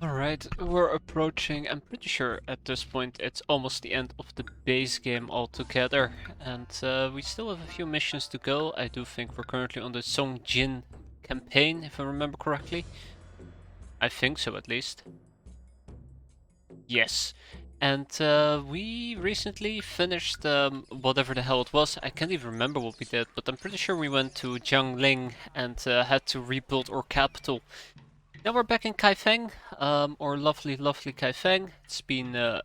Alright, we're approaching, I'm pretty sure at this point it's almost the end of the base game altogether. And we still have a few missions to go. I do think we're currently on the Songjin campaign, if I remember correctly. I think so, at least. Yes. And we recently finished whatever the hell it was. I can't even remember what we did, but I'm pretty sure we went to Jiangling and had to rebuild our capital. Now we're back in Kaifeng, our lovely, lovely Kaifeng. It's been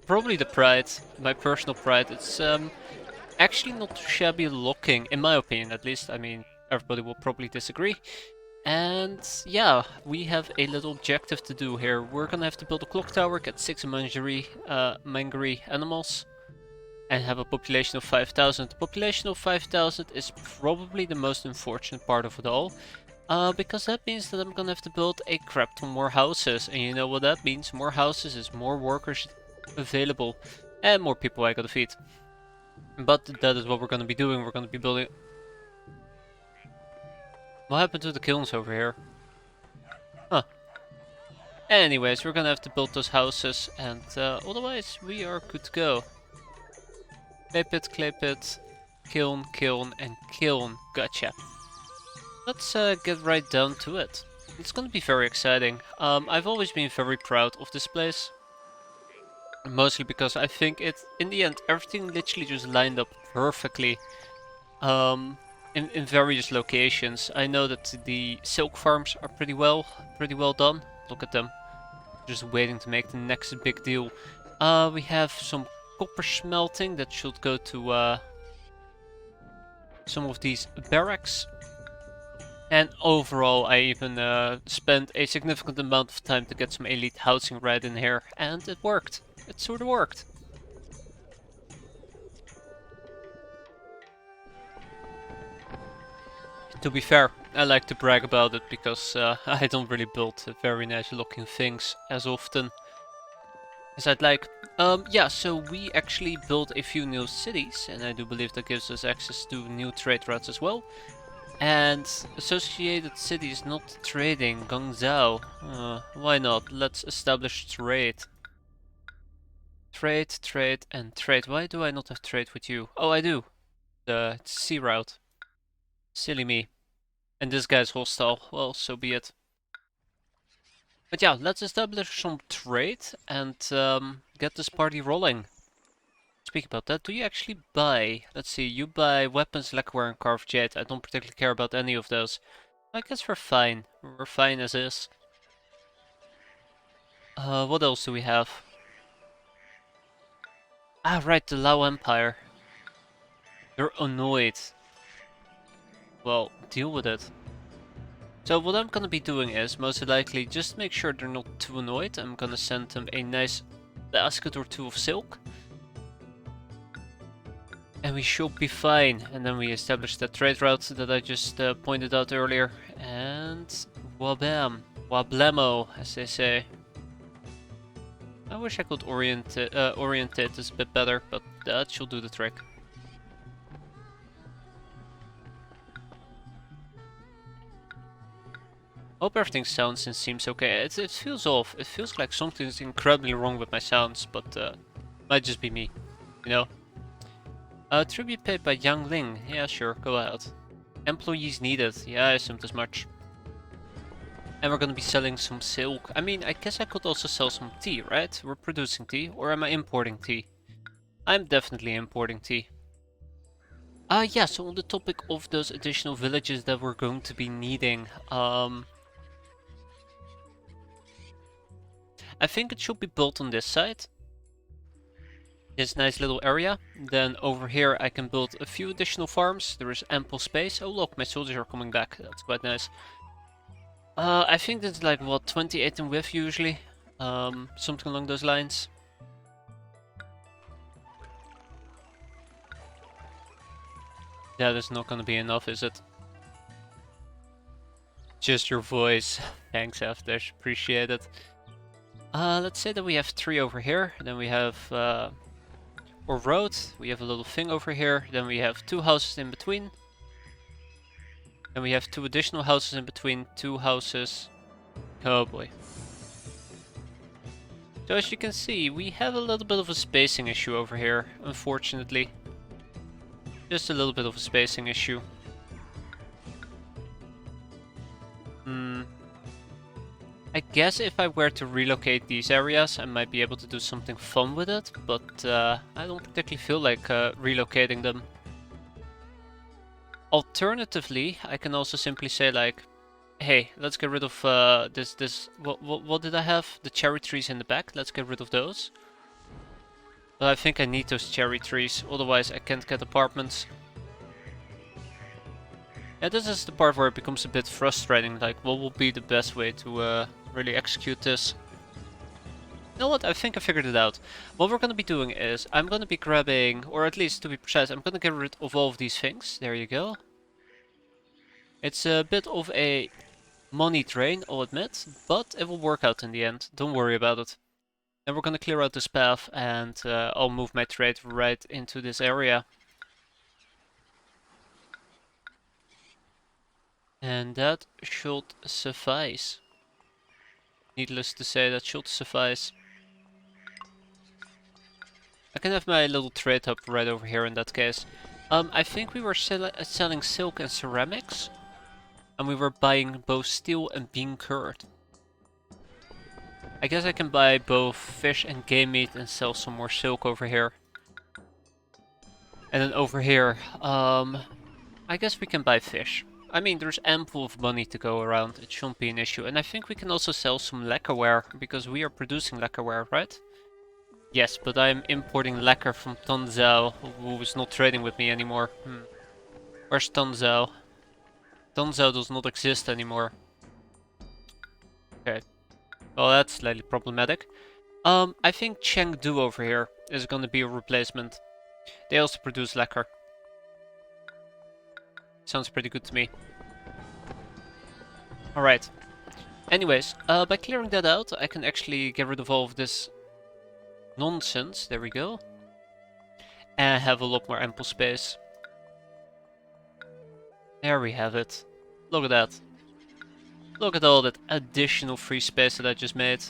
probably the pride, my personal pride. It's actually not too shabby looking, in my opinion at least. I mean, everybody will probably disagree. And yeah, we have a little objective to do here. We're gonna have to build a clock tower, get 6 mangery animals, and have a population of 5,000. The population of 5,000 is probably the most unfortunate part of it all. Because that means that I'm gonna have to build a crap ton more houses, and you know what that means? More houses is more workers available, and more people I gotta feed. But that is what we're gonna be doing. We're gonna be building. What happened to the kilns over here? Huh. Anyways, we're gonna have to build those houses, and otherwise we are good to go. Clay pit, kiln, kiln, and kiln. Gotcha. Let's get right down to it. It's gonna be very exciting. I've always been very proud of this place. Mostly because I think in the end, everything literally just lined up perfectly. In various locations. I know that the silk farms are pretty well done. Look at them. Just waiting to make the next big deal. We have some copper smelting that should go to some of these barracks. And overall, I even spent a significant amount of time to get some elite housing right in here, and it worked. It sort of worked. To be fair, I like to brag about it because I don't really build very nice looking things as often as I'd like. Yeah, so we actually built a few new cities, and I do believe that gives us access to new trade routes as well. And associated cities not trading, Guangzhou. Why not? Let's establish trade. Trade, trade, and trade. Why do I not have trade with you? Oh, I do. The sea route. Silly me. And this guy's hostile. Well, so be it. But yeah, let's establish some trade and get this party rolling. Speak about that, do you actually buy? Let's see, you buy weapons, lacquer, and carved jade. I don't particularly care about any of those. I guess we're fine. We're fine as is. What else do we have? Ah, right, the Lao Empire. They're annoyed. Well, deal with it. So what I'm gonna be doing is, most likely, just make sure they're not too annoyed. I'm gonna send them a nice basket or two of silk. And we should be fine. And then we establish that trade route that I just pointed out earlier. And wabam. Wablemo, as they say. I wish I could orientate this a bit better, but that should do the trick. Hope everything sounds and seems okay. It feels off. It feels like something's incredibly wrong with my sounds, but might just be me, you know? Tribute paid by Yang Ling. Yeah, sure, go ahead. Employees needed. Yeah, I assumed as much. And we're gonna be selling some silk. I mean, I guess I could also sell some tea, right? We're producing tea, or am I importing tea? I'm definitely importing tea. Yeah, so on the topic of those additional villages that we're going to be needing, I think it should be built on this side. This nice little area. Then over here I can build a few additional farms. There is ample space. Oh look, my soldiers are coming back. That's quite nice. I think it's like, what, 28 in width usually? Something along those lines. That is not gonna be enough, is it? Just your voice. Thanks, Aftesh. Appreciate it. Let's say that we have 3 over here. Then we have or road. We have a little thing over here. Then we have 2 houses in between. And we have 2 additional houses in between. 2 houses. Oh boy. So as you can see, we have a little bit of a spacing issue over here, unfortunately. Just a little bit of a spacing issue. I guess if I were to relocate these areas, I might be able to do something fun with it, but I don't particularly feel like relocating them. Alternatively, I can also simply say like, hey, let's get rid of what did I have? The cherry trees in the back, let's get rid of those. But I think I need those cherry trees, otherwise I can't get apartments. Yeah, this is the part where it becomes a bit frustrating, like what will be the best way to really execute this. You know what, I think I figured it out. What we're gonna be doing is, I'm gonna be grabbing, or at least to be precise, I'm gonna get rid of all of these things. There you go. It's a bit of a money drain, I'll admit, but it will work out in the end, don't worry about it. Then we're gonna clear out this path and I'll move my trade right into this area. And that should suffice. Needless to say, that should suffice. I can have my little trade hub right over here in that case. I think we were selling silk and ceramics. And we were buying both steel and bean curd. I guess I can buy both fish and game meat and sell some more silk over here. And then over here, I guess we can buy fish. I mean, there's ample of money to go around, it shouldn't be an issue. And I think we can also sell some lacquerware, because we are producing lacquerware, right? Yes, but I'm importing lacquer from Tanzao, who is not trading with me anymore. Where's Tanzao? Tanzao does not exist anymore. Okay. Well, that's slightly problematic. I think Chengdu over here is gonna be a replacement. They also produce lacquer. Sounds pretty good to me. Alright. Anyways, by clearing that out, I can actually get rid of all of this nonsense. There we go. And have a lot more ample space. There we have it. Look at that. Look at all that additional free space that I just made.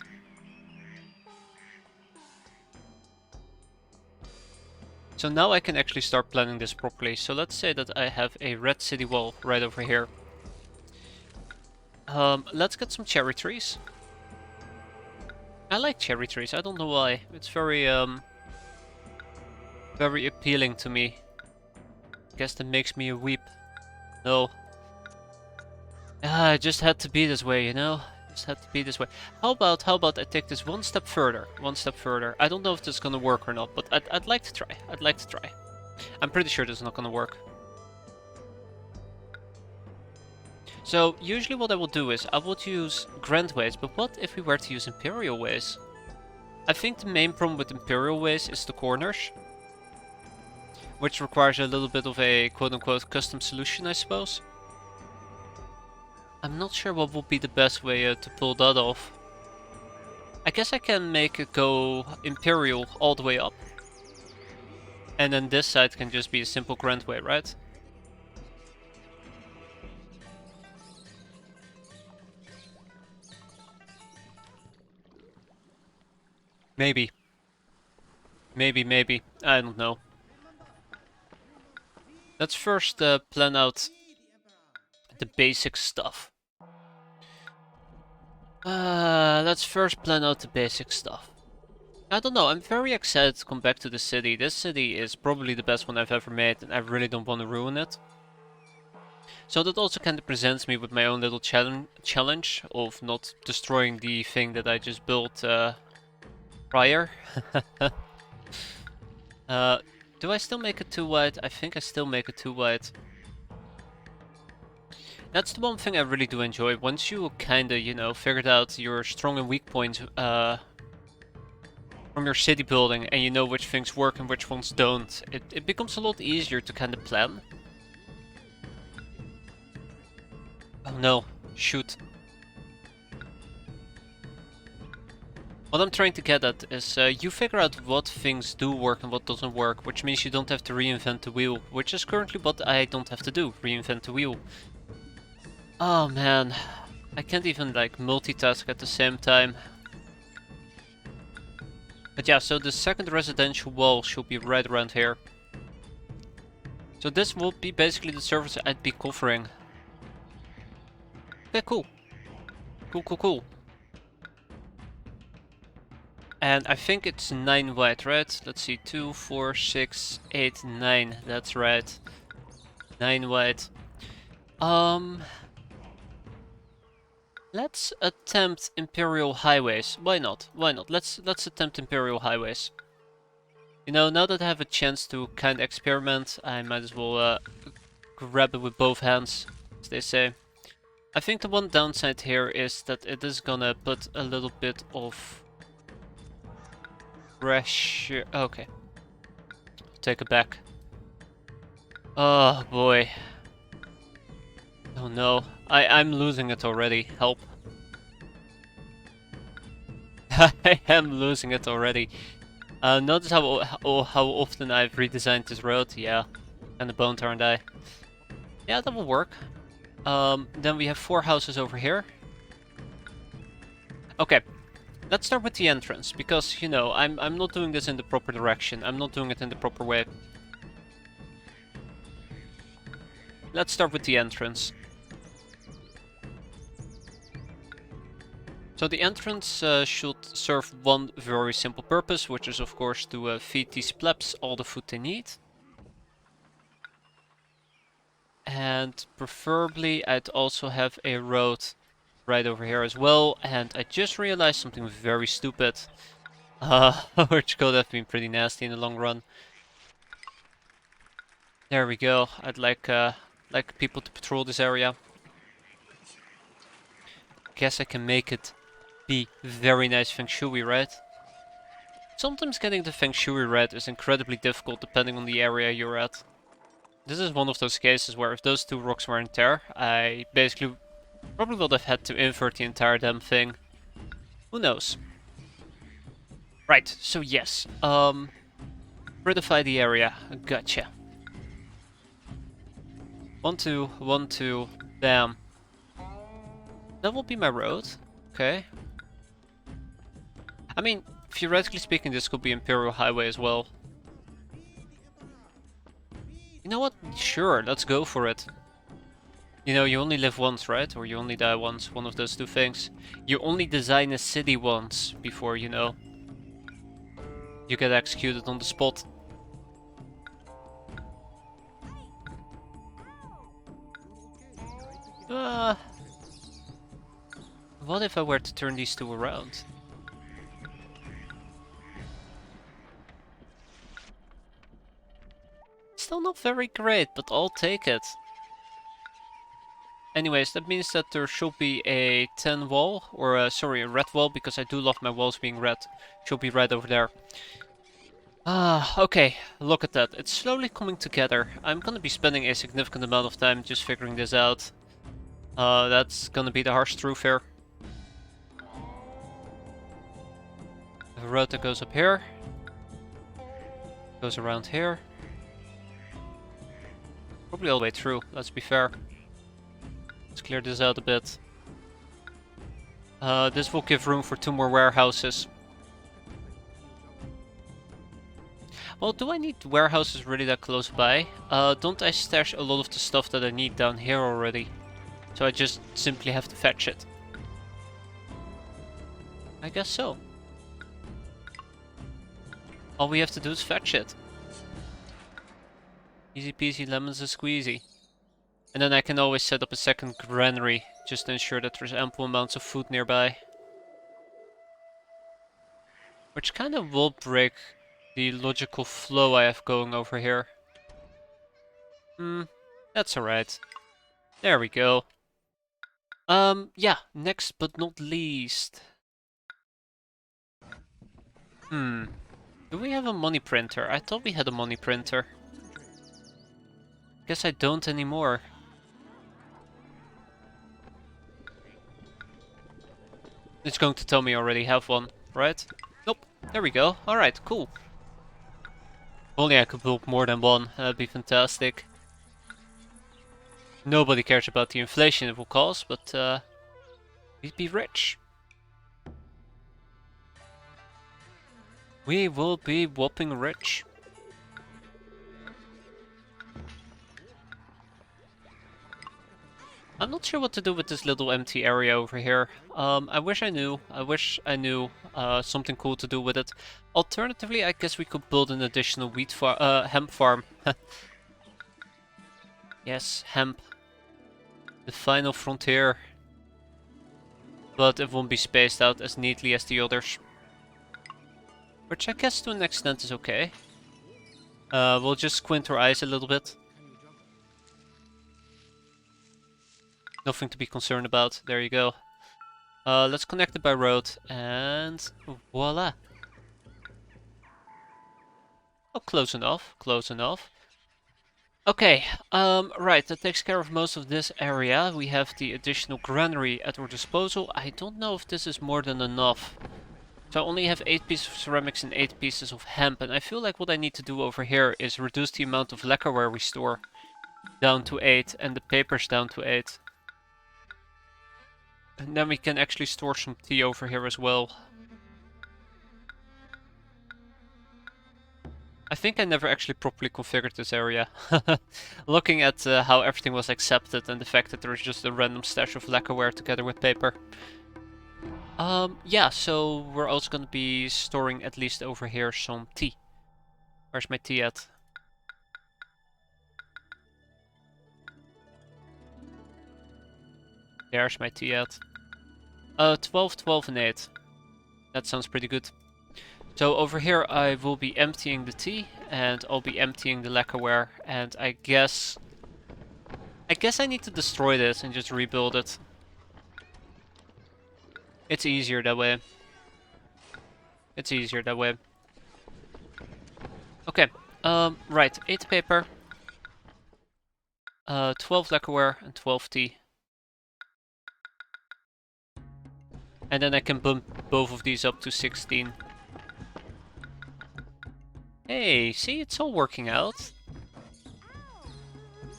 So now I can actually start planning this properly. So let's say that I have a red city wall right over here. Let's get some cherry trees. I like cherry trees, I don't know why. It's very very appealing to me. Guess that makes me a weep. No. Ah, it just had to be this way, you know? Just had to be this way. How about I take this one step further? One step further. I don't know if this is gonna work or not, but I'd like to try. I'd like to try. I'm pretty sure this is not gonna work. So, usually what I will do is, I would use Grand Ways, but what if we were to use Imperial Ways? I think the main problem with Imperial Ways is the corners. Which requires a little bit of a quote-unquote custom solution, I suppose. I'm not sure what would be the best way to pull that off. I guess I can make it go Imperial all the way up. And then this side can just be a simple Grand Way, right? Maybe. Maybe. I don't know. Let's first plan out the basic stuff. Let's first plan out the basic stuff. I don't know, I'm very excited to come back to the city. This city is probably the best one I've ever made, and I really don't want to ruin it. So that also kind of presents me with my own little challenge of not destroying the thing that I just built prior. Do I still make it too wide? I think I still make it too wide. That's the one thing I really do enjoy. Once you kinda, you know, figured out your strong and weak points from your city building, and you know which things work and which ones don't, it becomes a lot easier to kinda plan. Oh no, shoot. What I'm trying to get at is you figure out what things do work and what doesn't work, which means you don't have to reinvent the wheel, which is currently what I don't have to do, reinvent the wheel. Oh man, I can't even like multitask at the same time. But yeah, so the second residential wall should be right around here. So this will be basically the surface I'd be covering. Okay, cool. Cool. And I think it's 9 wide, right? Let's see, 2, 4, 6, 8, 9. That's right. 9 wide. Let's attempt Imperial Highways. Why not? Let's attempt Imperial Highways. You know, now that I have a chance to kind of experiment, I might as well grab it with both hands, as they say. I think the one downside here is that it is gonna put a little bit of pressure. Okay, take it back. Oh boy. Oh no, I'm losing it already. Help. I am losing it already. Notice how often I've redesigned this road. Yeah, and the bone aren't I? Yeah, that will work. Then we have 4 houses over here. Okay, let's start with the entrance because you know I'm not doing this in the proper direction. I'm not doing it in the proper way. Let's start with the entrance. So the entrance should serve one very simple purpose, which is of course to feed these plebs all the food they need. And preferably I'd also have a road right over here as well. And I just realized something very stupid, which could have been pretty nasty in the long run. There we go. I'd like people to patrol this area. Guess I can make it be very nice feng shui, right? Sometimes getting the feng shui right is incredibly difficult depending on the area you're at. This is one of those cases where if those 2 rocks weren't there, I basically probably would have had to invert the entire damn thing. Who knows? Right, so yes, prettify the area. Gotcha. 1, 2, 1, 2, bam. That will be my road. Okay. I mean, theoretically speaking, this could be Imperial Highway as well. You know what? Sure, let's go for it. You know, you only live once, right? Or you only die once, one of those 2 things. You only design a city once before, you know, you get executed on the spot. What if I were to turn these 2 around? Still not very great, but I'll take it. Anyways, that means that there should be a 10 wall, or sorry, a red wall, because I do love my walls being red. Should be right over there. Okay, look at that. It's slowly coming together. I'm gonna be spending a significant amount of time just figuring this out. That's gonna be the harsh truth here. A road that goes up here. Goes around here. Probably all the way through, let's be fair. Let's clear this out a bit. This will give room for 2 more warehouses. Well, do I need warehouses really that close by? Don't I stash a lot of the stuff that I need down here already? So I just simply have to fetch it. I guess so. All we have to do is fetch it. Easy peasy lemons and squeezy. And then I can always set up a second granary, just to ensure that there's ample amounts of food nearby. Which kind of will break the logical flow I have going over here. That's alright. There we go. Yeah, next but not least. Do we have a money printer? I thought we had a money printer. Guess I don't anymore. It's going to tell me I already have one, right? Nope. There we go. Alright, cool. Only I could build more than one. That'd be fantastic. Nobody cares about the inflation it will cause, but we'd be rich. We will be whopping rich. I'm not sure what to do with this little empty area over here. I wish I knew. I wish I knew something cool to do with it. Alternatively, I guess we could build an additional hemp farm. Yes, hemp. The final frontier. But it won't be spaced out as neatly as the others. Which I guess to an extent is okay. We'll just squint our eyes a little bit. Nothing to be concerned about. There you go. Let's connect it by road, and voila. Oh, close enough. Close enough. Okay, right, that takes care of most of this area. We have the additional granary at our disposal. I don't know if this is more than enough. So I only have 8 pieces of ceramics and 8 pieces of hemp, and I feel like what I need to do over here is reduce the amount of lacquerware we store down to 8, and the papers down to 8. And then we can actually store some tea over here as well. I think I never actually properly configured this area. Looking at how everything was accepted and the fact that there is just a random stash of lacquerware together with paper. Yeah, so we're also going to be storing at least over here some tea. Where's my tea at? There's my tea at. 12, 12 and 8. That sounds pretty good. So over here I will be emptying the tea, and I'll be emptying the lacquerware, and I guess I need to destroy this and just rebuild it. It's easier that way. It's easier that way. Okay, right, 8 paper, 12 lacquerware, and 12 tea. And then I can bump both of these up to 16. Hey, see, it's all working out.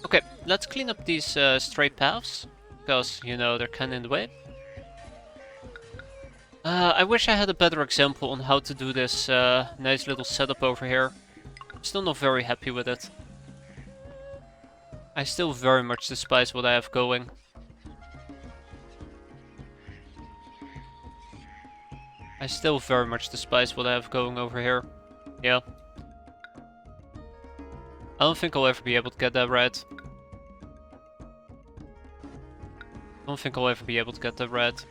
Okay, let's clean up these straight paths, because, you know, they're kinda in the way. I wish I had a better example on how to do this nice little setup over here. I'm still not very happy with it. I still very much despise what I have going. I still very much despise what I have going over here. Yeah. I don't think I'll ever be able to get that right. I don't think I'll ever be able to get that right.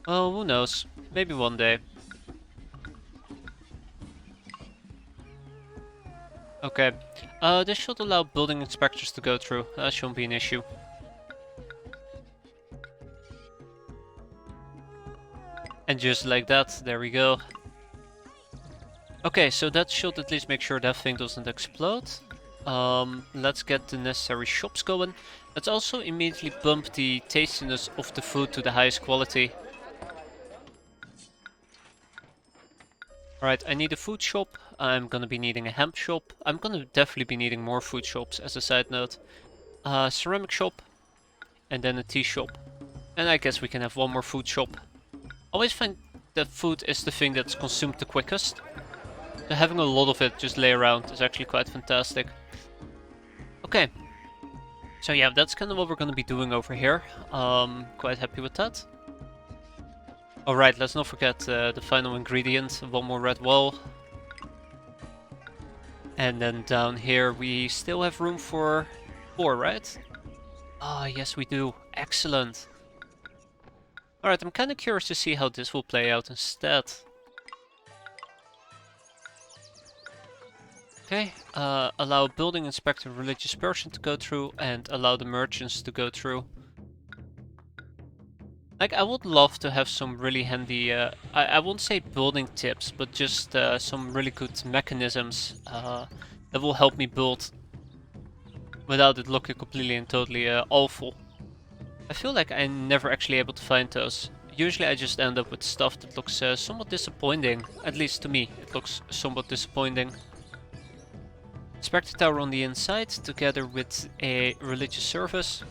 Oh, who knows? Maybe one day. Okay. This should allow building inspectors to go through. That shouldn't be an issue. And just like that, there we go. Okay, so that should at least make sure that thing doesn't explode. Let's get the necessary shops going. Let's also immediately bump the tastiness of the food to the highest quality. Alright, I need a food shop. I'm gonna be needing a hemp shop. I'm gonna definitely be needing more food shops as a side note. Ceramic shop. And then a tea shop. And I guess we can have one more food shop. Always find that food is the thing that's consumed the quickest. So having a lot of it just lay around is actually quite fantastic. Okay. So yeah, that's kind of what we're gonna be doing over here. Quite happy with that. Alright, let's not forget the final ingredient, one more red wall. And then down here we still have room for 4, right? Ah, yes we do. Excellent. Alright, I'm kinda curious to see how this will play out instead. Okay, allow building inspector religious person to go through and allow the merchants to go through. Like, I would love to have some really handy, I won't say building tips, but just some really good mechanisms that will help me build without it looking completely and totally awful. I feel like I'm never actually able to find those. Usually I just end up with stuff that looks somewhat disappointing. At least to me, it looks somewhat disappointing. Inspector tower on the inside, together with a religious service.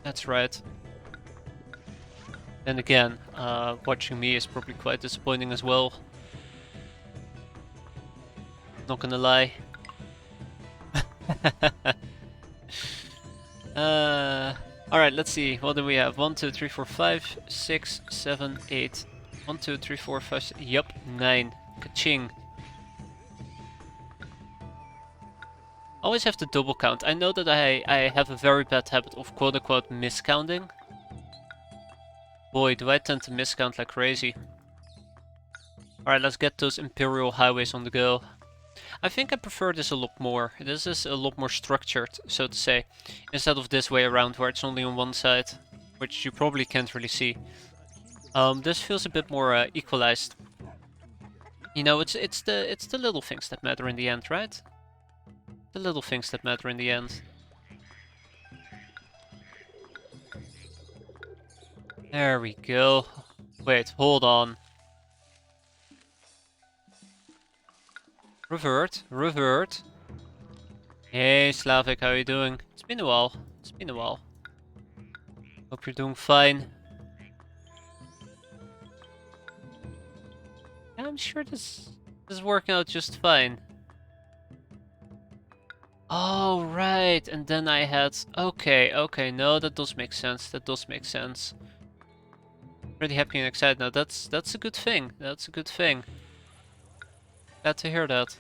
That's right. Then again, watching me is probably quite disappointing as well. Not gonna lie. Alright, let's see. What do we have? 1, 2, 3, 4, 5, 6, 7, 8. 1, 2, 3, 4, 5, 6. Yup, 9. Ka-ching. Always have to double count. I know that I have a very bad habit of quote-unquote miscounting. Boy, do I tend to miscount like crazy. Alright, let's get those Imperial highways on the go. I think I prefer this a lot more. This is a lot more structured, so to say, instead of this way around where it's only on one side, which you probably can't really see. This feels a bit more equalized. You know, it's the little things that matter in the end, right? The little things that matter in the end. There we go. Wait, hold on. Revert, revert. Hey Slavic, how are you doing? It's been a while. It's been a while. Hope you're doing fine. Yeah, I'm sure this is working out just fine. Oh, right. And then I had... Okay, okay. No, that does make sense. That does make sense. Pretty happy and excited now. That's a good thing. That's a good thing. Glad to hear that.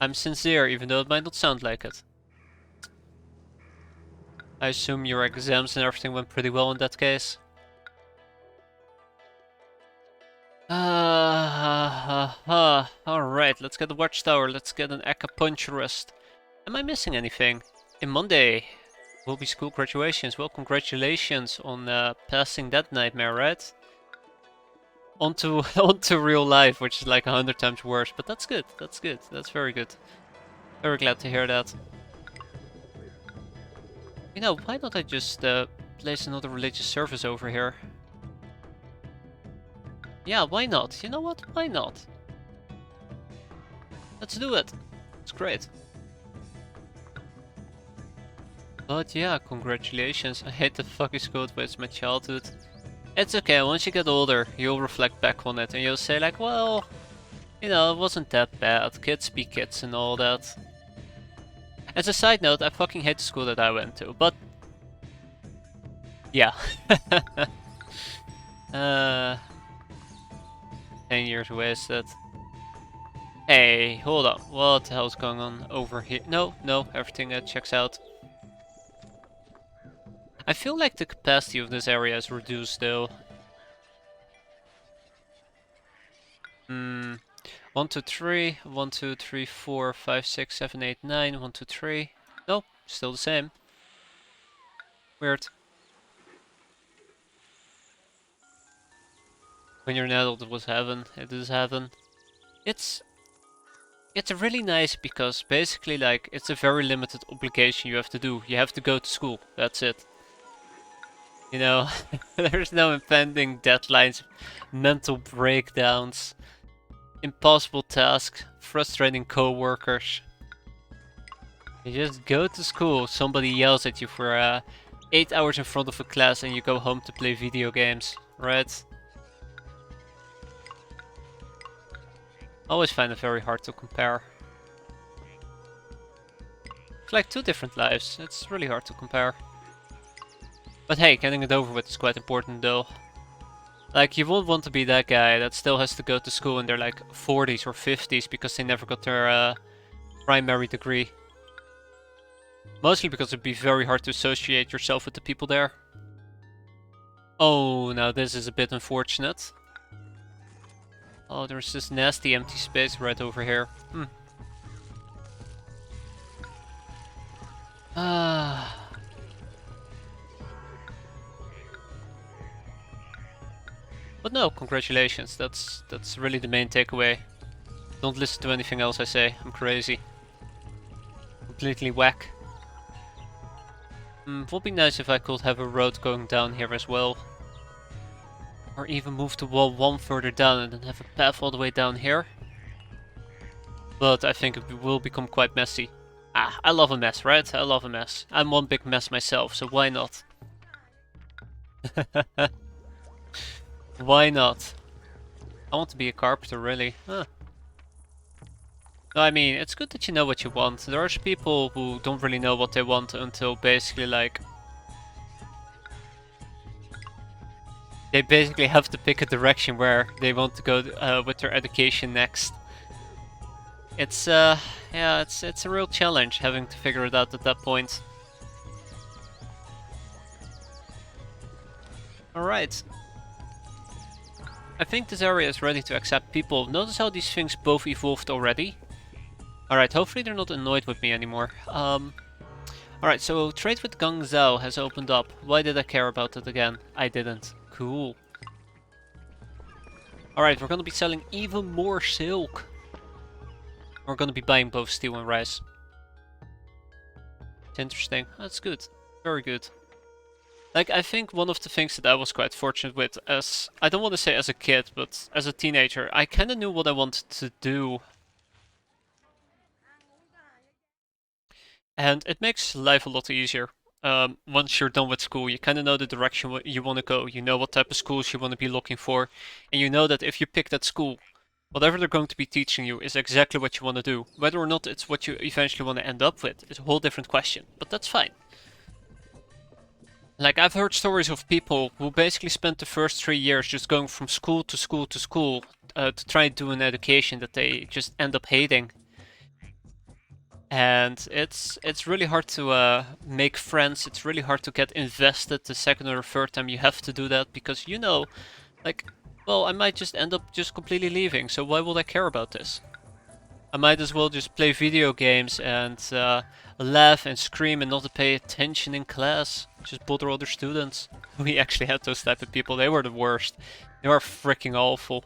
I'm sincere, even though it might not sound like it. I assume your exams and everything went pretty well in that case. Alright, let's get the watchtower. Let's get an acupuncturist. Am I missing anything? In Monday will be school graduations. Well, congratulations on passing that nightmare, right? Onto real life, which is like 100 times worse. But that's good. That's good. That's very good. Very glad to hear that. You know, why not I just place another religious service over here? Yeah, why not? You know what? Why not? Let's do it. It's great. But yeah, congratulations. I hate the fucking school, but it's my childhood. It's okay, once you get older, you'll reflect back on it and you'll say like, well, you know, it wasn't that bad. Kids be kids and all that. As a side note, I fucking hate the school that I went to, but... yeah. 10 years wasted. Hey, hold on. What the hell's going on over here? No, no, everything checks out. I feel like the capacity of this area is reduced though. 1, 2, 3, 1, 2, 3, 4, 5, 6, 7, 8, 9, 1, 2, 3. Nope, still the same. Weird. When you're an adult, it was heaven. It is heaven. It's really nice because basically, like, it's a very limited obligation you have to do. You have to go to school. That's it. You know, there's no impending deadlines, mental breakdowns, impossible tasks, frustrating co-workers. You just go to school, somebody yells at you for 8 hours in front of a class and you go home to play video games, right? I always find it very hard to compare. It's like two different lives, it's really hard to compare. But hey, getting it over with is quite important though. Like, you won't want to be that guy that still has to go to school in their like 40s or 50s because they never got their primary degree. Mostly because it'd be very hard to associate yourself with the people there. Oh, now this is a bit unfortunate. Oh, there's this nasty empty space right over here. But no, congratulations. That's really the main takeaway. Don't listen to anything else I say. I'm crazy. Completely whack. Would be nice if I could have a road going down here as well. Or even move the wall one further down and then have a path all the way down here. But I think it will become quite messy. I love a mess, right? I love a mess. I'm one big mess myself, so why not? Why not? I want to be a carpenter, really. Huh. No, I mean, it's good that you know what you want. There are people who don't really know what they want until basically like they basically have to pick a direction where they want to go with their education next. It's yeah, it's a real challenge having to figure it out at that point. All right. I think this area is ready to accept people. Notice how these things both evolved already. Alright, hopefully they're not annoyed with me anymore. Alright, so trade with Guangzhou has opened up. Why did I care about it again? I didn't. Cool. Alright, we're gonna be selling even more silk. We're gonna be buying both steel and rice. It's interesting. That's good. Very good. Like, I think one of the things that I was quite fortunate with as, I don't want to say as a kid, but as a teenager, I kinda knew what I wanted to do. And it makes life a lot easier. Once you're done with school, you kind of know the direction you want to go. You know what type of schools you want to be looking for. And you know that if you pick that school, whatever they're going to be teaching you is exactly what you want to do. Whether or not it's what you eventually want to end up with is a whole different question. But that's fine. Like, I've heard stories of people who basically spent the first 3 years just going from school to school to school to try and do an education that they just end up hating. And it's really hard to make friends. It's really hard to get invested the second or third time you have to do that because you know, like, well, I might just end up just completely leaving. So why would I care about this? I might as well just play video games and laugh and scream and not pay attention in class. Just bother other students. We actually had those type of people. They were the worst. They were freaking awful.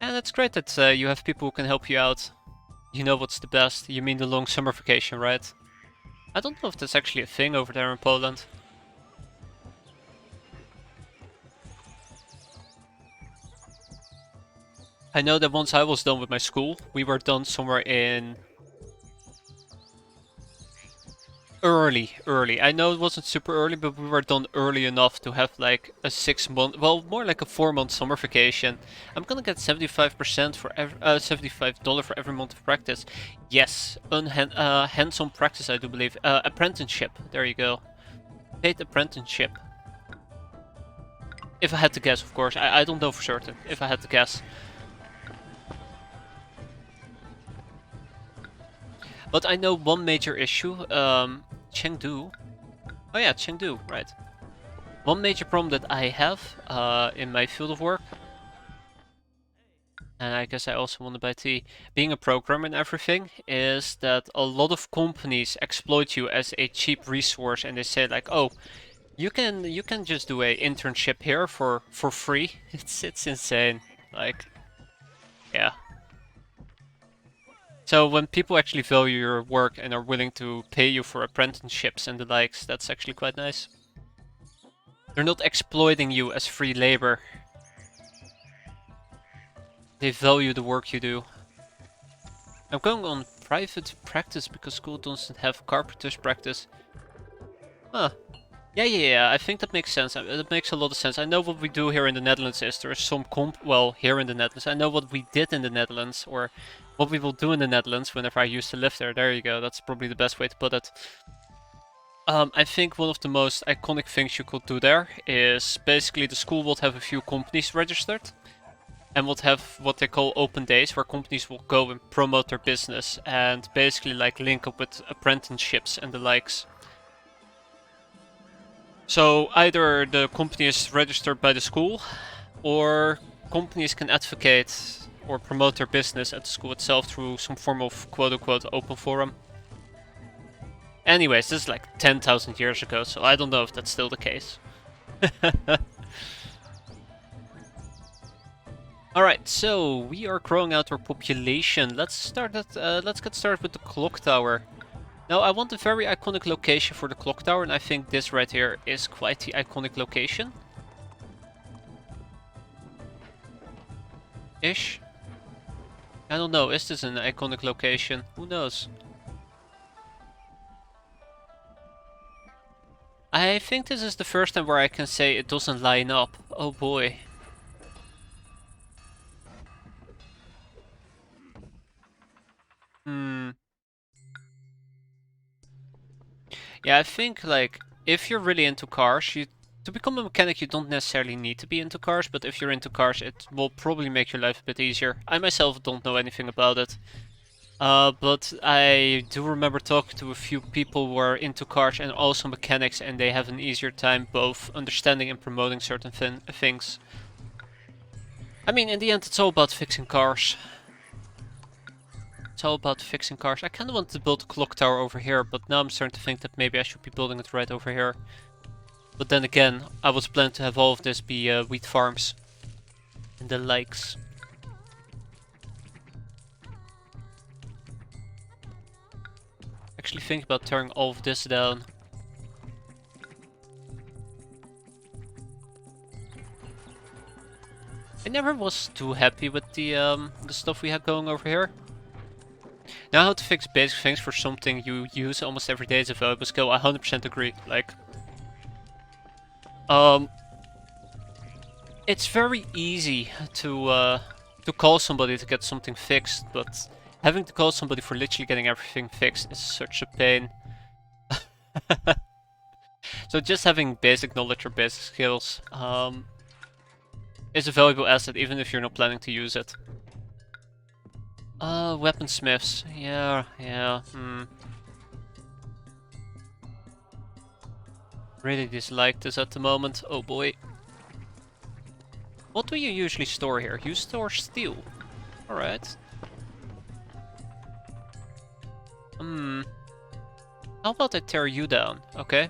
And it's great that you have people who can help you out. You know what's the best? You mean the long summer vacation, right? I don't know if that's actually a thing over there in Poland. I know that once I was done with my school, we were done somewhere in early. I know it wasn't super early, but we were done early enough to have like a 6 month, well, more like a 4 month summer vacation. I'm gonna get 75% for every, $75 for every month of practice. Yes, hands-on practice, I do believe. Apprenticeship. There you go. Paid apprenticeship. If I had to guess, of course. I don't know for certain. If I had to guess. But I know one major issue. Chengdu. Oh yeah, Chengdu, right. One major problem that I have in my field of work, and I guess I also want to buy tea, being a programmer and everything, is that a lot of companies exploit you as a cheap resource, and they say like, oh, you can just do a internship here for free. It's insane. Like, yeah. So when people actually value your work and are willing to pay you for apprenticeships and the likes, that's actually quite nice. They're not exploiting you as free labor. They value the work you do. I'm going on private practice because school doesn't have carpenter's practice. Huh. Yeah, I think that makes sense. That makes a lot of sense. I know what we do here in the Netherlands is there is some well, here in the Netherlands. I know what we did in the Netherlands, or what we will do in the Netherlands whenever I used to live there. There you go. That's probably the best way to put it. I think one of the most iconic things you could do there is basically the school would have a few companies registered and would have what they call open days where companies will go and promote their business and basically like link up with apprenticeships and the likes. So either the company is registered by the school, or companies can advocate or promote their business at the school itself through some form of quote-unquote open forum. Anyways, this is like 10,000 years ago, so I don't know if that's still the case. Alright, so we are growing out our population. Let's get started with the clock tower. Now, I want a very iconic location for the clock tower, and I think this right here is quite the iconic location. Ish. I don't know, is this an iconic location? Who knows? I I think this is the first time where I can say it doesn't line up. Oh boy. Hmm. Yeah, I think like if you're really into cars, to become a mechanic you don't necessarily need to be into cars, but if you're into cars it will probably make your life a bit easier. I myself don't know anything about it. But I do remember talking to a few people who are into cars and also mechanics, and they have an easier time both understanding and promoting certain things. I mean, in the end, it's all about fixing cars. It's all about fixing cars. I kind of wanted to build a clock tower over here, but now I'm starting to think that maybe I should be building it right over here. But then again, I was planning to have all of this be wheat farms and the likes. Actually think about tearing all of this down. I never was too happy with the stuff we had going over here. Now how to fix basic things for something you use almost every day is a valuable skill. I 100% agree. Like, it's very easy to call somebody to get something fixed, but having to call somebody for literally getting everything fixed is such a pain. So just having basic knowledge or basic skills is a valuable asset even if you're not planning to use it. Weaponsmiths. Yeah. Really dislike this at the moment. Oh boy. What do you usually store here? You store steel. Alright. How about I tear you down? Okay.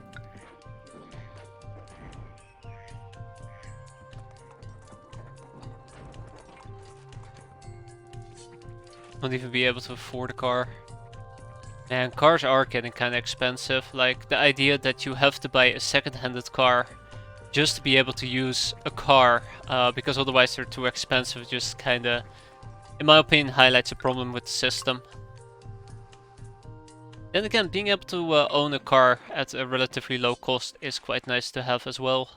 Won't even be able to afford a car. And cars are getting kind of expensive. Like, the idea that you have to buy a second-handed car just to be able to use a car, because otherwise they're too expensive, just kind of, in my opinion, highlights a problem with the system. Then again, being able to own a car at a relatively low cost is quite nice to have as well.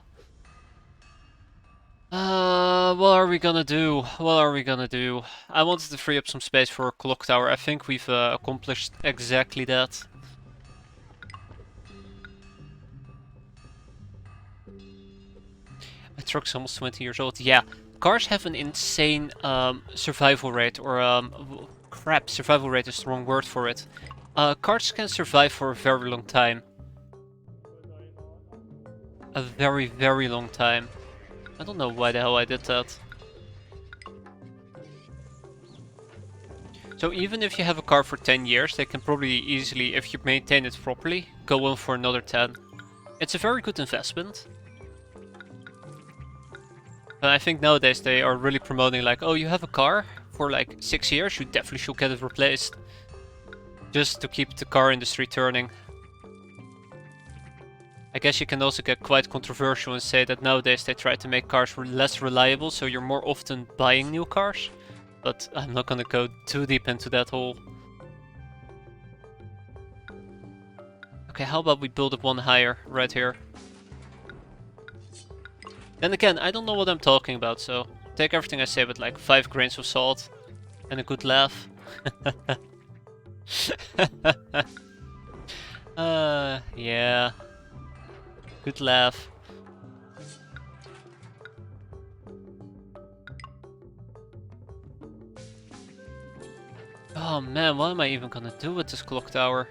What are we gonna do? What are we gonna do? I wanted to free up some space for a clock tower. I think we've accomplished exactly that. My truck's almost 20 years old. Yeah, cars have an insane survival rate, or crap, survival rate is the wrong word for it. Cars can survive for a very long time. A very, very long time. I don't know why the hell I did that. So even if you have a car for 10 years, they can probably easily, if you maintain it properly, go on for another 10. It's a very good investment. And I think nowadays they are really promoting like, oh, you have a car for like 6 years, you definitely should get it replaced. Just to keep the car industry turning. I guess you can also get quite controversial and say that nowadays they try to make cars less reliable, so you're more often buying new cars. But I'm not gonna go too deep into that hole. Okay, how about we build up one higher, right here. Then again, I don't know what I'm talking about, so take everything I say with like 5 grains of salt and a good laugh. Yeah. Good laugh. Oh man, what am I even gonna do with this clock tower?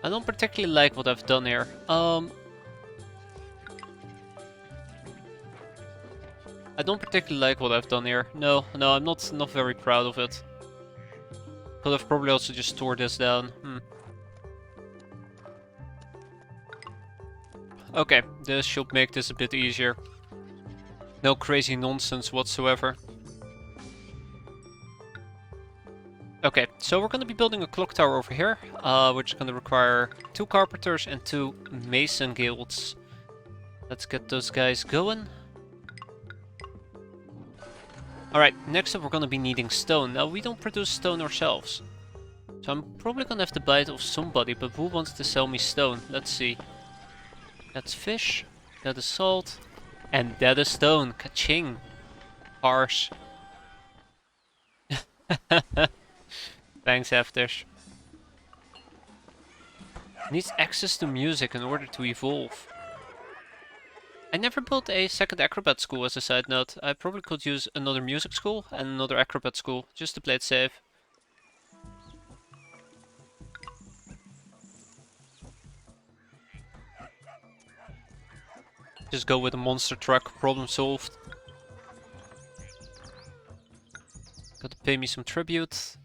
I don't particularly like what I've done here. I don't particularly like what I've done here. No, I'm not very proud of it. Could have probably also just tore this down. Okay, this should make this a bit easier. No crazy nonsense whatsoever. Okay, so we're going to be building a clock tower over here, which is going to require 2 carpenters and 2 mason guilds. Let's get those guys going. Alright, next up we're going to be needing stone. Now we don't produce stone ourselves. So I'm probably gonna have to buy it off somebody, but who wants to sell me stone? Let's see. That's fish, that is salt, and that is stone. Ka-ching. Harsh. Thanks, Aftish. Needs access to music in order to evolve. I never built a second acrobat school as a side note. I probably could use another music school and another acrobat school, just to play it safe. Just go with a monster truck, problem solved. Gotta pay me some tribute.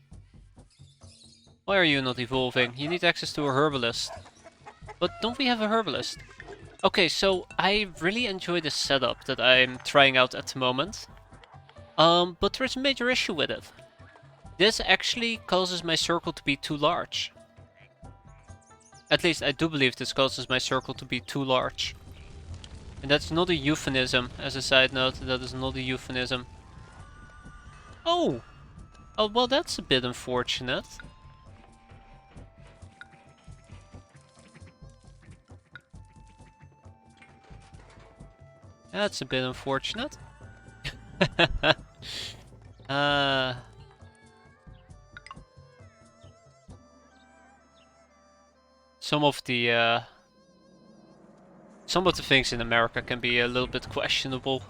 Why are you not evolving? You need access to a herbalist. But don't we have a herbalist? Okay, so I really enjoy the setup that I'm trying out at the moment. But there's a major issue with it. This actually causes my circle to be too large. At least I do believe this causes my circle to be too large. And that's not a euphemism, as a side note, that is not a euphemism. Oh! Oh, well that's a bit unfortunate. That's a bit unfortunate. Some of the things in America can be a little bit questionable.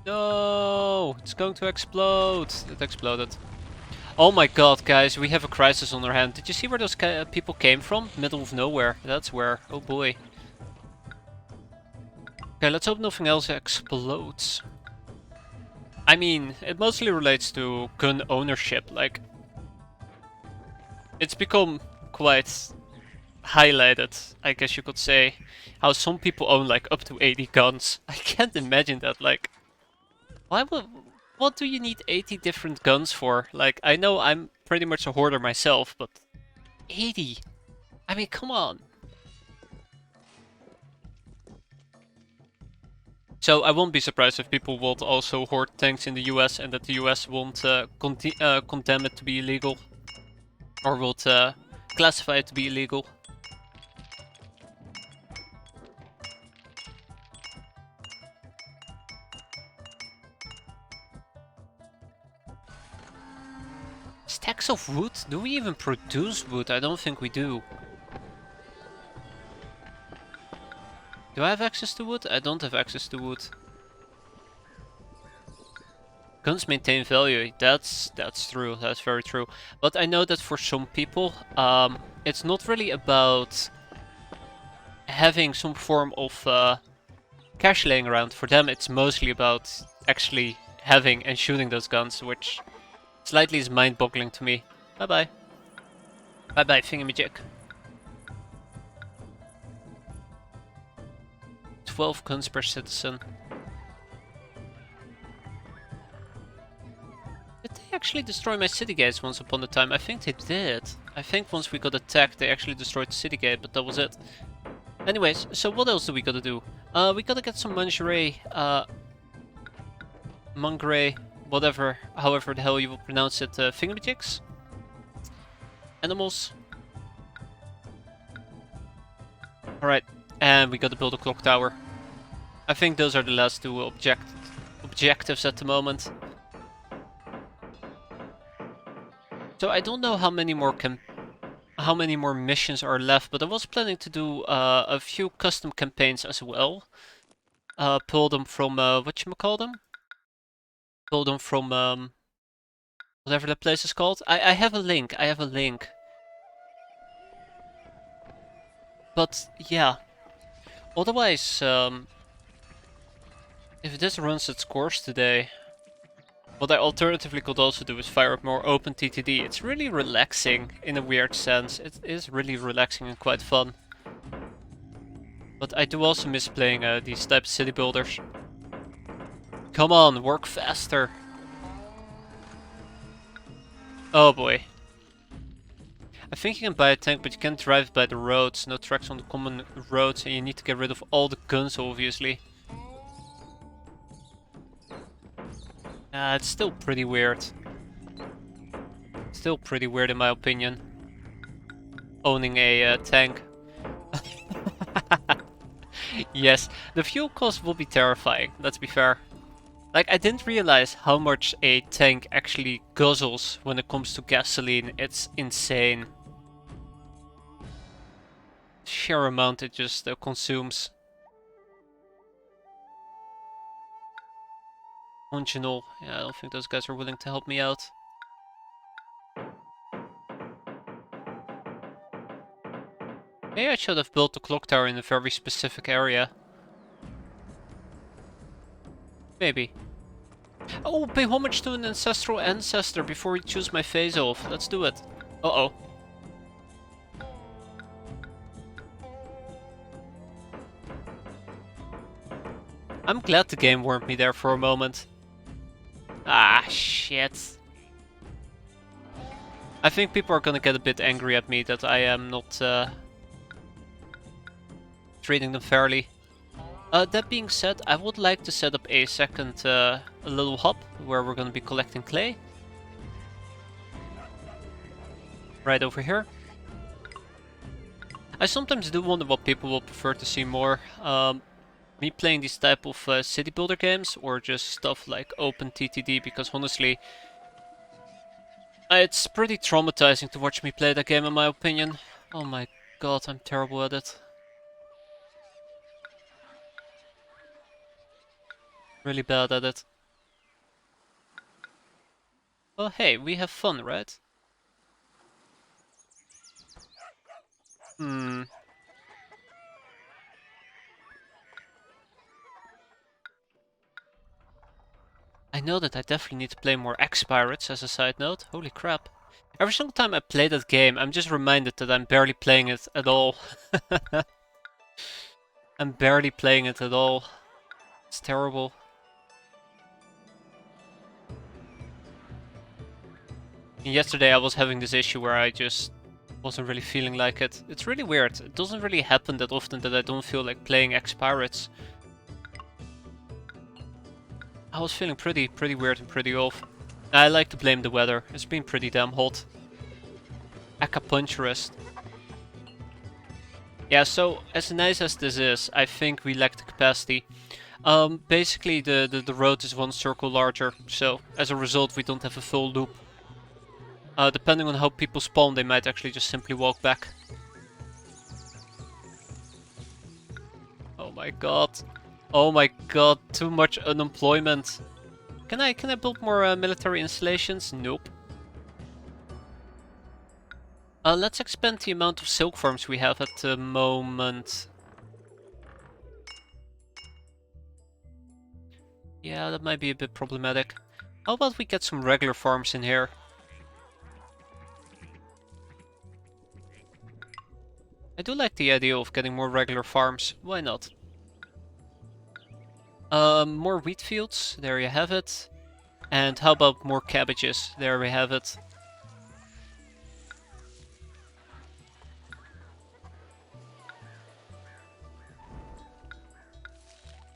No, it's going to explode. It exploded. Oh my god, guys, we have a crisis on our hand. Did you see where those people came from? Middle of nowhere. That's where. Oh boy. Okay, let's hope nothing else explodes. I mean, it mostly relates to gun ownership. Like, it's become quite highlighted, I guess you could say, how some people own like up to 80 guns. I can't imagine that. Like, why would? What do you need 80 different guns for? Like, I know I'm pretty much a hoarder myself, but 80? I mean, come on. So I won't be surprised if people will also hoard tanks in the US and that the US won't condemn it to be illegal. Or will classify it to be illegal. Stacks of wood? Do we even produce wood? I don't think we do. Do I have access to wood? I don't have access to wood. Guns maintain value. That's true. That's very true. But I know that for some people, it's not really about having some form of cash laying around. For them, it's mostly about actually having and shooting those guns, which slightly is mind-boggling to me. Bye bye. Bye bye, thingamajig. 12 guns per citizen. Did they actually destroy my city gates once upon a time? I think they did. I think once we got attacked, they actually destroyed the city gate, but that was it. Anyways, so what else do we gotta do? We gotta get some lingerie, mungray, whatever, however the hell you will pronounce it, thingamajigs? Animals. Alright, and we gotta build a clock tower. I think those are the last two objectives at the moment. So I don't know how many more missions are left, but I was planning to do a few custom campaigns as well. Pull them from whatchamacallit? Pull them from whatever that place is called. I have a link. I have a link. But yeah. Otherwise, if this runs its course today, what I alternatively could also do is fire up more open TTD. It's really relaxing in a weird sense. It is really relaxing and quite fun. But I do also miss playing these type of city builders. Come on, work faster. Oh boy. I think you can buy a tank, but you can't drive by the roads. No tracks on the common roads, and you need to get rid of all the guns, obviously. It's still pretty weird. Still pretty weird in my opinion. Owning a tank. Yes, the fuel cost will be terrifying, let's be fair. Like, I didn't realize how much a tank actually guzzles when it comes to gasoline. It's insane. Sheer amount it just consumes. Functional. Yeah, I don't think those guys are willing to help me out. Maybe I should have built the clock tower in a very specific area. Maybe. Oh, pay homage to an ancestral ancestor before we choose my phase off. Let's do it. Uh-oh. I'm glad the game warned me there for a moment. Ah, shit. I think people are gonna get a bit angry at me that I am not treating them fairly. That being said, I would like to set up a second a little hub where we're gonna be collecting clay. Right over here. I sometimes do wonder what people will prefer to see more. Me playing these type of city builder games or just stuff like open TTD, because honestly, it's pretty traumatizing to watch me play that game in my opinion. Oh my god, I'm terrible at it. Really bad at it. Oh hey, we have fun, right? Hmm. I know that I definitely need to play more X-Pirates as a side note. Holy crap. Every single time I play that game, I'm just reminded that I'm barely playing it at all. I'm barely playing it at all. It's terrible. And yesterday I was having this issue where I just wasn't really feeling like it. It's really weird. It doesn't really happen that often that I don't feel like playing X-Pirates. I was feeling pretty weird and pretty off. I like to blame the weather. It's been pretty damn hot. Acupuncturist. Yeah, so as nice as this is, I think we lack the capacity. Basically the road is one circle larger, so as a result we don't have a full loop. Depending on how people spawn, they might actually just simply walk back. Oh my god. Oh my god, too much unemployment. Can I build more military installations? Nope. Let's expand the amount of silk farms we have at the moment. Yeah, that might be a bit problematic. How about we get some regular farms in here? I do like the idea of getting more regular farms. Why not? More wheat fields. There you have it. And how about more cabbages? There we have it.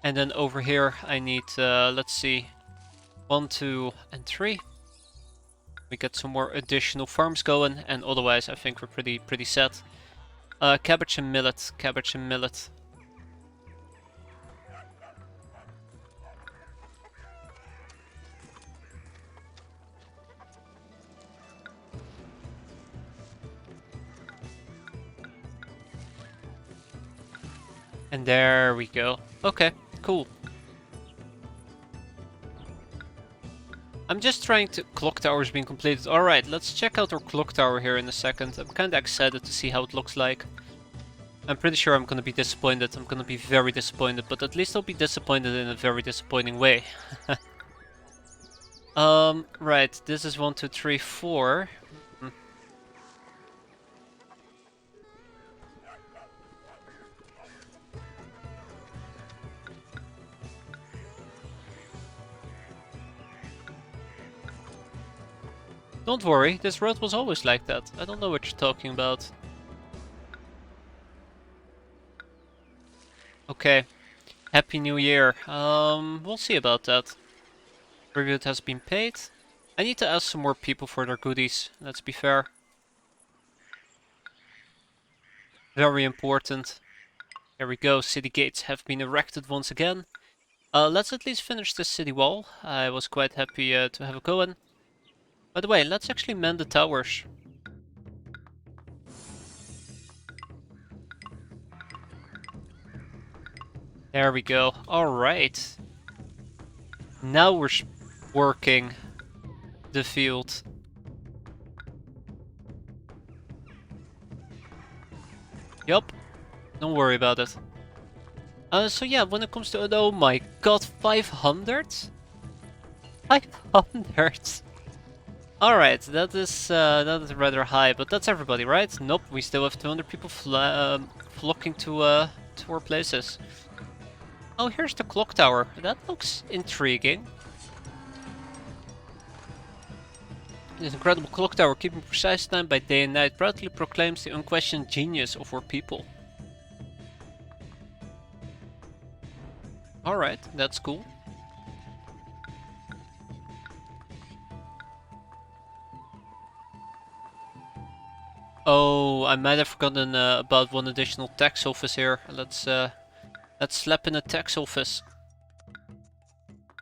And then over here I need, let's see, 1, 2, and 3. We get some more additional farms going, and otherwise I think we're pretty set. Cabbage and millet, cabbage and millet. And there we go. Okay, cool. I'm just trying to... Clock tower's being completed. Alright, let's check out our clock tower here in a second. I'm kinda excited to see how it looks like. I'm pretty sure I'm gonna be disappointed. I'm gonna be very disappointed, but at least I'll be disappointed in a very disappointing way. Right, this is 1, 2, 3, 4. Don't worry, this road was always like that. I don't know what you're talking about. Okay. Happy New Year. We'll see about that. Tribute has been paid. I need to ask some more people for their goodies, let's be fair. Very important. There we go, city gates have been erected once again. Let's at least finish this city wall. I was quite happy to have it going. By the way, let's actually mend the towers. There we go. Alright. Now we're working the field. Yup. Don't worry about it. So yeah, when it comes to... Oh my god, 500? 500! Alright, that is rather high, but that's everybody, right? Nope, we still have 200 people flocking to our places. Oh, here's the clock tower. That looks intriguing. This incredible clock tower, keeping precise time by day and night, proudly proclaims the unquestioned genius of our people. Alright, that's cool. Oh, I might have forgotten about one additional tax office here. Let's slap in a tax office.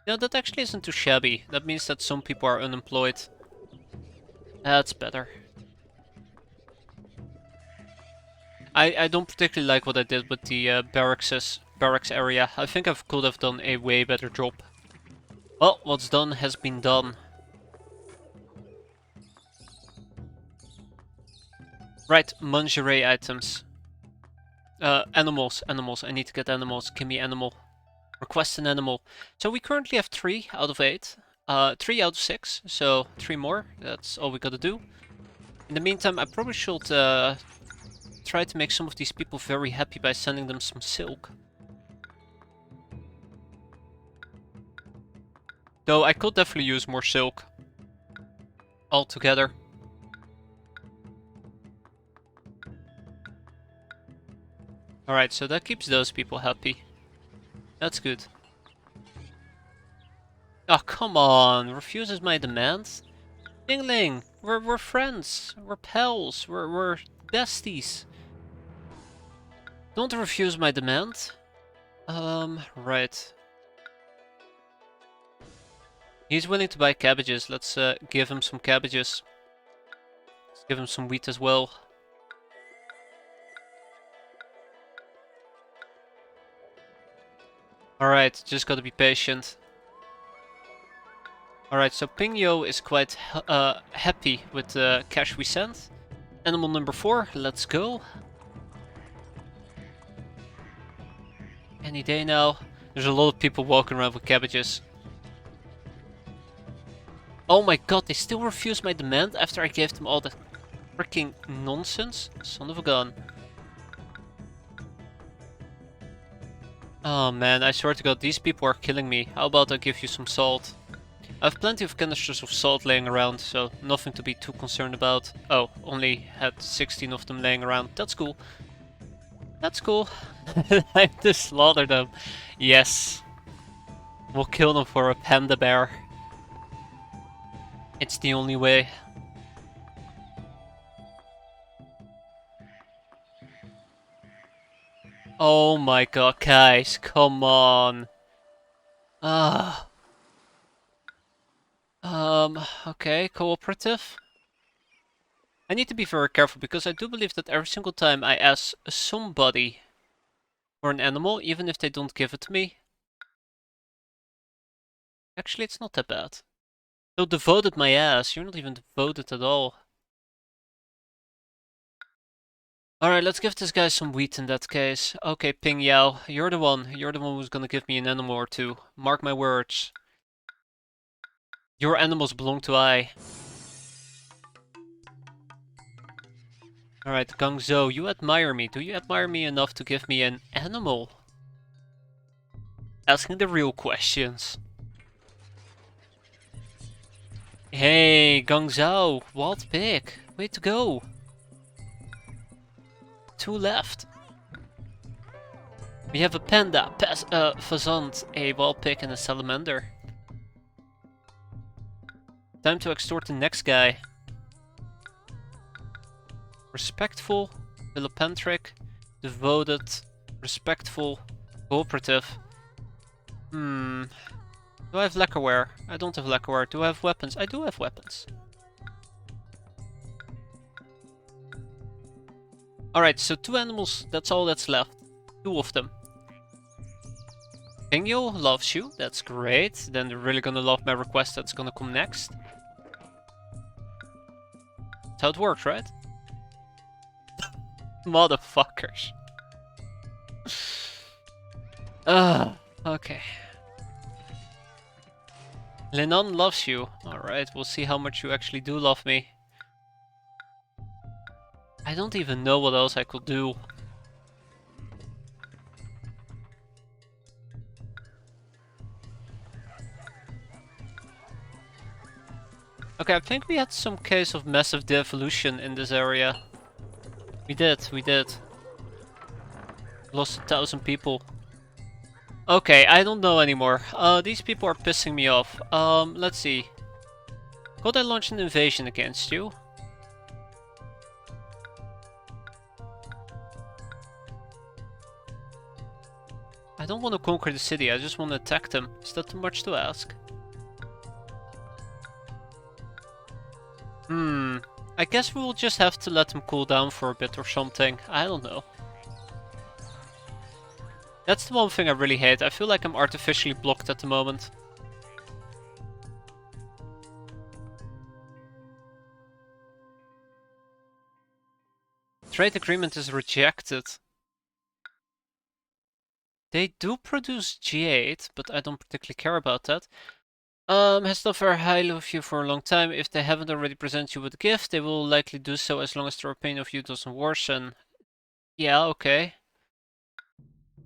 Yeah, that actually isn't too shabby. That means that some people are unemployed. That's better. I don't particularly like what I did with the barracks area. I think I could have done a way better job. Well, what's done has been done. Right, lingerie items. Animals. I need to get animals. Give me animal. Request an animal. So we currently have 3 out of 8. 3 out of 6, so 3 more. That's all we gotta do. In the meantime, I probably should try to make some of these people very happy by sending them some silk. Though I could definitely use more silk. Altogether. Alright, so that keeps those people happy. That's good. Oh, come on. Refuses my demands? Dingling, we're friends. We're pals. We're besties. Don't refuse my demand. Right. He's willing to buy cabbages. Let's give him some cabbages. Let's give him some wheat as well. Alright, just gotta be patient. Alright, so Pingyo is quite happy with the cash we sent. Animal number 4, let's go. Any day now. There's a lot of people walking around with cabbages. Oh my god, they still refuse my demand after I gave them all the freaking nonsense? Son of a gun. Oh man, I swear to god, these people are killing me. How about I give you some salt? I have plenty of canisters of salt laying around, so nothing to be too concerned about. Oh, only had 16 of them laying around. That's cool. That's cool. I have to slaughter them. Yes. We'll kill them for a panda bear. It's the only way. Oh my god, guys, come on. Ah. Okay, cooperative. I need to be very careful because I do believe that every single time I ask somebody for an animal, even if they don't give it to me. Actually, it's not that bad. So devoted my ass, you're not even devoted at all. Alright, let's give this guy some wheat in that case. Okay, Ping Yao, you're the one who's gonna give me an animal or two. Mark my words. Your animals belong to I. Alright, Gangzhou, you admire me. Do you admire me enough to give me an animal? Asking the real questions. Hey, Gangzhou, wild pig. Way to go. 2 left. We have a panda, pheasant, a wild pig, and a salamander. Time to extort the next guy. Respectful, philopanthric, devoted, respectful, cooperative. Do I have lacquerware? I don't have lacquerware. Do I have weapons? I do have weapons. Alright, so 2 animals, that's all that's left. 2 of them. Pingyo loves you, that's great. Then they're really gonna love my request that's gonna come next. That's how it works, right? Motherfuckers. Okay. Lennon loves you. Alright, we'll see how much you actually do love me. I don't even know what else I could do. Okay, I think we had some case of massive devolution in this area. We did. Lost 1,000 people. Okay, I don't know anymore. These people are pissing me off. Let's see. Could I launch an invasion against you? I don't want to conquer the city, I just want to attack them. Is that too much to ask? I guess we will just have to let them cool down for a bit or something. I don't know. That's the one thing I really hate. I feel like I'm artificially blocked at the moment. Trade agreement is rejected. They do produce G8, but I don't particularly care about that. Has thought very highly of you for a long time. If they haven't already presented you with a gift, they will likely do so as long as their opinion of you doesn't worsen. Yeah, okay.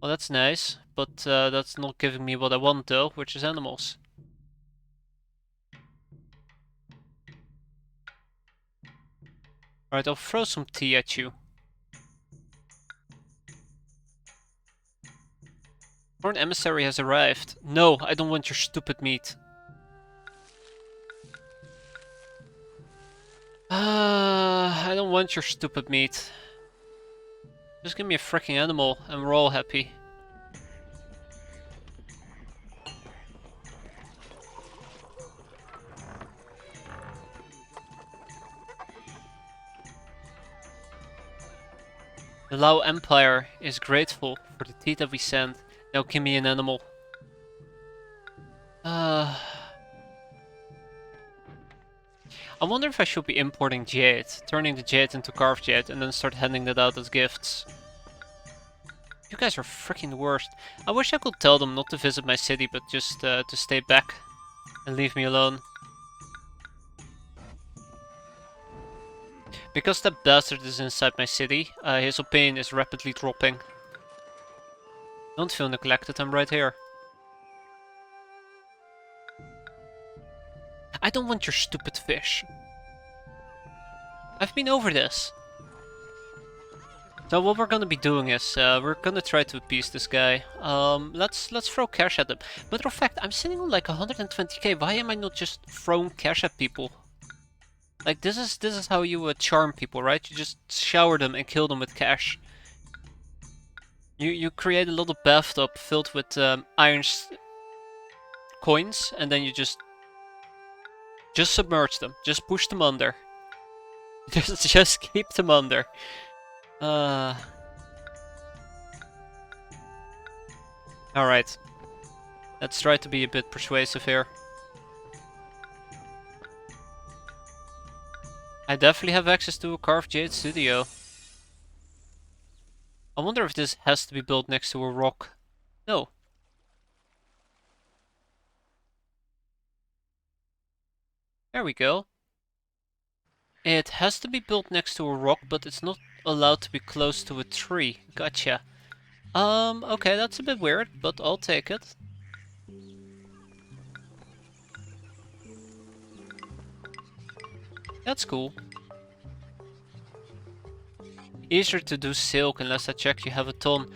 Well, that's nice, but that's not giving me what I want though, which is animals. Alright, I'll throw some tea at you. Foreign emissary has arrived. No, I don't want your stupid meat. I don't want your stupid meat. Just give me a freaking animal and we're all happy. The Lao Empire is grateful for the tea that we send. Now give me an animal. I wonder if I should be importing jade, turning the jade into carved jade and then start handing that out as gifts. You guys are freaking the worst. I wish I could tell them not to visit my city, but just to stay back and leave me alone. Because that bastard is inside my city, his opinion is rapidly dropping. Don't feel neglected, I'm right here. I don't want your stupid fish. I've been over this. So what we're gonna be doing is, we're gonna try to appease this guy. Let's throw cash at him. Matter of fact, I'm sitting on like 120k, why am I not just throwing cash at people? Like, this is how you charm people, right? You just shower them and kill them with cash. You create a little bathtub filled with iron coins, and then you just submerge them. Just push them under. just keep them under. Alright. Let's try to be a bit persuasive here. I definitely have access to a carved jade studio. I wonder if this has to be built next to a rock. No. There we go. It has to be built next to a rock, but it's not allowed to be close to a tree. Gotcha. Okay, that's a bit weird, but I'll take it. That's cool. Easier to do silk unless I check you have a ton.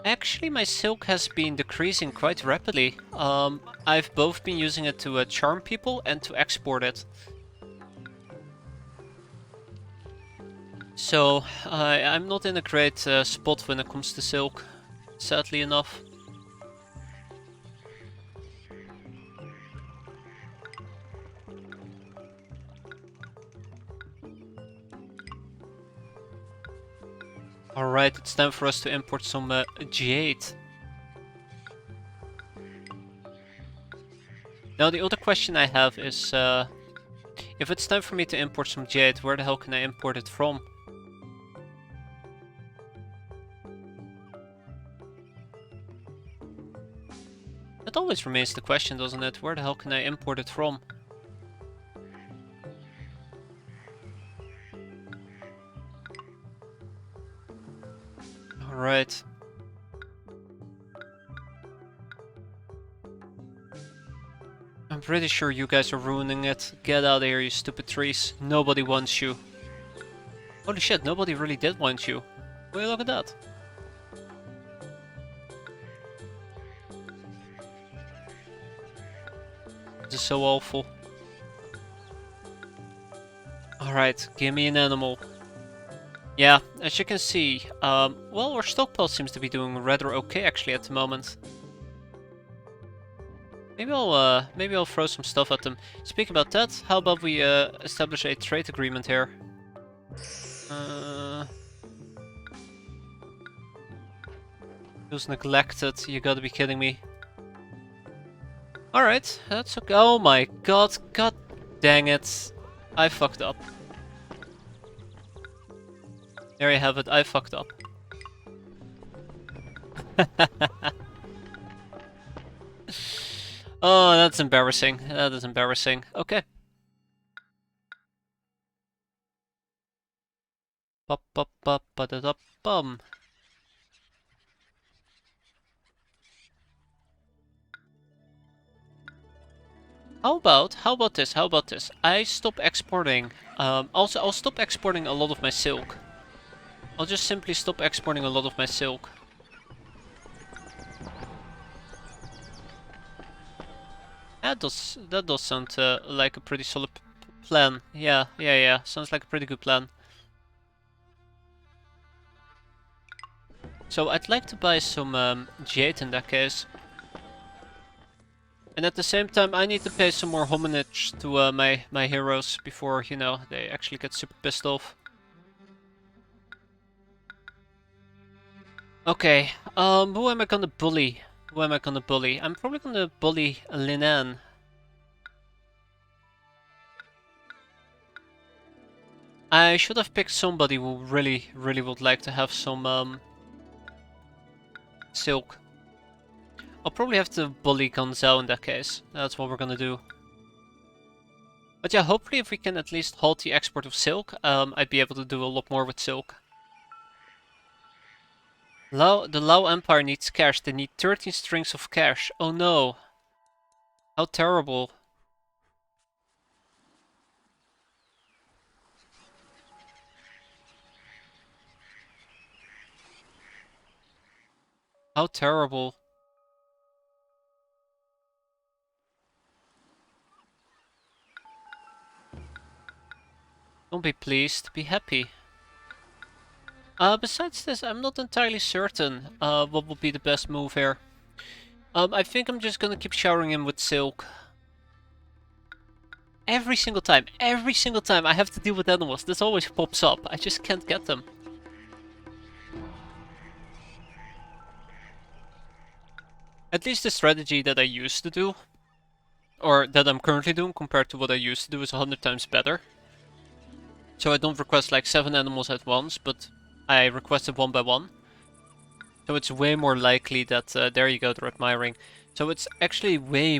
Actually, my silk has been decreasing quite rapidly. I've both been using it to charm people and to export it. So, I'm not in a great spot when it comes to silk, sadly enough. Alright, it's time for us to import some jade. Now the other question I have is, if it's time for me to import some jade, where the hell can I import it from? That always remains the question, doesn't it? Where the hell can I import it from? Alright. I'm pretty sure you guys are ruining it. Get out of here, you stupid trees. Nobody wants you. Holy shit, nobody really did want you. Will you look at that? This is so awful. Alright, give me an animal. Yeah, as you can see, well, our stockpile seems to be doing rather okay actually at the moment. Maybe I'll throw some stuff at them. Speaking about that, how about we establish a trade agreement here? Feels neglected. You gotta be kidding me. Alright, that's okay. Oh my god, god dang it. I fucked up. There you have it, I fucked up. Oh, that's embarrassing. That is embarrassing. Okay. Pop pop pop pa da da bum. How about this? How about this? I stop exporting. Also, I'll stop exporting a lot of my silk. I'll just simply stop exporting a lot of my silk. That does sound like a pretty solid plan. Yeah. Sounds like a pretty good plan. So I'd like to buy some jade in that case. And at the same time, I need to pay some more homage to my heroes before, you know, they actually get super pissed off. Okay, who am I gonna bully? Who am I gonna bully? I'm probably gonna bully Linan. I should have picked somebody who really would like to have some silk. I'll probably have to bully Gonzalo in that case. That's what we're gonna do. But yeah, hopefully if we can at least halt the export of silk, I'd be able to do a lot more with silk. The Lao Empire needs cash. They need 13 strings of cash. Oh no. How terrible. How terrible. Don't be pleased, be happy. Besides this, I'm not entirely certain what would be the best move here. I think I'm just gonna keep showering him with silk. Every single time I have to deal with animals, this always pops up. I just can't get them. At least the strategy that I used to do, or that I'm currently doing compared to what I used to do, is 100 times better. So I don't request like 7 animals at once, but I request it one by one. So it's way more likely that, there you go, they're admiring. So it's actually way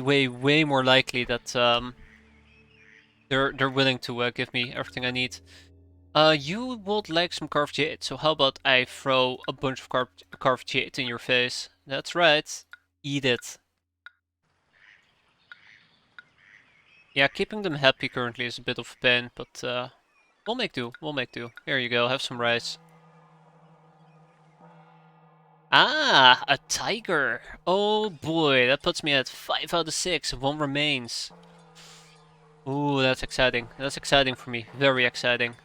more likely that they're willing to give me everything I need. You would like some carved jade, so how about I throw a bunch of carved jade in your face? That's right, eat it. Yeah, keeping them happy currently is a bit of a pain, but we'll make do, we'll make do. Here you go, have some rice. Ah, a tiger. Oh boy, that puts me at 5 out of 6. One remains. Ooh, that's exciting. That's exciting for me. Very exciting.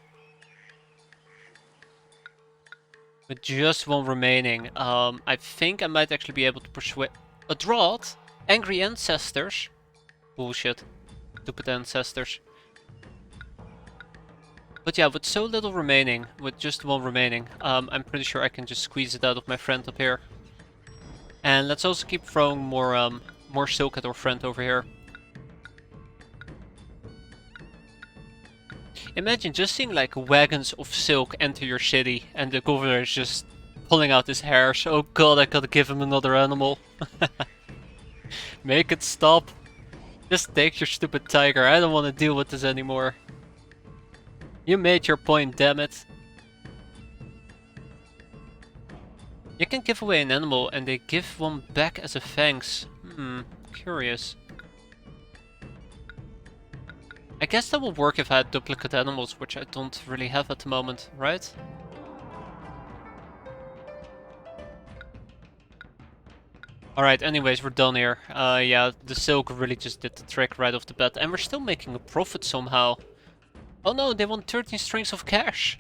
With just one remaining, I think I might actually be able to persuade a drought. Angry ancestors. Bullshit. Stupid ancestors. But yeah, with so little remaining, with just one remaining, I'm pretty sure I can just squeeze it out of my friend up here. And let's also keep throwing more silk at our friend over here. Imagine just seeing like wagons of silk enter your city and the governor is just pulling out his hairs. Oh god, I gotta give him another animal. Make it stop. Just take your stupid tiger. I don't want to deal with this anymore. You made your point, damn it. You can give away an animal and they give one back as a thanks. Curious. I guess that will work if I had duplicate animals, which I don't really have at the moment, right? Alright, anyways, we're done here. Yeah, the silk really just did the trick right off the bat. And we're still making a profit somehow. Oh no, they want 13 strings of cash.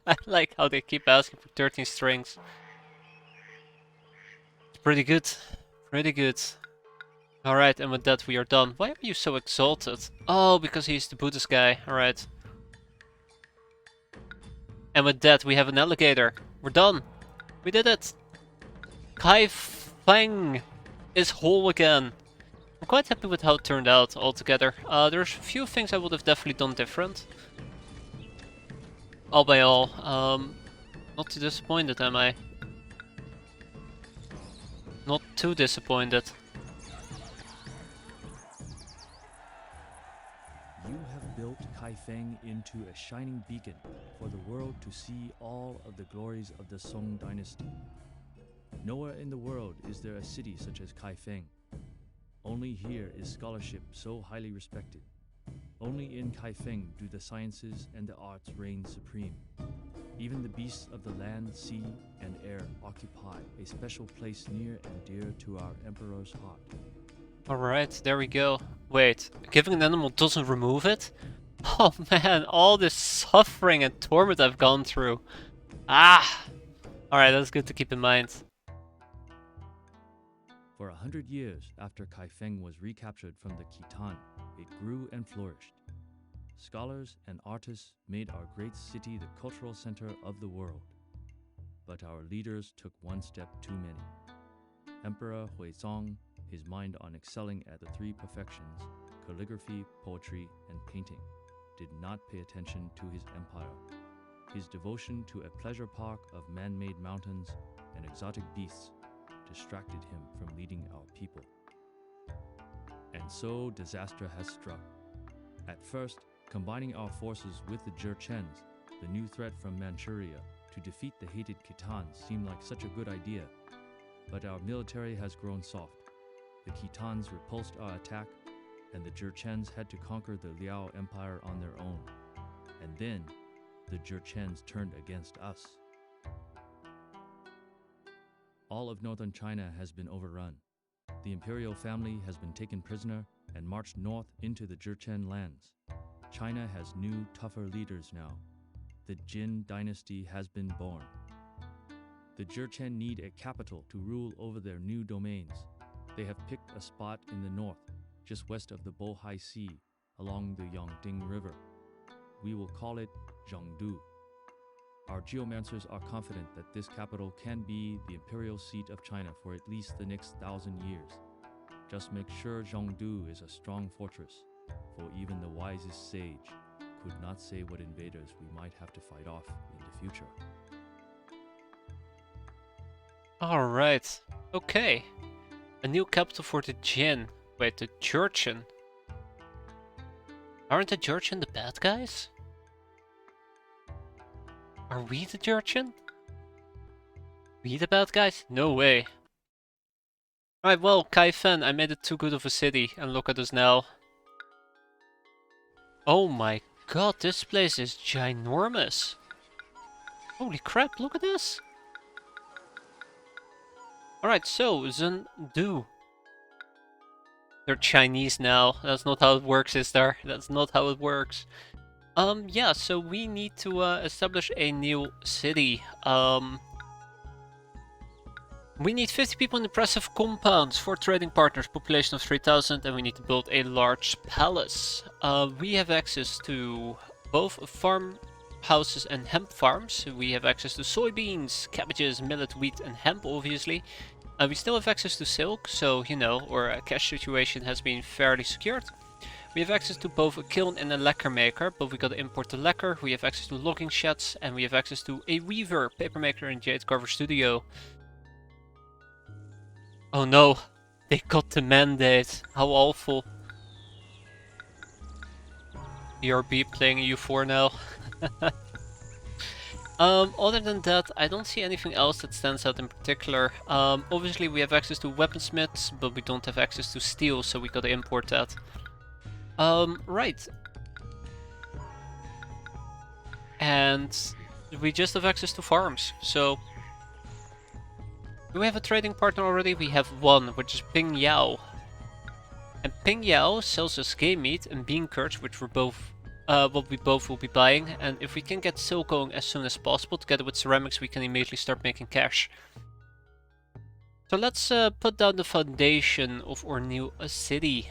I like how they keep asking for 13 strings. It's pretty good. Pretty good. Alright, and with that we are done. Why are you so exalted? Oh, because he's the Buddhist guy. Alright. And with that we have an alligator. We're done. We did it. Kaifeng is whole again. I'm quite happy with how it turned out altogether. There's a few things I would have definitely done different. All by all, not too disappointed, am I? Not too disappointed. You have built Kaifeng into a shining beacon for the world to see all of the glories of the Song dynasty. Nowhere in the world is there a city such as Kaifeng. Only here is scholarship so highly respected. Only in Kaifeng do the sciences and the arts reign supreme. Even the beasts of the land, sea, and air occupy a special place near and dear to our emperor's heart. Alright, there we go. Wait, giving an animal doesn't remove it? Oh man, all this suffering and torment I've gone through. Ah! Alright, that's good to keep in mind. For 100 years after Kaifeng was recaptured from the Khitan, it grew and flourished. Scholars and artists made our great city the cultural center of the world. But our leaders took one step too many. Emperor Huizong, his mind on excelling at the three perfections, calligraphy, poetry, and painting, did not pay attention to his empire. His devotion to a pleasure park of man-made mountains and exotic beasts distracted him from leading our people. And so disaster has struck. At first, combining our forces with the Jurchens, the new threat from Manchuria, to defeat the hated Khitans seemed like such a good idea. But our military has grown soft. The Khitans repulsed our attack, and the Jurchens had to conquer the Liao Empire on their own. And then, the Jurchens turned against us. All of northern China has been overrun. The imperial family has been taken prisoner and marched north into the Jurchen lands. China has new, tougher leaders now. The Jin dynasty has been born. The Jurchen need a capital to rule over their new domains. They have picked a spot in the north, just west of the Bohai Sea, along the Yangding River. We will call it Zhengdu. Our geomancers are confident that this capital can be the imperial seat of China for at least the next 1,000 years. Just make sure Zhengdu is a strong fortress, for even the wisest sage could not say what invaders we might have to fight off in the future. Alright, okay. A new capital for the Jin. Wait, the Jurchen. Aren't the Jurchen the bad guys? Are we the Jurchen? We the bad guys? No way. Right, well, Kaifeng, I made it too good of a city, and look at us now. Oh my god, this place is ginormous. Holy crap, look at this. Alright, so Zhendu. They're Chinese now. That's not how it works, is there? That's not how it works. Yeah, so we need to establish a new city. We need 50 people in impressive compounds for trading partners, population of 3,000, and we need to build a large palace. We have access to both farm houses and hemp farms. We have access to soybeans, cabbages, millet, wheat, and hemp, obviously. We still have access to silk, so, you know, our cash situation has been fairly secured. We have access to both a kiln and a lacquer maker, but we gotta import the lacquer. We have access to logging sheds, and we have access to a weaver, paper maker, and jade carver studio. Oh no, they got the mandate. How awful. ERB playing U4 now. Other than that, I don't see anything else that stands out in particular. Obviously we have access to weaponsmiths, but we don't have access to steel, so we gotta import that. Right. And we just have access to farms, so... Do we have a trading partner already? We have one, which is Ping Yao. And Ping Yao sells us game meat and bean curds, which we're both... what we both will be buying, and if we can get silk going as soon as possible, together with ceramics, we can immediately start making cash. So let's put down the foundation of our new city.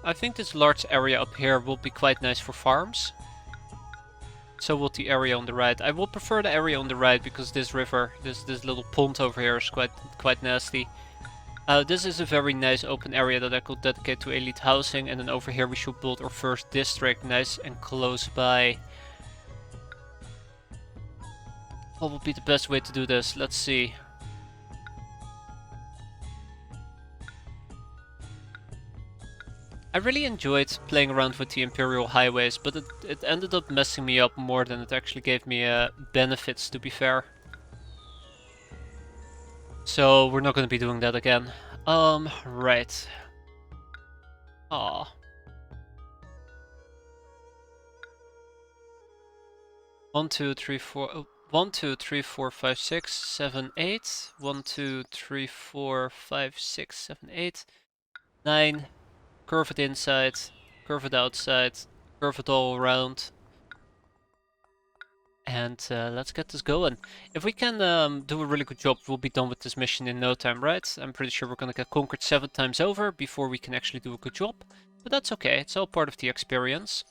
I think this large area up here will be quite nice for farms. So will the area on the right. I will prefer the area on the right because this river, this little pond over here is quite nasty. This is a very nice open area that I could dedicate to elite housing, and then over here we should build our first district, nice and close by. What would be the best way to do this? Let's see. I really enjoyed playing around with the Imperial highways, but it ended up messing me up more than it actually gave me benefits, to be fair. So we're not going to be doing that again. Right. Aw. 1, 2, 3, 4... 1, 2, 3, 4, 5, 6, 7, 8. 1, 2, 3, 4, 5, 6, 7, 8. 9. Curve it inside. Curve it outside. Curve it all around. And let's get this going. If we can do a really good job, we'll be done with this mission in no time, right? I'm pretty sure we're gonna get conquered 7 times over before we can actually do a good job. But that's okay, it's all part of the experience.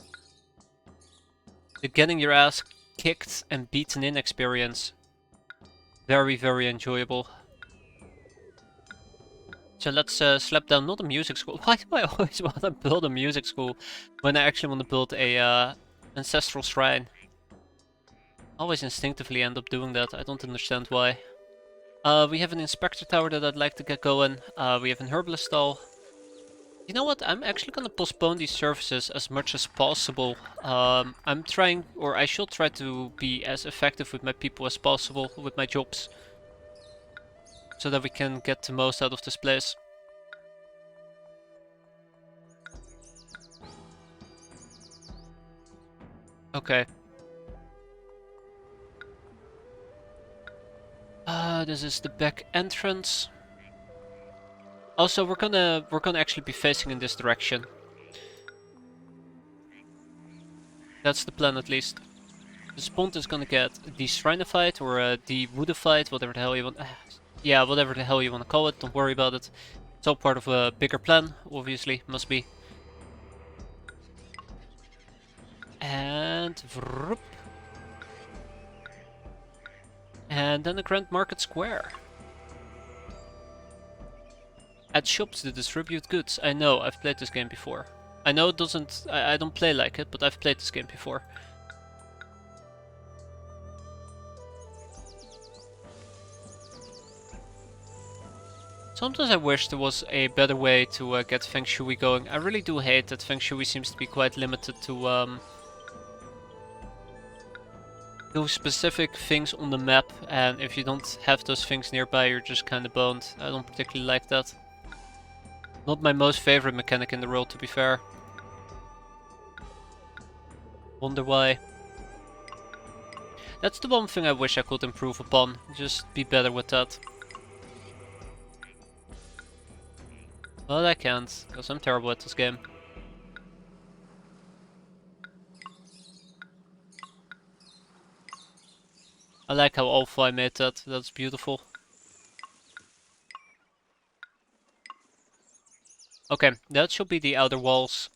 The getting your ass kicked and beaten in experience. Very, very enjoyable. So let's slap down not a music school. Why do I always want to build a music school when I actually want to build a ancestral shrine? Always instinctively end up doing that. I don't understand why. We have an inspector tower that I'd like to get going. We have an herbalist stall. You know what? I'm actually gonna postpone these services as much as possible. I'm trying, or I should try to be as effective with my people as possible with my jobs, so that we can get the most out of this place. Okay. This is the back entrance. Also, we're gonna actually be facing in this direction. That's the plan, at least. This pond is gonna get de-shrinified or de-woodified, whatever the hell you want. Yeah, whatever the hell you want to call it. Don't worry about it. It's all part of a bigger plan, obviously. Must be. And vroop. And then the Grand Market Square. Add shops to distribute goods. I know, I've played this game before. I know it doesn't... I don't play like it, but I've played this game before. Sometimes I wish there was a better way to get Feng Shui going. I really do hate that Feng Shui seems to be quite limited to specific things on the map, and if you don't have those things nearby, you're just kind of boned. I don't particularly like that. Not my most favorite mechanic in the world, to be fair. Wonder why. That's the one thing I wish I could improve upon. Just be better with that. But I can't, because I'm terrible at this game. I like how awful I made that. That's beautiful. Okay, that should be the outer walls.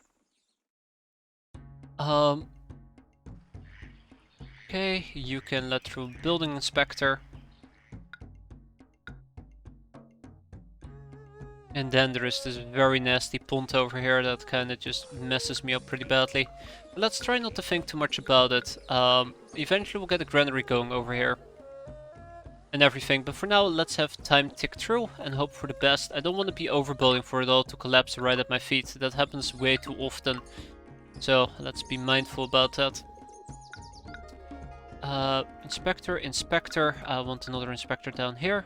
Um. Okay, you can let through building inspector. And then there is this very nasty pond over here that kind of just messes me up pretty badly. But let's try not to think too much about it. Eventually we'll get a granary going over here. And everything, but for now let's have time tick through and hope for the best. I don't want to be overbuilding for it all to collapse right at my feet. That happens way too often. So let's be mindful about that. Inspector, inspector. I want another inspector down here.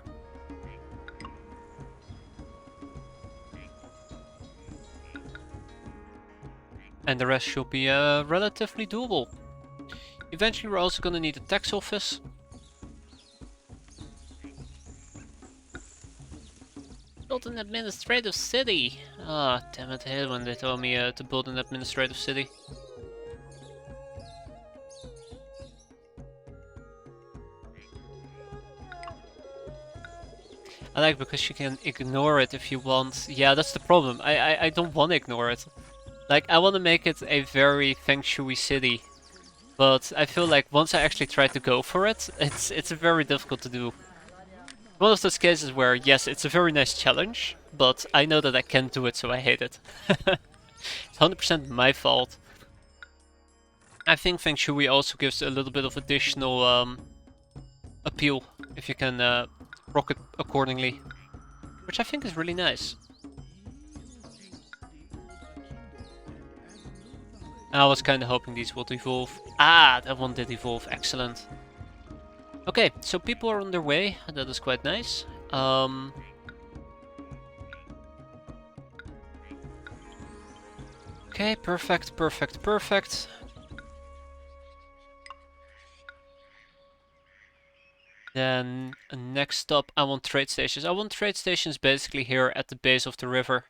And the rest should be relatively doable. Eventually we're also going to need a tax office. Build an administrative city! Ah, damn it, I hate when they tell me to build an administrative city. I like because you can ignore it if you want. Yeah, that's the problem. I don't want to ignore it. Like, I want to make it a very feng shui city. But I feel like once I actually try to go for it, it's very difficult to do. One of those cases where, yes, it's a very nice challenge, but I know that I can't do it, so I hate it. It's 100% my fault. I think Feng Shui also gives a little bit of additional appeal, if you can rock it accordingly. Which I think is really nice. I was kind of hoping these would evolve. Ah, that one did evolve, excellent. Okay, so people are on their way, that is quite nice. Okay, perfect, perfect, perfect. Then next up, I want trade stations. I want trade stations basically here at the base of the river.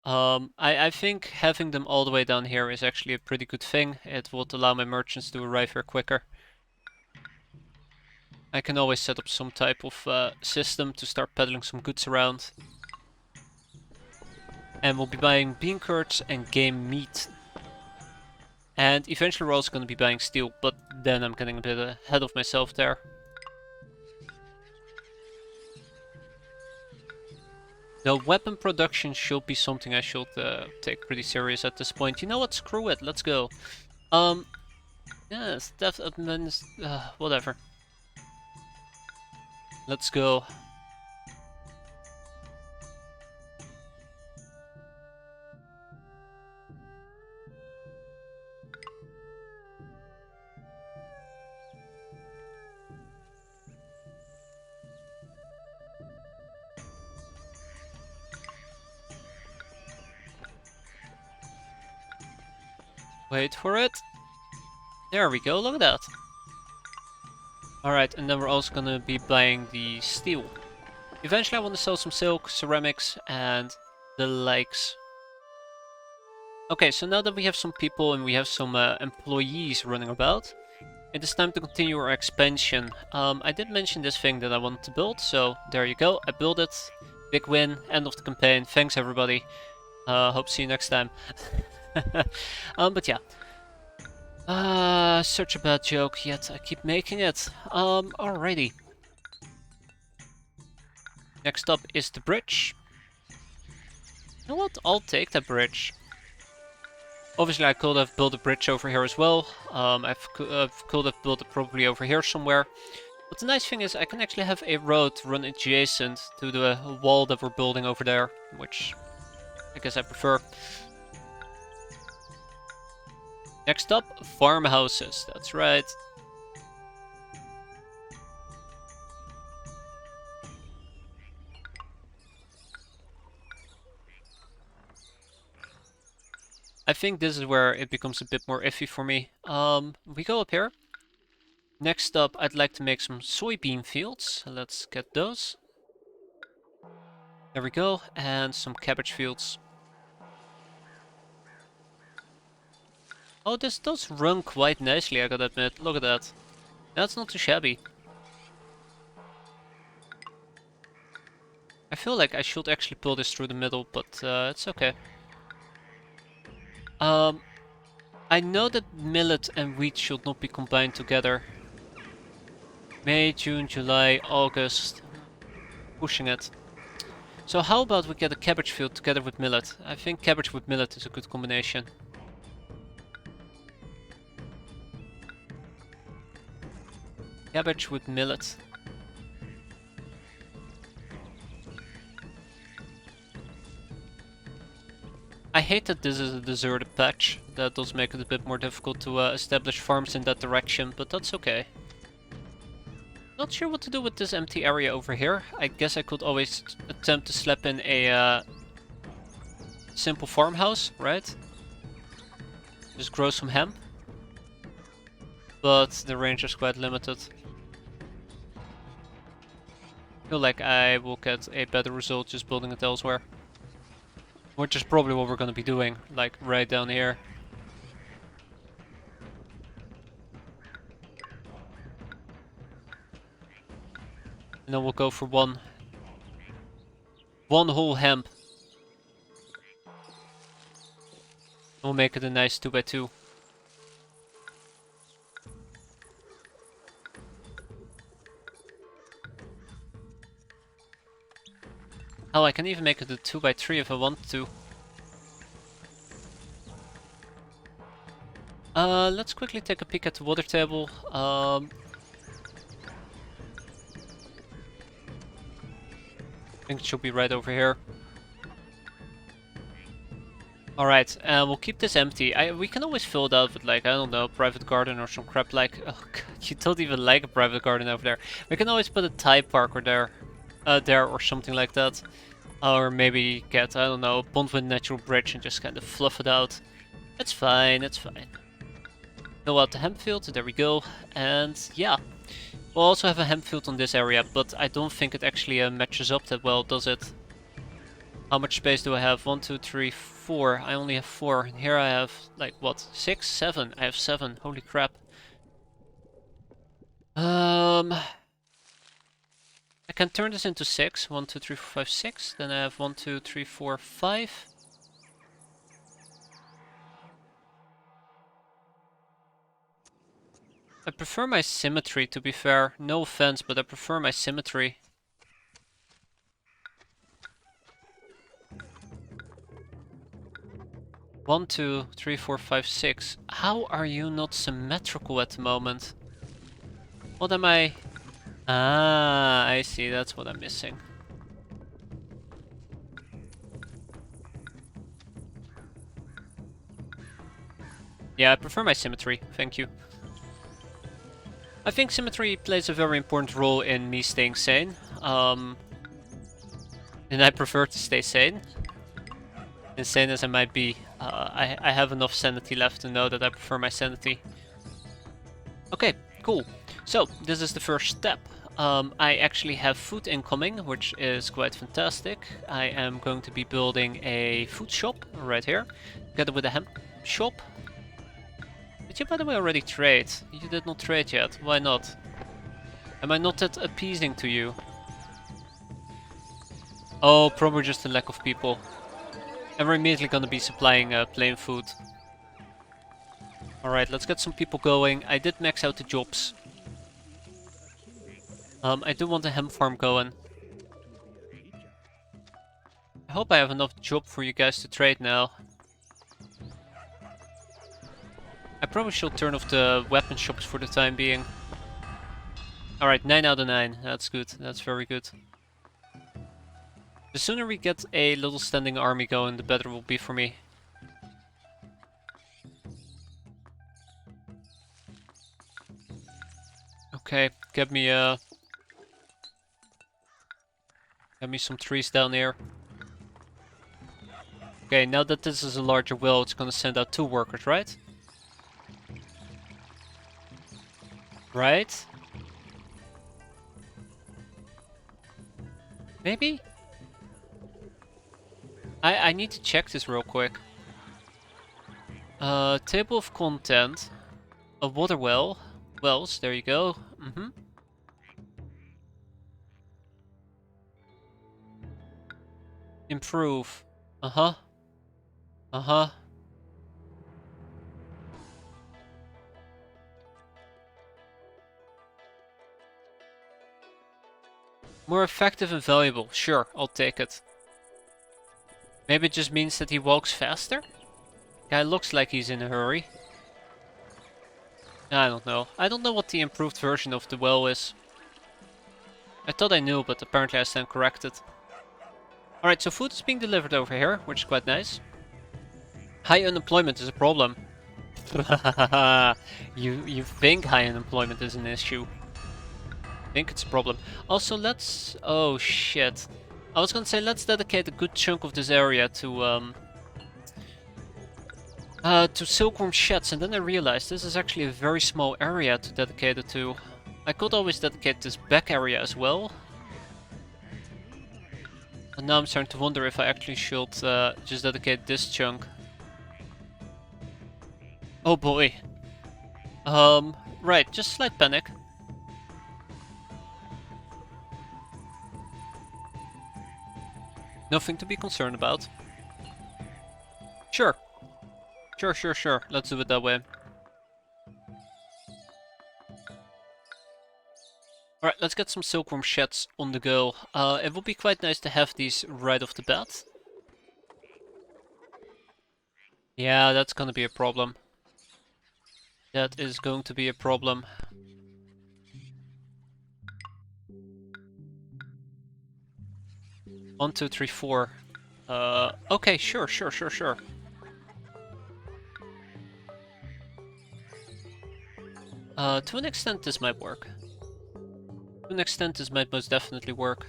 I think having them all the way down here is actually a pretty good thing. It would allow my merchants to arrive here quicker. I can always set up some type of system to start peddling some goods around. And we'll be buying bean curds and game meat. And eventually we're also going to be buying steel, but then I'm getting a bit ahead of myself there. The weapon production should be something I should take pretty serious at this point. You know what? Screw it. Let's go. Yes, whatever. Let's go. Wait for it. There we go, look at that. Alright, and then we're also gonna be buying the steel. Eventually I want to sell some silk, ceramics, and the likes. Okay, so now that we have some people and we have some employees running about, it is time to continue our expansion. I did mention this thing that I wanted to build, so there you go, I built it. Big win, end of the campaign, thanks everybody. Hope to see you next time. But yeah. Such a bad joke, yet I keep making it. Alrighty. Next up is the bridge. You know what? I'll take that bridge. Obviously, I could have built a bridge over here as well. I could have built it probably over here somewhere. But the nice thing is I can actually have a road run adjacent to the wall that we're building over there, which I guess I prefer. Next up, farmhouses. That's right. I think this is where it becomes a bit more iffy for me. We go up here. Next up, I'd like to make some soybean fields. Let's get those. There we go, and some cabbage fields. Oh, this does run quite nicely, I gotta admit. Look at that. That's not too shabby. I feel like I should actually pull this through the middle, but it's okay. I know that millet and wheat should not be combined together. May, June, July, August. Pushing it. So how about we get a cabbage field together with millet? I think cabbage with millet is a good combination. Cabbage with millet. I hate that this is a deserted patch. That does make it a bit more difficult to establish farms in that direction, but that's okay. Not sure what to do with this empty area over here. I guess I could always attempt to slap in a simple farmhouse, right? Just grow some hemp. But the range is quite limited. I feel like I will get a better result just building it elsewhere. Which is probably what we're gonna be doing, like right down here. And then we'll go for one whole hemp. We'll make it a nice 2x2. Hell, I can even make it a 2x3 if I want to. Let's quickly take a peek at the water table. I think it should be right over here. Alright, we'll keep this empty. We can always fill it out with, like, I don't know, private garden or some crap like... Oh god, you don't even like a private garden over there. We can always put a Thai park or there or something like that. Or maybe get, I don't know, a pond with natural bridge and just kind of fluff it out. It's fine, it's fine. Fill out the hemp field, there we go. And yeah, we'll also have a hemp field on this area, but I don't think it actually matches up that well, does it? How much space do I have? 1, 2, 3, 4. I only have 4. And here I have, like, what? 6? 7? I have 7. Holy crap. I can turn this into 6. 1, 2, 3, 4, 5, 6. Then I have 1, 2, 3, 4, 5. I prefer my symmetry, to be fair. No offense, but I prefer my symmetry. One, 2, 3, 4, 5, 6. How are you not symmetrical at the moment? What am I? Ah, I see. That's what I'm missing. Yeah, I prefer my symmetry. Thank you. I think symmetry plays a very important role in me staying sane. And I prefer to stay sane. Insane as I might be, I have enough sanity left to know that I prefer my sanity. Okay, cool. So, this is the first step. I actually have food incoming, which is quite fantastic. I am going to be building a food shop right here, together with a hemp shop. Did you, by the way, already trade? You did not trade yet. Why not? Am I not that appeasing to you? Oh, probably just a lack of people. And we're immediately gonna be supplying plain food. Alright, let's get some people going. I did max out the jobs. I do want a hemp farm going. I hope I have enough job for you guys to trade now. I probably should turn off the weapon shops for the time being. Alright, 9 out of 9. That's good. That's very good. The sooner we get a little standing army going, the better it will be for me. Okay, get me some trees down here. Okay, now that this is a larger will, it's gonna send out 2 workers, right? Right? Maybe? I need to check this real quick. Table of content. A water well. Wells, there you go. Improve. Uh-huh. Uh-huh. More effective and valuable. Sure, I'll take it. Maybe it just means that he walks faster? Guy looks like he's in a hurry. I don't know. I don't know what the improved version of the well is. I thought I knew, but apparently I stand corrected. Alright, so food is being delivered over here, which is quite nice. High unemployment is a problem. You think high unemployment is an issue. I think it's a problem. Also, let's... Oh, shit. I was gonna say, let's dedicate a good chunk of this area to silkworm sheds, and then I realized this is actually a very small area to dedicate it to. I could always dedicate this back area as well. And now I'm starting to wonder if I actually should just dedicate this chunk. Oh boy. Right, just slight panic. Nothing to be concerned about. Sure. Sure. Let's do it that way. Alright, let's get some silkworm sheds on the go. It would be quite nice to have these right off the bat. Yeah, that's gonna be a problem. That is going to be a problem. One, two, three, four. Okay, sure. To an extent this might work. To an extent this might most definitely work.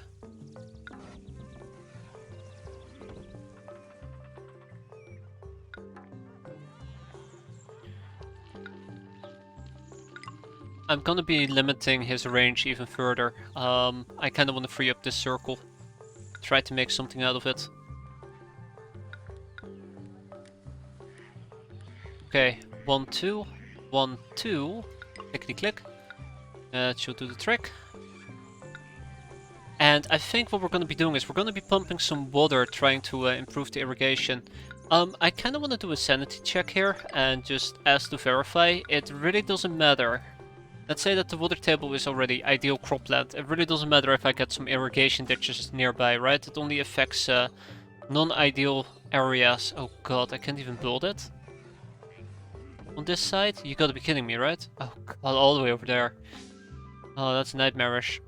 I'm gonna be limiting his range even further. I kinda wanna free up this circle. Try to make something out of it. Okay, 1, 2, 1, 2. Clickety click. That should do the trick. And I think what we're going to be doing is we're going to be pumping some water, trying to improve the irrigation. I kind of want to do a sanity check here and just ask to verify. It really doesn't matter. Let's say that the water table is already ideal cropland. It really doesn't matter if I get some irrigation ditches nearby, right? It only affects non-ideal areas. Oh god, I can't even build it. On this side? You gotta be kidding me, right? Oh god, all the way over there. Oh, that's nightmarish.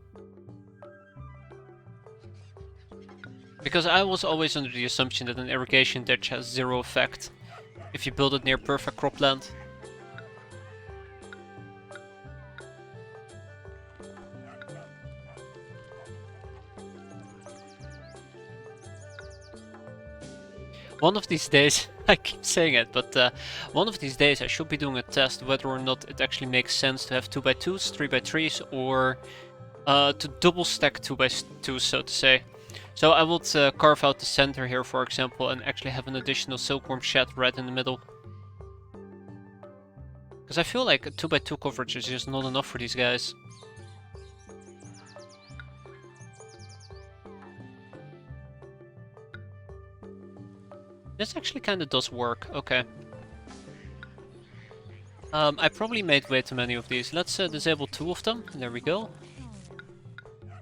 Because I was always under the assumption that an irrigation ditch has zero effect if you build it near perfect cropland. One of these days, I keep saying it, but one of these days I should be doing a test whether or not it actually makes sense to have 2x2s, 3x3s, or to double stack 2x2s, so to say. So I would carve out the center here, for example, and actually have an additional silkworm shed right in the middle. Because I feel like a 2x2 coverage is just not enough for these guys. This actually kind of does work, okay. I probably made way too many of these. Let's disable 2 of them, there we go.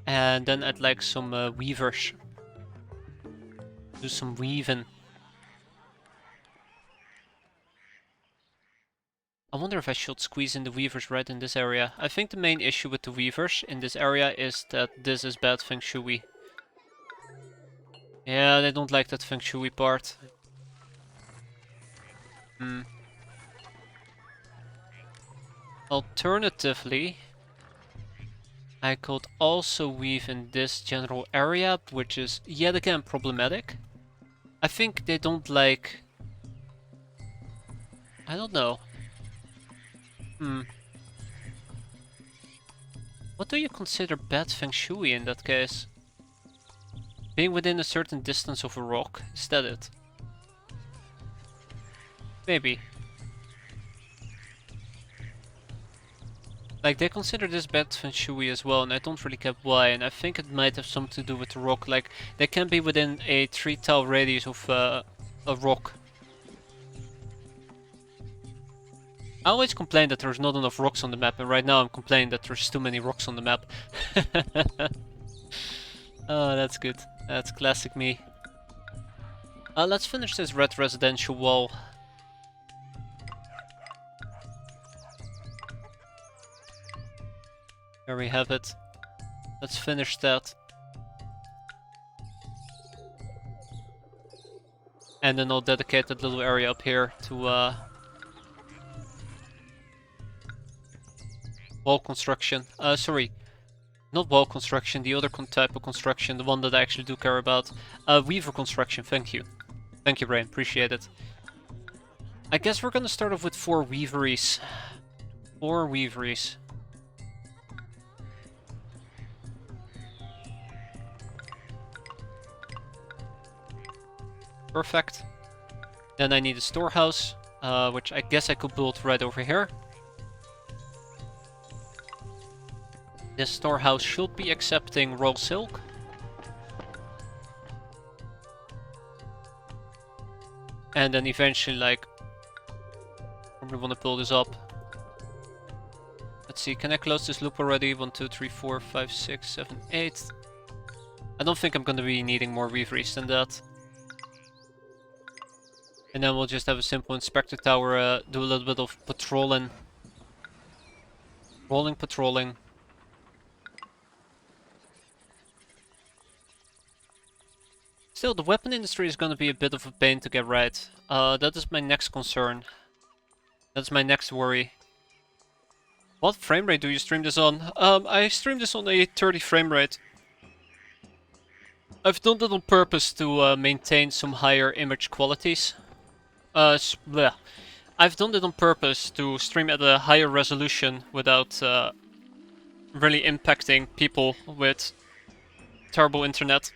And then I'd like some weavers. Do some weaving. I wonder if I should squeeze in the weavers right in this area. I think the main issue with the weavers in this area is that this is bad feng shui. Yeah, they don't like that feng shui part. Alternatively, I could also weave in this general area, which is yet again problematic. I think they don't like... I don't know. What do you consider bad feng shui in that case? Being within a certain distance of a rock, is that it? Maybe. Like, they consider this bad feng shui as well, and I don't really get why, and I think it might have something to do with the rock. Like, they can be within a 3 tile radius of a rock. I always complain that there's not enough rocks on the map, and right now I'm complaining that there's too many rocks on the map. Oh, that's good. That's classic me. Let's finish this red residential wall. There we have it. Let's finish that. And then I'll dedicate that little area up here to wall construction. Sorry, not wall construction, the other type of construction, the one that I actually do care about. Weaver construction, thank you. Thank you, Brain, appreciate it. I guess we're gonna start off with 4 weaveries. 4 weaveries. Perfect. Then I need a storehouse, which I guess I could build right over here. This storehouse should be accepting raw silk. And then eventually, like, probably want to build this up. Let's see, can I close this loop already? 1, 2, 3, 4, 5, 6, 7, 8. I don't think I'm going to be needing more weaveries than that. And then we'll just have a simple inspector tower, do a little bit of patrolling. Patrolling. Still, the weapon industry is going to be a bit of a pain to get right. That is my next concern. That's my next worry. What frame rate do you stream this on? I stream this on a 30 frame rate. I've done that on purpose to maintain some higher image qualities. Bleh. I've done it on purpose to stream at a higher resolution without really impacting people with terrible internet.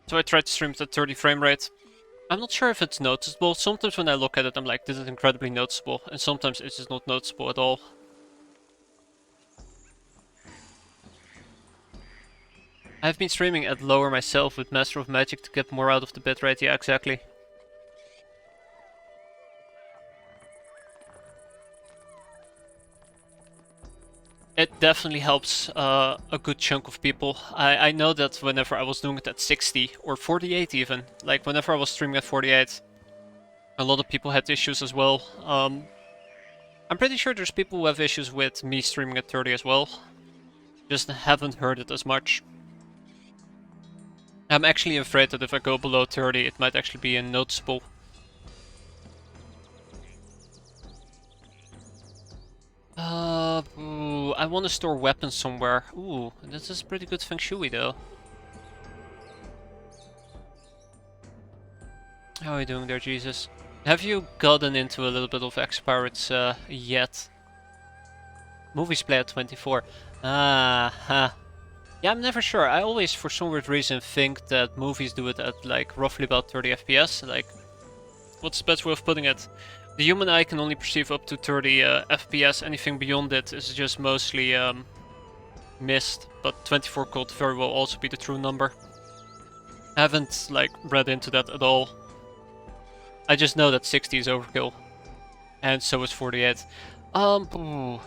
So I tried to stream at 30 frame rate. I'm not sure if it's noticeable. Sometimes when I look at it, I'm like, this is incredibly noticeable. And sometimes it's just not noticeable at all. I've been streaming at lower myself with Master of Magic to get more out of the bitrate. Yeah, exactly. It definitely helps a good chunk of people. I know that whenever I was doing it at 60 or 48 even, like whenever I was streaming at 48, a lot of people had issues as well. I'm pretty sure there's people who have issues with me streaming at 30 as well. Just haven't heard it as much. I'm actually afraid that if I go below 30, it might actually be noticeable. Ooh, I want to store weapons somewhere. Ooh, this is pretty good feng shui though. How are you doing there, Jesus? Have you gotten into a little bit of X-Pirates yet? Movies play at 24. Ah, ha. Yeah, I'm never sure. I always, for some weird reason, think that movies do it at like roughly about 30 FPS. Like, what's the best way of putting it? The human eye can only perceive up to 30 FPS. Anything beyond it is just mostly mist. But 24 could very well also be the true number. I haven't like read into that at all. I just know that 60 is overkill, and so is 48. Ooh.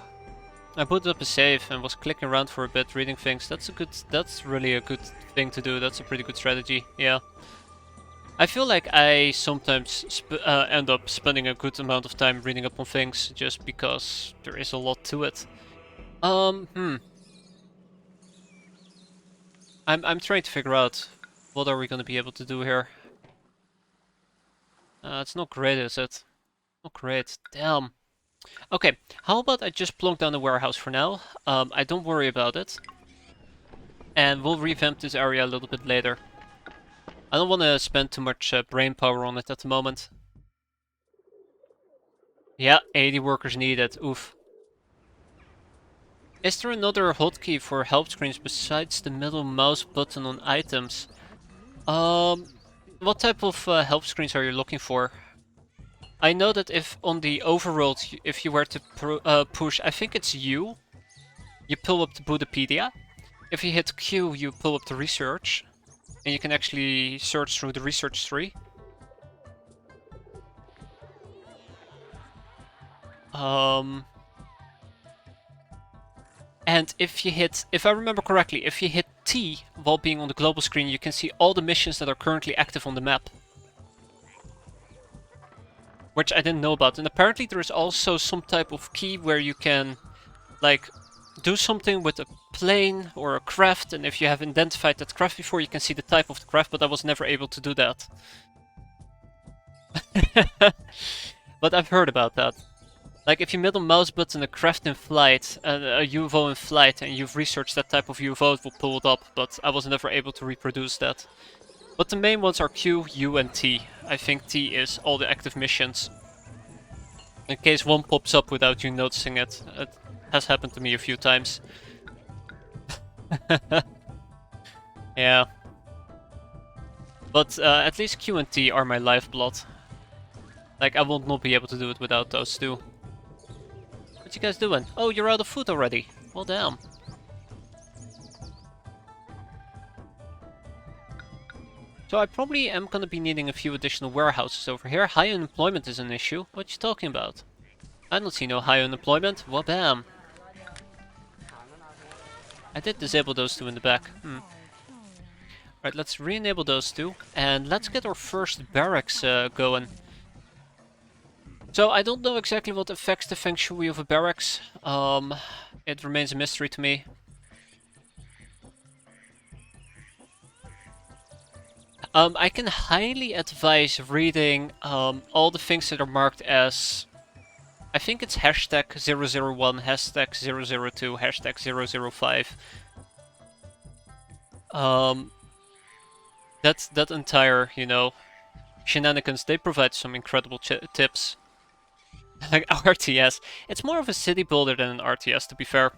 I put up a save and was clicking around for a bit, reading things. That's really a good thing to do. That's a pretty good strategy. Yeah. I feel like I sometimes end up spending a good amount of time reading up on things just because there is a lot to it. I'm trying to figure out what are we gonna be able to do here. It's not great, is it? Not great. Damn. Okay, how about I just plonk down the warehouse for now? I don't worry about it. And we'll revamp this area a little bit later. I don't want to spend too much brain power on it at the moment. Yeah, 80 workers needed. Oof. Is there another hotkey for help screens besides the middle mouse button on items? What type of help screens are you looking for? I know that if on the overworld, if you were to push, I think it's U, you pull up the Budopedia. If you hit Q, you pull up the research, and you can actually search through the research tree. And if I remember correctly, if you hit T while being on the global screen, you can see all the missions that are currently active on the map. Which I didn't know about. And apparently there is also some type of key where you can, like, do something with a plane or a craft, and if you have identified that craft before, you can see the type of the craft, but I was never able to do that. But I've heard about that. Like, if you middle mouse button a craft in flight, a UFO in flight, and you've researched that type of UFO, it will pull it up, but I was never able to reproduce that. But the main ones are Q, U, and T. I think T is all the active missions. In case one pops up without you noticing it. It has happened to me a few times. Yeah. But at least Q and T are my lifeblood. Like, I will not be able to do it without those two. What you guys doing? Oh, you're out of food already. Well, damn. So I probably am gonna be needing a few additional warehouses over here. High unemployment is an issue. What you talking about? I don't see no high unemployment. Well, bam. I did disable those two in the back. Right, let's re-enable those two. And let's get our first barracks going. So I don't know exactly what affects the feng shui of a barracks. It remains a mystery to me. I can highly advise reading all the things that are marked as, I think it's hashtag 001, hashtag 002, hashtag 005. That entire, shenanigans, they provide some incredible tips. Like RTS. It's more of a city builder than an RTS, to be fair.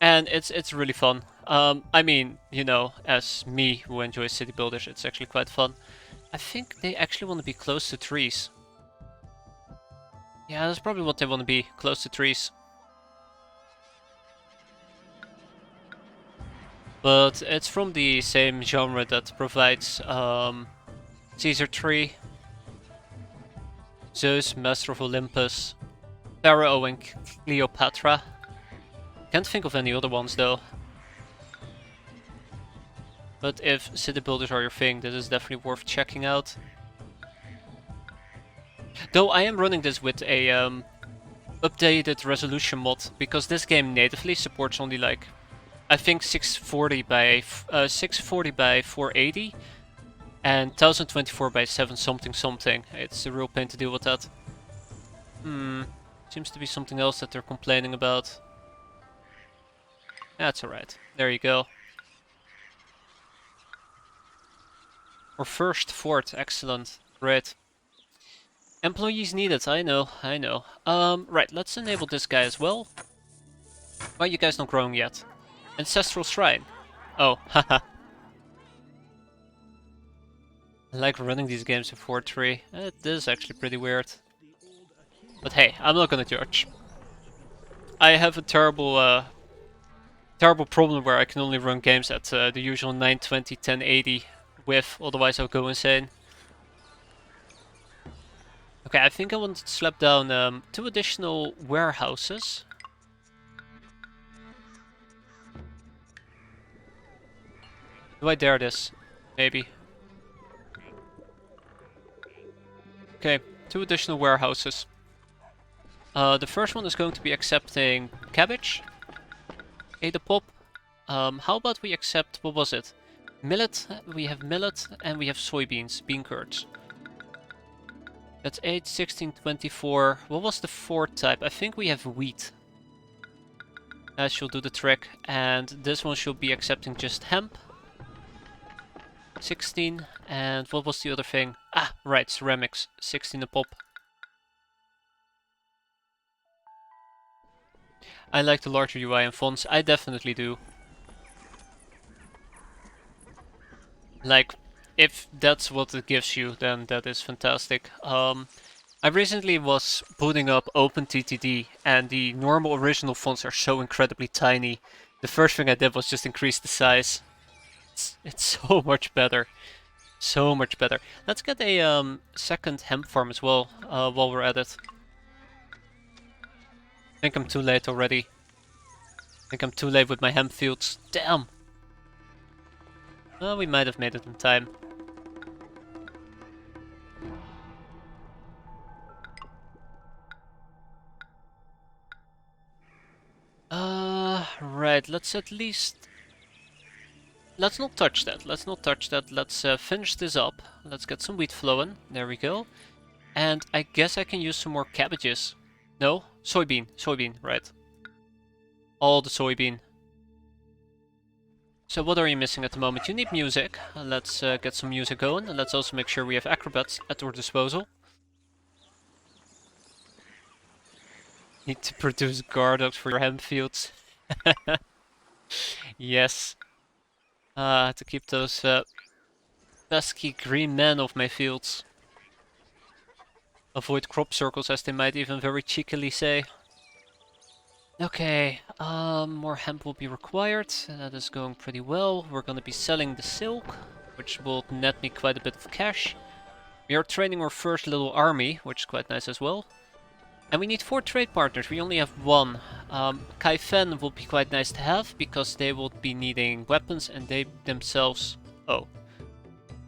And it's really fun. I mean, as me who enjoys city builders, it's actually quite fun. I think they actually want to be close to trees. Yeah, that's probably what they want to be, close to trees. But it's from the same genre that provides Caesar Tree, Zeus, Master of Olympus, Pharaoh and Cleopatra. Can't think of any other ones though. But if city builders are your thing, this is definitely worth checking out. Though I am running this with a updated resolution mod, because this game natively supports only like, I think 640 by 480 and 1024 by 7 something something. It's a real pain to deal with that. Seems to be something else that they're complaining about. That's alright. There you go. Our first fort, excellent. Great. Employees needed, I know. Right, let's enable this guy as well. Why are you guys not growing yet? Ancestral Shrine. Oh, haha. I like running these games in 4.3. It is actually pretty weird. But hey, I'm not gonna judge. I have a terrible problem where I can only run games at the usual 920, 1080 with, otherwise I'll go insane. Okay, I think I want to slap down 2 additional warehouses. Do I dare this? Maybe. Okay, 2 additional warehouses. The first one is going to be accepting cabbage. Ada pop. How about we accept, what was it? Millet, we have millet, and we have soybeans, bean curds. That's 8, 16, 24. What was the 4th type? I think we have wheat. That should do the trick. And this one should be accepting just hemp. 16. And what was the other thing? Ah, right, ceramics. 16 a pop. I like the larger UI and fonts. I definitely do. Like, if that's what it gives you, then that is fantastic. I recently was booting up OpenTTD, and the normal original fonts are so incredibly tiny. The first thing I did was just increase the size. It's so much better. So much better. Let's get a second hemp farm as well, while we're at it. I think I'm too late already. I think I'm too late with my hemp fields. Damn! Well, we might have made it in time. Right, let's at least... Let's not touch that, let's not touch that. Let's finish this up. Let's get some wheat flowing. There we go. And I guess I can use some more cabbages. No? Soybean, right. All the soybean. So what are you missing at the moment? You need music. Let's get some music going. And let's also make sure we have acrobats at our disposal. Need to produce Gardox for your hemp fields. Yes. To keep those pesky green men off my fields. Avoid crop circles, as they might even very cheekily say. Okay, more hemp will be required. That is going pretty well. We're gonna be selling the silk, which will net me quite a bit of cash. We are training our first little army, which is quite nice as well. And we need 4 trade partners, we only have 1. Kaifeng will be quite nice to have, because they will be needing weapons and they themselves... Oh.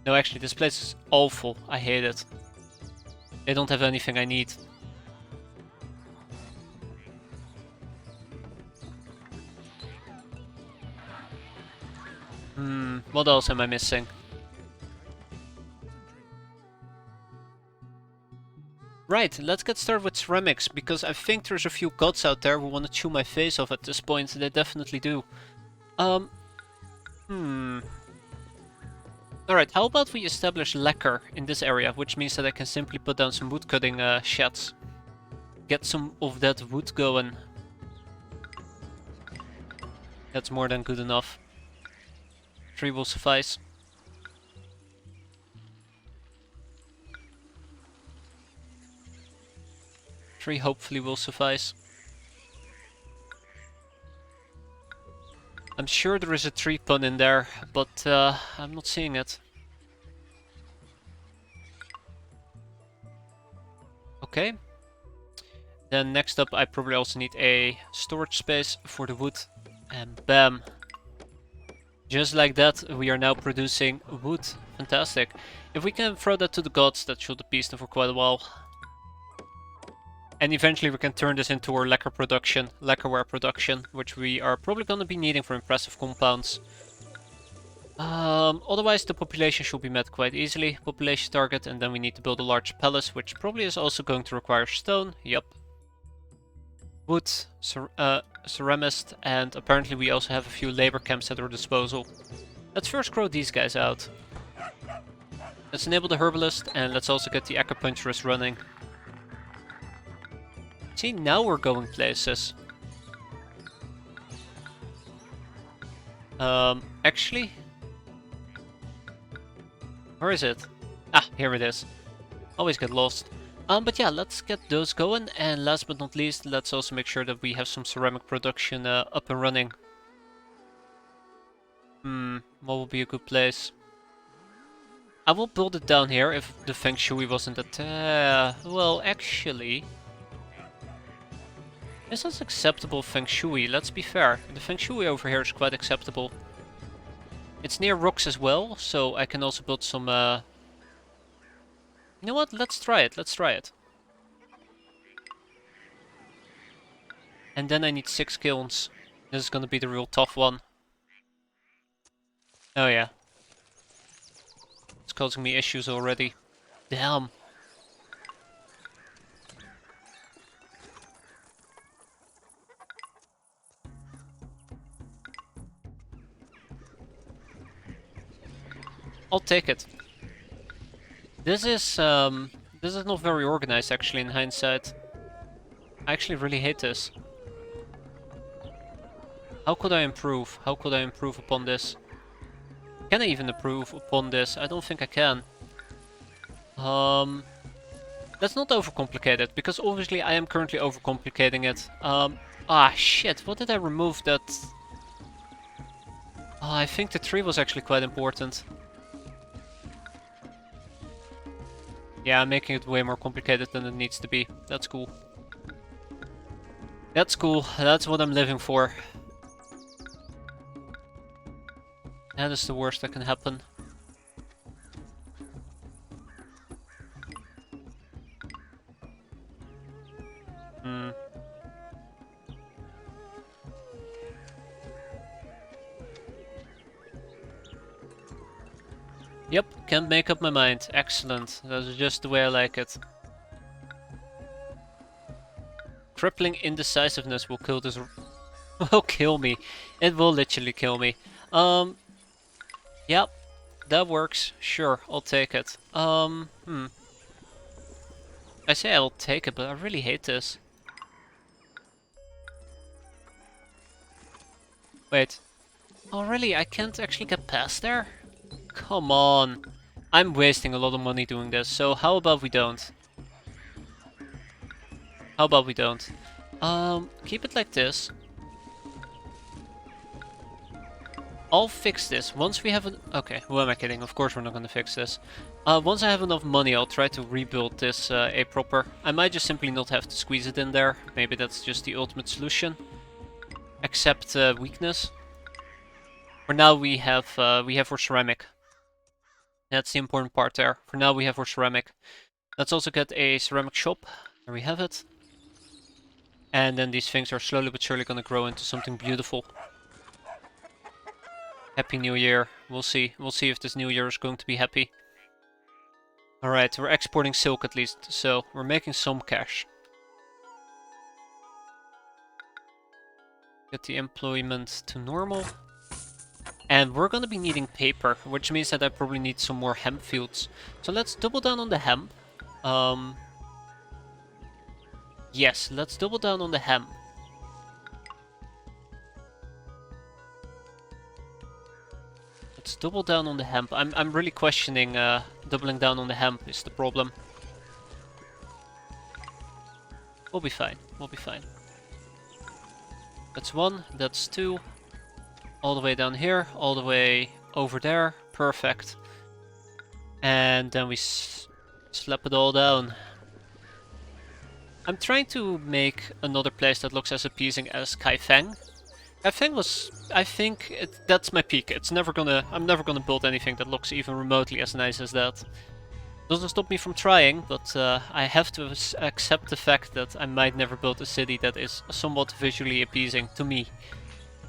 No, actually, this place is awful. I hate it. They don't have anything I need. What else am I missing? Right, let's get started with ceramics, because I think there's a few gods out there who want to chew my face off at this point. They definitely do. Alright, how about we establish lacquer in this area, which means that I can simply put down some wood cutting sheds. Get some of that wood going. That's more than good enough. 3 will suffice. Three hopefully will suffice. I'm sure there is a tree pun in there, but I'm not seeing it. Okay. Then next up I probably also need a storage space for the wood. And bam. Just like that we are now producing wood. Fantastic. If we can throw that to the gods, that should appease them for quite a while. And eventually we can turn this into our lacquerware production, which we are probably going to be needing for impressive compounds. Otherwise the population should be met quite easily. Population target, and then we need to build a large palace, which probably is also going to require stone. Yep. Wood, ceramist, and apparently we also have a few labor camps at our disposal. Let's first grow these guys out. Let's enable the herbalist, and let's also get the acupuncturist running. See, now we're going places. Actually... Where is it? Ah, here it is. Always get lost. But yeah, let's get those going, and last but not least, let's also make sure that we have some ceramic production up and running. What would be a good place? I will build it down here if the Feng Shui wasn't at... well, actually... This is acceptable Feng Shui, let's be fair. The Feng Shui over here is quite acceptable. It's near rocks as well, so I can also build some... You know what? Let's try it, let's try it. And then I need 6 kilns. This is gonna be the real tough one. Oh yeah. It's causing me issues already. Damn. I'll take it. This is not very organized actually in hindsight. I actually really hate this. How could I improve? How could I improve upon this? Can I even improve upon this? I don't think I can. Let's not overcomplicate it, because obviously I am currently overcomplicating it. Shit, what did I remove that? I think the tree was actually quite important. Yeah, I'm making it way more complicated than it needs to be. That's cool. That's cool. That's what I'm living for. That is the worst that can happen. Hmm. Yep, can't make up my mind. Excellent. That's just the way I like it. Crippling indecisiveness will kill this. Will kill me. It will literally kill me. Yep, that works. Sure, I'll take it. I say I'll take it, but I really hate this. Wait. Oh, really? I can't actually get past there? Come on. I'm wasting a lot of money doing this, so how about we don't? How about we don't? Keep it like this. I'll fix this once we have an. Okay, who am I kidding? Of course we're not gonna fix this. Once I have enough money, I'll try to rebuild this A proper. I might just simply not have to squeeze it in there. Maybe that's just the ultimate solution. Accept weakness. For now we have our ceramic. That's the important part there. For now we have our ceramic. Let's also get a ceramic shop. There we have it. And then these things are slowly but surely gonna grow into something beautiful. Happy New Year. We'll see. We'll see if this New Year is going to be happy. Alright, we're exporting silk at least, so we're making some cash. Get the employment to normal. And we're gonna be needing paper, which means that I probably need some more hemp fields. So let's double down on the hemp. Yes, let's double down on the hemp. Let's double down on the hemp. I'm really questioning doubling down on the hemp is the problem. We'll be fine. We'll be fine. That's one, that's two. All the way down here, all the way over there. Perfect. And then we slap it all down. I'm trying to make another place that looks as appeasing as Kaifeng. Kaifeng was, I think, that's my peak. I'm never gonna build anything that looks even remotely as nice as that. Doesn't stop me from trying, but I have to accept the fact that I might never build a city that is somewhat visually appeasing to me.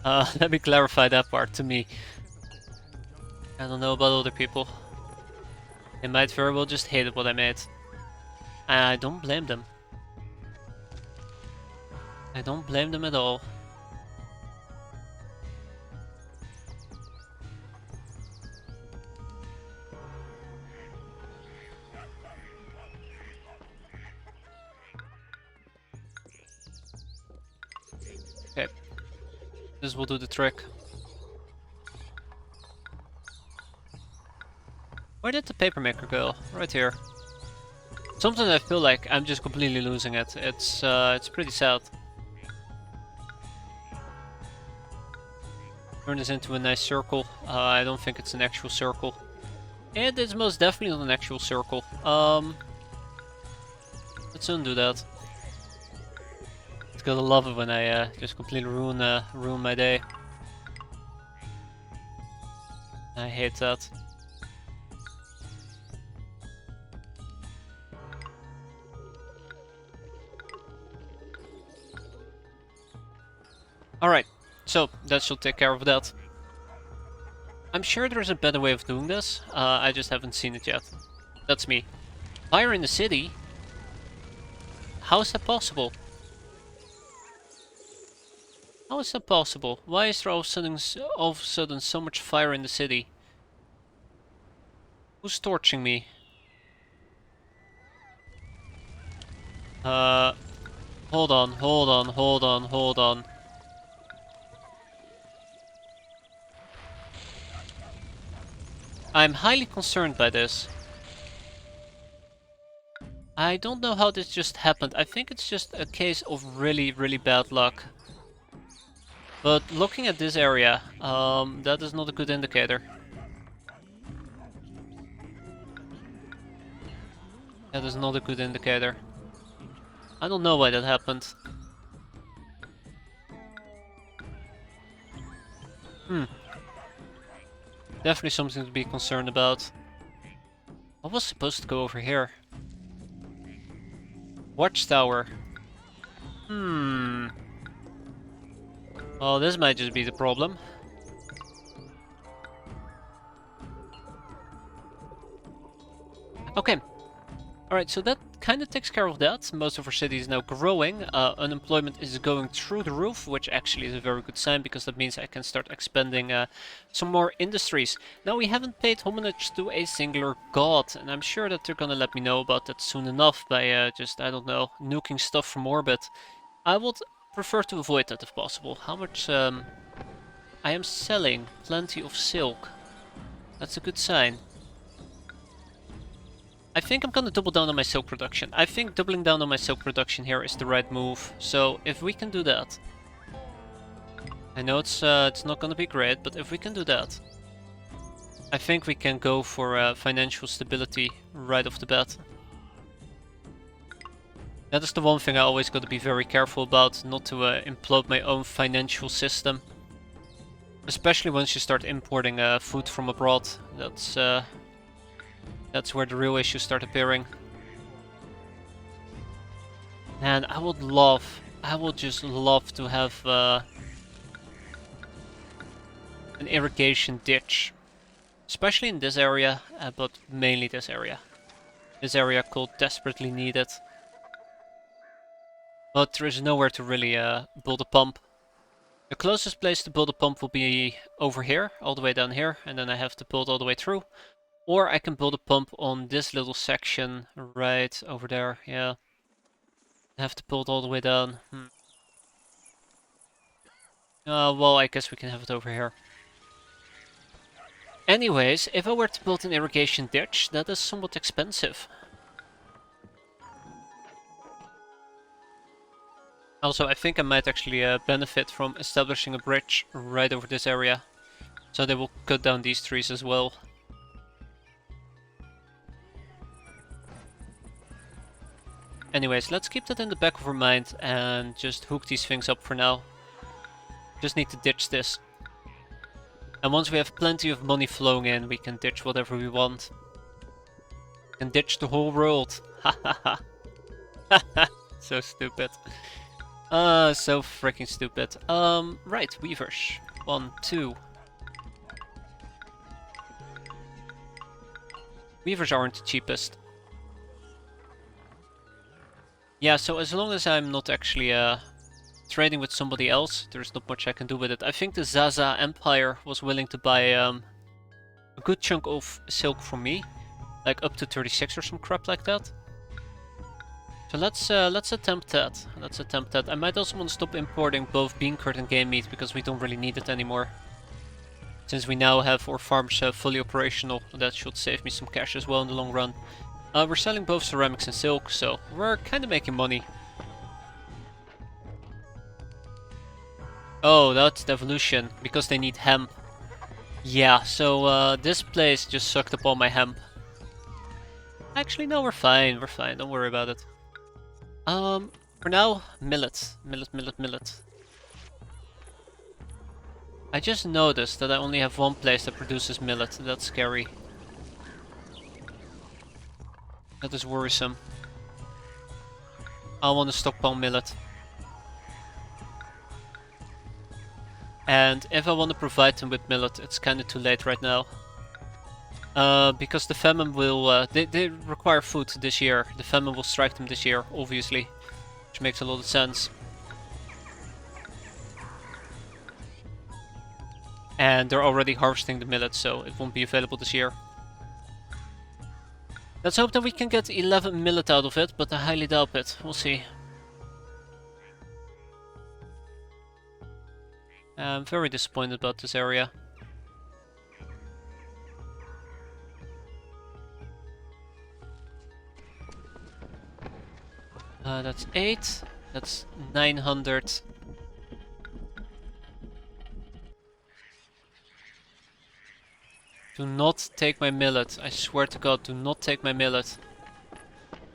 Let me clarify that part, to me. I don't know about other people. They might very well just hate what I made. I don't blame them. I don't blame them at all. Okay. This will do the trick. Where did the paper maker go? Right here. Sometimes I feel like I'm just completely losing it. It's pretty sad. Turn this into a nice circle. I don't think it's an actual circle. It is most definitely not an actual circle. Let's undo that. It's gonna love it when I just completely ruin my day. I hate that. Alright, so that should take care of that. I'm sure there's a better way of doing this, I just haven't seen it yet. That's me. Fire in the city? How is that possible? How is that possible? Why is there all of a sudden so much fire in the city? Who's torching me? Hold on. I'm highly concerned by this. I don't know how this just happened. I think it's just a case of really, really bad luck. But looking at this area, that is not a good indicator. That is not a good indicator. I don't know why that happened. Definitely something to be concerned about. What was supposed to go over here? Watchtower. Well, this might just be the problem. Okay. Alright, so that kind of takes care of that. Most of our city is now growing. Unemployment is going through the roof, which actually is a very good sign because that means I can start expanding some more industries. Now, we haven't paid homage to a singular god, and I'm sure that they're gonna let me know about that soon enough by just, I don't know, nuking stuff from orbit. I would prefer to avoid that if possible. How much? I am selling plenty of silk. That's a good sign. I think I'm gonna double down on my silk production. I think doubling down on my silk production here is the right move. So if we can do that, I know it's not gonna be great, but if we can do that, I think we can go for financial stability right off the bat. That is the one thing I always got to be very careful about, not to implode my own financial system. Especially once you start importing food from abroad. That's where the real issues start appearing. And I would just love to have an irrigation ditch. Especially in this area, but mainly this area. This area could desperately need it. But there is nowhere to really build a pump. The closest place to build a pump will be over here, all the way down here, and then I have to build all the way through. Or I can build a pump on this little section right over there, yeah. I have to build all the way down. Well, I guess we can have it over here. Anyways, if I were to build an irrigation ditch, that is somewhat expensive. Also, I think I might actually benefit from establishing a bridge right over this area. So they will cut down these trees as well. Anyways, let's keep that in the back of our mind and just hook these things up for now. Just need to ditch this. And once we have plenty of money flowing in, we can ditch whatever we want. We can ditch the whole world. Ha ha ha. So stupid. So freaking stupid. Right, weavers. 1, 2. Weavers aren't the cheapest. Yeah, so as long as I'm not actually trading with somebody else, there's not much I can do with it. I think the Zaza Empire was willing to buy a good chunk of silk from me, like up to 36 or some crap like that. So let's attempt that. Let's attempt that. I might also want to stop importing both bean curd and game meat because we don't really need it anymore. Since we now have our farms fully operational, that should save me some cash as well in the long run. We're selling both ceramics and silk, so we're kind of making money. Oh, that's the evolution, because they need hemp. Yeah, so this place just sucked up all my hemp. Actually, no, we're fine, don't worry about it. For now, millet. Millet. I just noticed that I only have one place that produces millet, that's scary. That is worrisome. I want to stockpile millet. And if I want to provide them with millet, it's kind of too late right now. Because the famine will... they require food this year. The famine will strike them this year, obviously. Which makes a lot of sense. And they're already harvesting the millet, so it won't be available this year. Let's hope that we can get 11 millet out of it, but I highly doubt it. We'll see. I'm very disappointed about this area. That's 8. That's 900. Do not take my millet. I swear to God, do not take my millet.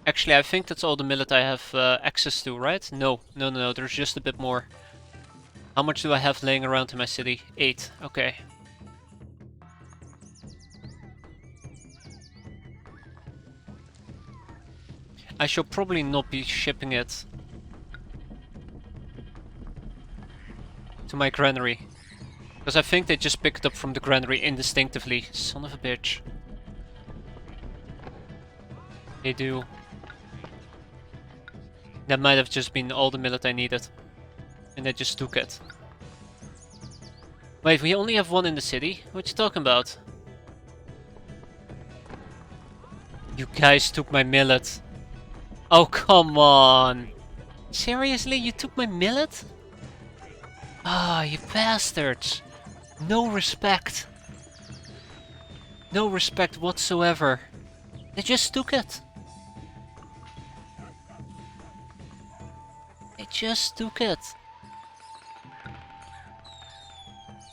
Actually, I think that's all the millet I have access to, right? No, no, no, no, there's just a bit more. How much do I have laying around in my city? 8, okay. I shall probably not be shipping it to my granary. Because I think they just picked it up from the granary instinctively. Son of a bitch. They do. That might have just been all the millet I needed. And they just took it. Wait, we only have one in the city? What you talking about? You guys took my millet. Oh, come on. Seriously, you took my millet? Ah, you bastards. No respect. No respect whatsoever. They just took it. They just took it.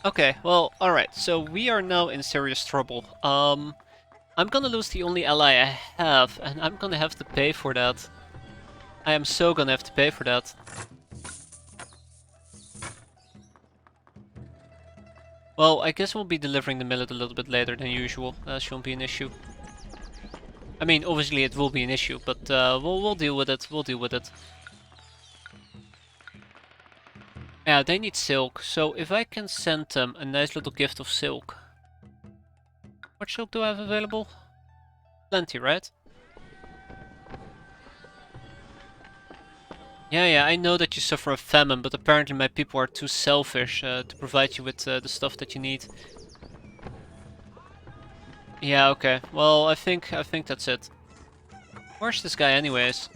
Okay, well, alright, so we are now in serious trouble. I'm gonna lose the only ally I have, and I'm gonna have to pay for that. I am so gonna have to pay for that. Well, I guess we'll be delivering the millet a little bit later than usual. That shouldn't be an issue. I mean, obviously it will be an issue, but we'll deal with it. We'll deal with it. Yeah, they need silk, so if I can send them a nice little gift of silk. What silk do I have available? Plenty, right? Yeah, I know that you suffer a famine, but apparently my people are too selfish to provide you with the stuff that you need. Yeah, okay. Well, I think that's it. Where's this guy anyways?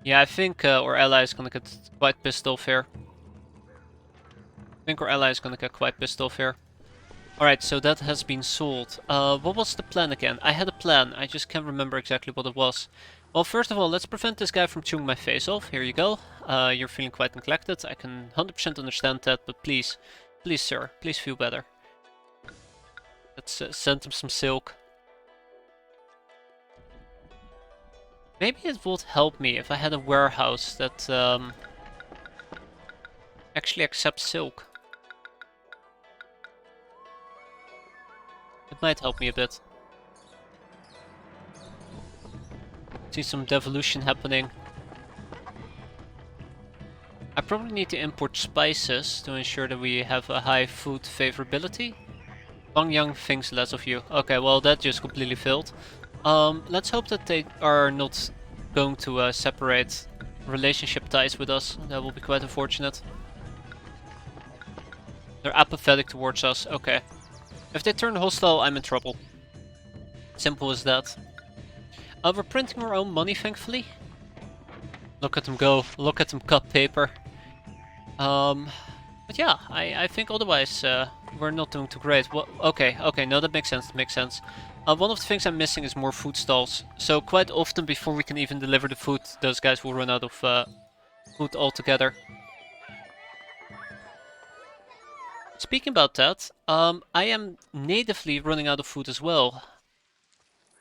Yeah, I think our ally is gonna get quite pissed off here. I think our ally is gonna get quite pissed off here. Alright, so that has been sold. What was the plan again? I had a plan, I just can't remember exactly what it was. Well, first of all, let's prevent this guy from chewing my face off. Here you go. You're feeling quite neglected. I can 100% understand that, but please, please sir, please feel better. Let's send him some silk. Maybe it would help me if I had a warehouse that actually accepts silk. It might help me a bit. See some devolution happening. I probably need to import spices to ensure that we have a high food favorability. Long Young thinks less of you. Okay, well that just completely failed. Let's hope that they are not going to separate relationship ties with us. That will be quite unfortunate. They're apathetic towards us. Okay. If they turn hostile, I'm in trouble. Simple as that. We're printing our own money, thankfully. Look at them go. Look at them cut paper. But yeah, I think otherwise we're not doing too great. Well, okay, no, that makes sense. That makes sense. One of the things I'm missing is more food stalls. So quite often, before we can even deliver the food, those guys will run out of food altogether. Speaking about that, I am natively running out of food as well.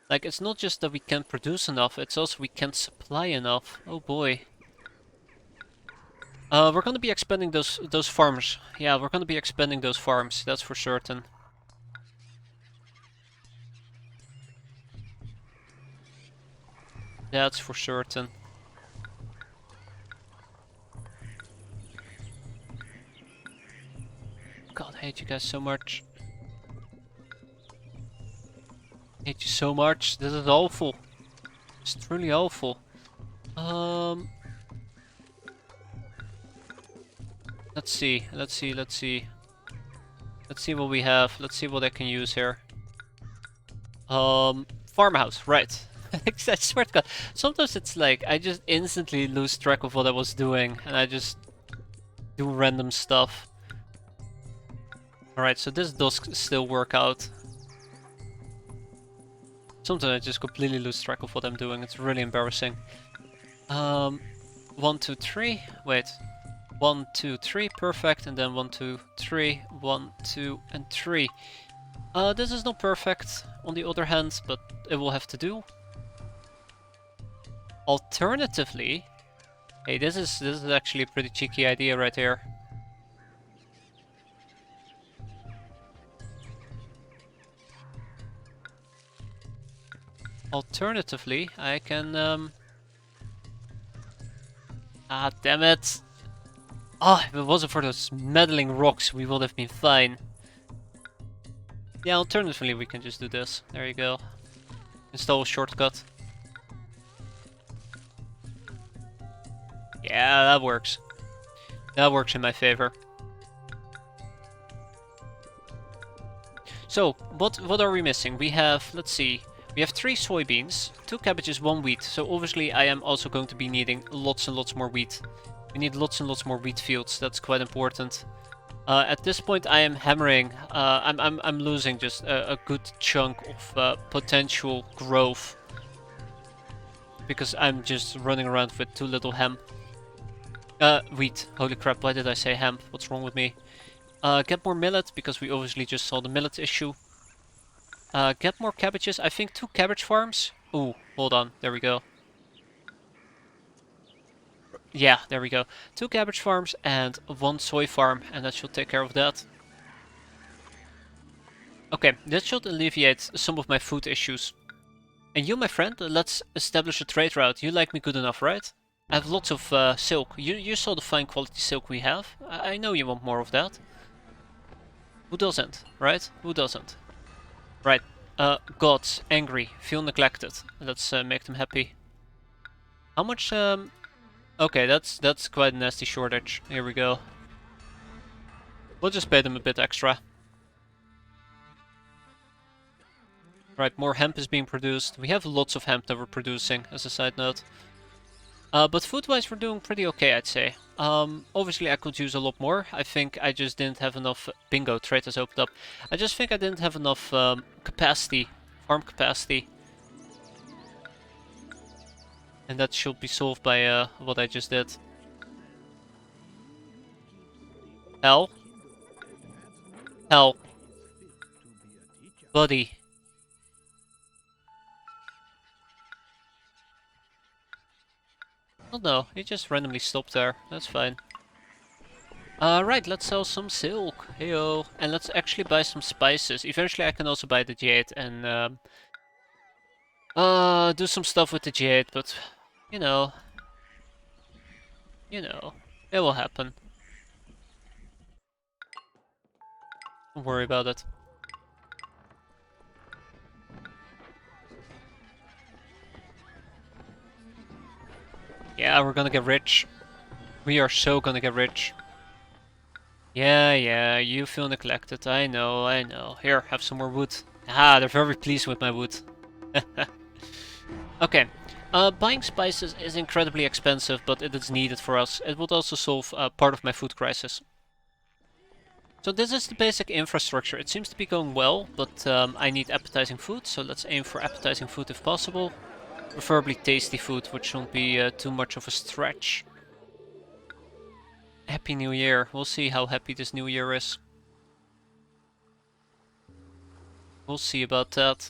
Like, it's not just that we can't produce enough, it's also we can't supply enough. Oh boy. We're gonna be expanding those farms. Yeah, we're gonna be expanding those farms, that's for certain. That's for certain. God, I hate you guys so much. I hate you so much. This is awful. It's truly awful. Let's see. Let's see what we have. Let's see what I can use here. Farmhouse, right. I swear to God. Sometimes it's like, I just instantly lose track of what I was doing, and I just do random stuff. Alright, so this does still work out. Sometimes I just completely lose track of what I'm doing. It's really embarrassing. 1, 2, 3. Wait. 1, 2, 3. Perfect. And then 1, 2, 3. 1, 2, and 3. This is not perfect on the other hand, but it will have to do. Alternatively, hey, this is actually a pretty cheeky idea right here. Alternatively, I can ah, damn it! Ah, if it wasn't for those meddling rocks, we would have been fine. Yeah, alternatively, we can just do this. There you go. Install a shortcut. Yeah, that works. That works in my favor. So, what are we missing? We have, let's see, we have 3 soybeans, 2 cabbages, 1 wheat. So obviously I am also going to be needing lots and lots more wheat. We need lots and lots more wheat fields. That's quite important. At this point I am hammering. I'm losing just a good chunk of potential growth because I'm just running around with too little hemp. Wheat. Holy crap! Why did I say hemp? What's wrong with me? Get more millet because we obviously just saw the millet issue. Get more cabbages. I think 2 cabbage farms. Ooh, hold on. There we go. Yeah, there we go. 2 cabbage farms and 1 soy farm, and that should take care of that. Okay, this should alleviate some of my food issues. And you, my friend, let's establish a trade route. You like me good enough, right? I have lots of silk. You saw the fine quality silk we have. I know you want more of that. Who doesn't, right? Who doesn't? Right. Gods, angry, feel neglected. Let's make them happy. How much, Okay, that's quite a nasty shortage. Here we go. We'll just pay them a bit extra. Right, more hemp is being produced. We have lots of hemp that we're producing, as a side note. But food-wise, we're doing pretty okay, I'd say. Obviously, I could use a lot more. I think I just didn't have enough... Bingo, trade has opened up. I just think I didn't have enough capacity, farm capacity. And that should be solved by what I just did. Hell. Hell. Buddy. Oh no, he just randomly stopped there. That's fine. Right, let's sell some silk. Heyo. And let's actually buy some spices. Eventually I can also buy the jade and do some stuff with the jade, but you know, it will happen. Don't worry about it. Yeah, we're gonna get rich. We are so gonna get rich. Yeah, you feel neglected. I know. Here, have some more wood. Ah, they're very pleased with my wood. Okay. Buying spices is incredibly expensive, but it is needed for us. It would also solve part of my food crisis. So this is the basic infrastructure. It seems to be going well, but I need appetizing food, so let's aim for appetizing food if possible. Preferably tasty food, which shouldn't be too much of a stretch. Happy New Year. We'll see how happy this New Year is. We'll see about that.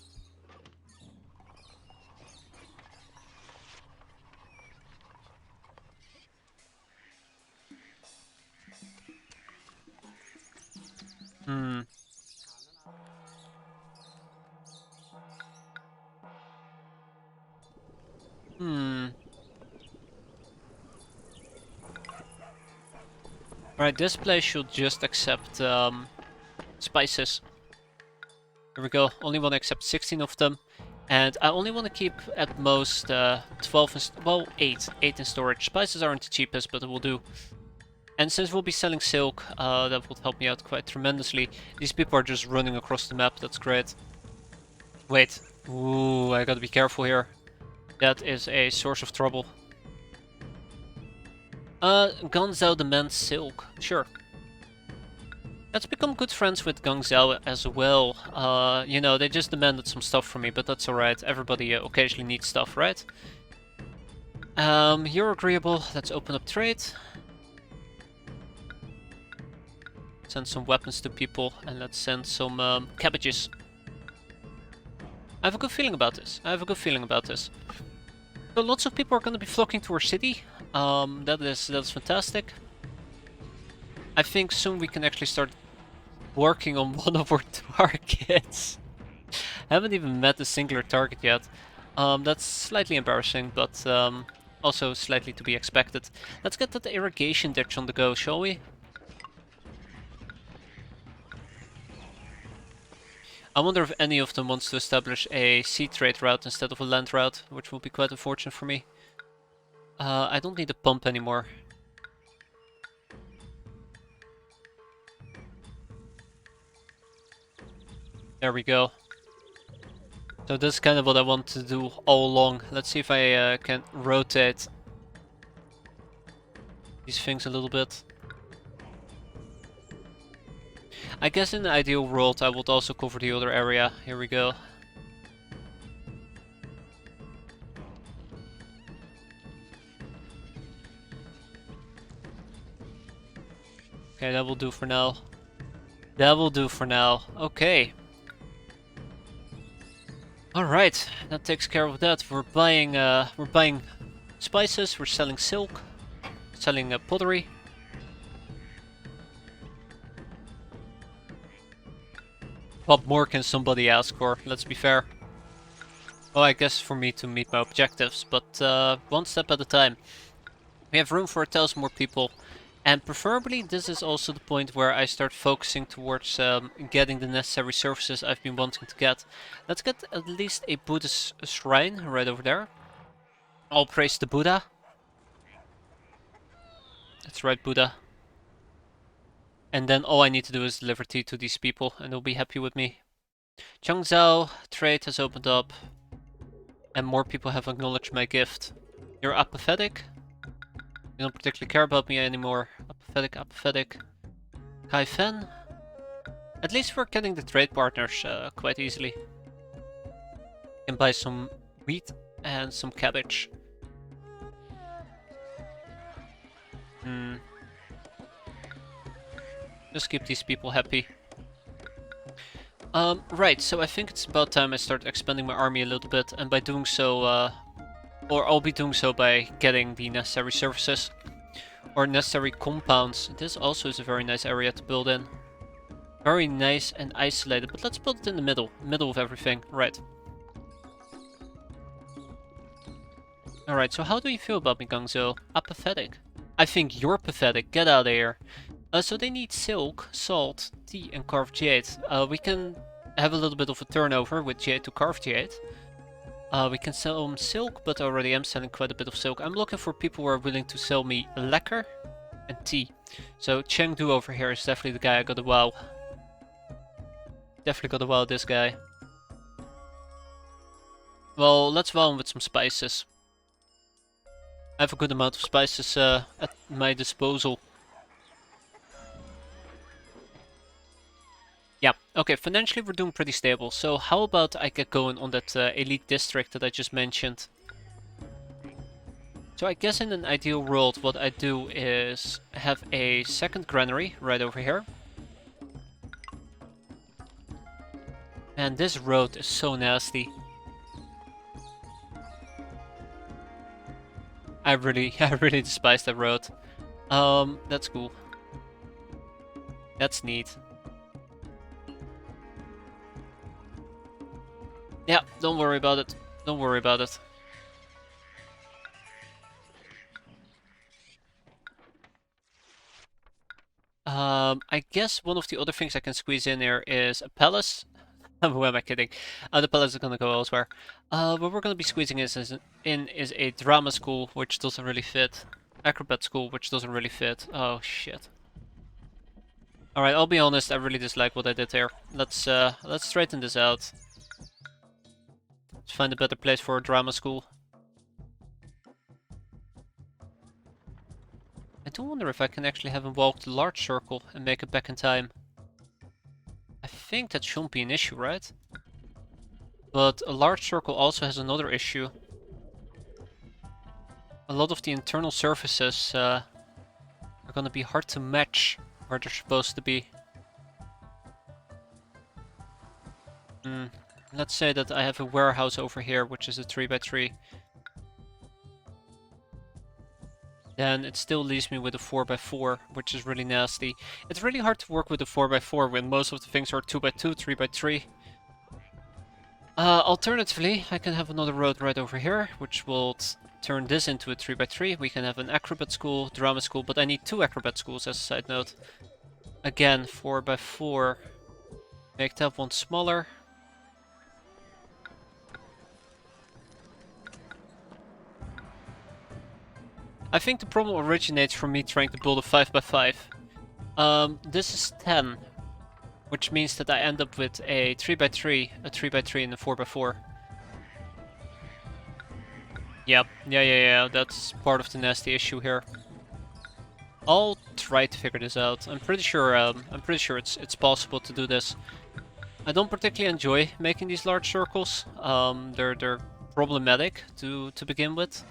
Hmm. Right, this place should just accept spices. Here we go. Only want to accept 16 of them. And I only want to keep at most 12, well, 8 in storage. Spices aren't the cheapest, but it will do. And since we'll be selling silk, that would help me out quite tremendously. These people are just running across the map, that's great. Wait, ooh, I gotta be careful here. That is a source of trouble. Gonzo demands silk, sure. Let's become good friends with Guangzhou as well. You know, they just demanded some stuff from me, but that's alright. Everybody occasionally needs stuff, right? You're agreeable. Let's open up trade. Send some weapons to people, and let's send some cabbages. I have a good feeling about this. I have a good feeling about this. So lots of people are going to be flocking to our city. That's fantastic. I think soon we can actually start working on one of our targets. Haven't even met a singular target yet. That's slightly embarrassing, but also slightly to be expected. Let's get that irrigation ditch on the go, shall we? I wonder if any of them wants to establish a sea trade route instead of a land route, which will be quite unfortunate for me. I don't need a pump anymore. There we go. So this is kind of what I want to do all along. Let's see if I can rotate these things a little bit. I guess in the ideal world I would also cover the other area. Here we go. Okay, that will do for now. That will do for now. Okay. Alright, that takes care of that. We're buying spices, we're selling silk, selling pottery. What more can somebody ask for? Let's be fair. Well, I guess for me to meet my objectives, but one step at a time. We have room for 1,000 more people, and preferably this is also the point where I start focusing towards getting the necessary services I've been wanting to get. Let's get at least a Buddhist shrine right over there. All praise to Buddha. That's right, Buddha. And then all I need to do is deliver tea to these people, and they'll be happy with me. Changzhou trade has opened up, and more people have acknowledged my gift. You're apathetic? You don't particularly care about me anymore. Apathetic. Kaifeng? At least we're getting the trade partners quite easily. Can buy some wheat and some cabbage. Just keep these people happy. Right, so I think it's about time I start expanding my army a little bit, and by doing so, or I'll be doing so by getting the necessary services, or necessary compounds. This also is a very nice area to build in. Very nice and isolated, but let's build it in the middle of everything, right. Alright, so how do you feel about me, Guangzhou? Apathetic. I think you're pathetic, get out of here. So they need silk, salt, tea, and carved jade. We can have a little bit of a turnover with jade to carved jade. We can sell them silk, but I already am selling quite a bit of silk. I'm looking for people who are willing to sell me lacquer and tea. So Chengdu over here is definitely the guy I gotta wow. Definitely gotta wow this guy. Well, let's wow him with some spices. I have a good amount of spices at my disposal. Yeah, okay, financially we're doing pretty stable. So how about I get going on that elite district that I just mentioned? So I guess in an ideal world what I do is have a second granary right over here. And this road is so nasty. I really despise that road. That's cool. That's neat. Yeah, don't worry about it. Don't worry about it. I guess one of the other things I can squeeze in there is a palace. Who am I kidding? The palace is gonna go elsewhere. What we're gonna be squeezing in is a drama school, which doesn't really fit. Acrobat school, which doesn't really fit. Oh shit. Alright, I'll be honest, I really dislike what I did there. Let's straighten this out. Let's find a better place for a drama school. I do wonder if I can actually have him walk the large circle and make it back in time. think that shouldn't be an issue, right? But a large circle also has another issue. A lot of the internal surfaces are gonna be hard to match where they're supposed to be. Let's say that I have a warehouse over here, which is a 3x3. Then it still leaves me with a 4x4, which is really nasty. It's really hard to work with a 4x4 when most of the things are 2x2, 3x3. Alternatively, I can have another road right over here, which will turn this into a 3x3. We can have an acrobat school, drama school, but I need 2 acrobat schools as a side note. Again, 4x4. Make that one smaller. I think the problem originates from me trying to build a 5x5. This is 10, which means that I end up with a 3x3, a 3x3, and a 4x4. Yep, yeah, that's part of the nasty issue here. I'll try to figure this out. I'm pretty sure it's possible to do this. I don't particularly enjoy making these large circles. They're problematic to begin with.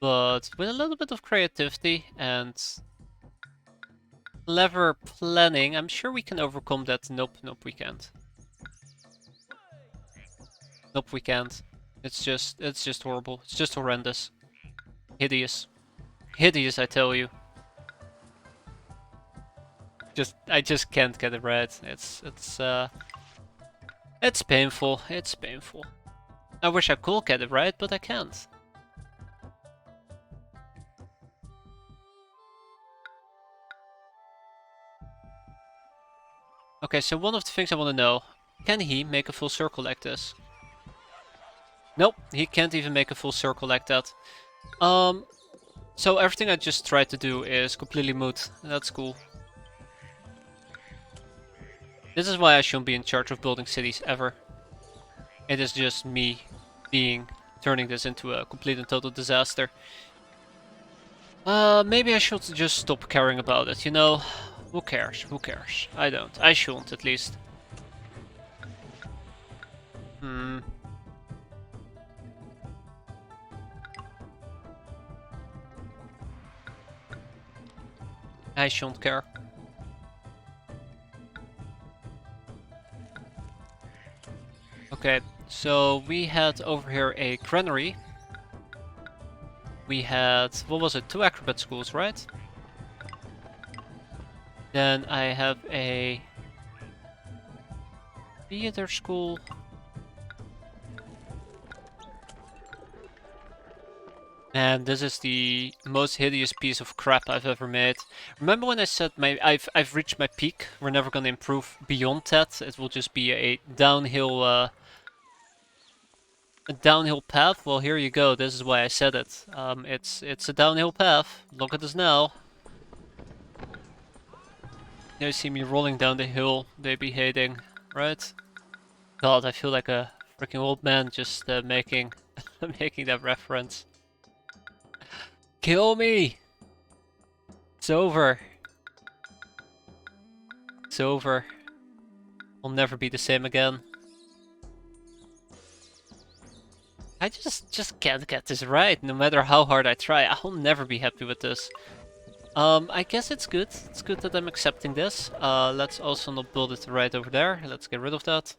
But with a little bit of creativity and clever planning, I'm sure we can overcome that. Nope, we can't. Nope, we can't. It's just horrible. It's just horrendous. Hideous. Hideous, I tell you. I just can't get it right. It's painful. It's painful. I wish I could get it right, but I can't. Okay, so one of the things I want to know, can he make a full circle like this? Nope, he can't even make a full circle like that. So everything I just tried to do is completely moot. That's cool. This is why I shouldn't be in charge of building cities ever. It is just me turning this into a complete and total disaster. Maybe I should just stop caring about it, you know? Who cares? Who cares? I don't. I shouldn't, at least. I shouldn't care. Okay, so we had over here a granary. We had, what was it, 2 acrobat schools, right? Then I have a theater school. And this is the most hideous piece of crap I've ever made. Remember when I said I've reached my peak? We're never gonna improve beyond that. It will just be a downhill path. Well, here you go. This is why I said it. It's a downhill path. Look at this now. You see me rolling down the hill they be hating, right? God, I feel like a freaking old man just making making that reference. Kill me! It's over. It's over. I'll never be the same again. I just can't get this right, no matter how hard I try. I'll never be happy with this. I guess it's good. It's good that I'm accepting this. Let's also not build it right over there. Let's get rid of that.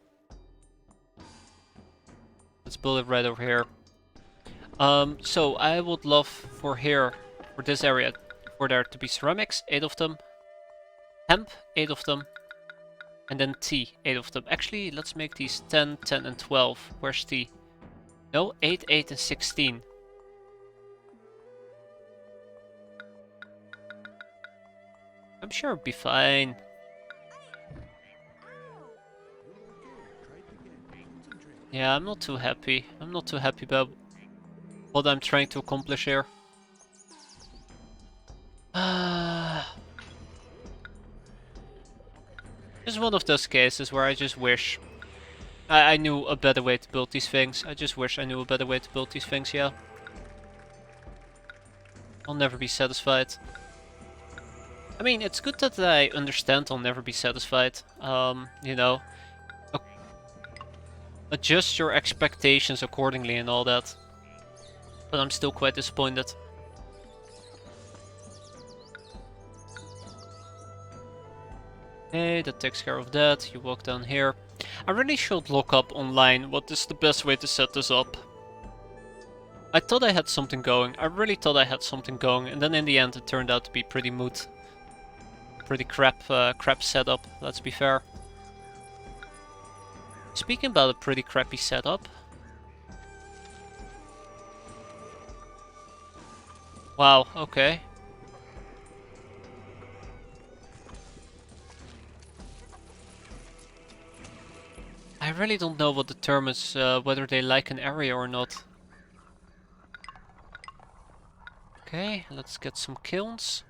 Let's build it right over here. So I would love for this area, for there to be ceramics, 8 of them. Hemp, 8 of them. And then tea, 8 of them. Actually, let's make these 10, 10, and 12. Where's tea? No, 8, 8, and 16. I'm sure it'll be fine. Yeah, I'm not too happy. I'm not too happy about what I'm trying to accomplish here. It's one of those cases where I just wish I knew a better way to build these things. I just wish I knew a better way to build these things, yeah. I'll never be satisfied. I mean, it's good that I understand I'll never be satisfied. You know, adjust your expectations accordingly and all that. But I'm still quite disappointed. Okay, that takes care of that. You walk down here. I really should look up online what is the best way to set this up. I thought I had something going. I really thought I had something going, and then in the end it turned out to be pretty moot. Pretty crap setup, let's be fair. Speaking about a pretty crappy setup. Wow, okay. I really don't know what determines whether they like an area or not. Okay, let's get some kilns.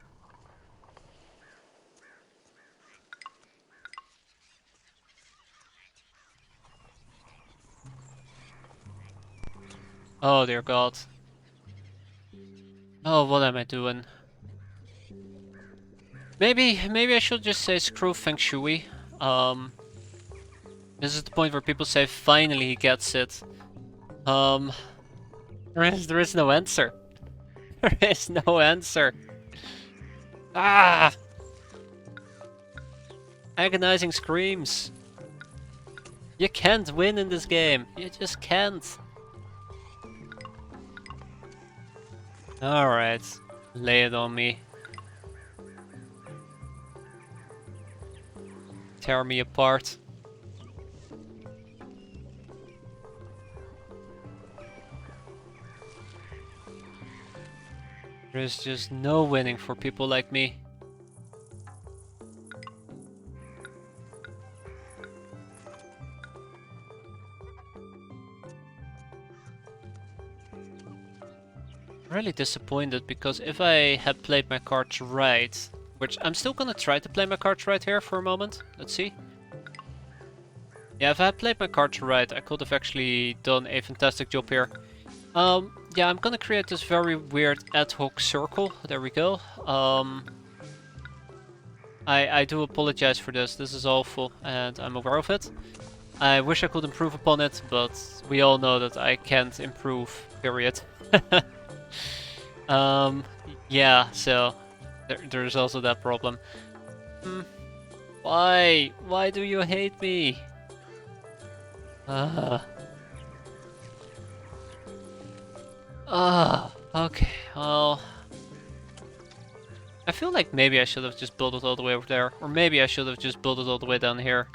Oh dear god. Oh, what am I doing? Maybe I should just say screw Feng Shui. This is the point where people say finally he gets it. There is no answer. There is no answer. Ah! Agonizing screams. You can't win in this game. You just can't. Alright. Lay it on me. Tear me apart. There's just no winning for people like me. Really disappointed because if I had played my cards right, which I'm still gonna try to play my cards right here for a moment. Let's see. Yeah, if I had played my cards right, I could have actually done a fantastic job here. Yeah, I'm gonna create this very weird ad hoc circle. There we go. I do apologize for this. This is awful, and I'm aware of it. I wish I could improve upon it, but we all know that I can't improve, period. Yeah, so there's also that problem. Why? Why do you hate me? Okay, well... I feel like maybe I should have just built it all the way over there. Or maybe I should have just built it all the way down here.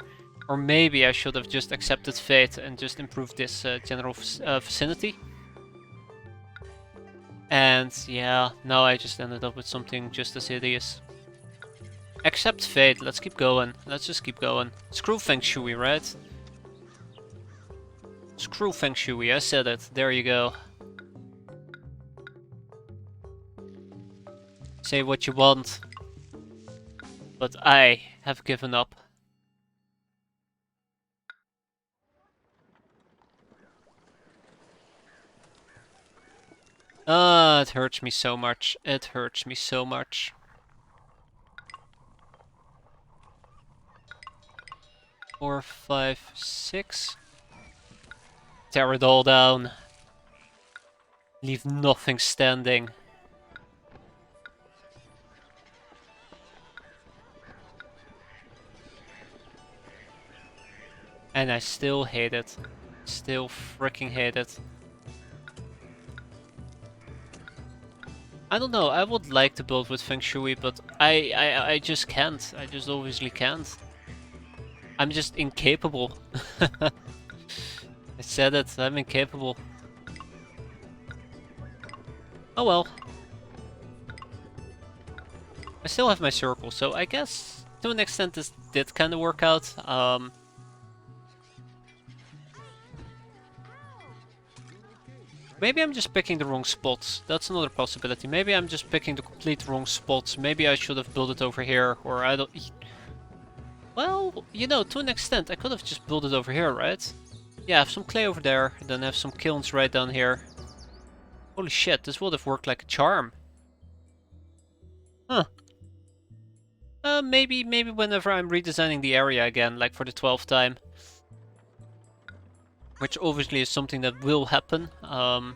Or maybe I should have just accepted fate and just improved this general vicinity. And yeah, now I just ended up with something just as hideous. Accept fate, let's keep going. Let's just keep going. Screw Feng Shui, right? Screw Feng Shui, I said it. There you go. Say what you want. But I have given up. Ah, it hurts me so much. It hurts me so much. Four, five, six. Tear it all down. Leave nothing standing. And I still hate it. Still freaking hate it. I don't know, I would like to build with Feng Shui, but I just can't. I just obviously can't. I'm just incapable. I said it, I'm incapable. Oh well. I still have my circle, so I guess to an extent this did kind of work out. Maybe I'm just picking the wrong spots. That's another possibility. Maybe I'm just picking the complete wrong spots. Maybe I should have built it over here, or I don't... Well, you know, to an extent, I could have just built it over here, right? Yeah, I have some clay over there, and then I have some kilns right down here. Holy shit, this would have worked like a charm. Huh. Maybe whenever I'm redesigning the area again, like for the 12th time. Which obviously is something that will happen. I'm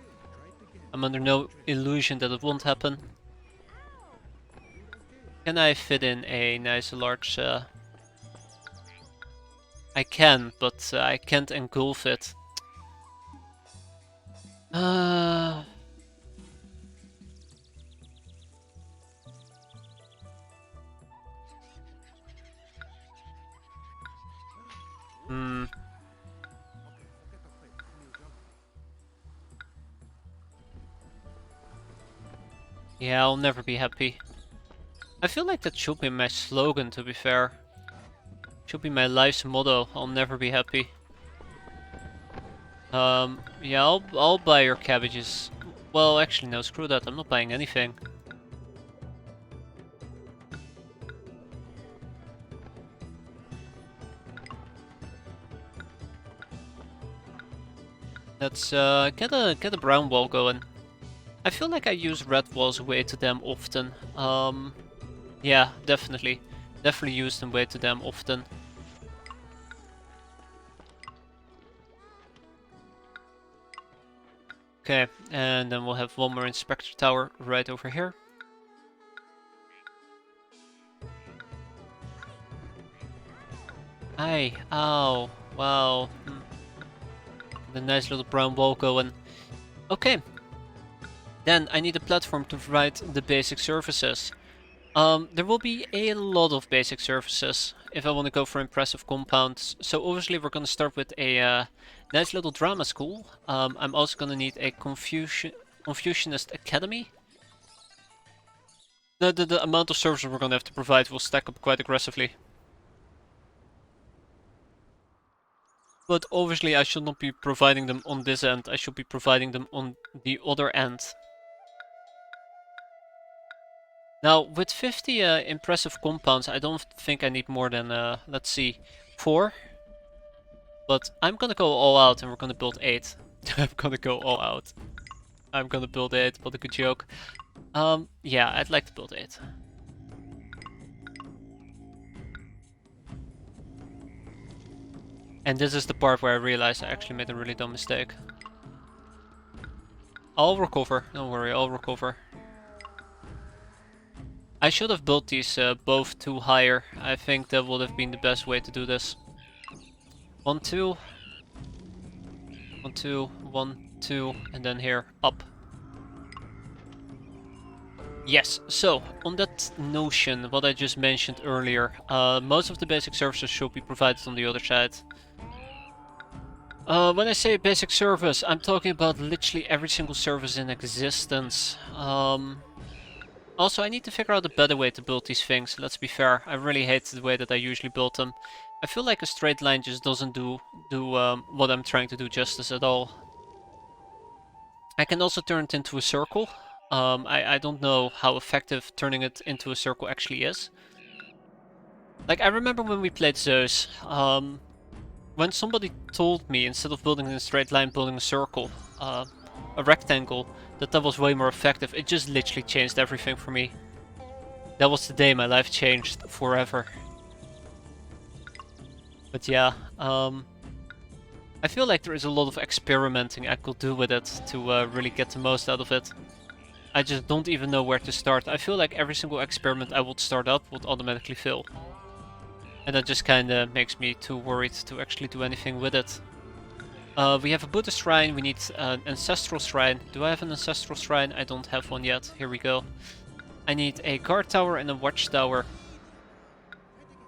under no illusion that it won't happen. Can I fit in a nice large... I can, but I can't engulf it. Uh... Hmm. Yeah, I'll never be happy. I feel like that should be my slogan, to be fair. Should be my life's motto. I'll never be happy. Yeah, I'll buy your cabbages. Well, actually, no, screw that. I'm not buying anything. Let's get a brown wall going. I feel like I use red walls way too damn often. Yeah, definitely. Definitely use them way too damn often. Okay, and then we'll have one more inspector tower right over here. Aye, ow, wow. The nice little brown wall going. Okay, then I need a platform to provide the basic services. There will be a lot of basic services if I want to go for impressive compounds. So obviously we're going to start with a nice little drama school. I'm also going to need a Confucianist academy. The amount of services we're going to have to provide will stack up quite aggressively. But obviously I should not be providing them on this end, I should be providing them on the other end. Now, with 50 impressive compounds, I don't think I need more than, let's see, 4. But I'm gonna go all out and we're gonna build 8. I'm gonna go all out. I'm gonna build 8, what a good joke. Yeah, I'd like to build 8. And this is the part where I realized I actually made a really dumb mistake. I'll recover, don't worry, I'll recover. I should have built these both 2 higher. I think that would have been the best way to do this. 1, 2. 1, 2, 1, 2, and then here, up. Yes, so, on that notion, what I just mentioned earlier, most of the basic services should be provided on the other side. When I say basic service, I'm talking about literally every single service in existence. Also, I need to figure out a better way to build these things, let's be fair. I really hate the way that I usually build them. I feel like a straight line just doesn't do what I'm trying to do justice at all. I can also turn it into a circle. I don't know how effective turning it into a circle actually is. Like, I remember when we played Zeus, when somebody told me instead of building in a straight line, building a circle, a rectangle, that was way more effective. It just literally changed everything for me. That was the day my life changed forever. But yeah, I feel like there is a lot of experimenting I could do with it to really get the most out of it. I just don't even know where to start. I feel like every single experiment I would start up would automatically fail. And that just kinda makes me too worried to actually do anything with it. We have a Buddhist shrine, we need an ancestral shrine. Do I have an ancestral shrine? I don't have one yet. Here we go. I need a guard tower and a watchtower.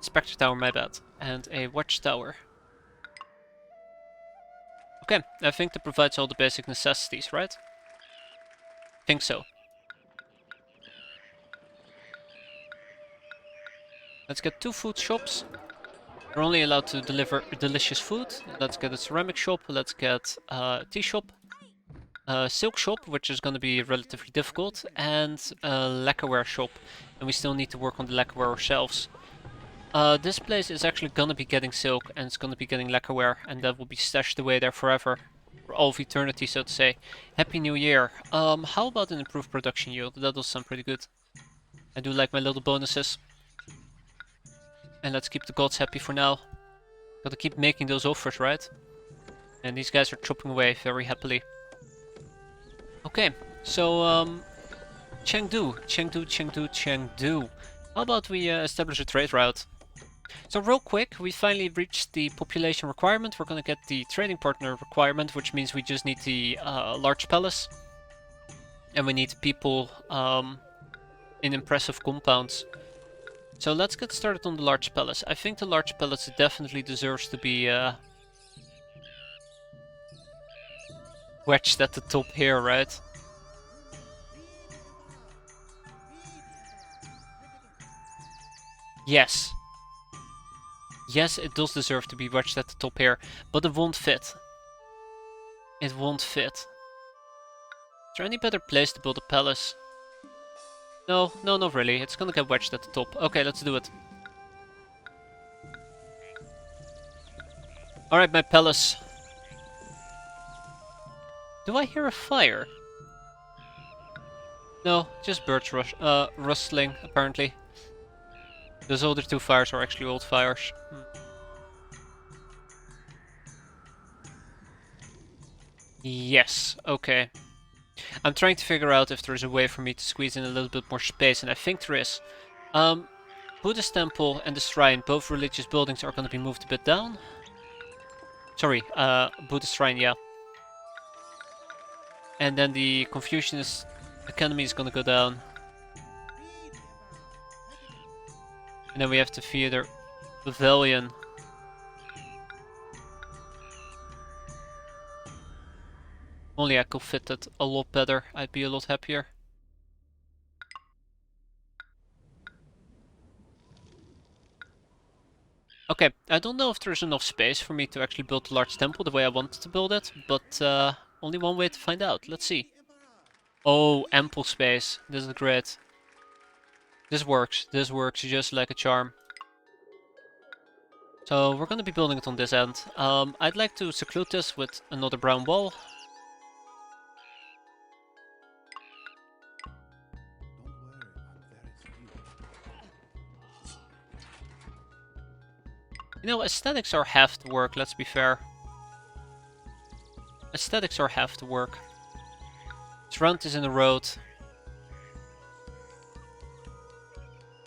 Spectre tower, my bad. And a watchtower. Okay, I think that provides all the basic necessities, right? Think so. Let's get 2 food shops. We're only allowed to deliver delicious food. Let's get a ceramic shop, let's get a tea shop. A silk shop, which is going to be relatively difficult, and a lacquerware shop. And we still need to work on the lacquerware ourselves. This place is actually gonna be getting silk, and it's gonna be getting lacquerware, and that will be stashed away there forever. For all of eternity, so to say. Happy New Year. How about an improved production yield? That does sound pretty good. I do like my little bonuses. And let's keep the gods happy for now. Gotta keep making those offers, right? And these guys are chopping away very happily. Okay, so Chengdu, Chengdu, Chengdu, Chengdu. How about we establish a trade route? So real quick, we finally reached the population requirement. We're gonna get the trading partner requirement, which means we just need the large palace. And we need people in impressive compounds. So let's get started on the large palace. I think the large palace definitely deserves to be wedged at the top here, right? Yes. Yes, it does deserve to be wedged at the top here, but it won't fit. It won't fit. Is there any better place to build a palace? No, no, not really. It's gonna get wedged at the top. Okay, let's do it. Alright, my palace. Do I hear a fire? No, just birds rustling, apparently. Those other two fires are actually old fires. Yes, okay. I'm trying to figure out if there's a way for me to squeeze in a little bit more space, and I think there is. Buddhist temple and the shrine, both religious buildings, are going to be moved a bit down. Sorry, Buddhist shrine, yeah. And then the Confucianist Academy is going to go down. And then we have the theater pavilion. Only I could fit that a lot better, I'd be a lot happier. Okay, I don't know if there's enough space for me to actually build a large temple the way I wanted to build it, but only one way to find out. Let's see. Oh, ample space. This is great. This works. This works just like a charm. So we're going to be building it on this end. I'd like to seclude this with another brown wall. You know, aesthetics are half the work, let's be fair. Aesthetics are half the work. Trent is in the road.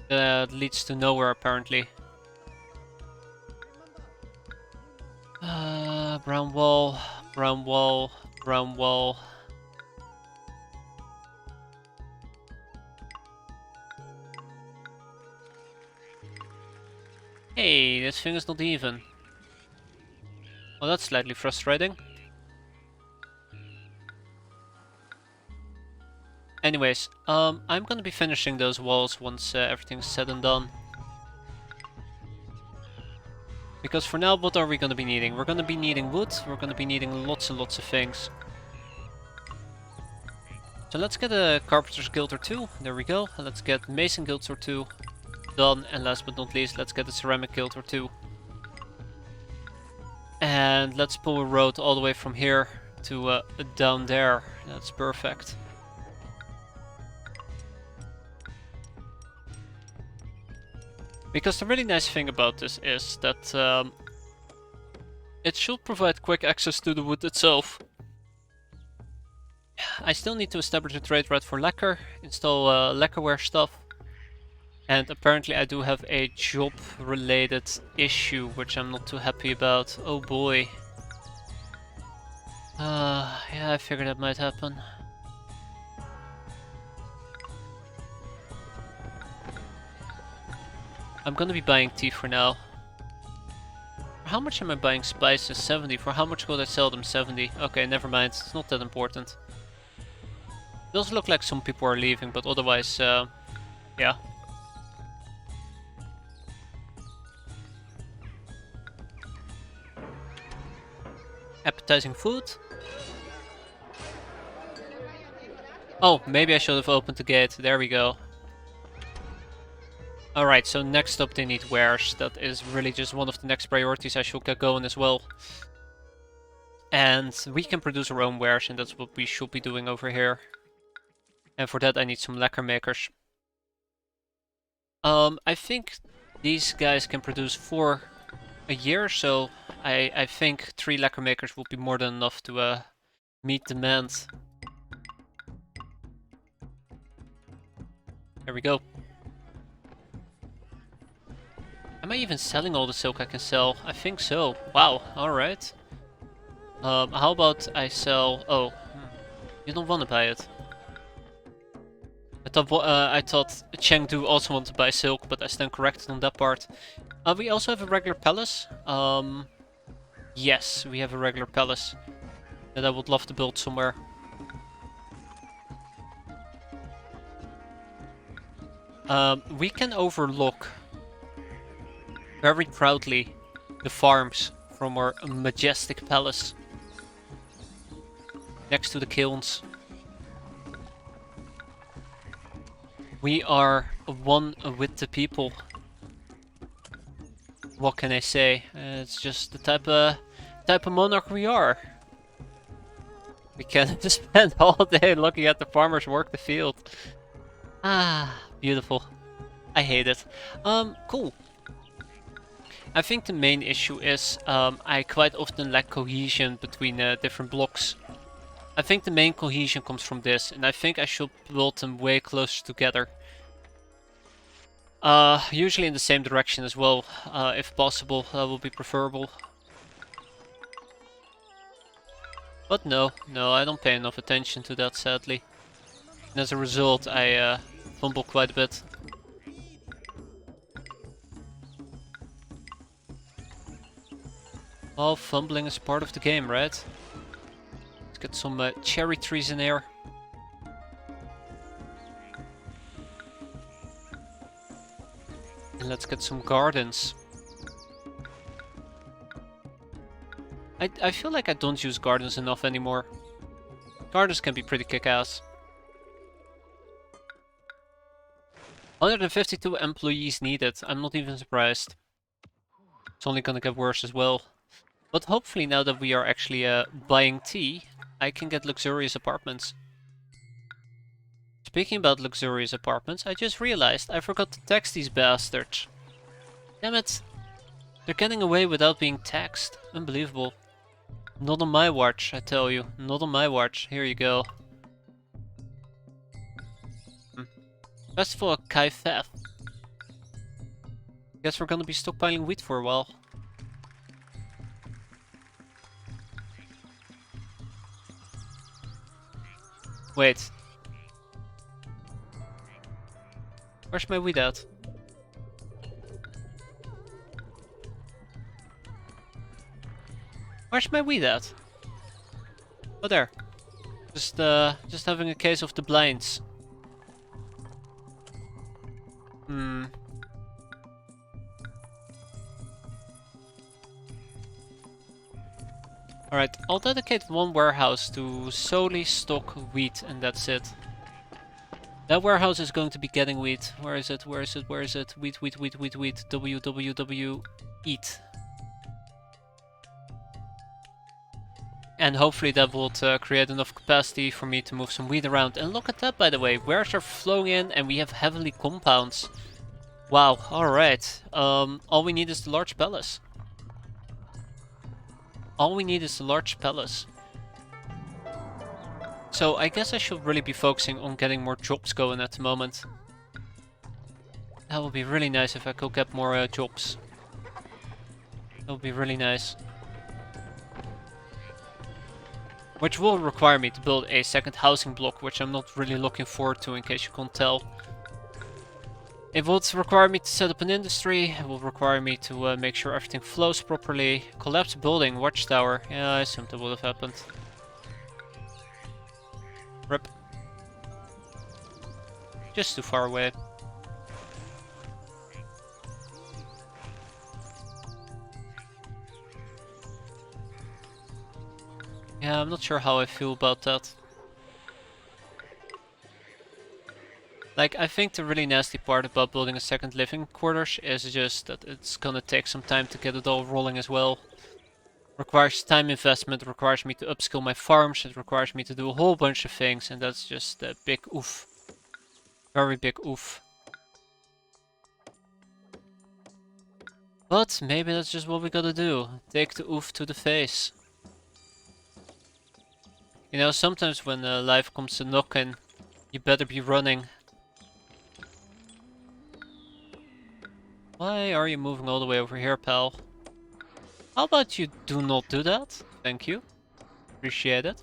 That leads to nowhere, apparently. Brown wall, brown wall, brown wall. Hey, this thing is not even. Well, that's slightly frustrating. Anyways, I'm gonna be finishing those walls once everything's said and done. Because for now, what are we gonna be needing? We're gonna be needing wood, we're gonna be needing lots and lots of things. So let's get a Carpenter's Guild or two, there we go. And let's get Mason Guilds or two done, and last but not least, let's get a Ceramic Guild or two. And let's pull a road all the way from here to down there. That's perfect. Because the really nice thing about this is that it should provide quick access to the wood itself. I still need to establish a trade route for lacquer, install lacquerware stuff. And apparently I do have a job related issue, which I'm not too happy about. Oh boy. Yeah, I figured that might happen. I'm gonna be buying tea for now. For how much am I buying spices? 70. For how much could I sell them? 70. Okay, never mind. It's not that important. It does look like some people are leaving, but otherwise, yeah. Appetizing food. Oh, maybe I should have opened the gate. There we go. Alright, so next up they need wares. That is really just one of the next priorities I should get going as well. And we can produce our own wares, and that's what we should be doing over here. And for that I need some lacquer makers. I think these guys can produce 4 a year, so I think 3 lacquer makers will be more than enough to meet demand. There we go. Am I even selling all the silk I can sell? I think so. Wow, alright. How about I sell... Oh, you don't want to buy it. I thought Chengdu also wanted to buy silk, but I stand corrected on that part. We also have a regular palace. Yes, we have a regular palace that I would love to build somewhere. We can overlook very proudly the farms from our majestic palace next to the kilns. We are one with the people. What can I say? It's just the type of monarch we are. We can spend all day looking at the farmers work the field. Ah, beautiful. I hate it. Cool. I think the main issue is I quite often lack cohesion between different blocks. I think the main cohesion comes from this, and I think I should build them way closer together. Usually in the same direction as well, if possible, that would be preferable. But no, I don't pay enough attention to that, sadly. And as a result, I fumble quite a bit. Well, fumbling is part of the game, right? Let's get some cherry trees in here. And let's get some gardens. I feel like I don't use gardens enough anymore. Gardens can be pretty kick-ass. 152 employees needed. I'm not even surprised. It's only gonna get worse as well. But hopefully now that we are actually buying tea, I can get luxurious apartments. Speaking about luxurious apartments, I just realized I forgot to tax these bastards. Damn it. They're getting away without being taxed. Unbelievable. Not on my watch, I tell you. Not on my watch. Here you go. Festival at Kaifeng. Guess we're gonna be stockpiling wheat for a while. Wait. Where's my wheat at? Where's my wheat at? Oh, there. Just having a case of the blinds. Alright, I'll dedicate one warehouse to solely stock wheat, and that's it. That warehouse is going to be getting wheat. Where is it? Where is it? Where is it? Wheat, wheat, wheat, wheat, wheat. WWW. Eat. And hopefully that will create enough capacity for me to move some wheat around. And look at that, by the way. Wares are flowing in and we have heavily compounds. Wow, alright. All we need is the large palace. All we need is the large palace. So I guess I should really be focusing on getting more jobs going at the moment. That would be really nice if I could get more jobs. That would be really nice. Which will require me to build a second housing block, which I'm not really looking forward to, in case you can't tell. It will require me to set up an industry, it will require me to make sure everything flows properly. Collapsed building, watchtower. Yeah, I assumed that would have happened. RIP. Just too far away. Yeah, I'm not sure how I feel about that. Like, I think the really nasty part about building a second living quarters is just that it's gonna take some time to get it all rolling as well. Requires time investment, requires me to upskill my farms, it requires me to do a whole bunch of things, and that's just a big oof. Very big oof. But maybe that's just what we gotta do. Take the oof to the face. You know, sometimes when life comes to knocking, you better be running. Why are you moving all the way over here, pal? How about you do not do that? Thank you. Appreciate it.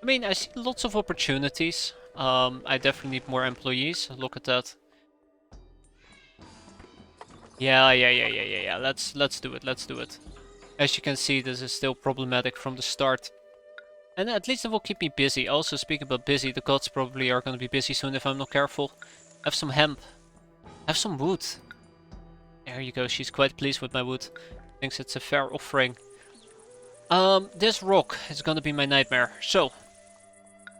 I mean, I see lots of opportunities. I definitely need more employees. Look at that. Yeah. Let's do it. Let's do it. As you can see, this is still problematic from the start. And at least it will keep me busy. Also, speaking about busy, the gods probably are going to be busy soon if I'm not careful. Have some hemp. Have some wood. There you go. She's quite pleased with my wood. Thinks it's a fair offering. This rock is going to be my nightmare. So,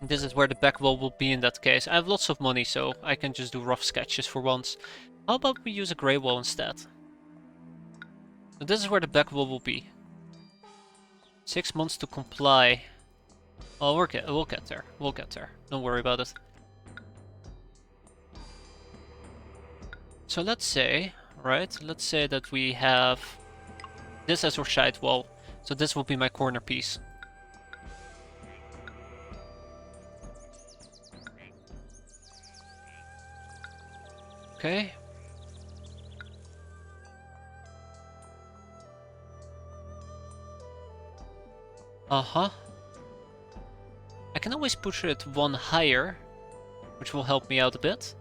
this is where the back wall will be in that case. I have lots of money, so I can just do rough sketches for once. How about we use a grey wall instead? So this is where the back wall will be. 6 months to comply. Oh, we'll get there. We'll get there. Don't worry about it. So let's say, right? Let's say that we have this as our side wall. So this will be my corner piece. Okay. Uh-huh. I can always push it one higher, which will help me out a bit.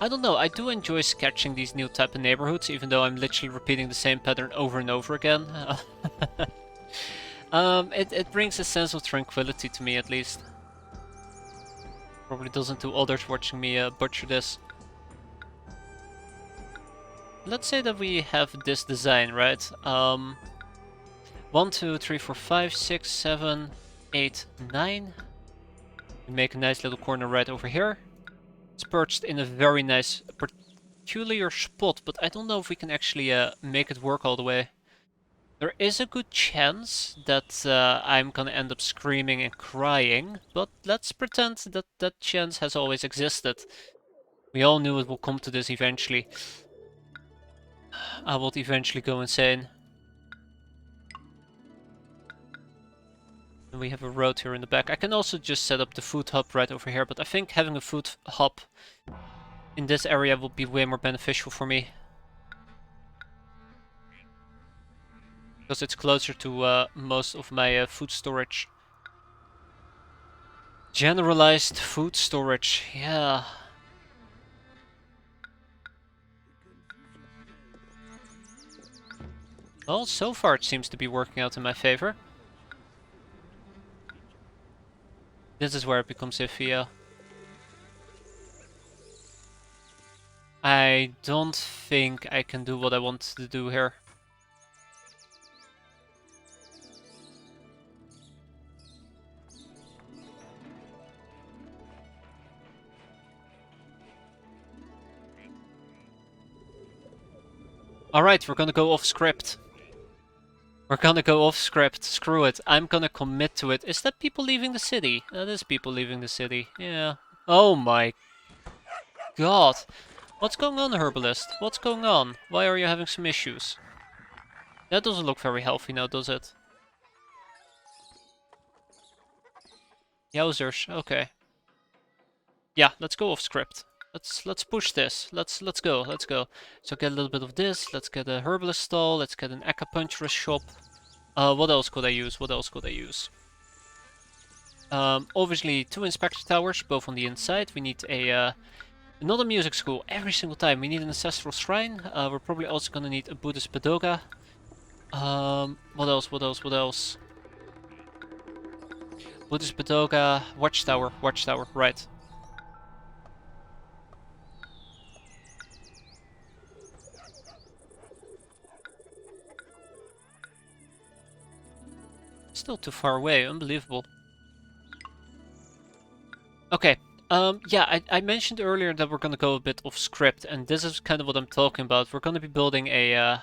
I don't know, I do enjoy sketching these new type of neighborhoods, even though I'm literally repeating the same pattern over and over again. It brings a sense of tranquility to me, at least. Probably doesn't to others watching me butcher this. Let's say that we have this design, right? 1, 2, 3, 4, 5, 6, 7, 8, 9. We make a nice little corner right over here. It's perched in a very nice, peculiar spot, but I don't know if we can actually make it work all the way. There is a good chance that I'm gonna end up screaming and crying, but let's pretend that that chance has always existed. We all knew it will come to this eventually. I will eventually go insane. And we have a road here in the back. I can also just set up the food hub right over here, but I think having a food hub in this area will be way more beneficial for me. Because it's closer to most of my food storage. Generalized food storage, yeah. Well, so far it seems to be working out in my favor. This is where it becomes iffy. I don't think I can do what I want to do here. Alright, we're gonna go off script. We're gonna go off script. Screw it. I'm gonna commit to it. Is that people leaving the city? That is people leaving the city. Yeah. Oh my god. What's going on, Herbalist? What's going on? Why are you having some issues? That doesn't look very healthy now, does it? Yowzers. Okay. Yeah, let's go off script. Let's push this. Let's go. Let's go. So get a little bit of this. Let's get a herbalist stall. Let's get an acupuncturist shop. What else could I use? What else could I use? Obviously 2 inspector towers, both on the inside. We need a another music school every single time. We need an ancestral shrine. We're probably also gonna need a Buddhist pagoda. What else? What else? What else? Buddhist pagoda, watchtower, watchtower. Right. still too far away, unbelievable. Okay, yeah, I mentioned earlier that we're gonna go a bit off script, and this is kind of what I'm talking about. We're gonna be building a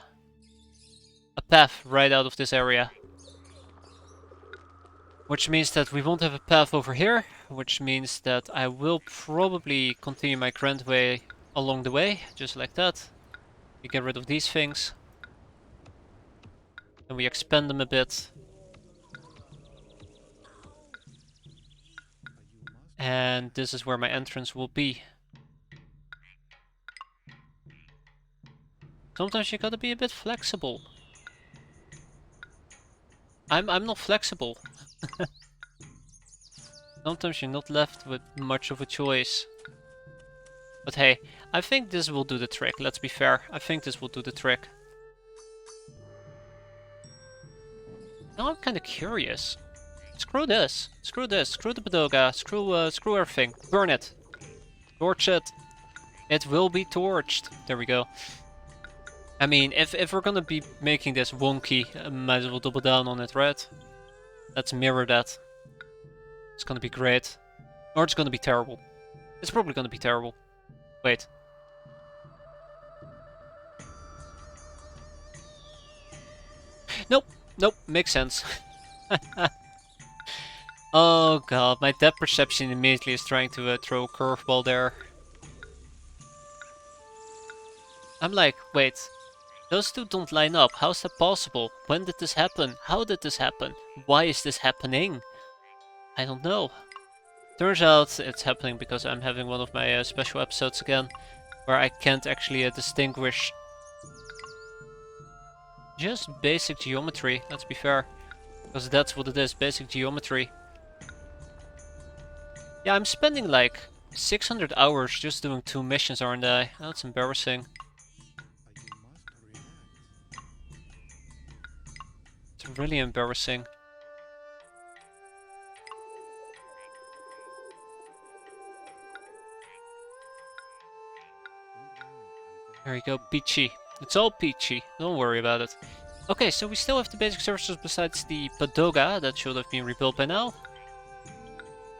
path right out of this area. Which means that we won't have a path over here, which means that I will probably continue my grand way along the way, just like that. We get rid of these things. And we expand them a bit. And this is where my entrance will be. Sometimes you gotta be a bit flexible. I'm not flexible. Sometimes you're not left with much of a choice. But hey, I think this will do the trick, let's be fair. I think this will do the trick. Now I'm kinda curious. Screw this. Screw this. Screw the Padoga. Screw everything. Burn it. Torch it. It will be torched. There we go. I mean, if we're gonna be making this wonky, might as well double down on it, right? Let's mirror that. It's gonna be great. Or it's gonna be terrible. It's probably gonna be terrible. Wait. Nope. Nope. Makes sense. Oh god, my depth perception immediately is trying to throw a curveball there. I'm like, wait, those two don't line up. How's that possible? When did this happen? How did this happen? Why is this happening? I don't know. Turns out it's happening because I'm having one of my special episodes again, where I can't actually distinguish just basic geometry, let's be fair. Because that's what it is, basic geometry. Yeah, I'm spending like 600 hours just doing 2 missions, aren't I? That's embarrassing. It's really embarrassing. There you go, peachy. It's all peachy, don't worry about it. Okay, so we still have the basic services besides the Padoga, that should have been rebuilt by now.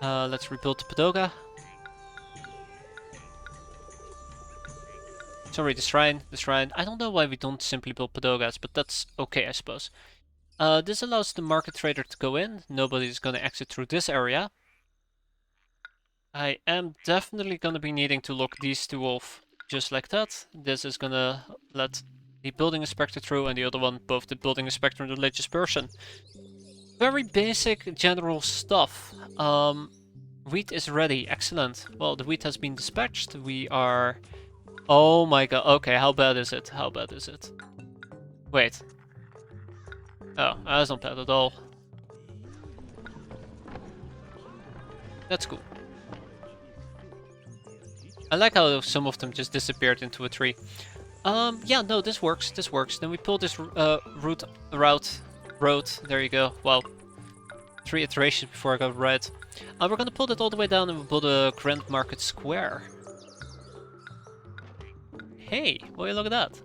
Let's rebuild the Padoga. Sorry, the shrine. I don't know why we don't simply build Padogas, but that's okay, I suppose. This allows the market trader to go in. Nobody's gonna exit through this area. I am definitely gonna be needing to lock these two off, just like that. This is gonna let the building inspector through, and the other one, both the building inspector and the religious person. Very basic general stuff. Wheat is ready, excellent. Well, the wheat has been dispatched. We are... Oh my god, okay, how bad is it? How bad is it? Wait. Oh, that's not bad at all. That's cool. I like how some of them just disappeared into a tree. Yeah, no, this works, this works. Then we pull this road, there you go. Wow. 3 iterations before I got it right. We're gonna pull it all the way down and we'll build a Grand Market Square. Hey, will you look at that?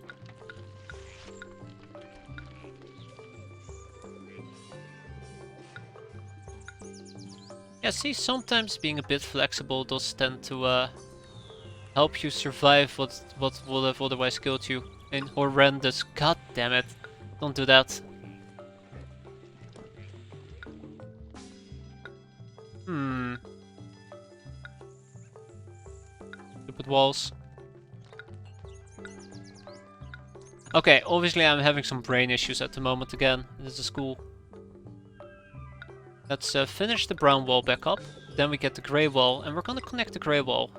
Yeah, see, sometimes being a bit flexible does tend to help you survive what would have otherwise killed you in horrendous... God damn it. Don't do that. Stupid walls. Okay, obviously I'm having some brain issues at the moment again. This is cool. Let's finish the brown wall back up. Then we get the grey wall, and we're gonna connect the grey wall.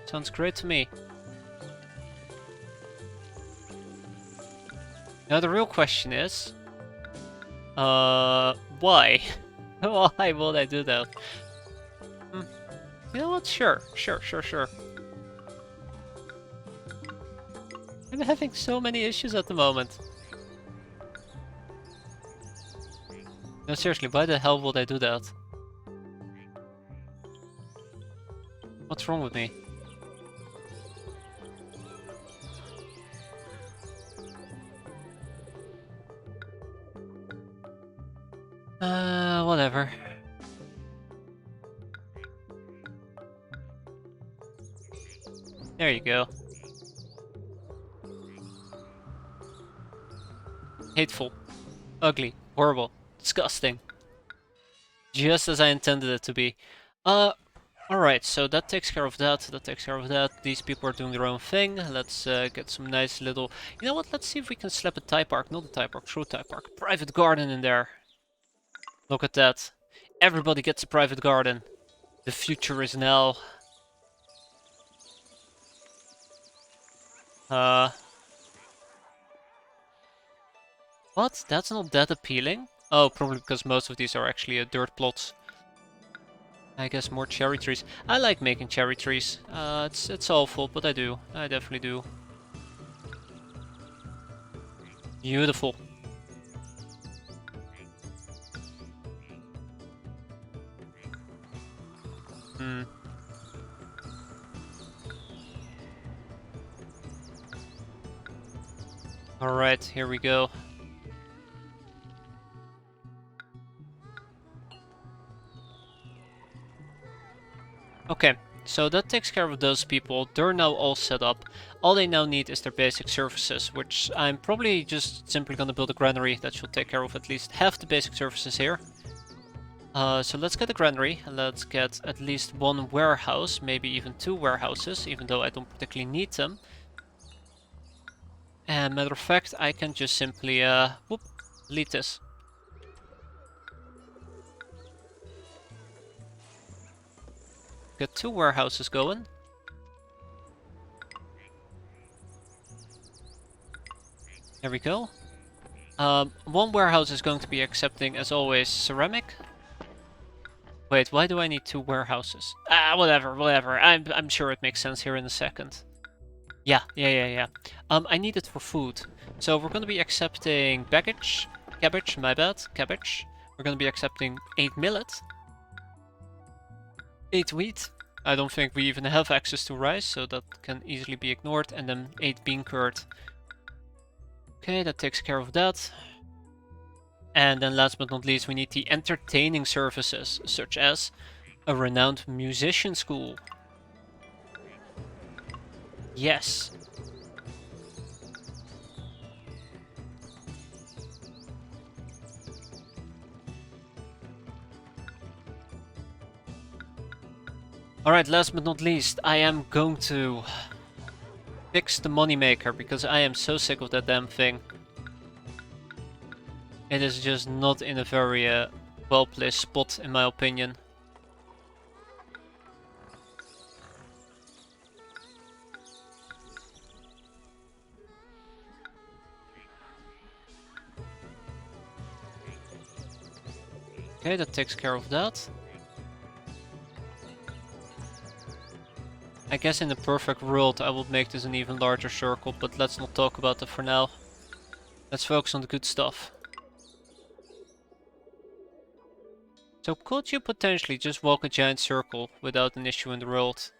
Sounds great to me. Now the real question is... why? Why would I do that? You know what? Sure. I'm having so many issues at the moment. No, seriously, why the hell would I do that? What's wrong with me? Whatever. There you go. Hateful. Ugly. Horrible. Disgusting. Just as I intended it to be. Alright, so that takes care of that, that takes care of that. These people are doing their own thing. Let's get some nice little... You know what, let's see if we can slap a Thai park, not a Thai park, true Thai park. Private garden in there. Look at that. Everybody gets a private garden. The future is now. Uh... What? That's not that appealing? Oh, probably because most of these are actually dirt plots. I guess more cherry trees. I like making cherry trees. It's awful, but I do. I definitely do. Beautiful. Hmm. Alright, here we go. Okay, so that takes care of those people. They're now all set up. All they now need is their basic services, which I'm probably just simply gonna build a granary that should take care of at least half the basic services here. So let's get a granary, let's get at least one warehouse, maybe even two warehouses, even though I don't particularly need them. And matter of fact, I can just simply, whoop, delete this. Get two warehouses going. There we go. One warehouse is going to be accepting, as always, ceramic. Wait, why do I need two warehouses? Ah, whatever, whatever. I'm sure it makes sense here in a second. Yeah. I need it for food. So we're gonna be accepting cabbage, my bad, cabbage. We're gonna be accepting 8 millet. 8 wheat. I don't think we even have access to rice, so that can easily be ignored. And then 8 bean curd. Okay, that takes care of that. And then last but not least, we need the entertaining services, such as a renowned musician school. Yes. Alright, last but not least, I am going to fix the moneymaker because I am so sick of that damn thing. It is just not in a very well-placed spot, in my opinion. Okay, that takes care of that. I guess in the perfect world I would make this an even larger circle, but let's not talk about that for now. Let's focus on the good stuff. So could you potentially just walk a giant circle without an issue in the world?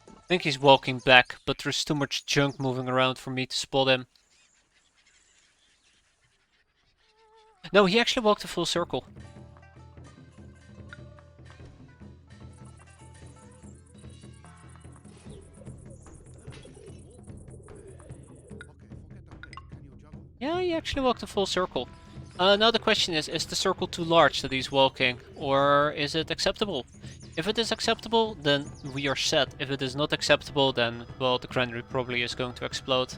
I think he's walking back, but there's too much junk moving around for me to spot him. No, he actually walked a full circle. Yeah, he actually walked a full circle. Now the question is the circle too large that he's walking, or is it acceptable? If it is acceptable, then we are set. If it is not acceptable, then, well, the granary probably is going to explode.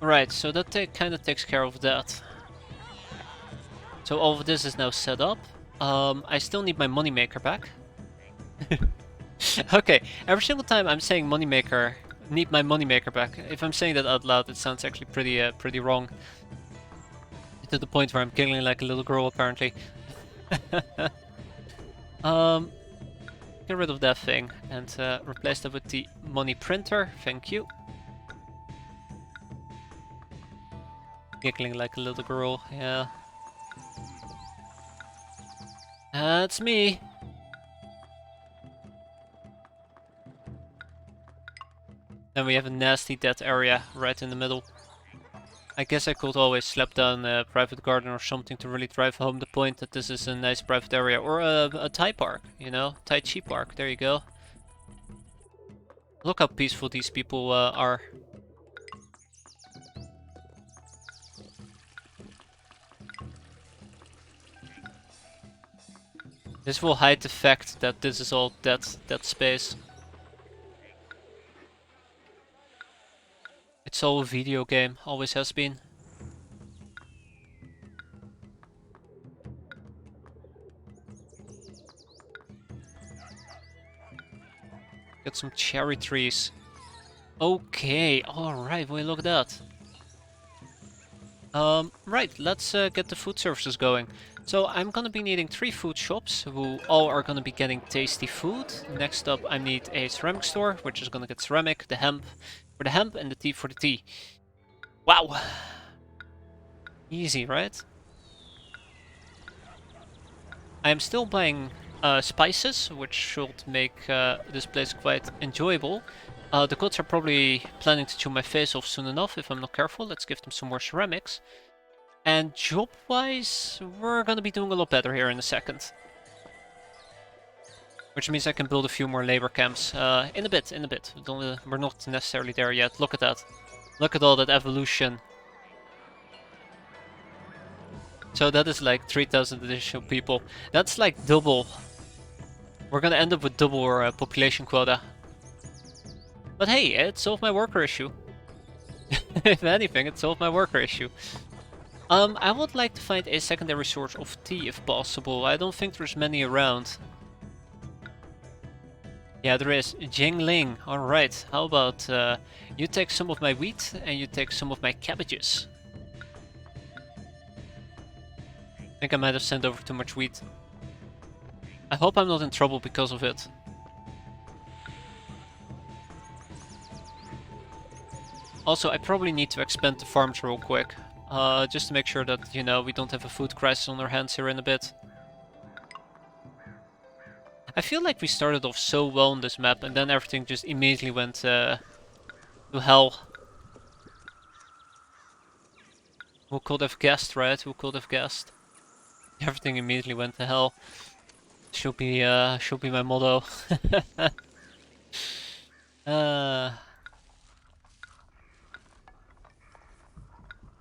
Right, so that kind of takes care of that. So all of this is now set up. I still need my moneymaker back. Okay, every single time I'm saying moneymaker, need my moneymaker back. If I'm saying that out loud, it sounds actually pretty wrong. To the point where I'm giggling like a little girl, apparently. Get rid of that thing and replace that with the money printer. Thank you. Giggling like a little girl, yeah. That's me. Then we have a nasty dead area right in the middle. I guess I could always slap down a private garden or something to really drive home the point that this is a nice private area. Or a Thai park, you know? Tai Chi park, there you go. Look how peaceful these people are. This will hide the fact that this is all dead space. It's all a video game, always has been. Got some cherry trees. Okay, alright, well look at that. Right, let's get the food services going. So I'm gonna be needing 3 food shops, who all are gonna be getting tasty food. Next up I need a ceramic store, which is gonna get ceramic, the hemp for the hemp, and the tea for the tea. Wow! Easy, right? I am still buying spices, which should make this place quite enjoyable. The gods are probably planning to chew my face off soon enough if I'm not careful. Let's give them some more ceramics. And job-wise, we're gonna be doing a lot better here in a second. Which means I can build a few more labor camps in a bit, We're not necessarily there yet. Look at that. Look at all that evolution. So that is like 3,000 additional people. That's like double. We're gonna end up with double our population quota. But hey, it solved my worker issue. If anything, it solved my worker issue. I would like to find a secondary source of tea if possible. I don't think there's many around. Yeah, there is. Jingling. Alright, how about you take some of my wheat and you take some of my cabbages. I think I might have sent over too much wheat. I hope I'm not in trouble because of it. Also, I probably need to expand the farms real quick. Just to make sure that, you know, we don't have a food crisis on our hands here in a bit. I feel like we started off so well on this map and then everything just immediately went to hell. Who could have guessed, right? Who could have guessed? Everything immediately went to hell. Should be my motto.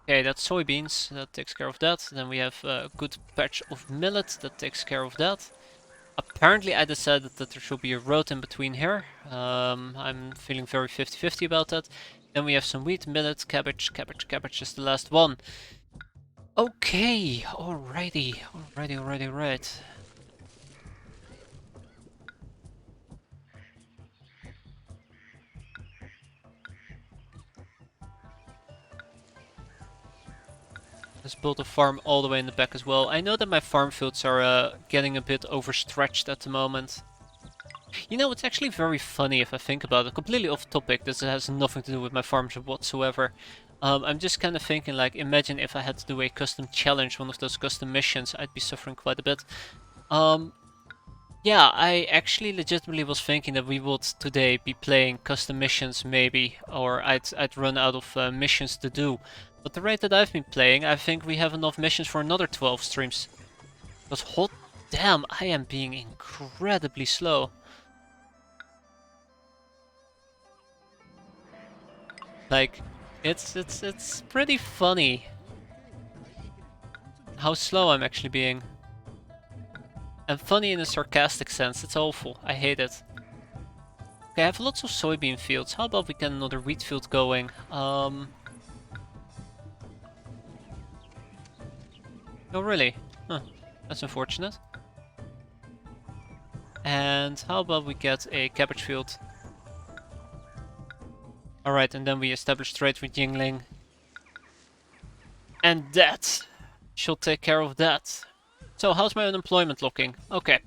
Okay, that's soybeans. That takes care of that. Then we have a good patch of millet. That takes care of that. Apparently I decided that there should be a road in between here. I'm feeling very 50-50 about that. Then we have some wheat, millet, cabbage. Cabbage is the last one. Okay, alrighty. Right. Let's build a farm all the way in the back as well. I know that my farm fields are getting a bit overstretched at the moment. You know, it's actually very funny if I think about it. Completely off topic, this has nothing to do with my farms whatsoever. I'm just kind of thinking, like, imagine if I had to do a custom challenge, one of those custom missions, I'd be suffering quite a bit. Yeah, I actually legitimately was thinking that we would today be playing custom missions maybe, or I'd run out of missions to do. But the rate that I've been playing, I think we have enough missions for another 12 streams. But hot damn, I am being incredibly slow. Like, it's pretty funny how slow I'm actually being. And funny in a sarcastic sense, it's awful, I hate it. Okay, I have lots of soybean fields, how about we get another wheat field going? Oh really? Huh, that's unfortunate. And how about we get a cabbage field? Alright, and then we establish trade with Yingling. And that should take care of that. So, how's my unemployment looking? Okay.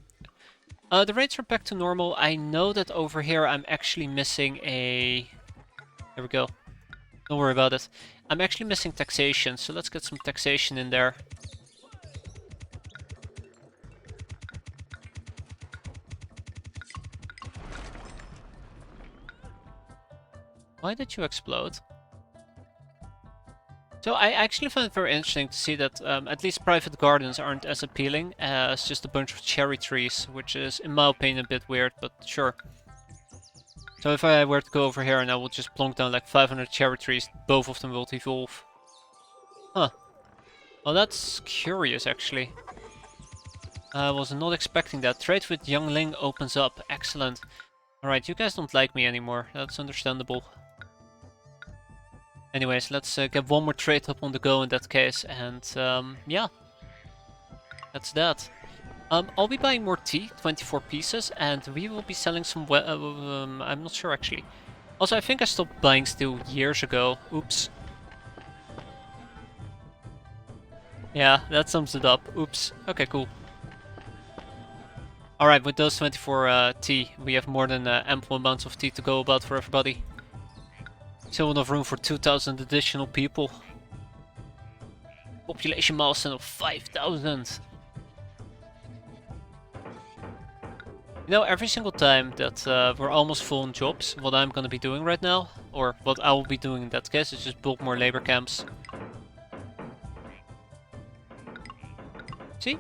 The rates are back to normal. I know that over here I'm actually missing a... There we go. Don't worry about it. I'm actually missing taxation, so let's get some taxation in there. Why did you explode? So I actually find it very interesting to see that at least private gardens aren't as appealing as just a bunch of cherry trees, which is, in my opinion, a bit weird, but sure. So if I were to go over here and I will just plonk down like 500 cherry trees, both of them will evolve. Huh. Well, that's curious, actually. I was not expecting that. Trade with Youngling opens up. Excellent. Alright, you guys don't like me anymore. That's understandable. Anyways, let's get one more trade up on the go in that case, and yeah, that's that. I'll be buying more tea, 24 pieces, and we will be selling some. I'm not sure actually. Also, I think I stopped buying steel years ago. Oops. Yeah, that sums it up. Oops. Okay, cool. Alright, with those 24 tea, we have more than ample amounts of tea to go about for everybody. Still enough room for 2,000 additional people. Population milestone of 5,000. You know, every single time that we're almost full on jobs, what I'm gonna be doing right now, or what I will be doing in that case, is just build more labor camps. See?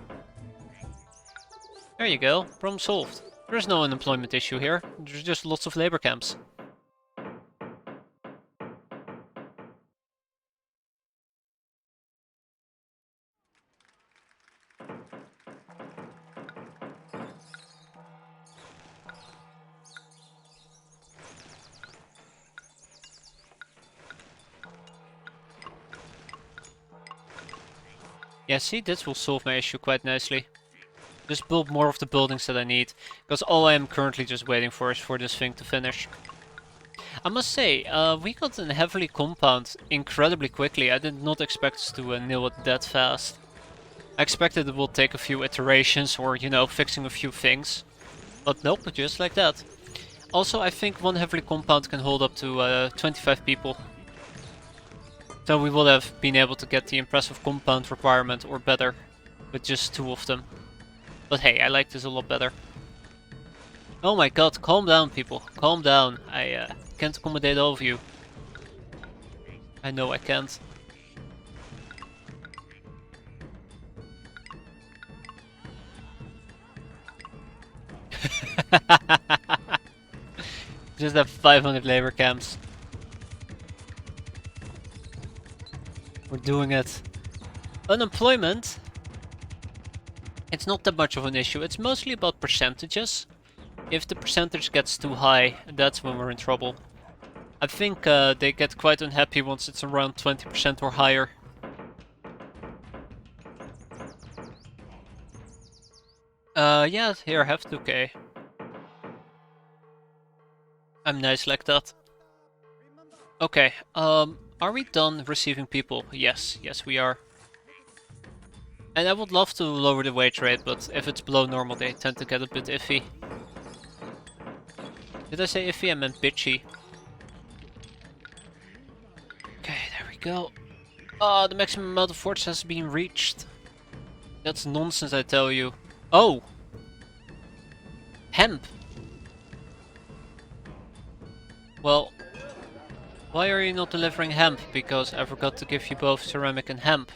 There you go, problem solved. There's no unemployment issue here, there's just lots of labor camps. Yeah, see, this will solve my issue quite nicely. Just build more of the buildings that I need, because all I am currently just waiting for is for this thing to finish. I must say, we got a heavily compound incredibly quickly. I did not expect us to nail it that fast. I expected it will take a few iterations or, you know, fixing a few things. But nope, just like that. Also, I think one heavily compound can hold up to 25 people. So we would have been able to get the impressive compound requirement or better with just 2 of them. But hey, I like this a lot better. Oh my god, calm down people, calm down. I can't accommodate all of you. I know I can't. Just have 500 labor camps. We're doing it. Unemployment? It's not that much of an issue. It's mostly about percentages. If the percentage gets too high, that's when we're in trouble. I think they get quite unhappy once it's around 20% or higher. Yeah, here, have 2k. I'm nice like that. Okay, are we done receiving people? Yes, yes we are. And I would love to lower the wage rate, but if it's below normal they tend to get a bit iffy. Did I say iffy? I meant bitchy. Okay, there we go. Oh, the maximum amount of forts has been reached. That's nonsense, I tell you. Oh! Hemp! Well, why are you not delivering hemp? Because I forgot to give you both ceramic and hemp.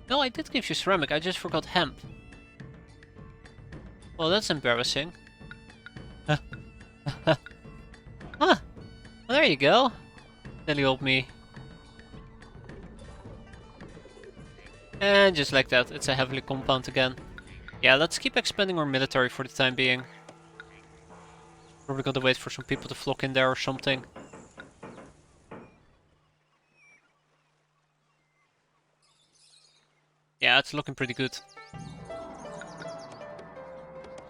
No, I did give you ceramic, I just forgot hemp. Well, that's embarrassing. Huh. Well, there you go. Silly old me. And just like that, it's a heavily compound again. Yeah, let's keep expanding our military for the time being. Probably gotta wait for some people to flock in there or something. Yeah, it's looking pretty good.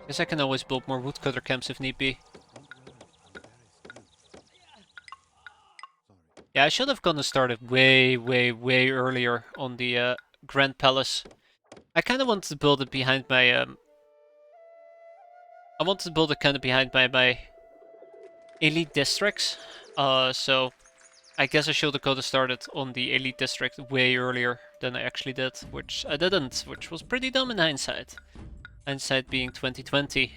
Guess I can always build more woodcutter camps if need be. Yeah, I should have gotten started way earlier on the Grand Palace. I kind of wanted to build it behind my I wanted to build it kind of behind my elite districts. So I guess I should have got started on the elite district way earlier than I actually did, which I didn't, which was pretty dumb in hindsight. Hindsight being 2020,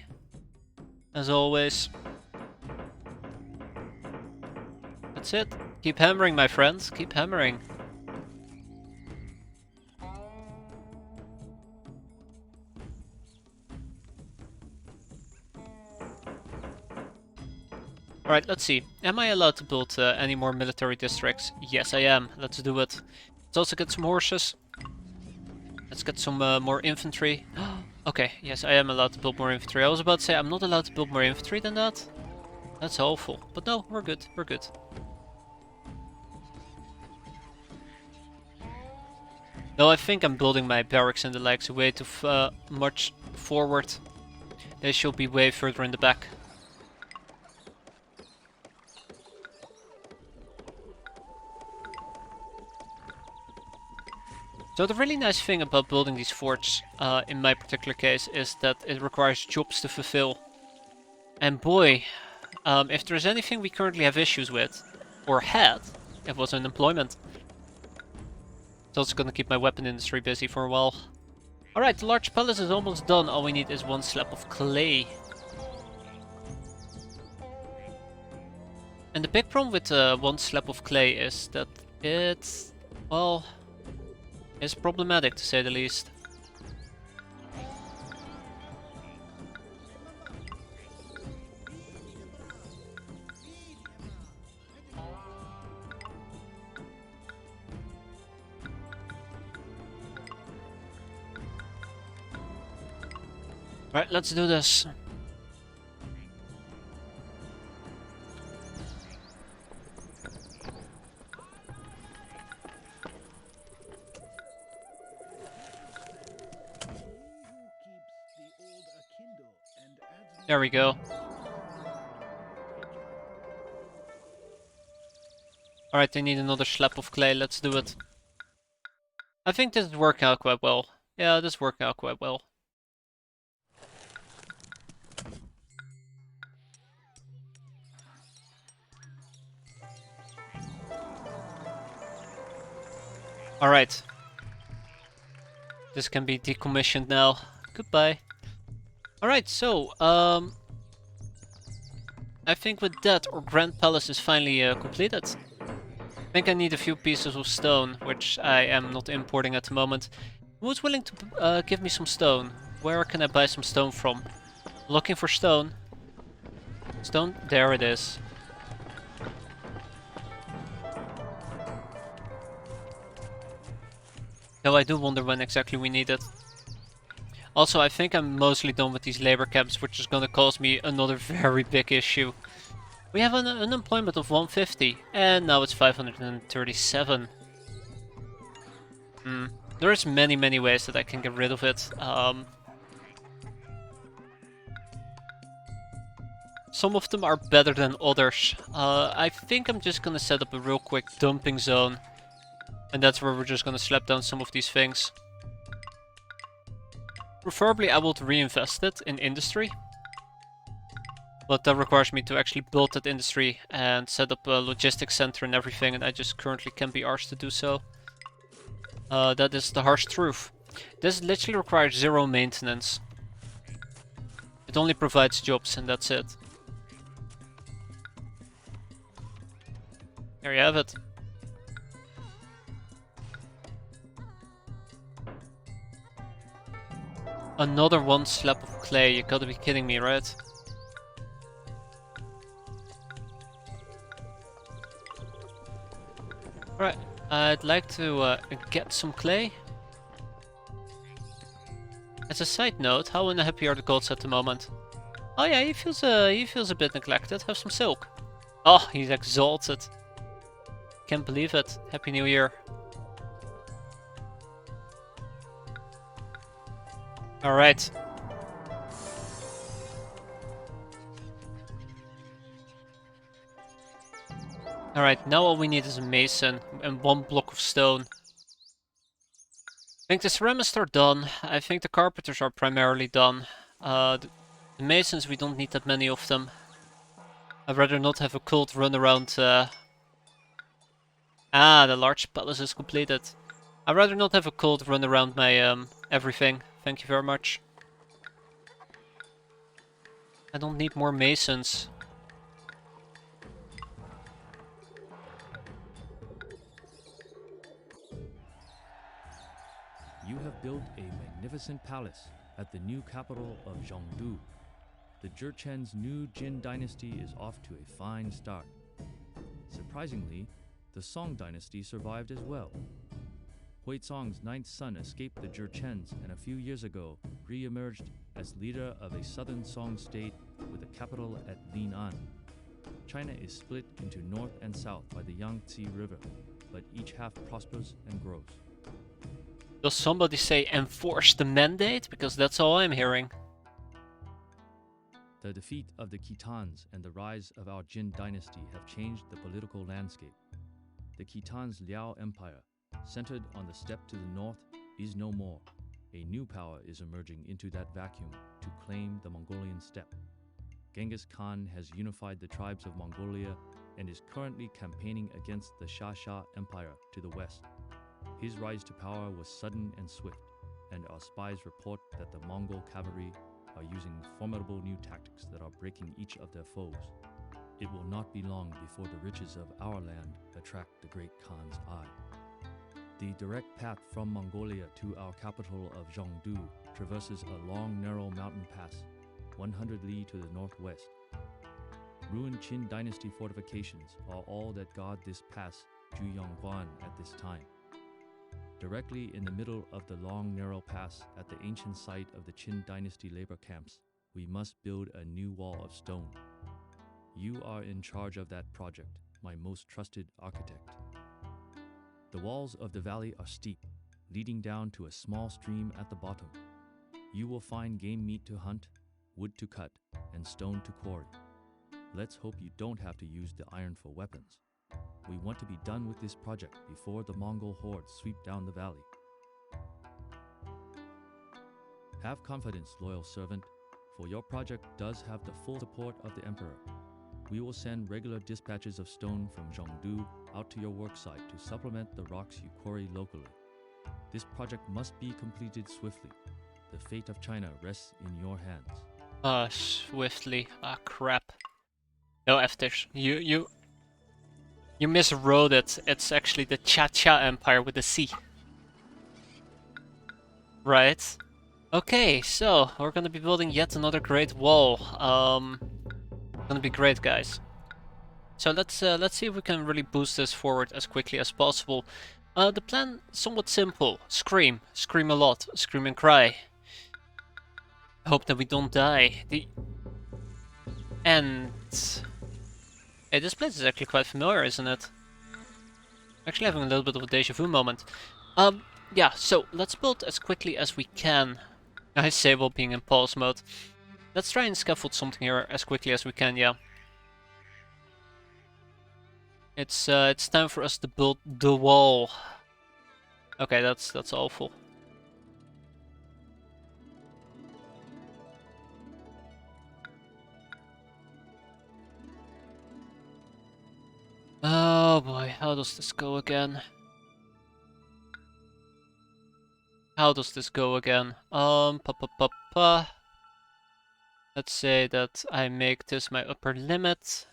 as always. That's it. Keep hammering, my friends. Keep hammering. Alright, let's see. Am I allowed to build any more military districts? Yes, I am. Let's do it. Let's also get some horses. Let's get some more infantry. Okay, yes, I am allowed to build more infantry. I was about to say I'm not allowed to build more infantry than that. That's awful. But no, we're good. We're good. No, I think I'm building my barracks and the likes way too much forward. They should be way further in the back. So the really nice thing about building these forts, in my particular case, is that it requires jobs to fulfill. And boy, if there's anything we currently have issues with, or had, it was unemployment. It's also gonna keep my weapon industry busy for a while. Alright, the large palace is almost done. All we need is one slab of clay. And the big problem with one slab of clay is that it's, well, it's problematic to say the least. Right, let's do this. There we go. Alright, I need another slab of clay, let's do it. I think this is working out quite well. Yeah, this is working out quite well. Alright. This can be decommissioned now. Goodbye. Alright, so, I think with that, our Grand Palace is finally completed. I think I need a few pieces of stone, which I am not importing at the moment. Who's willing to give me some stone? Where can I buy some stone from? Looking for stone. Stone? There it is. Though I do wonder when exactly we need it. Also, I think I'm mostly done with these labor camps, which is gonna cause me another very big issue. We have an unemployment of 150, and now it's 537. There's many ways that I can get rid of it. Some of them are better than others. I think I'm just gonna set up a real quick dumping zone. And that's where we're just gonna slap down some of these things. Preferably I would reinvest it in industry. But that requires me to actually build that industry and set up a logistics center and everything, and I just currently can't be arsed to do so. That is the harsh truth. This literally requires zero maintenance. It only provides jobs and that's it. There you have it. Another one slab of clay, you gotta be kidding me, right? Alright, I'd like to get some clay. As a side note, how unhappy are the gods at the moment? Oh yeah, he feels a bit neglected. Have some silk. Oh, he's exalted. Can't believe it. Happy New Year. Alright. Alright, now all we need is a mason and one block of stone. I think the ceramists are done. I think the carpenters are primarily done. The masons, we don't need that many of them. I'd rather not have a cult run around. The large palace is completed. I'd rather not have a cult run around my everything. Thank you very much. I don't need more masons. built a magnificent palace at the new capital of Zhongdu. The Jurchen's new Jin dynasty is off to a fine start. Surprisingly, the Song dynasty survived as well. Huizong's ninth son escaped the Jurchens and a few years ago re-emerged as leader of a southern Song state with a capital at Lin'an. China is split into north and south by the Yangtze River, but each half prospers and grows. Does somebody say enforce the mandate? Because that's all I'm hearing. The defeat of the Khitans and the rise of our Jin dynasty have changed the political landscape. The Khitans' Liao Empire, centered on the steppe to the north, is no more. A new power is emerging into that vacuum to claim the Mongolian steppe. Genghis Khan has unified the tribes of Mongolia and is currently campaigning against the Shah Empire to the west. His rise to power was sudden and swift, and our spies report that the Mongol cavalry are using formidable new tactics that are breaking each of their foes. It will not be long before the riches of our land attract the great Khan's eye. The direct path from Mongolia to our capital of Zhongdu traverses a long, narrow mountain pass, 100 li to the northwest. Ruined Qin dynasty fortifications are all that guard this pass, Zhuyongguan, at this time. Directly in the middle of the long, narrow pass at the ancient site of the Qin dynasty labor camps, we must build a new wall of stone. You are in charge of that project, my most trusted architect. The walls of the valley are steep, leading down to a small stream at the bottom. You will find game meat to hunt, wood to cut, and stone to quarry. Let's hope you don't have to use the iron for weapons. We want to be done with this project before the Mongol hordes sweep down the valley. Have confidence, loyal servant, for your project does have the full support of the Emperor. We will send regular dispatches of stone from Zhongdu out to your worksite to supplement the rocks you quarry locally. This project must be completed swiftly. The fate of China rests in your hands. Swiftly. Crap. No, Eftish, you miswrote it. It's actually the Cha-Cha Empire with a C. Right. Okay, so we're gonna be building yet another great wall. Gonna be great, guys. So let's see if we can really boost this forward as quickly as possible. The plan is somewhat simple. Scream a lot, scream and cry. Hope that we don't die. And hey, this place is actually quite familiar, isn't it? Actually having a little bit of a deja vu moment. Yeah, so let's build as quickly as we can. I say while being in pause mode. Let's try and scaffold something here as quickly as we can, yeah. It's time for us to build the wall. Okay, that's awful. Oh boy, how does this go again? How does this go again? Let's say that I make this my upper limit.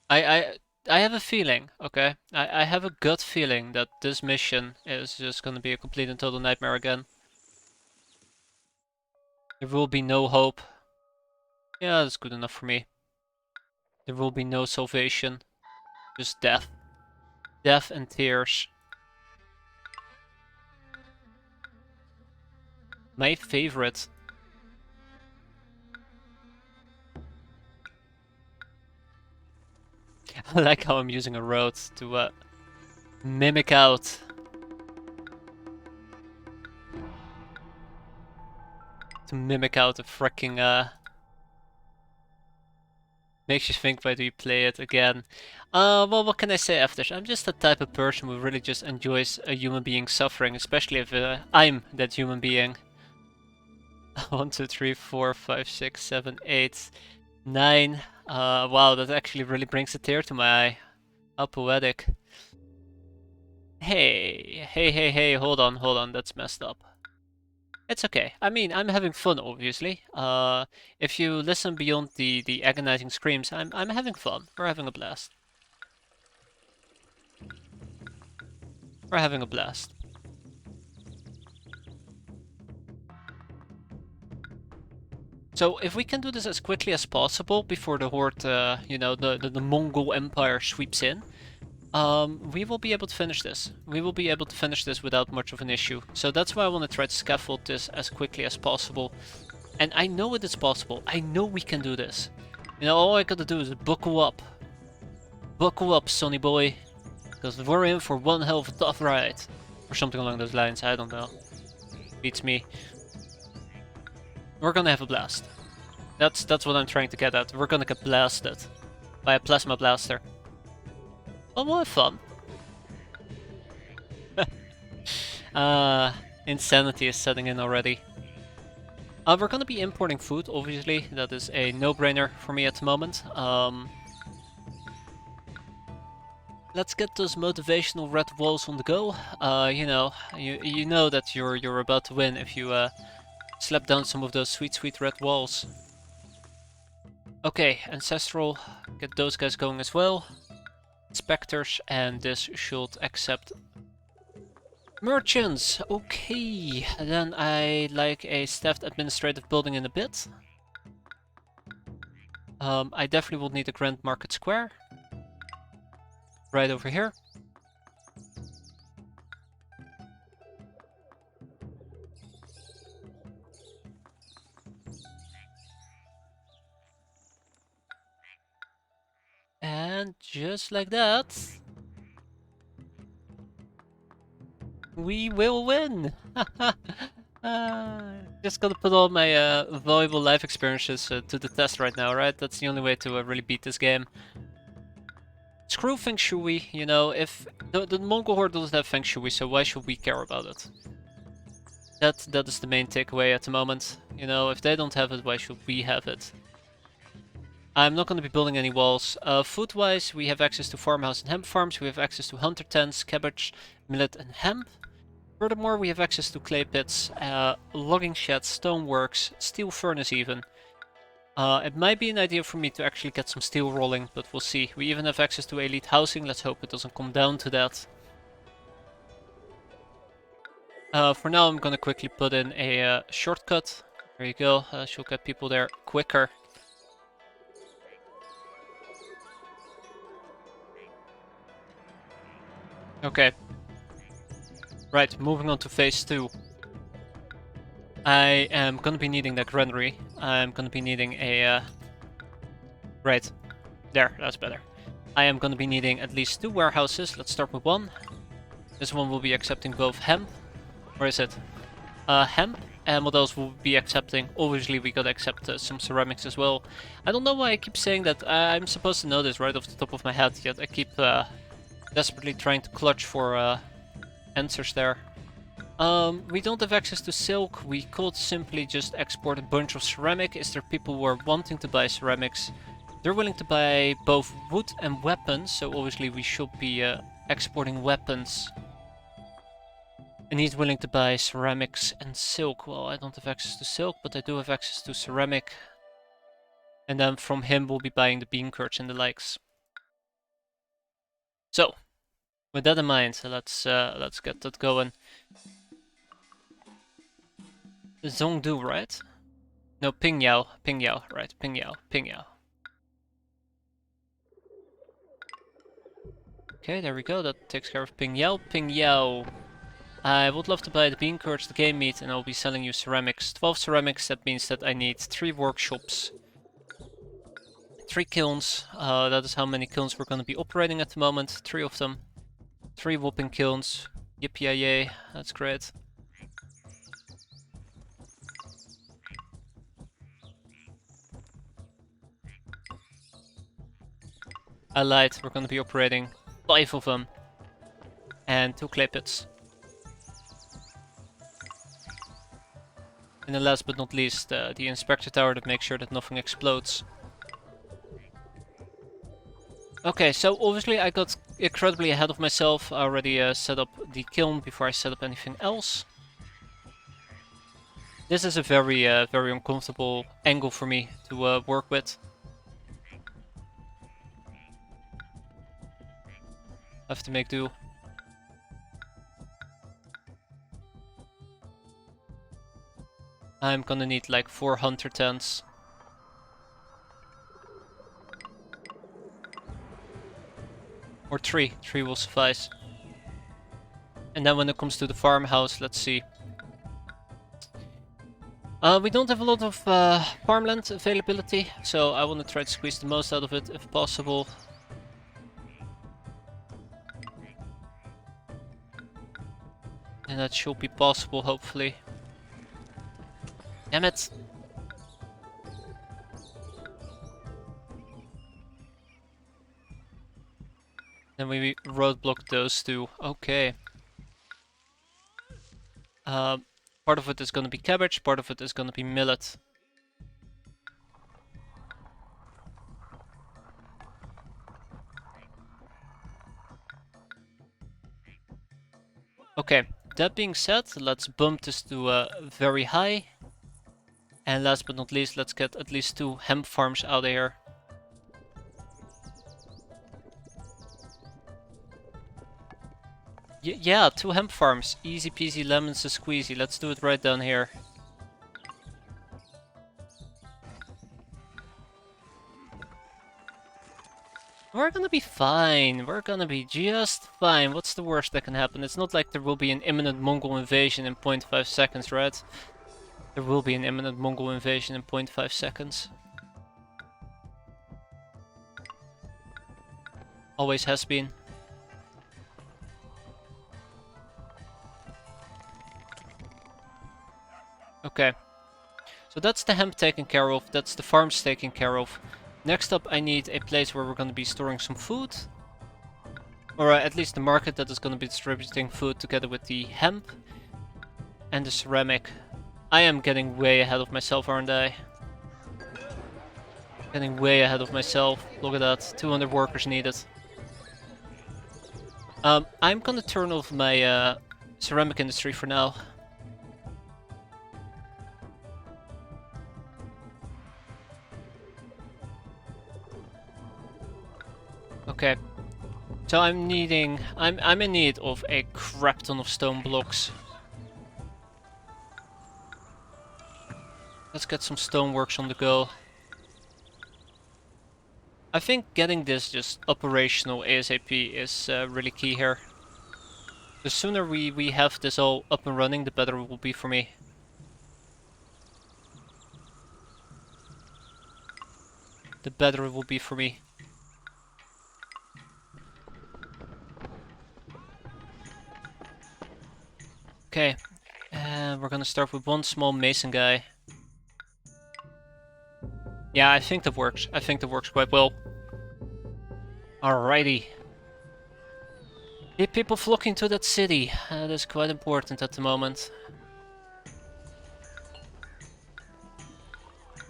I have a feeling, okay? I have a gut feeling that this mission is just gonna be a complete and total nightmare again. There will be no hope. Yeah, that's good enough for me. There will be no salvation. Just death. Death and tears. My favorite. I like how I'm using a road to mimic out. To mimic out a freaking makes you think, why do you play it again? Well, what can I say after this? I'm just the type of person who really just enjoys a human being suffering, especially if I'm that human being. 1, 2, 3, 4, 5, 6, 7, 8, 9. Wow, that actually really brings a tear to my eye. How poetic. Hey, hold on, that's messed up. It's okay. I mean, I'm having fun, obviously. If you listen beyond the agonizing screams, I'm having fun. We're having a blast. We're having a blast. So if we can do this as quickly as possible before the horde, you know, the Mongol Empire sweeps in, we will be able to finish this. We will be able to finish this without much of an issue. So that's why I want to try to scaffold this as quickly as possible. And I know it is possible. I know we can do this. You know, all I gotta do is buckle up. Buckle up, sonny boy. Because we're in for one hell of a tough ride. Or something along those lines, I don't know. Beats me. We're gonna have a blast. That's what I'm trying to get at. We're gonna get blasted by a plasma blaster. Oh, we'll have fun. Insanity is setting in already. We're gonna be importing food, obviously. That is a no-brainer for me at the moment. Let's get those motivational red walls on the go. You know, you know that you're about to win if you slap down some of those sweet red walls. Okay, Ancestral, get those guys going as well. Spectres, and this should accept merchants. Okay, then I like a staffed administrative building in a bit. I definitely will need a Grand Market Square. Right over here. And just like that, we will win! Just gotta put all my valuable life experiences to the test right now, right? That's the only way to really beat this game. Screw Feng Shui, you know, if the Mongol Horde doesn't have Feng Shui, so why should we care about it? That is the main takeaway at the moment. You know, if they don't have it, why should we have it? I'm not going to be building any walls. Food-wise, we have access to farmhouse and hemp farms. We have access to hunter tents, cabbage, millet, and hemp. Furthermore, we have access to clay pits, logging sheds, stoneworks, steel furnace even. It might be an idea for me to actually get some steel rolling, but we'll see. We even have access to elite housing. Let's hope it doesn't come down to that. For now, I'm going to quickly put in a shortcut. There you go. She'll get people there quicker. Okay. Right, moving on to phase 2. I am gonna be needing that granary. I'm gonna be needing a... Right. There, that's better. I am gonna be needing at least 2 warehouses. Let's start with one. This one will be accepting both hemp. Where is it? Hemp. And what else will we be accepting? Obviously, we gotta accept some ceramics as well. I don't know why I keep saying that. I'm supposed to know this right off the top of my head, yet I keep desperately trying to clutch for answers there. We don't have access to silk. We could simply just export a bunch of ceramic. Is there people who are wanting to buy ceramics? They're willing to buy both wood and weapons, so obviously we should be exporting weapons. And he's willing to buy ceramics and silk. Well, I don't have access to silk, but I do have access to ceramic. And then from him we'll be buying the bean curds and the likes. So, with that in mind, let's get that going. Zhongdu, right? No, Pingyao, right? Pingyao. Okay, there we go. That takes care of Pingyao. I would love to buy the bean curds, the game meat, and I'll be selling you ceramics. 12 ceramics. That means that I need 3 workshops, 3 kilns. That is how many kilns we're going to be operating at the moment. 3 of them. 3 whopping kilns. Yippee-yay, that's great. I lied, we're going to be operating 5 of them. And 2 clay pits. And then last but not least, the inspector tower to make sure that nothing explodes. Okay, so obviously I got incredibly ahead of myself. I already set up the kiln before I set up anything else. This is a very uncomfortable angle for me to work with. I have to make do. I'm gonna need like 4 hunter tents. Or 3. 3 will suffice. And then when it comes to the farmhouse, let's see. We don't have a lot of farmland availability, so I want to try to squeeze the most out of it if possible. And that should be possible, hopefully. Damn it! Then we roadblock those two. Okay. Part of it is gonna be cabbage, part of it is gonna be millet. Okay, that being said, let's bump this to very high. And last but not least, let's get at least 2 hemp farms out of here. Yeah, 2 hemp farms. Easy peasy lemons a squeezy. Let's do it right down here. We're gonna be fine. We're gonna be just fine. What's the worst that can happen? It's not like there will be an imminent Mongol invasion in 0.5 seconds, right? There will be an imminent Mongol invasion in 0.5 seconds. Always has been. Okay. So that's the hemp taken care of. That's the farms taken care of. Next up, I need a place where we're going to be storing some food. Or at least the market that is going to be distributing food together with the hemp and the ceramic. I am getting way ahead of myself, aren't I? Getting way ahead of myself. Look at that. 200 workers needed. I'm gonna turn off my ceramic industry for now. Okay. So I'm in need of a crap ton of stone blocks. Let's get some stoneworks on the go. I think getting this just operational ASAP is really key here. The sooner we have this all up and running, the better it will be for me. The better it will be for me. Okay, and we're gonna start with 1 small mason guy. Yeah, I think that works. I think that works quite well. Alrighty. Keep people flocking to that city. That is quite important at the moment.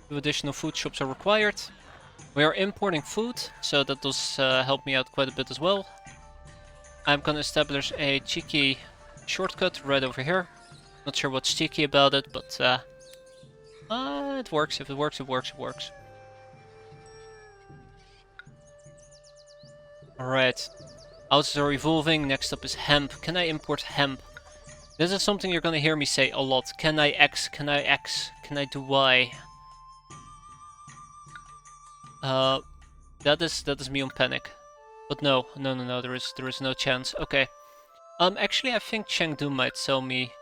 2 additional food shops are required. We are importing food, so that does help me out quite a bit as well. I'm gonna establish a cheeky shortcut right over here. Not sure what's cheeky about it, but it works. If it works, it works, it works. Alright. Houses are evolving. Next up is hemp. Can I import hemp? This is something you're gonna hear me say a lot. Can I X? Can I X? Can I do Y? That is me on panic. But no, there is no chance. Okay. Actually I think Chengdu might sell me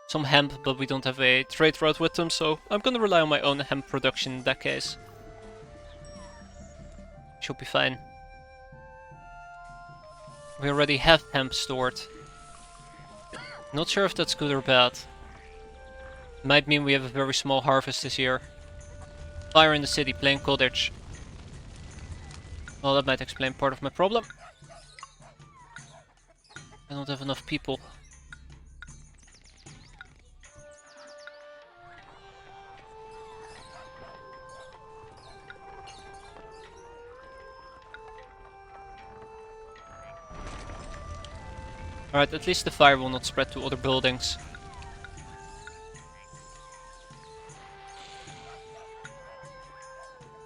some hemp, but we don't have a trade route with them, so I'm gonna rely on my own hemp production in that case. Should be fine. We already have hemp stored. Not sure if that's good or bad. Might mean we have a very small harvest this year. Fire in the city, plain cottage. Well, that might explain part of my problem. I don't have enough people. Alright, at least the fire will not spread to other buildings.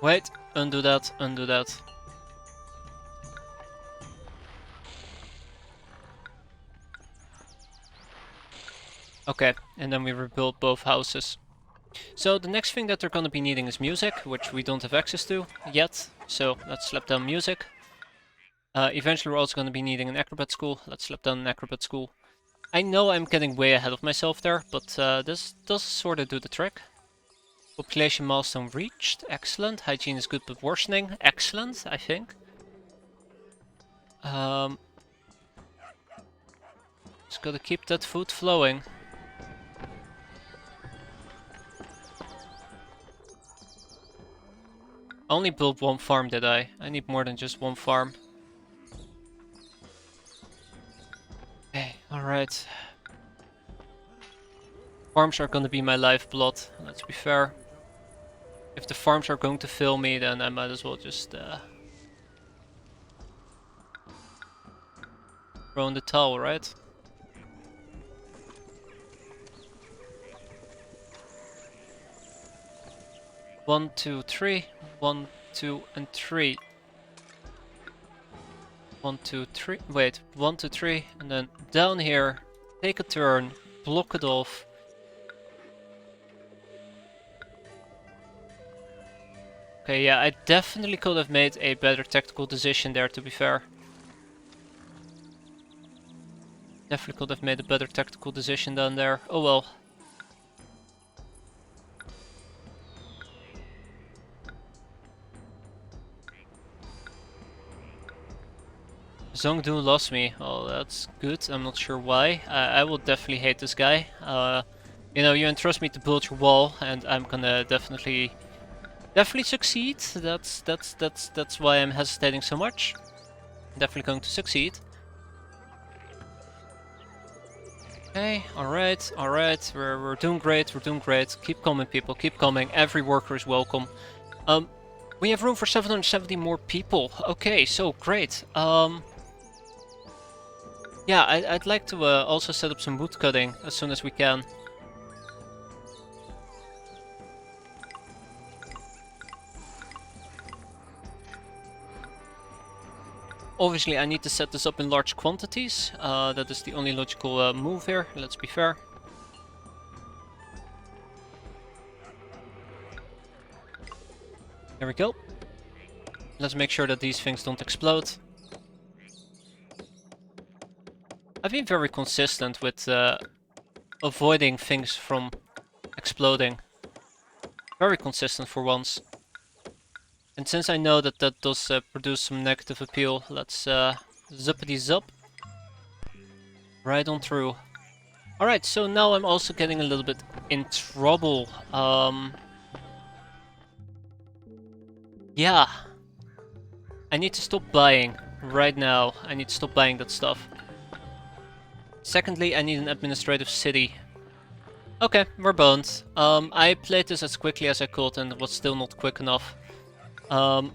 Wait, undo that, undo that. Okay, and then we rebuild both houses. So the next thing that they're gonna be needing is music, which we don't have access to yet. So let's slap down music. Eventually we're also gonna be needing an acrobat school. Let's slap down an acrobat school. I know I'm getting way ahead of myself there, but this does sort of do the trick. Population milestone reached. Excellent. Hygiene is good but worsening. Excellent, I think. Just gotta keep that food flowing. I only built one farm, did I? I need more than just one farm. Okay, alright. Farms are gonna be my lifeblood, let's be fair. If the farms are going to fail me, then I might as well just throw in the towel, right? One, two, three. 1, 2, and 3. 1, 2, 3. Wait, 1, 2, 3, and then down here, take a turn, block it off. Okay, yeah, I definitely could have made a better tactical decision there, to be fair. Definitely could have made a better tactical decision down there. Oh well. Zhongdu lost me. Oh, that's good. I'm not sure why. I will definitely hate this guy. You know, you entrust me to build your wall, and I'm gonna definitely succeed. That's why I'm hesitating so much. Definitely going to succeed. Okay, alright, alright. We're doing great, we're doing great. Keep coming, people, keep coming. Every worker is welcome. We have room for 770 more people. Okay, so great. Yeah, I'd like to also set up some wood cutting as soon as we can. Obviously, I need to set this up in large quantities. That is the only logical move here, let's be fair. There we go. Let's make sure that these things don't explode. I've been very consistent with avoiding things from exploding. Very consistent for once. And since I know that that does produce some negative appeal, let's zippity zup. Right on through. Alright, so now I'm also getting a little bit in trouble. Yeah. I need to stop buying right now. I need to stop buying that stuff. Secondly, I need an administrative city. Okay, we're boned. I played this as quickly as I could and it was still not quick enough. I'm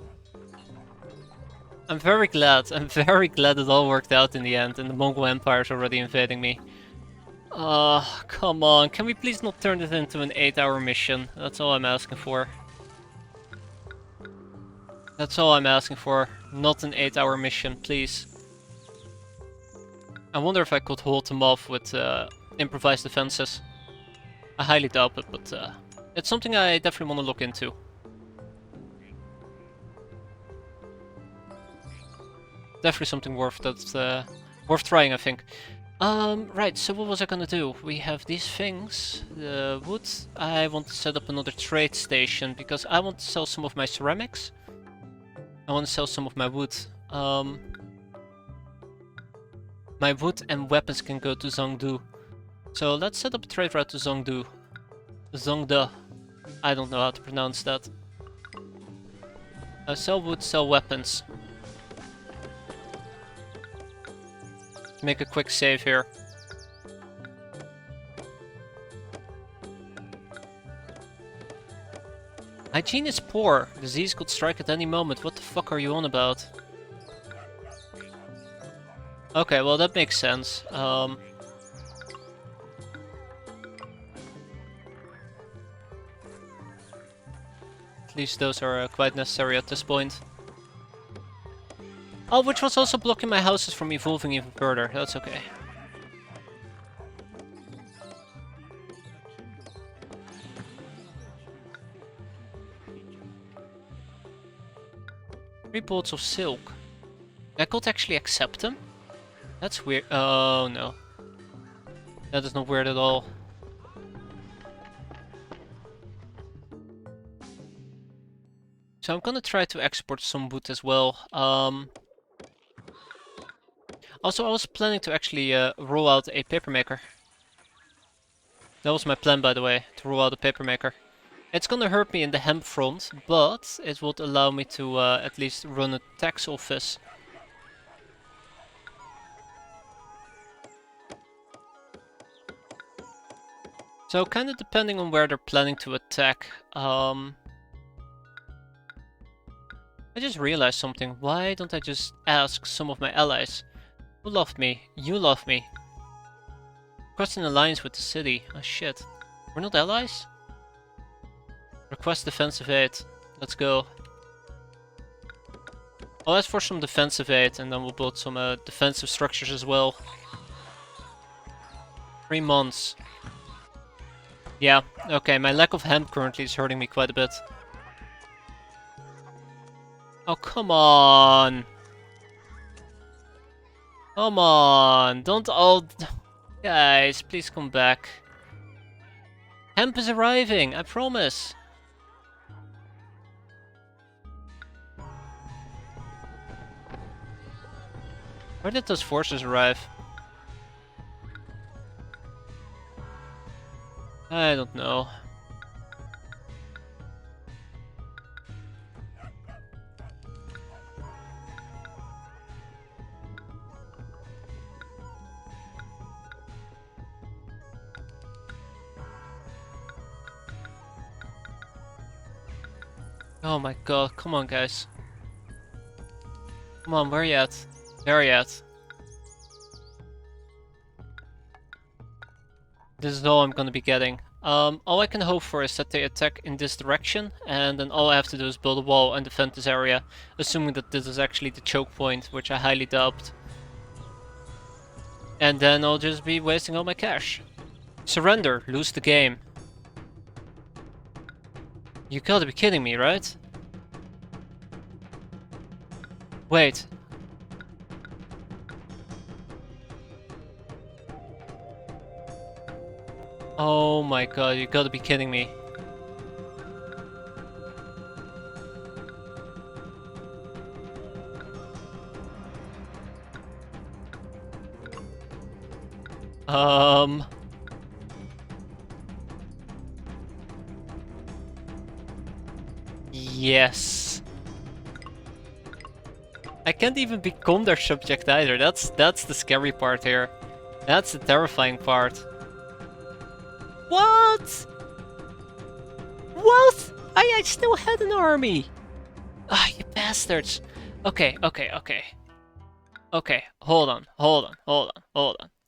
very glad it all worked out in the end and the Mongol Empire is already invading me. Come on, can we please not turn this into an 8-hour mission? That's all I'm asking for. That's all I'm asking for, not an 8-hour mission, please. I wonder if I could hold them off with improvised defenses. I highly doubt it, but it's something I definitely want to look into. Definitely something worth trying, I think. Right, so what was I gonna do? We have these things, the wood. I want to set up another trade station because I want to sell some of my ceramics. I want to sell some of my wood. My wood and weapons can go to Zhongdu. So let's set up a trade route to Zhongdu. Zhongda. I don't know how to pronounce that. Sell wood, sell weapons. Let's make a quick save here. Hygiene is poor. Disease could strike at any moment. What the fuck are you on about? Okay, well that makes sense. At least those are quite necessary at this point. Oh, which was also blocking my houses from evolving even further. That's okay. 3 bolts of silk. I could actually accept them. That's weird. Oh no. That is not weird at all. So I'm gonna try to export some wood as well. Also, I was planning to actually roll out a paper maker. That was my plan, by the way, to roll out a paper maker. It's gonna hurt me in the hemp front, but it would allow me to at least run a tax office. So kind of depending on where they're planning to attack. I just realized something. Why don't I just ask some of my allies? Who loved me? You love me. Request an alliance with the city. Oh shit. We're not allies? Request defensive aid. Let's go. I'll ask for some defensive aid and then we'll build some defensive structures as well. 3 months. Yeah, okay, my lack of hemp currently is hurting me quite a bit. Oh, come on! Come on! Don't all... Guys, please come back. Hemp is arriving, I promise! Where did those forces arrive? I don't know. Oh my god, come on guys. Come on, where are you at? There are you at? This is all I'm gonna be getting. All I can hope for is that they attack in this direction, and then all I have to do is build a wall and defend this area, assuming that this is actually the choke point, which I highly doubt. And then I'll just be wasting all my cash. Surrender, lose the game. You gotta be kidding me, right? Wait. Oh my god, you gotta be kidding me. Yes. I can't even become their subject either. That's the scary part here. That's the terrifying part. What? What? I still had an army. Ah, you bastards. Okay. Okay, hold on.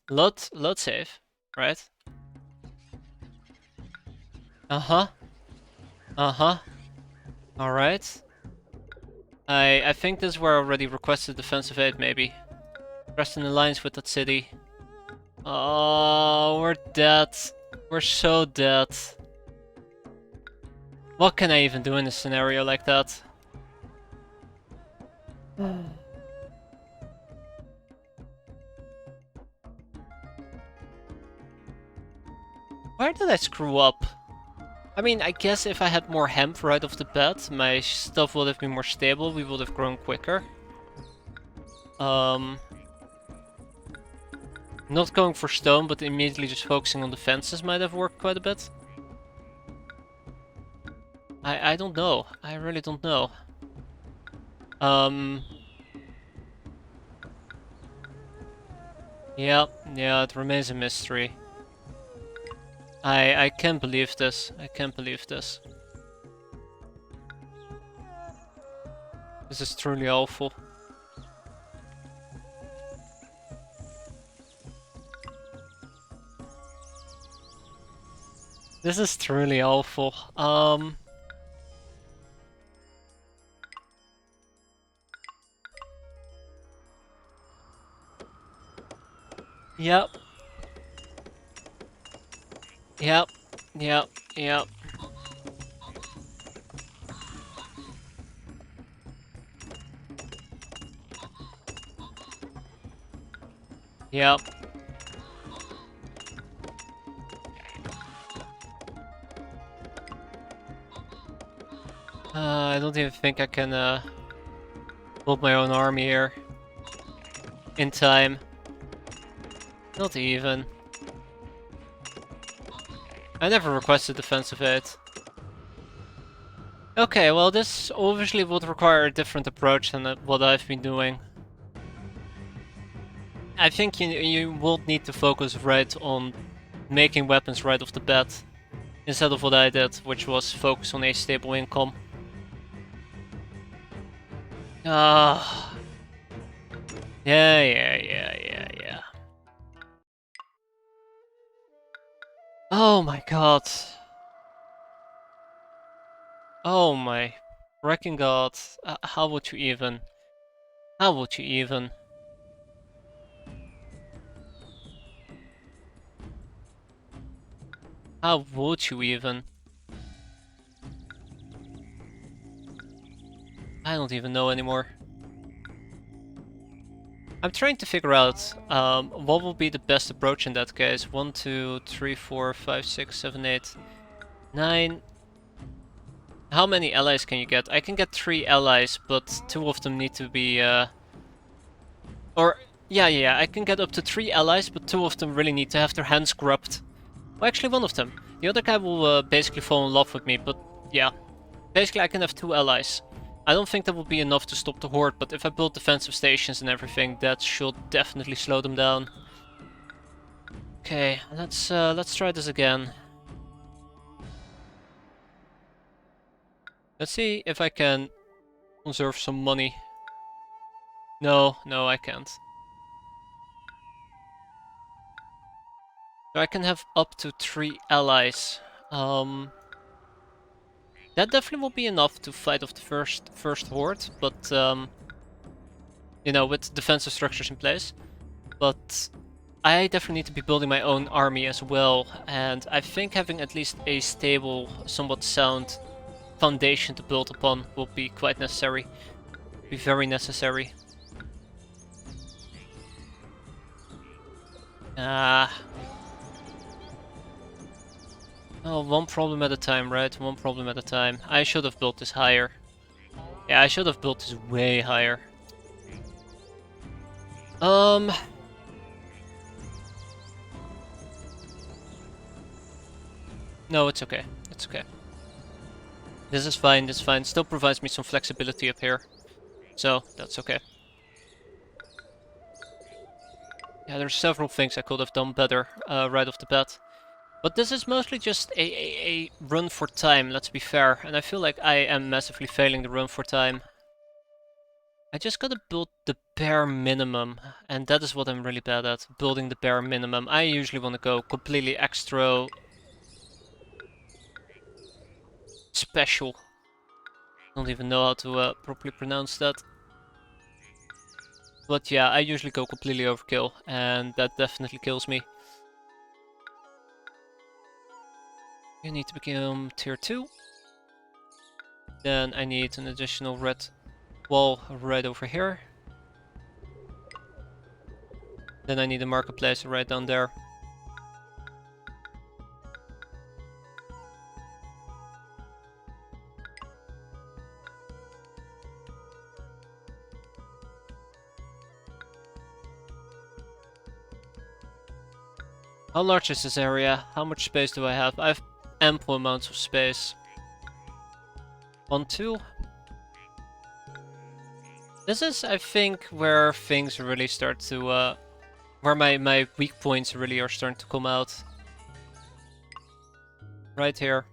Let's save, right? Uh-huh. Alright. I think this is where I already requested defensive aid, maybe. Rest in alliance with that city. Oh, we're dead. We're so dead. What can I even do in a scenario like that? Where did I screw up? I mean, I guess if I had more hemp right off the bat, my stuff would have been more stable, we would have grown quicker. Not going for stone, but immediately just focusing on the fences might have worked quite a bit. I don't know. I really don't know. Yeah, it remains a mystery. I can't believe this. I can't believe this. This is truly awful. This is truly awful. Yep. Yep. I don't even think I can build my own army here in time. Not even. I never requested defensive aid. Okay, well this obviously would require a different approach than what I've been doing. I think you will need to focus right on making weapons right off the bat, instead of what I did, which was focus on a stable income. Ah, yeah. Oh my god. Oh my freaking god. How would you even? How would you even? How would you even? I don't even know anymore. I'm trying to figure out what will be the best approach in that case. 1, 2, 3, 4, 5, 6, 7, 8, 9. How many allies can you get? I can get 3 allies, but 2 of them need to be or yeah, I can get up to 3 allies, but 2 of them really need to have their hands grubbed. Well, actually 1 of them. The other guy will basically fall in love with me, but yeah. Basically I can have 2 allies. I don't think that will be enough to stop the horde, but if I build defensive stations and everything, that should definitely slow them down. Okay, let's try this again. Let's see if I can conserve some money. No, I can't. So I can have up to 3 allies. That definitely will be enough to fight off the first horde, but you know, with defensive structures in place. But I definitely need to be building my own army as well, and I think having at least a stable, somewhat sound foundation to build upon will be quite necessary. Be very necessary. Ah. Oh, one problem at a time, right? One problem at a time. I should have built this higher. Yeah, I should have built this way higher. No, it's okay. It's okay. This is fine, this is fine. Still provides me some flexibility up here. So, that's okay. Yeah, there's several things I could have done better right off the bat. But this is mostly just a run for time, let's be fair. And I feel like I am massively failing the run for time. I just gotta build the bare minimum. And that is what I'm really bad at, building the bare minimum. I usually want to go completely extra special. Don't even know how to properly pronounce that. But yeah, I usually go completely overkill, and that definitely kills me. You need to become tier 2. Then I need an additional red wall right over here. Then I need a marketplace right down there. How large is this area? How much space do I have? I have ample amounts of space. 1, 2. This is, I think, where things really start to, where my weak points really are starting to come out. Right here.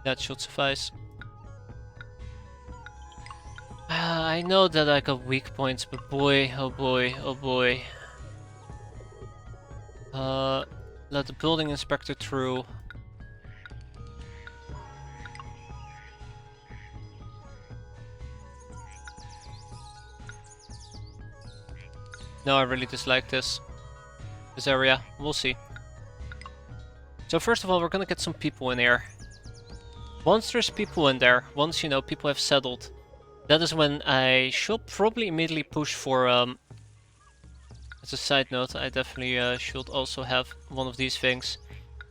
That should suffice. I know that I got weak points, but boy, oh boy, oh boy. Let the building inspector through. No, I really dislike this area. We'll see. So first of all, we're gonna get some people in here. Once there's people in there, once, you know, people have settled, that is when I should probably immediately push for, as a side note, I definitely should also have one of these things.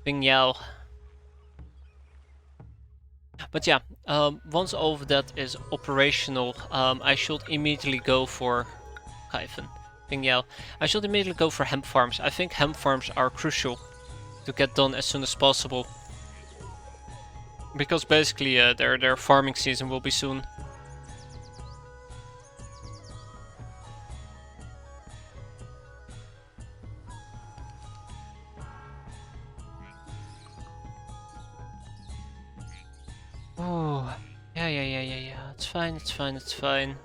Ping Yao. But yeah, once all of that is operational, I should immediately go for Kaifeng. Ping Yao. I should immediately go for hemp farms. I think hemp farms are crucial to get done as soon as possible. Because basically their farming season will be soon. Oh, yeah. It's fine, it's fine, it's fine.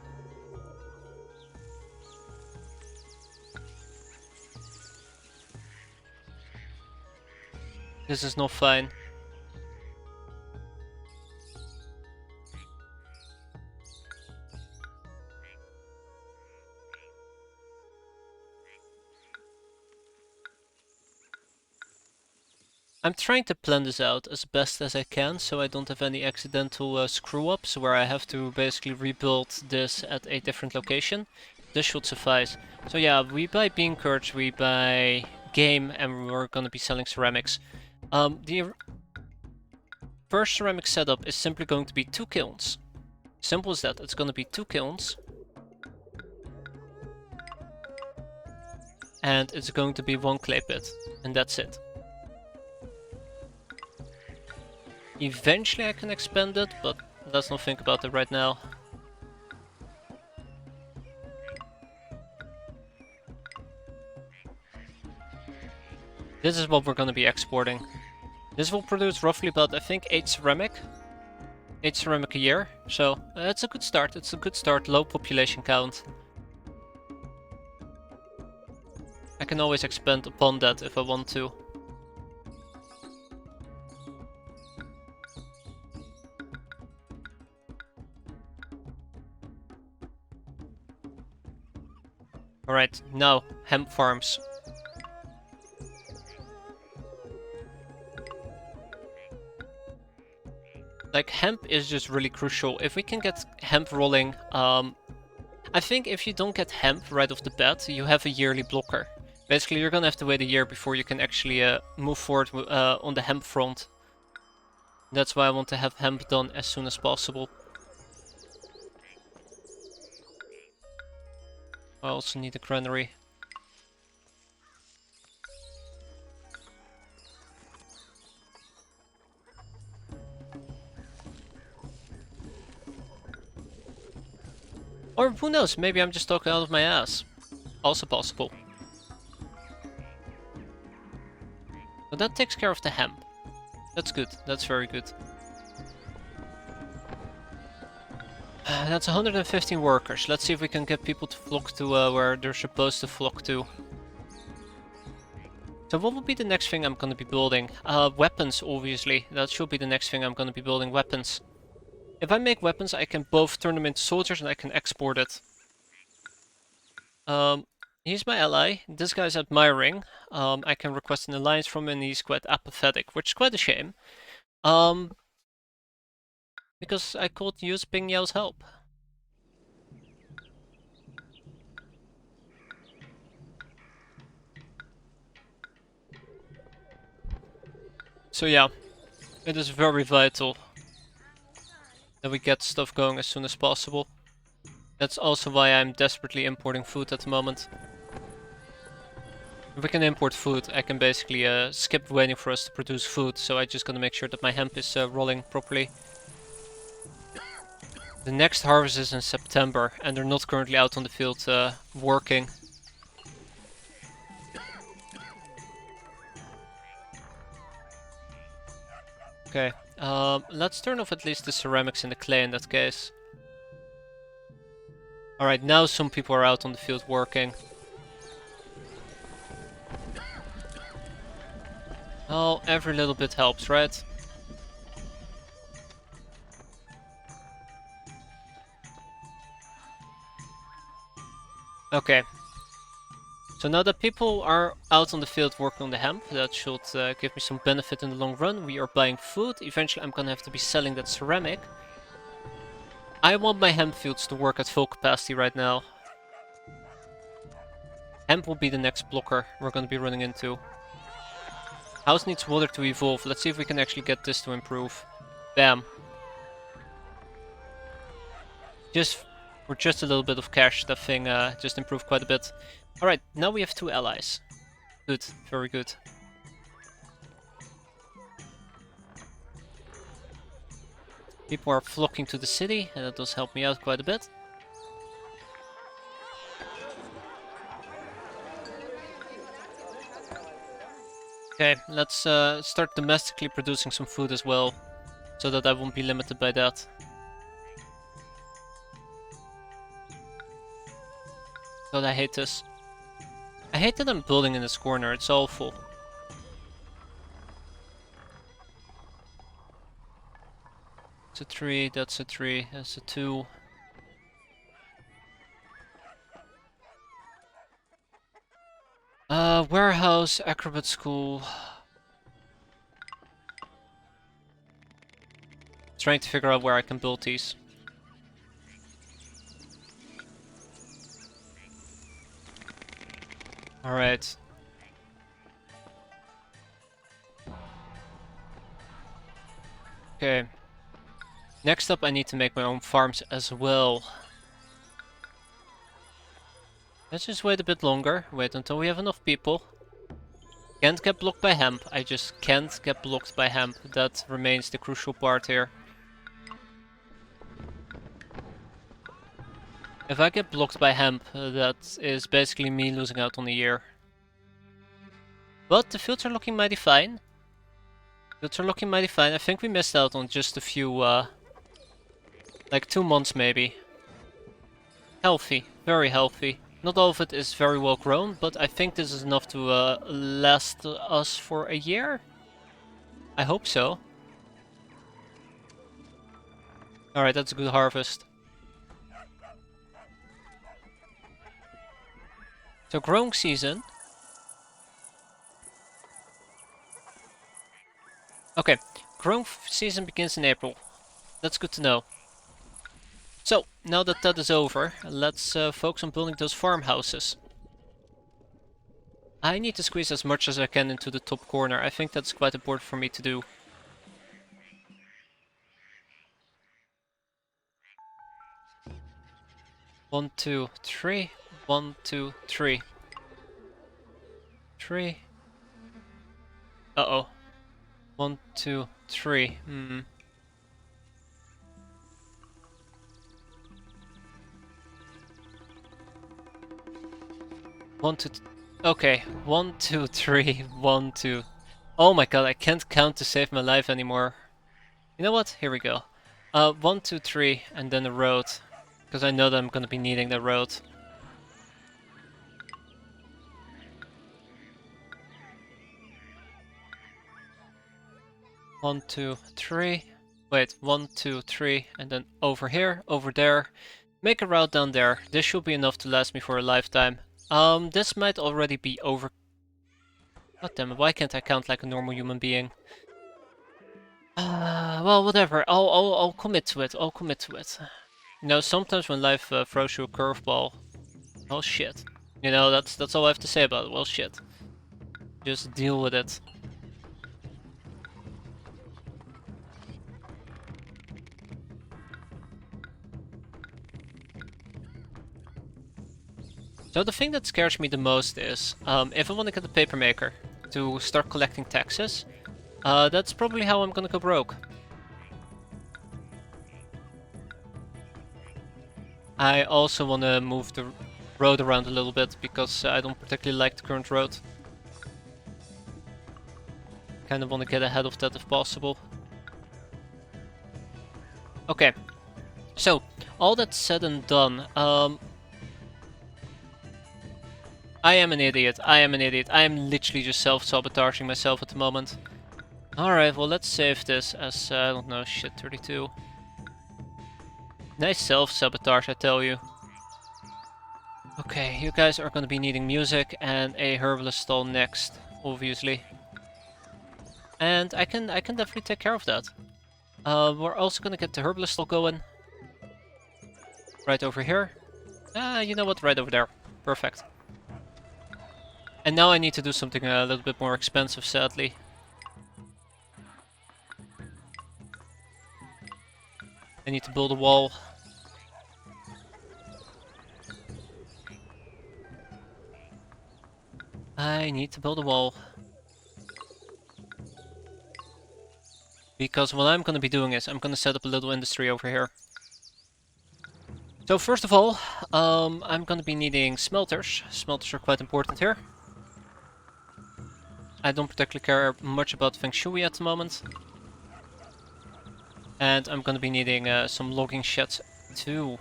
This is not fine. I'm trying to plan this out as best as I can so I don't have any accidental screw-ups where I have to basically rebuild this at a different location. This should suffice. So yeah, we buy bean curds, we buy game, and we're gonna be selling ceramics. The first ceramic setup is simply going to be 2 kilns. Simple as that, it's gonna be 2 kilns. And it's going to be 1 clay pit, and that's it. Eventually I can expand it, but let's not think about it right now. This is what we're going to be exporting. This will produce roughly about, I think, 8 ceramic. 8 ceramic a year, so it's a good start. It's a good start, low population count. I can always expand upon that if I want to. Alright, now, hemp farms. Like, hemp is just really crucial. If we can get hemp rolling, I think if you don't get hemp right off the bat, you have a yearly blocker. Basically, you're gonna have to wait a year before you can actually move forward on the hemp front. That's why I want to have hemp done as soon as possible. I also need a granary. Or who knows, maybe I'm just talking out of my ass. Also possible. But that takes care of the hemp. That's good, that's very good. That's 115 workers. Let's see if we can get people to flock to where they're supposed to flock to. So what will be the next thing I'm gonna be building? Weapons, obviously. That should be the next thing I'm gonna be building, weapons. If I make weapons, I can both turn them into soldiers and I can export it. He's my ally. This guy's admiring. I can request an alliance from him and he's quite apathetic, which is quite a shame. Because I could use Ping Yao's help. So yeah, it is very vital that we get stuff going as soon as possible. That's also why I'm desperately importing food at the moment. If we can import food, I can basically skip waiting for us to produce food, so I just gotta make sure that my hemp is rolling properly. The next harvest is in September, and they're not currently out on the field working. Okay, let's turn off at least the ceramics and the clay in that case. Alright, now some people are out on the field working. Oh, every little bit helps, right? Okay. So now that people are out on the field working on the hemp, that should give me some benefit in the long run. We are buying food. Eventually I'm gonna have to be selling that ceramic. I want my hemp fields to work at full capacity right now. Hemp will be the next blocker we're gonna be running into. House needs water to evolve. Let's see if we can actually get this to improve. Bam. Just for just a little bit of cash, that thing just improved quite a bit. Alright, now we have 2 allies. Good, very good. People are flocking to the city, and that does help me out quite a bit. Okay, let's start domestically producing some food as well, so that I won't be limited by that. God, I hate this. I hate that I'm building in this corner, it's awful. That's a 3, that's a 3, that's a 2. Warehouse, acrobat school. Trying to figure out where I can build these. Alright. Okay. Next up I need to make my own farms as well. Let's just wait a bit longer. Wait until we have enough people. Can't get blocked by hemp. I just can't get blocked by hemp. That remains the crucial part here. If I get blocked by hemp, that is basically me losing out on a year. But the fields are looking mighty fine. Fields are looking mighty fine. I think we missed out on just a few, like 2 months maybe. Healthy, very healthy. Not all of it is very well grown, but I think this is enough to last us for a year. I hope so. Alright, that's a good harvest. So growing season. Okay, growing season begins in April. That's good to know. So, now that that is over, let's focus on building those farmhouses. I need to squeeze as much as I can into the top corner. I think that's quite important for me to do. One, two, three. 1, 2, 3. 3. Uh-oh. 1, 2, 3. 1, 2. Okay. 1, 2, 3. 1, 2. Oh my god, I can't count to save my life anymore. You know what? Here we go. 1, 2, 3, and then a road. Because I know that I'm gonna be needing the road. One, two, three. Wait, 1, 2, 3, and then over here, over there. Make a route down there. This should be enough to last me for a lifetime. This might already be over. God damn it, why can't I count like a normal human being? Well, whatever. I'll commit to it. I'll commit to it. You know, sometimes when life throws you a curveball, well, shit. You know, that's all I have to say about it. Well, shit. Just deal with it. So the thing that scares me the most is, if I want to get a paper maker to start collecting taxes, that's probably how I'm gonna go broke. I also want to move the road around a little bit, because I don't particularly like the current road. Kind of want to get ahead of that if possible. Okay, so all that's said and done, I am an idiot. I am an idiot. I am literally just self-sabotaging myself at the moment. Alright, well, let's save this as, I don't know, shit, 32. Nice self-sabotage, I tell you. Okay, you guys are gonna be needing music and a herbalist stall next, obviously. And I can definitely take care of that. We're also gonna get the herbalist stall going. Right over here. You know what? Right over there. Perfect. And now I need to do something a little bit more expensive, sadly. I need to build a wall. I need to build a wall. Because what I'm going to be doing is I'm going to set up a little industry over here. So first of all, I'm going to be needing smelters. Smelters are quite important here. I don't particularly care much about Feng Shui at the moment. And I'm going to be needing some logging sheds too.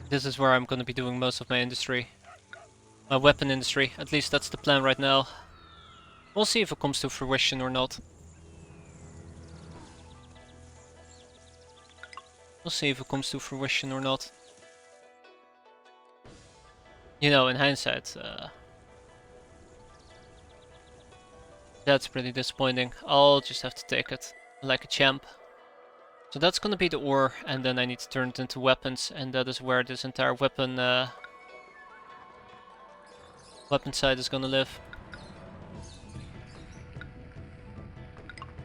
This is where I'm going to be doing most of my industry. My weapon industry, at least that's the plan right now. We'll see if it comes to fruition or not. We'll see if it comes to fruition or not. You know, in hindsight, that's pretty disappointing. I'll just have to take it like a champ. So that's gonna be the ore, and then I need to turn it into weapons, and that is where this entire weapon side is gonna live.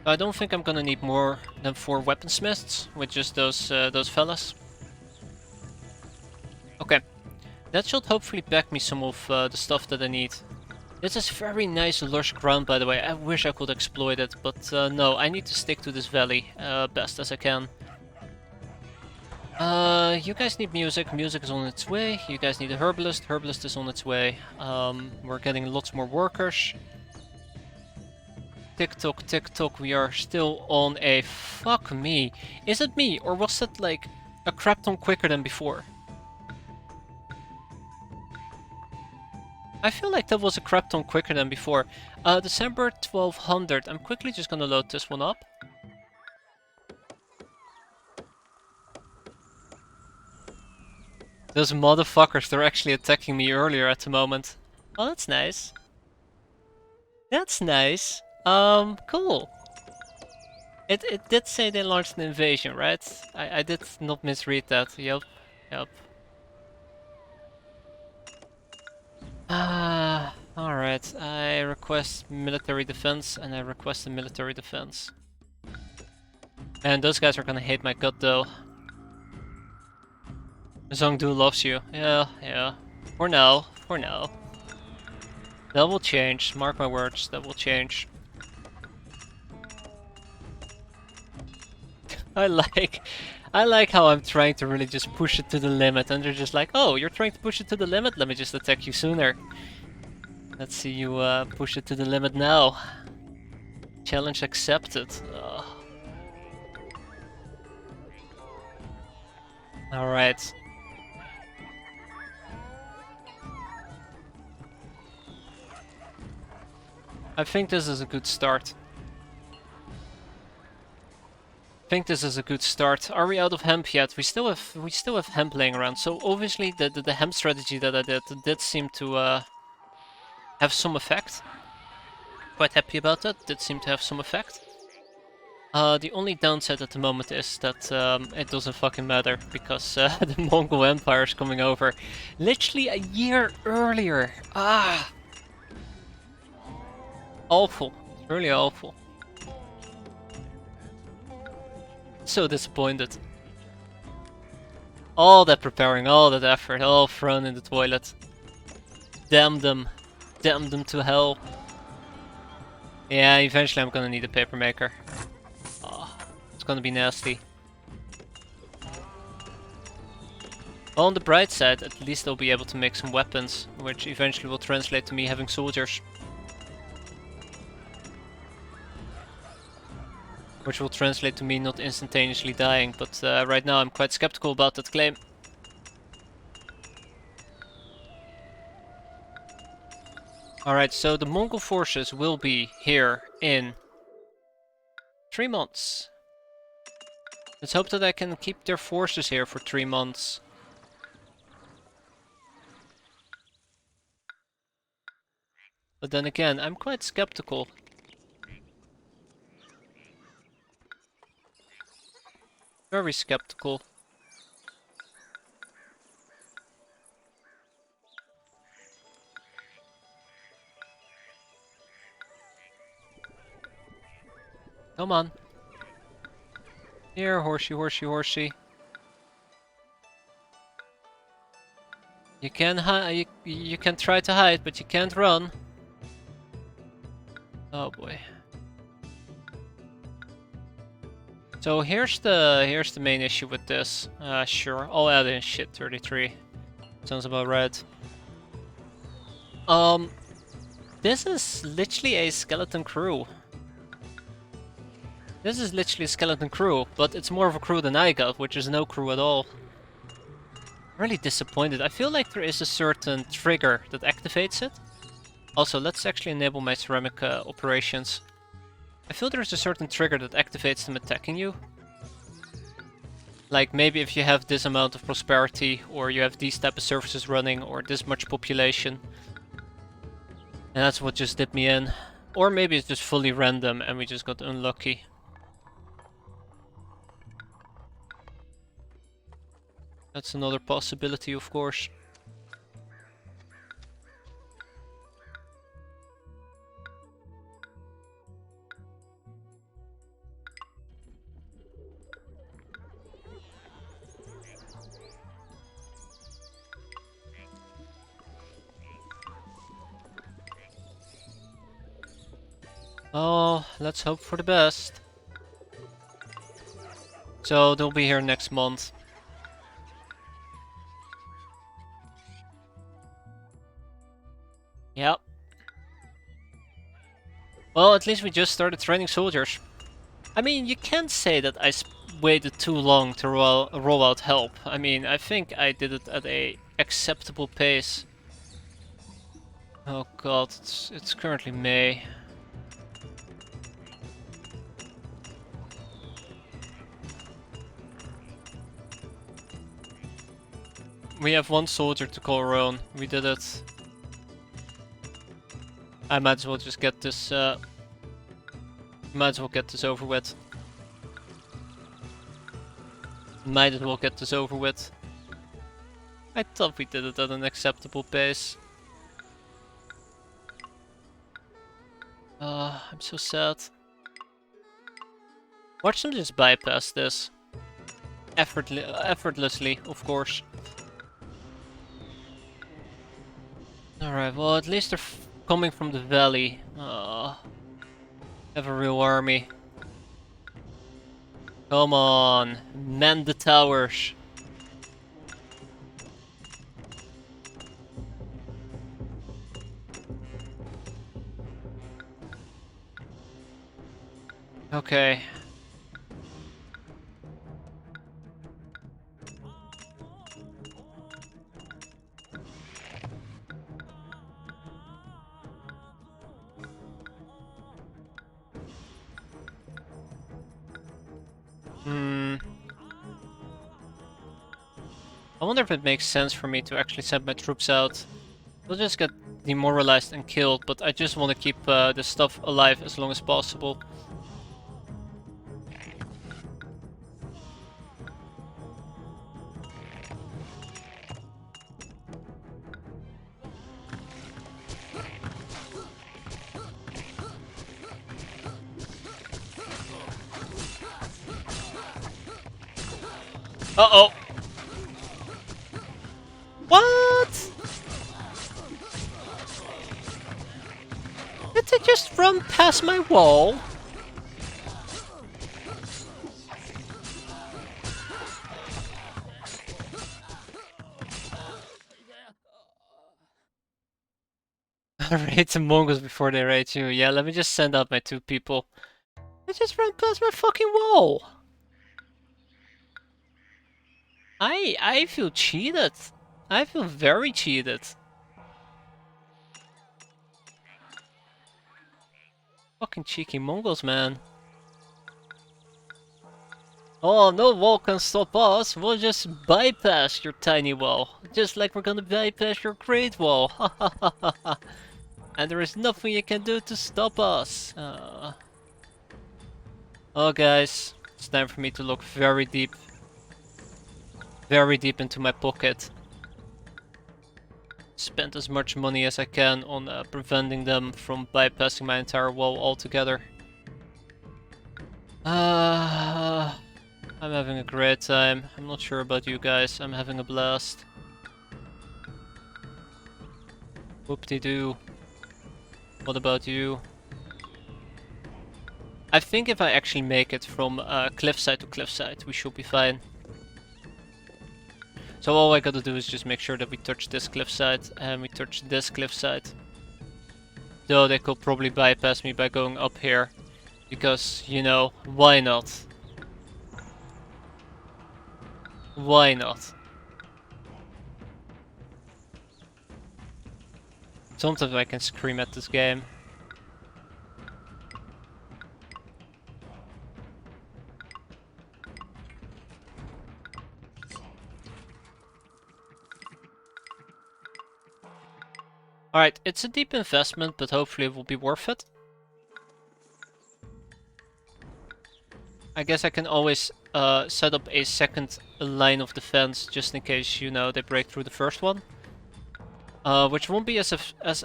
I don't think I'm gonna need more than 4 weaponsmiths with just those fellas. Okay, that should hopefully back me some of the stuff that I need. This is very nice lush ground, by the way. I wish I could exploit it, but no, I need to stick to this valley best as I can. You guys need music. Music is on its way. You guys need a herbalist. Herbalist is on its way. We're getting lots more workers. Tick tock, tick tock. We are still on a... Fuck me. Is it me, or was it like a crap ton quicker than before? I feel like that was a crap ton quicker than before. December 1200. I'm quickly just gonna load this one up. Those motherfuckers, they're actually attacking me earlier at the moment. Oh, that's nice. That's nice. Cool. It did say they launched an invasion, right? I did not misread that. Yep. Yep. Alright. I request military defense, and I request a military defense. And those guys are gonna hate my gut, though. Zhongdu loves you. Yeah, yeah. For now. For now. That will change. Mark my words. That will change. I like how I'm trying to really just push it to the limit, and they're just like, oh, you're trying to push it to the limit? Let me just attack you sooner. Let's see you push it to the limit now. Challenge accepted. Alright. I think this is a good start. I think this is a good start. Are we out of hemp yet? We still have hemp laying around. So obviously the hemp strategy that I did seem to have some effect. Quite happy about that. Did seem to have some effect. The only downside at the moment is that it doesn't fucking matter because the Mongol Empire is coming over literally a year earlier. Ah, awful. Really awful. So disappointed. All that preparing, all that effort, all thrown in the toilet. Damn them. Damn them to hell. Yeah, eventually I'm gonna need a paper maker. Oh, it's gonna be nasty. Well, on the bright side, at least I'll be able to make some weapons, which eventually will translate to me having soldiers. Which will translate to me not instantaneously dying, but right now I'm quite skeptical about that claim. Alright, so the Mongol forces will be here in 3 months. Let's hope that I can keep their forces here for 3 months. But then again, I'm quite skeptical. Very skeptical. Come on. Here, horsey, horsey, horsey. You can you can try to hide, but you can't run. Oh boy. So here's the main issue with this. Sure, I'll add in shit 33. Sounds about right. This is literally a skeleton crew. This is literally a skeleton crew, but it's more of a crew than I got, which is no crew at all. Really disappointed. I feel like there is a certain trigger that activates it. Also, let's actually enable my ceramic operations. I feel there's a certain trigger that activates them attacking you. Like maybe if you have this amount of prosperity, or you have these type of services running, or this much population. And that's what just did me in. Or maybe it's just fully random and we just got unlucky. That's another possibility, of course. Oh, let's hope for the best. So they'll be here next month. Yep. Well, at least we just started training soldiers. I mean, you can't say that I waited too long to roll out help. I mean, I think I did it at a acceptable pace. Oh god, it's currently May. We have one soldier to call our own. We did it. I might as well just get this. Might as well get this over with. Might as well get this over with. I thought we did it at an acceptable pace. I'm so sad. Watch them just bypass this. Effortlessly, of course. Alright, well at least they're coming from the valley. Have a real army. Come on, man the towers. Okay. I wonder if it makes sense for me to actually send my troops out. They'll just get demoralized and killed, but I just want to keep the stuff alive as long as possible. Uh-oh! What? Did they just run past my wall? Raid the Mongols before they raid you. Yeah, let me just send out my 2 people. They just ran past my fucking wall! I feel cheated. I feel very cheated. Fucking cheeky Mongols, man. Oh, no wall can stop us. We'll just bypass your tiny wall. Just like we're gonna bypass your great wall. And there is nothing you can do to stop us. Oh, guys. It's time for me to look very deep into my pocket. Spend as much money as I can on preventing them from bypassing my entire wall altogether. I'm having a great time. I'm not sure about you guys. I'm having a blast. Whoop-de-doo. What about you? I think if I actually make it from cliffside to cliffside, we should be fine. So all I gotta do is just make sure that we touch this cliffside and we touch this cliffside. Though they could probably bypass me by going up here. Because, you know, why not? Why not? Sometimes I can scream at this game. Alright, it's a deep investment, but hopefully it will be worth it. I guess I can always set up a second line of defense just in case, you know, they break through the first one. Which won't be as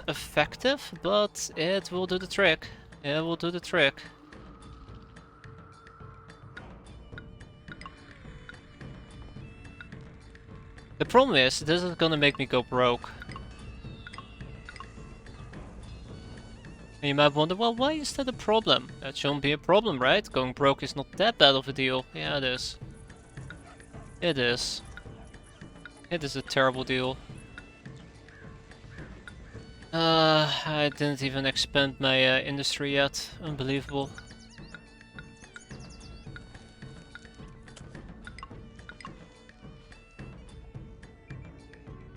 effective, but it will do the trick. It will do the trick. The problem is, this is gonna make me go broke. And you might wonder, well, why is that a problem? That shouldn't be a problem, right? Going broke is not that bad of a deal. Yeah, it is. It is. It is a terrible deal. I didn't even expand my industry yet. Unbelievable.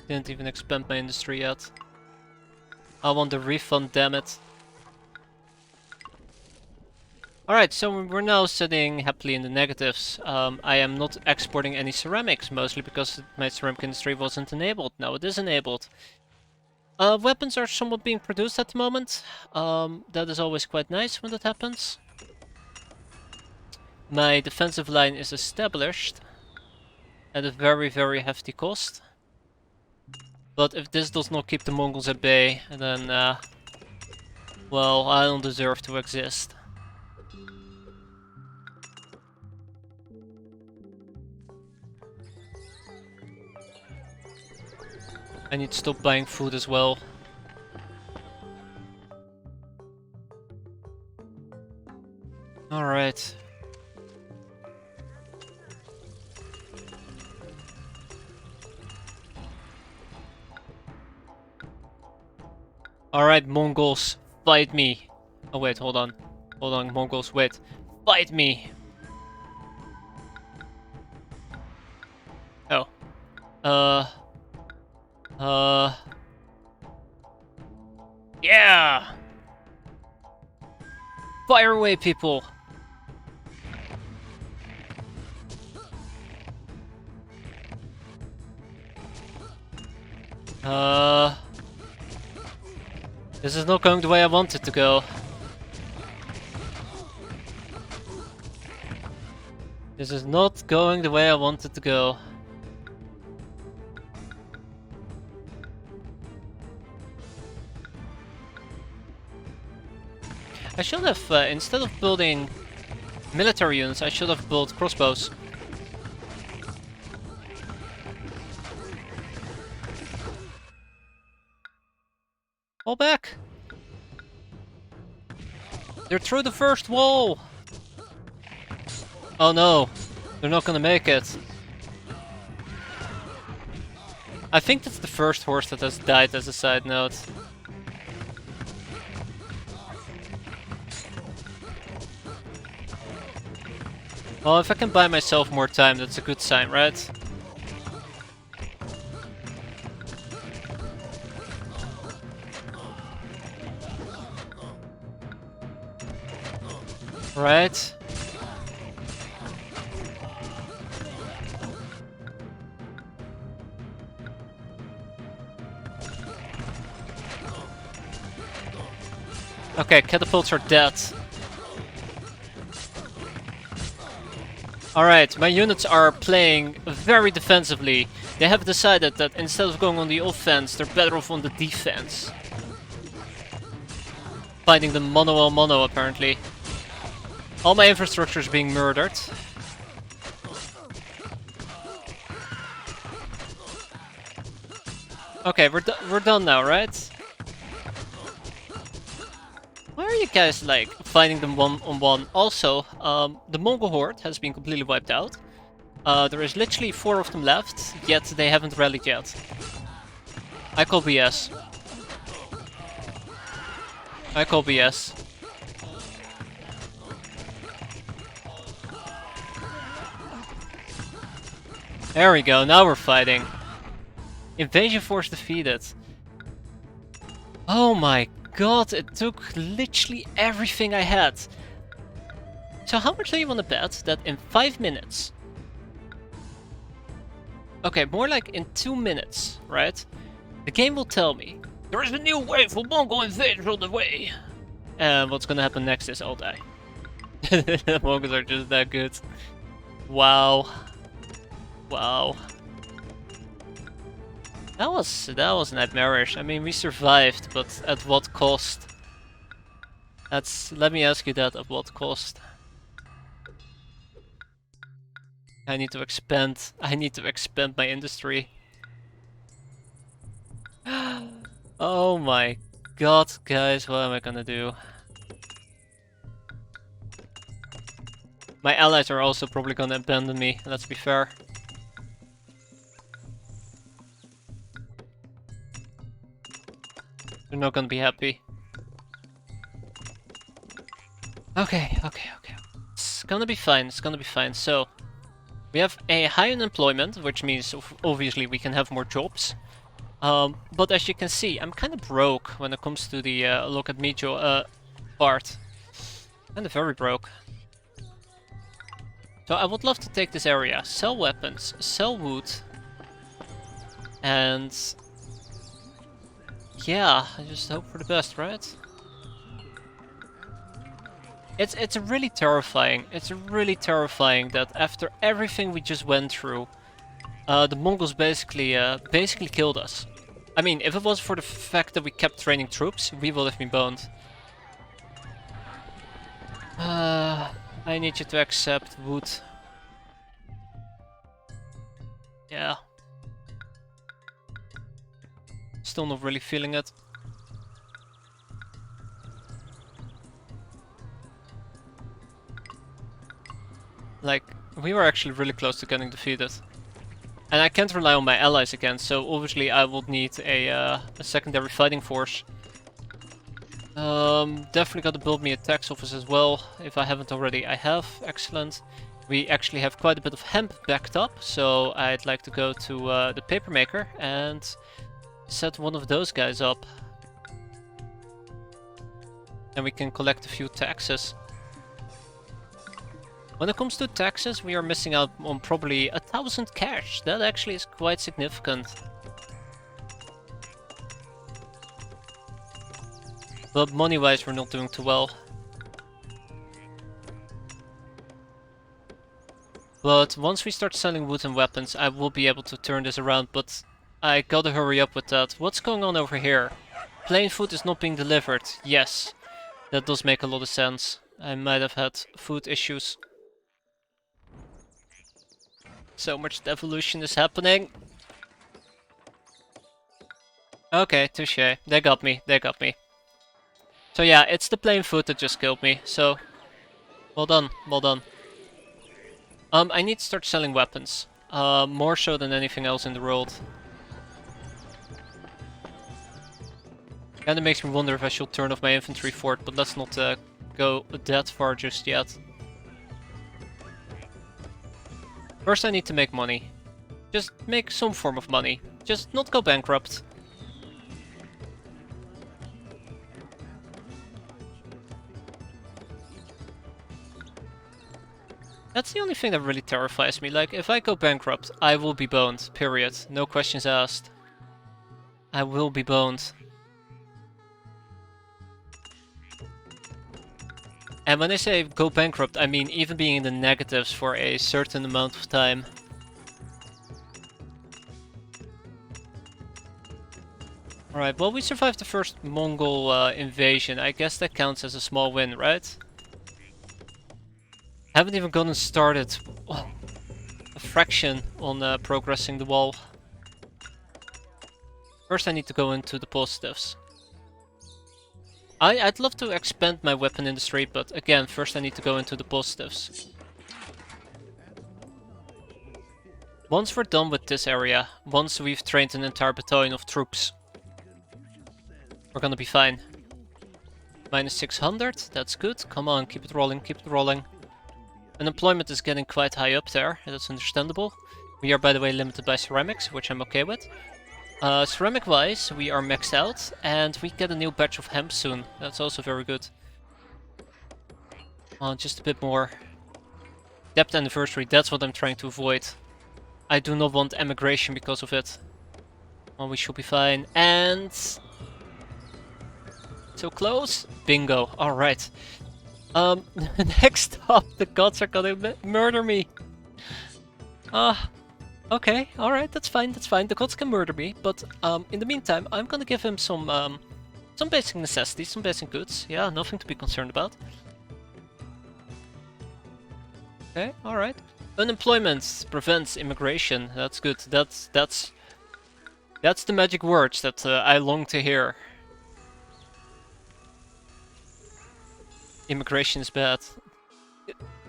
Didn't even expand my industry yet. I want the refund, damn it. Alright, so we're now sitting happily in the negatives. I am not exporting any ceramics, mostly because my ceramic industry wasn't enabled. Now it is enabled. Weapons are somewhat being produced at the moment. That is always quite nice when that happens. My defensive line is established at a very, very hefty cost. But if this does not keep the Mongols at bay, then, well, I don't deserve to exist. I need to stop buying food as well. Alright. Alright, Mongols, fight me. Oh wait, hold on. Hold on, Mongols, wait. Fight me! Oh. Yeah! Fire away, people! This is not going the way I want it to go. This is not going the way I want it to go. I should have, instead of building military units, I should have built crossbows. Fall back! They're through the first wall! Oh no, they're not gonna make it. I think that's the first horse that has died as a side note. Well, if I can buy myself more time, that's a good sign, right? Right. Okay, catapults are dead. Alright, my units are playing very defensively. They have decided that instead of going on the offense, they're better off on the defense. Fighting them mono on mono, apparently. All my infrastructure is being murdered. Okay, we're done now, right? Why are you guys like fighting them one on one? Also, the Mongol horde has been completely wiped out. There is literally 4 of them left, yet they haven't rallied yet. I call BS. I call BS. There we go, now we're fighting. Invasion force defeated. Oh my god, it took literally everything I had. So how much do you want to bet that in 5 minutes... Okay, more like in 2 minutes, right? The game will tell me, there is a new wave of Mongol invaders on the way. And what's gonna happen next is I'll die. The Mongols are just that good. Wow. Wow. That was nightmarish. I mean, we survived, but at what cost? Let me ask you that, at what cost? I need to expand my industry. Oh my god, guys, what am I gonna do? My allies are also probably gonna abandon me, let's be fair. They're not gonna be happy. Okay. It's gonna be fine, it's gonna be fine. So, we have a high unemployment, which means obviously we can have more jobs. But as you can see, I'm kind of broke when it comes to the look at me part. Kind of very broke. So I would love to take this area, sell weapons, sell wood, and yeah, I just hope for the best, right? It's really terrifying. It's really terrifying that after everything we just went through, the Mongols basically killed us. I mean, if it was for the fact that we kept training troops, we would have been boned. I need you to accept wood. Yeah. Still not really feeling it. Like, we were actually really close to getting defeated. And I can't rely on my allies again, so obviously I would need a secondary fighting force. Definitely gotta build me a tax office as well, if I haven't already. I have, excellent. We actually have quite a bit of hemp backed up, so I'd like to go to the paper maker and set one of those guys up. And we can collect a few taxes. When it comes to taxes, we are missing out on probably 1,000 cash. That actually is quite significant. But money-wise, we're not doing too well. But once we start selling wood and weapons, I will be able to turn this around, but I gotta hurry up with that. What's going on over here? Plain food is not being delivered. Yes, that does make a lot of sense. I might have had food issues. So much devolution is happening. Okay, touche. They got me, they got me. So yeah, it's the plain food that just killed me, so... Well done, well done. I need to start selling weapons. More so than anything else in the world. Kinda makes me wonder if I should turn off my infantry fort, but let's not go that far just yet. First I need to make money. Just make some form of money. Just not go bankrupt. That's the only thing that really terrifies me. Like, if I go bankrupt, I will be boned. Period. No questions asked. I will be boned. And when I say go bankrupt, I mean even being in the negatives for a certain amount of time. Alright, well we survived the first Mongol invasion. I guess that counts as a small win, right? Haven't even gotten started. Oh, a fraction on progressing the wall. First I need to go into the positives. I'd love to expand my weapon industry, but again, first I need to go into the positives. Once we're done with this area, once we've trained an entire battalion of troops, we're gonna be fine. Minus 600, that's good. Come on, keep it rolling, keep it rolling. Unemployment is getting quite high up there, that's understandable. We are, by the way, limited by ceramics, which I'm okay with. Ceramic-wise, we are maxed out, and we get a new batch of hemp soon. That's also very good. Just a bit more. Debt anniversary, that's what I'm trying to avoid. I do not want emigration because of it. Well, we should be fine. And... so close? Bingo. Alright. Next up, the gods are gonna murder me. Okay, alright, that's fine, that's fine. The gods can murder me, but in the meantime, I'm gonna give him some basic necessities, some basic goods. Yeah, nothing to be concerned about. Okay, alright. Unemployment prevents immigration. That's good. That's the magic words that I long to hear. Immigration is bad.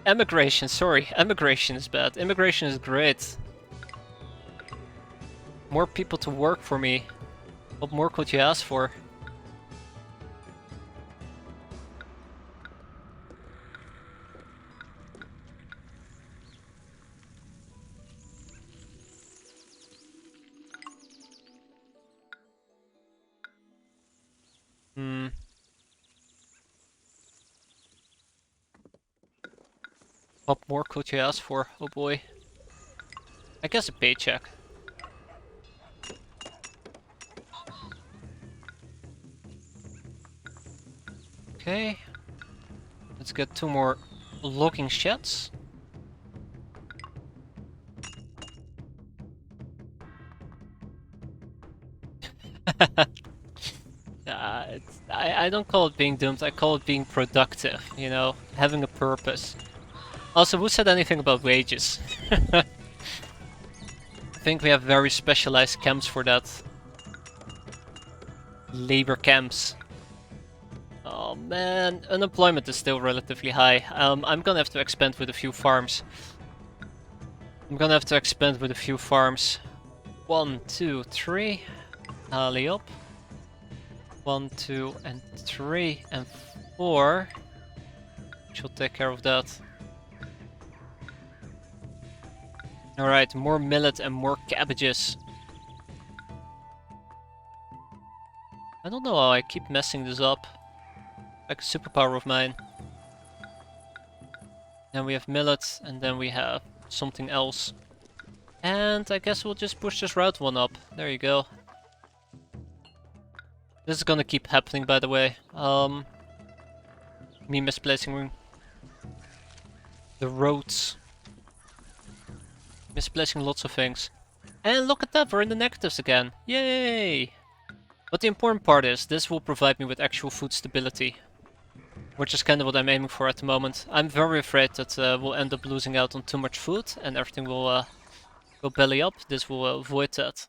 Emigration, sorry. Emigration is bad. Immigration is great. More people to work for me. What more could you ask for? What more could you ask for? Oh boy. I guess a paycheck. Okay. Let's get 2 more logging sheds. I don't call it being doomed, I call it being productive, you know, having a purpose. Also, who said anything about wages? I think we have very specialized camps for that. Labor camps. Oh man, unemployment is still relatively high. I'm gonna have to expand with a few farms. 1, 2, 3. Alley up. 1, 2, and 3, and 4. She'll take care of that. Alright, more millet and more cabbages. I don't know how I keep messing this up. Like a superpower of mine. Then we have millet, and then we have something else. And I guess we'll just push this route 1 up. There you go. This is gonna keep happening, by the way. Me misplacing the roads. Misplacing lots of things. And look at that, we're in the negatives again. Yay! But the important part is, this will provide me with actual food stability. Which is kind of what I'm aiming for at the moment. I'm very afraid that we'll end up losing out on too much food and everything will go belly up. This will avoid that.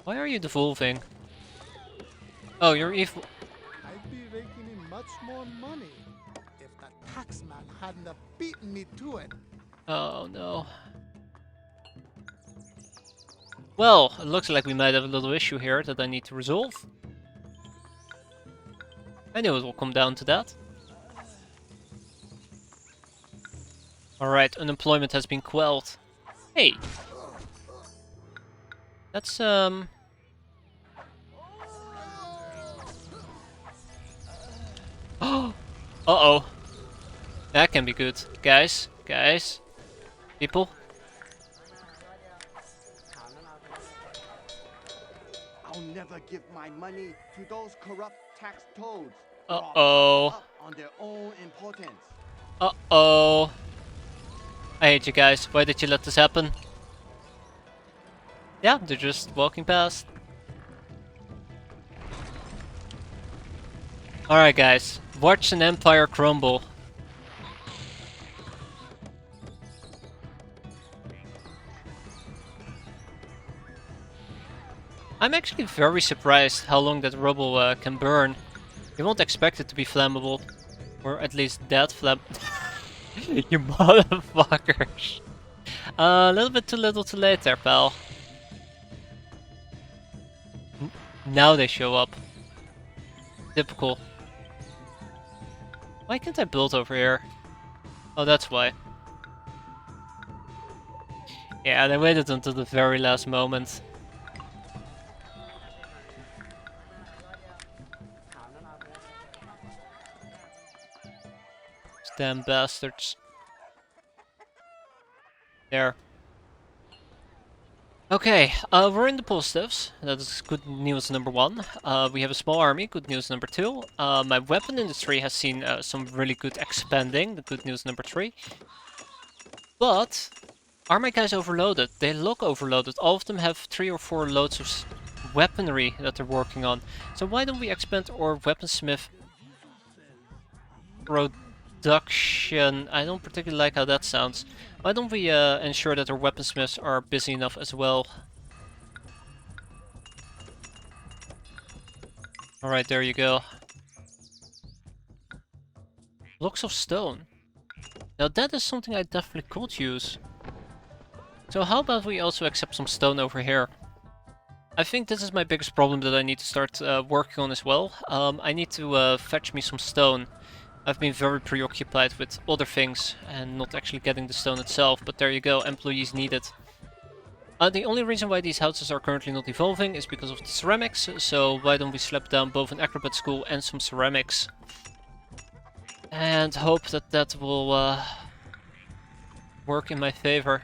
Why are you devolving? Oh, you're evil. I'd be raking in much more money if the taxman hadn't have beaten me to it. Oh no. Well, it looks like we might have a little issue here that I need to resolve. I knew it will come down to that. Alright, unemployment has been quelled. Hey! That's, Uh-oh. That can be good. Guys, people. I'll never give my money to those corrupt tax toads. They're all Uh-oh. puffed up on their own importance. Uh-oh. I hate you guys. Why did you let this happen? Yeah, they're just walking past. Alright guys, watch an empire crumble. I'm actually very surprised how long that rubble can burn. You won't expect it to be flammable. Or at least that flammable. You motherfuckers. A little bit too little too late there, pal. Now they show up. Typical. Why can't I build over here? Oh, that's why. Yeah, they waited until the very last moment. Damn bastards. There. Okay, we're in the positives. That is good news number one. We have a small army, good news number two. My weapon industry has seen some really good expanding, the good news number three. But, are my guys overloaded? They look overloaded. All of them have 3 or 4 loads of weaponry that they're working on. So why don't we expand our weaponsmith production? I don't particularly like how that sounds. Why don't we ensure that our weaponsmiths are busy enough as well? Alright, there you go. Blocks of stone. Now that is something I definitely could use. So how about we also accept some stone over here? I think this is my biggest problem that I need to start working on as well. I need to fetch me some stone. I've been very preoccupied with other things and not actually getting the stone itself, but there you go, employees needed. The only reason why these houses are currently not evolving is because of the ceramics, so why don't we slap down both an acrobat school and some ceramics. And hope that that will work in my favor.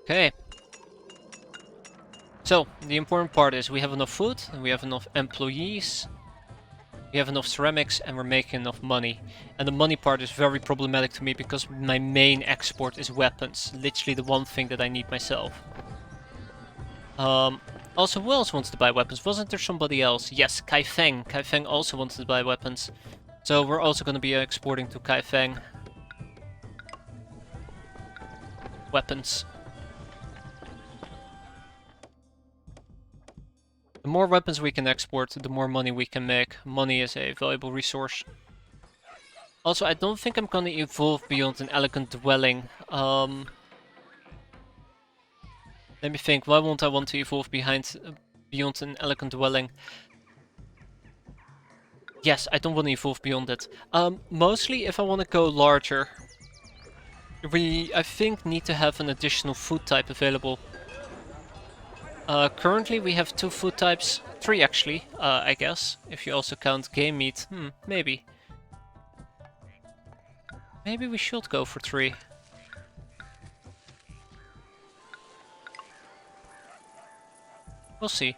Okay. So, the important part is we have enough food, and we have enough employees, we have enough ceramics, and we're making enough money. And the money part is very problematic to me because my main export is weapons. Literally the one thing that I need myself. Also, who else wants to buy weapons? Wasn't there somebody else? Yes, Kaifeng. Kaifeng also wants to buy weapons. So we're also going to be exporting to Kaifeng. Weapons. The more weapons we can export, the more money we can make. Money is a valuable resource. Also, I don't think I'm gonna evolve beyond an elegant dwelling. Let me think, why won't I want to evolve beyond an elegant dwelling? Yes, I don't want to evolve beyond it. Mostly if I want to go larger, we, I think, need to have an additional food type available. Currently we have 2 food types, 3 actually, I guess, if you also count game meat. Maybe. Maybe we should go for 3. We'll see.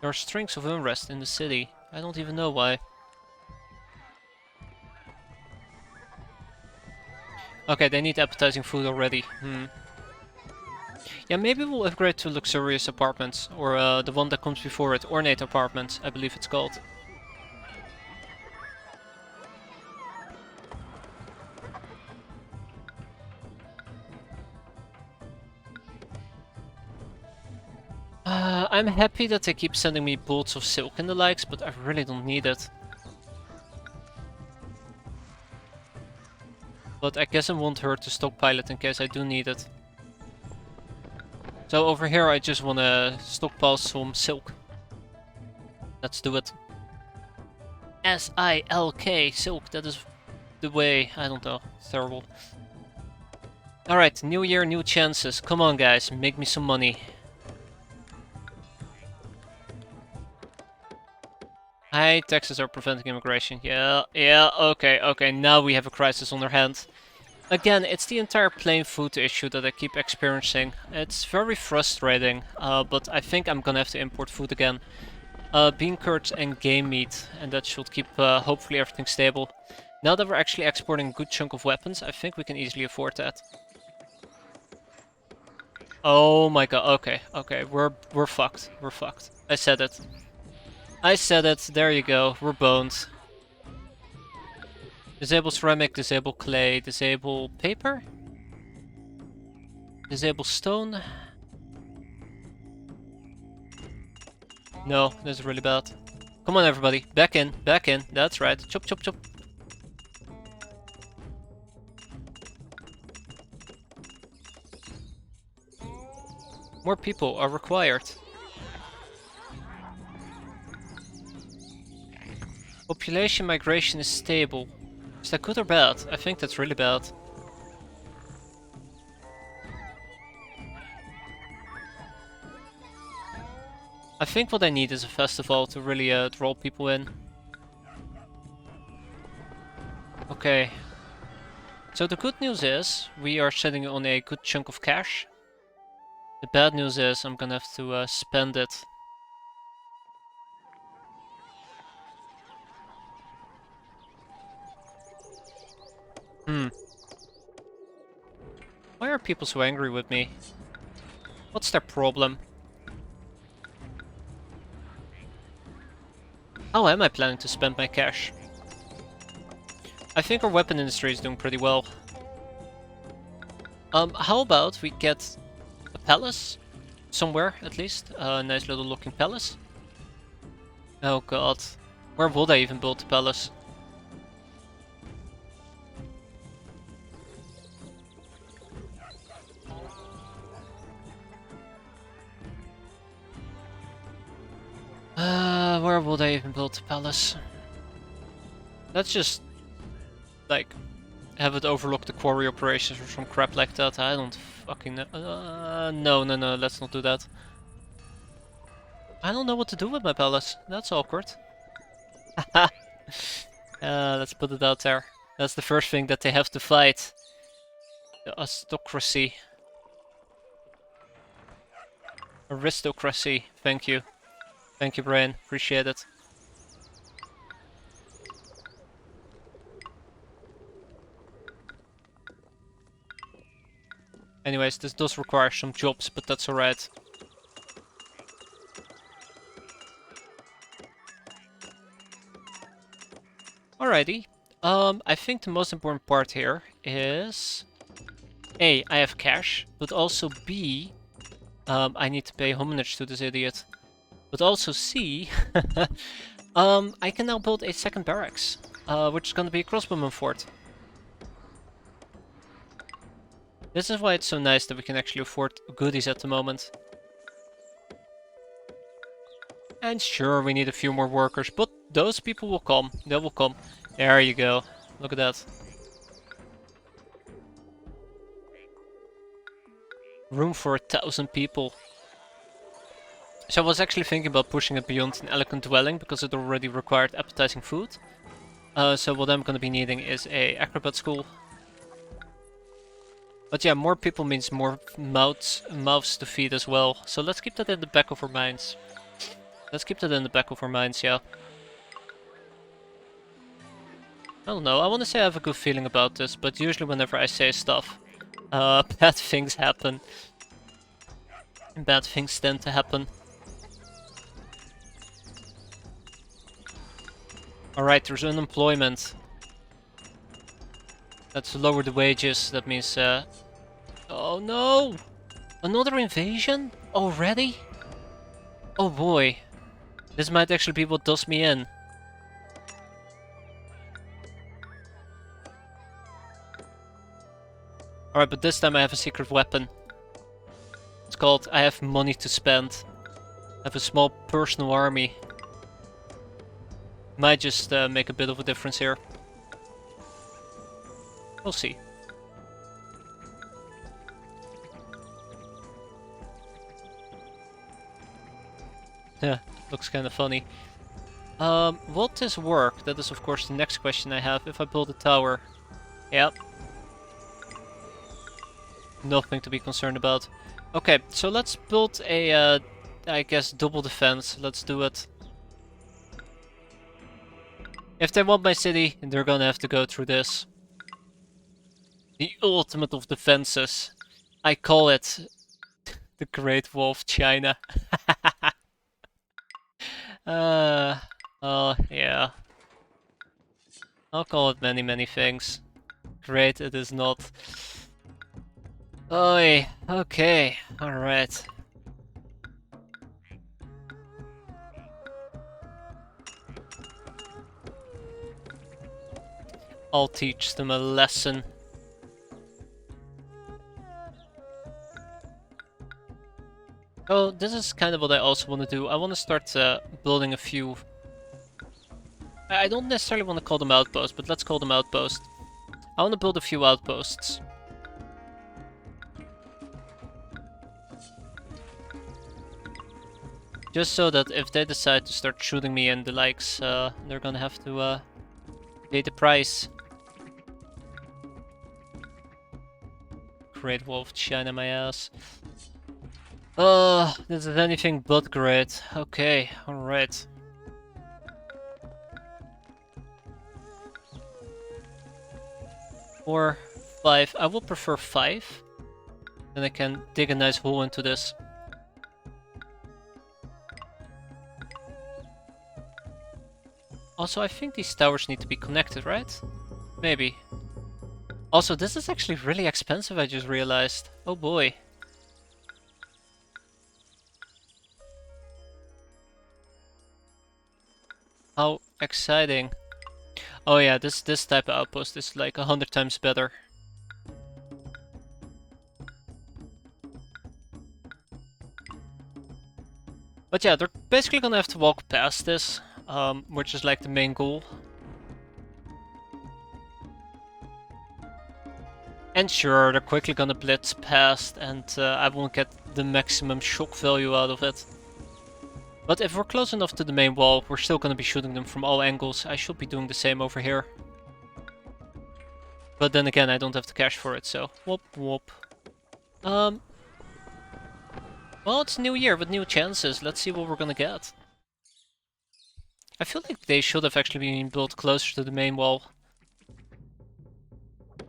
There are strings of unrest in the city. I don't even know why. Okay, they need appetizing food already. Yeah, maybe we'll upgrade to luxurious apartments, or the one that comes before it, ornate apartments, I believe it's called. I'm happy that they keep sending me bolts of silk and the likes, but I really don't need it. But I guess it won't hurt to stockpile it in case I do need it. So over here I just wanna stockpile some silk. Let's do it. S-I-L-K, silk, that is the way. I don't know. It's terrible. Alright, new year, new chances. Come on, guys, make me some money. High taxes are preventing immigration. Yeah, okay. Now we have a crisis on our hands. Again, it's the entire plain food issue that I keep experiencing. It's very frustrating, but I think I'm gonna have to import food again. Bean curds and game meat, and that should keep hopefully everything stable. Now that we're actually exporting a good chunk of weapons, I think we can easily afford that. Oh my god, okay, we're fucked. We're fucked. I said it. I said it, there you go, we're boned. Disable ceramic, disable clay, disable paper? Disable stone? No, this is really bad. Come on everybody, back in, that's right. Chop, chop, chop. More people are required. Population migration is stable. Is that good or bad? I think that's really bad. I think what I need is a festival to really draw people in. Okay. So the good news is we are sitting on a good chunk of cash. The bad news is I'm gonna have to spend it. Why are people so angry with me? What's their problem? How am I planning to spend my cash? I think our weapon industry is doing pretty well. How about we get a palace? Somewhere, at least. A nice little looking palace. Oh god. Where would I even build the palace? Where would I even build the palace? Let's just, like, have it overlook the quarry operations or some crap like that. I don't fucking know. No, let's not do that. I don't know what to do with my palace. That's awkward. Let's put it out there. That's the first thing that they have to fight. The aristocracy. Aristocracy. Thank you. Thank you, Brian. Appreciate it. Anyways, this does require some jobs, but that's alright. Alrighty. I think the most important part here is A, I have cash, but also B, I need to pay homage to this idiot. But also C, I can now build a second barracks, which is gonna be a crossbowman fort. This is why it's so nice that we can actually afford goodies at the moment. And sure, we need a few more workers, but those people will come. They will come. There you go. Look at that. Room for 1,000 people. So I was actually thinking about pushing it beyond an elegant dwelling because it already required appetizing food. So what I'm gonna be needing is a acrobat school. But yeah, more people means more mouths to feed as well. So let's keep that in the back of our minds. Yeah. I don't know, I want to say I have a good feeling about this, but usually whenever I say stuff, bad things happen. And bad things tend to happen. Alright, there's unemployment. Let's lower the wages, that means, oh no! Another invasion? Already? Oh boy. This might actually be what does me in. Alright, but this time I have a secret weapon. It's called I have money to spend. I have a small personal army. Might just make a bit of a difference here. We'll see. Yeah, looks kind of funny. Will this work? That is of course the next question I have. If I build a tower. Yep. Nothing to be concerned about. Okay, so let's build a, I guess, double defense. Let's do it. If they want my city, they're gonna have to go through this. The ultimate of defenses. I call it the Great Wall of China. Oh, yeah. I'll call it many, many things. Great, it is not. Oi, okay, alright. I'll teach them a lesson. Oh, this is kind of what I also want to do. I want to start building a few... I don't necessarily want to call them outposts, but let's call them outposts. I want to build a few outposts. Just so that if they decide to start shooting me in the likes, they're gonna have to pay the price. Great Wall of China, my ass. This is anything but great. Okay, alright. Or 5. I will prefer 5. Then I can dig a nice hole into this. Also, I think these towers need to be connected, right? Maybe. Also, this is actually really expensive, I just realized. Oh boy. How exciting. Oh yeah, this type of outpost is like 100 times better. But yeah, they're basically gonna have to walk past this, which is like the main goal. And sure, they're quickly gonna blitz past, and I won't get the maximum shock value out of it. But if we're close enough to the main wall, we're still gonna be shooting them from all angles. I should be doing the same over here. But then again, I don't have the cash for it, so whoop whoop. Well, it's New Year with new chances. Let's see what we're gonna get. I feel like they should have actually been built closer to the main wall.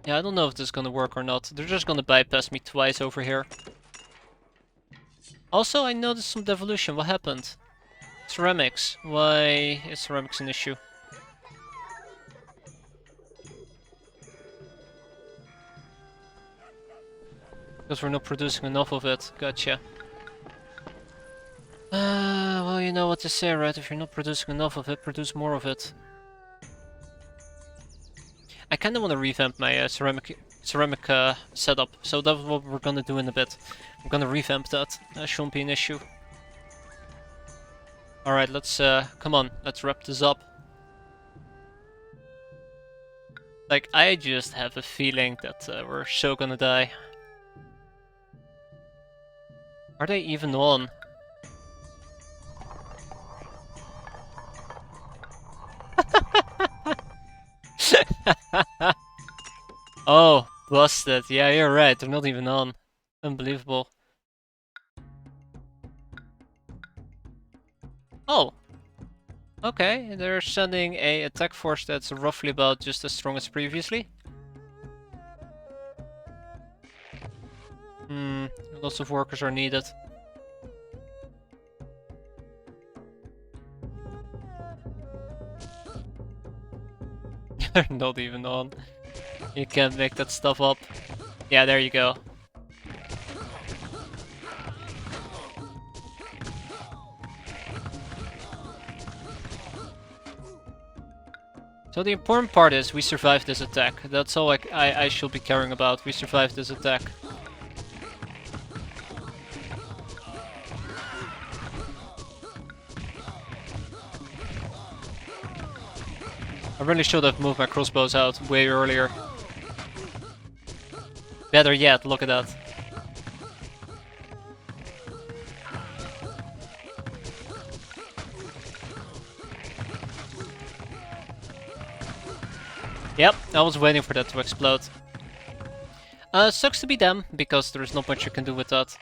Yeah, I don't know if this is gonna work or not. They're just gonna bypass me twice over here. Also, I noticed some devolution. What happened? Ceramics. Why is ceramics an issue? Because we're not producing enough of it. Gotcha. Well, you know what to say, right? If you're not producing enough of it, produce more of it. I kind of want to revamp my ceramic setup, so that's what we're gonna do in a bit. I'm gonna revamp that. That shouldn't be an issue. Alright, let's, come on, let's wrap this up. Like, I just have a feeling that we're so gonna die. Are they even on? Oh, busted. Yeah, you're right. They're not even on. Unbelievable. Oh. Okay, they're sending a attack force that's roughly about just as strong as previously. Lots of workers are needed. They're not even on. You can't make that stuff up. Yeah, there you go. So the important part is we survived this attack. That's all I should be caring about. We survived this attack. I really should have moved my crossbows out way earlier. Better yet, look at that. Yep, I was waiting for that to explode. Sucks to be them, because there's not much you can do with that.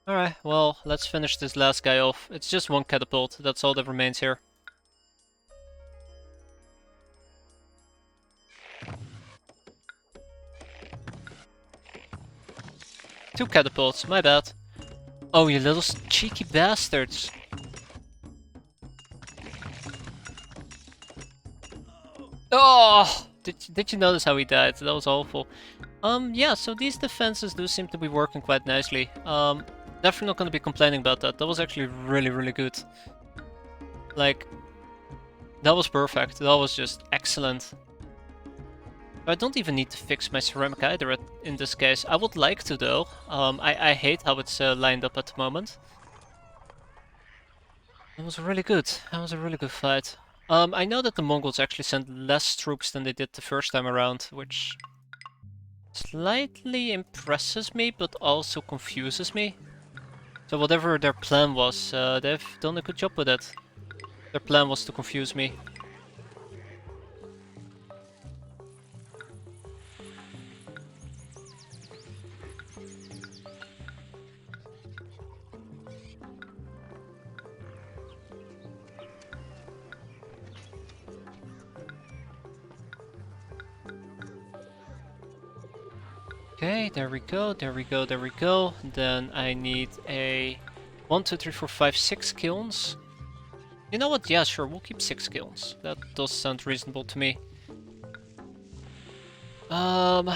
Alright, well, let's finish this last guy off. It's just one catapult, that's all that remains here. Two catapults, my bad. Oh, you little cheeky bastards. Oh! Did you notice how he died? That was awful. Yeah, so these defenses do seem to be working quite nicely. Definitely not gonna be complaining about that. That was actually really, really good. Like, that was perfect. That was just excellent. I don't even need to fix my ceramic either in this case. I would like to though. I hate how it's lined up at the moment. That was really good. That was a really good fight. I know that the Mongols actually sent less troops than they did the first time around, which slightly impresses me, but also confuses me. So whatever their plan was, they've done a good job with it. Their plan was to confuse me. Okay, there we go, there we go, there we go. Then I need a 1, 2, 3, 4, 5, 6 kilns. You know what? Yeah, sure, we'll keep 6 kilns. That does sound reasonable to me. And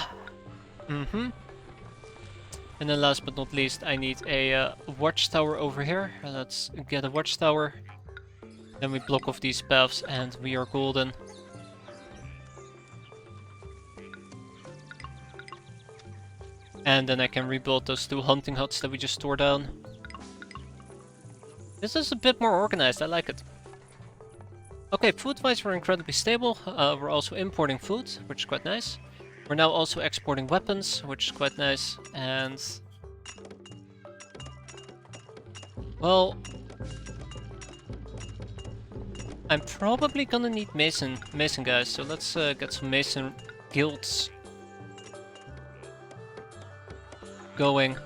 then last but not least, I need a watchtower over here. Let's get a watchtower. Then we block off these paths and we are golden. And then I can rebuild those 2 hunting huts that we just tore down. This is a bit more organized, I like it. Okay, food-wise we're incredibly stable. We're also importing food, which is quite nice. We're now also exporting weapons, which is quite nice. And... well... I'm probably gonna need mason guys, so let's get some mason guilds going.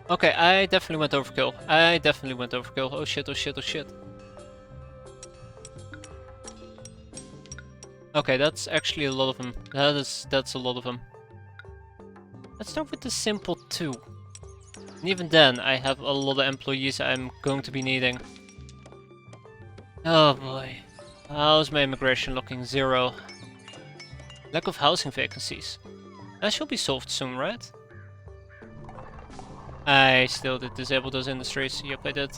Okay, I definitely went overkill. I definitely went overkill. Oh shit, oh shit, oh shit. Okay, that's actually a lot of them. That's a lot of them. Let's start with the simple 2. And even then, I have a lot of employees I'm going to be needing. Oh boy. How's my immigration looking? 0. Lack of housing vacancies. That should be solved soon, right? I still did disable those industries. Yep, I did.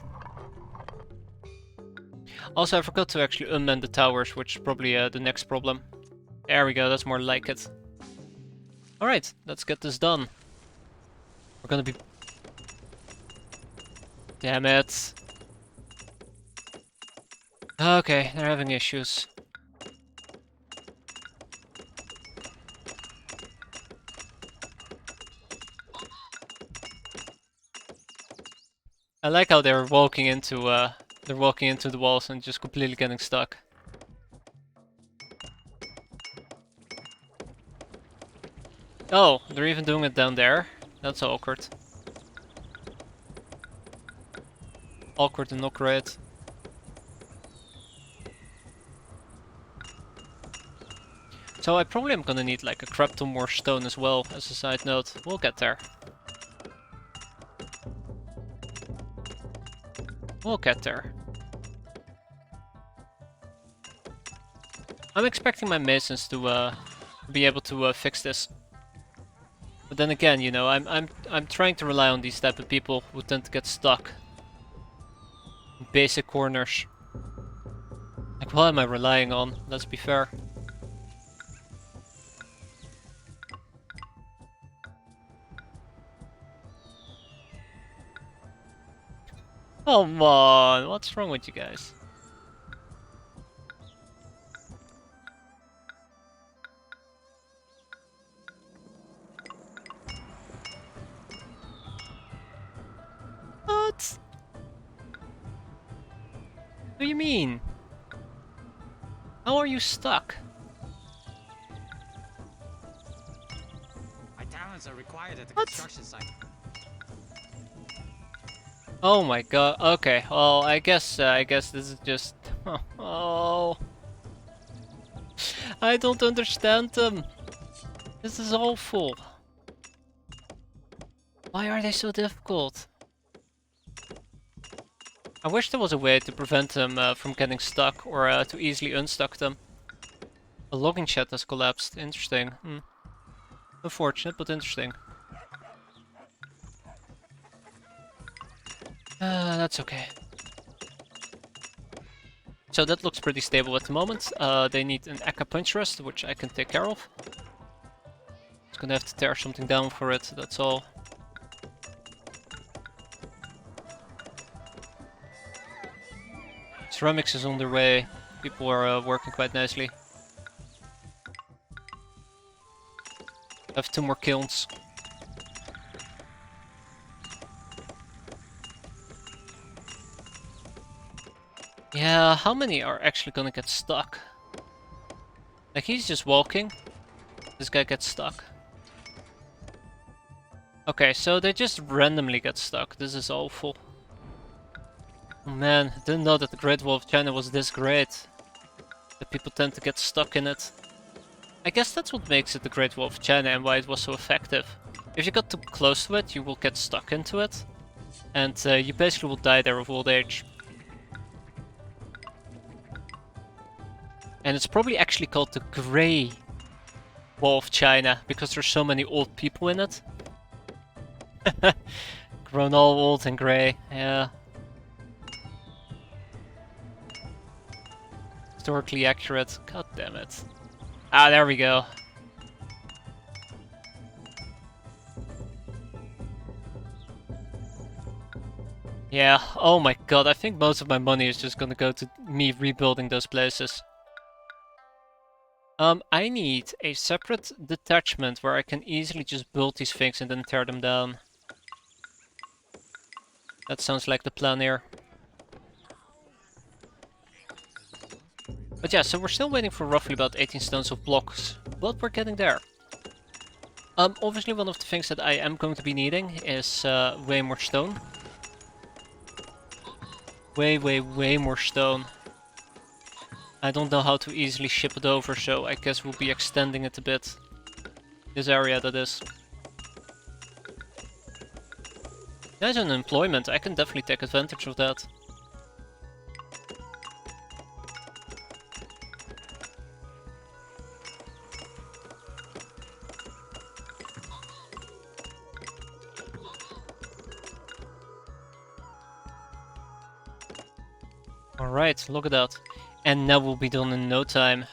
Also, I forgot to actually unman the towers, which is probably the next problem. There we go, that's more like it. Alright, let's get this done. We're gonna be... damn it. Okay, they're having issues. I like how they're walking into the walls and just completely getting stuck. Oh, they're even doing it down there? That's awkward. Awkward and not great. So I probably am gonna need like a crap ton more stone as well, as a side note. We'll get there. We'll get there. I'm expecting my masons to be able to fix this. But then again, you know, I'm trying to rely on these type of people who tend to get stuck in basic corners. Like, what am I relying on? Let's be fair. Come on, what's wrong with you guys? What? What do you mean? How are you stuck? My talents are required at the What? construction site. Oh my god. Okay. Well, I guess this is just. Oh. I don't understand them. This is awful. Why are they so difficult? I wish there was a way to prevent them from getting stuck or to easily unstuck them. A logging shed has collapsed. Interesting. Unfortunate, but interesting. That's okay. So that looks pretty stable at the moment. They need an acupuncturist, which I can take care of. Just gonna have to tear something down for it, that's all. Ceramics is on their way. People are working quite nicely. I have 2 more kilns. Yeah, how many are actually gonna get stuck? Like, he's just walking. This guy gets stuck. Okay, so they just randomly get stuck. This is awful. Oh man, I didn't know that the Great Wall of China was this great. That people tend to get stuck in it. I guess that's what makes it the Great Wall of China and why it was so effective. If you got too close to it, you will get stuck into it. And you basically will die there of old age. And it's probably actually called the Grey Wall of China, because there's so many old people in it. Grown all old and grey, yeah. Historically accurate, god damn it. Ah, there we go. Yeah, oh my god, I think most of my money is just gonna go to me rebuilding those places. I need a separate detachment where I can easily just build these things and then tear them down. That sounds like the plan here. But yeah, so we're still waiting for roughly about 18 stones of blocks, but we're getting there. Obviously one of the things that I am going to be needing is way more stone. Way more stone. I don't know how to easily ship it over, so I guess we'll be extending it a bit. This area, that is. There's unemployment, I can definitely take advantage of that. Alright, look at that. And now we'll be done in no time.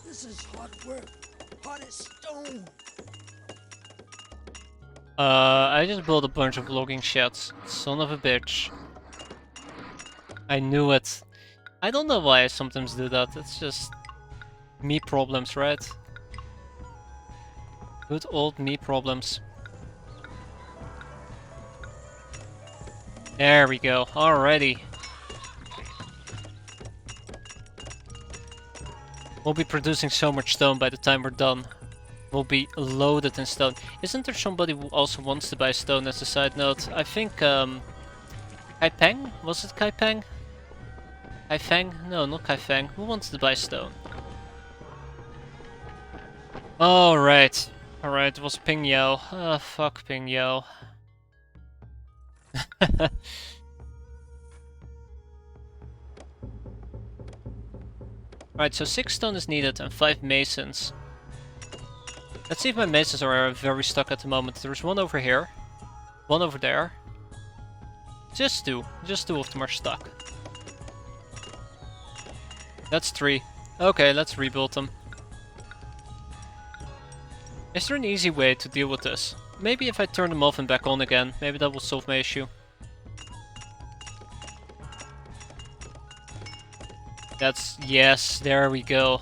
This is hard work. Hard as stone. I just built a bunch of logging sheds. Son of a bitch. I knew it. I don't know why I sometimes do that. It's just me problems, right? Good old me problems. There we go. Alrighty. We'll be producing so much stone by the time we're done. We'll be loaded in stone. Isn't there somebody who also wants to buy stone as a side note? I think, Kaifeng? Was it Kaifeng? Kaifeng? No, not Kaifeng. Who wants to buy stone? Alright. Alright, it was Ping Yao. Ah, fuck Ping Yao. Right, so 6 stone is needed and 5 masons. Let's see if my masons are very stuck at the moment. There's one over here, one over there. Just two of them are stuck. That's 3. Okay, let's rebuild them. Is there an easy way to deal with this? maybe if I turn them off and back on again, maybe that will solve my issue. Yes, there we go.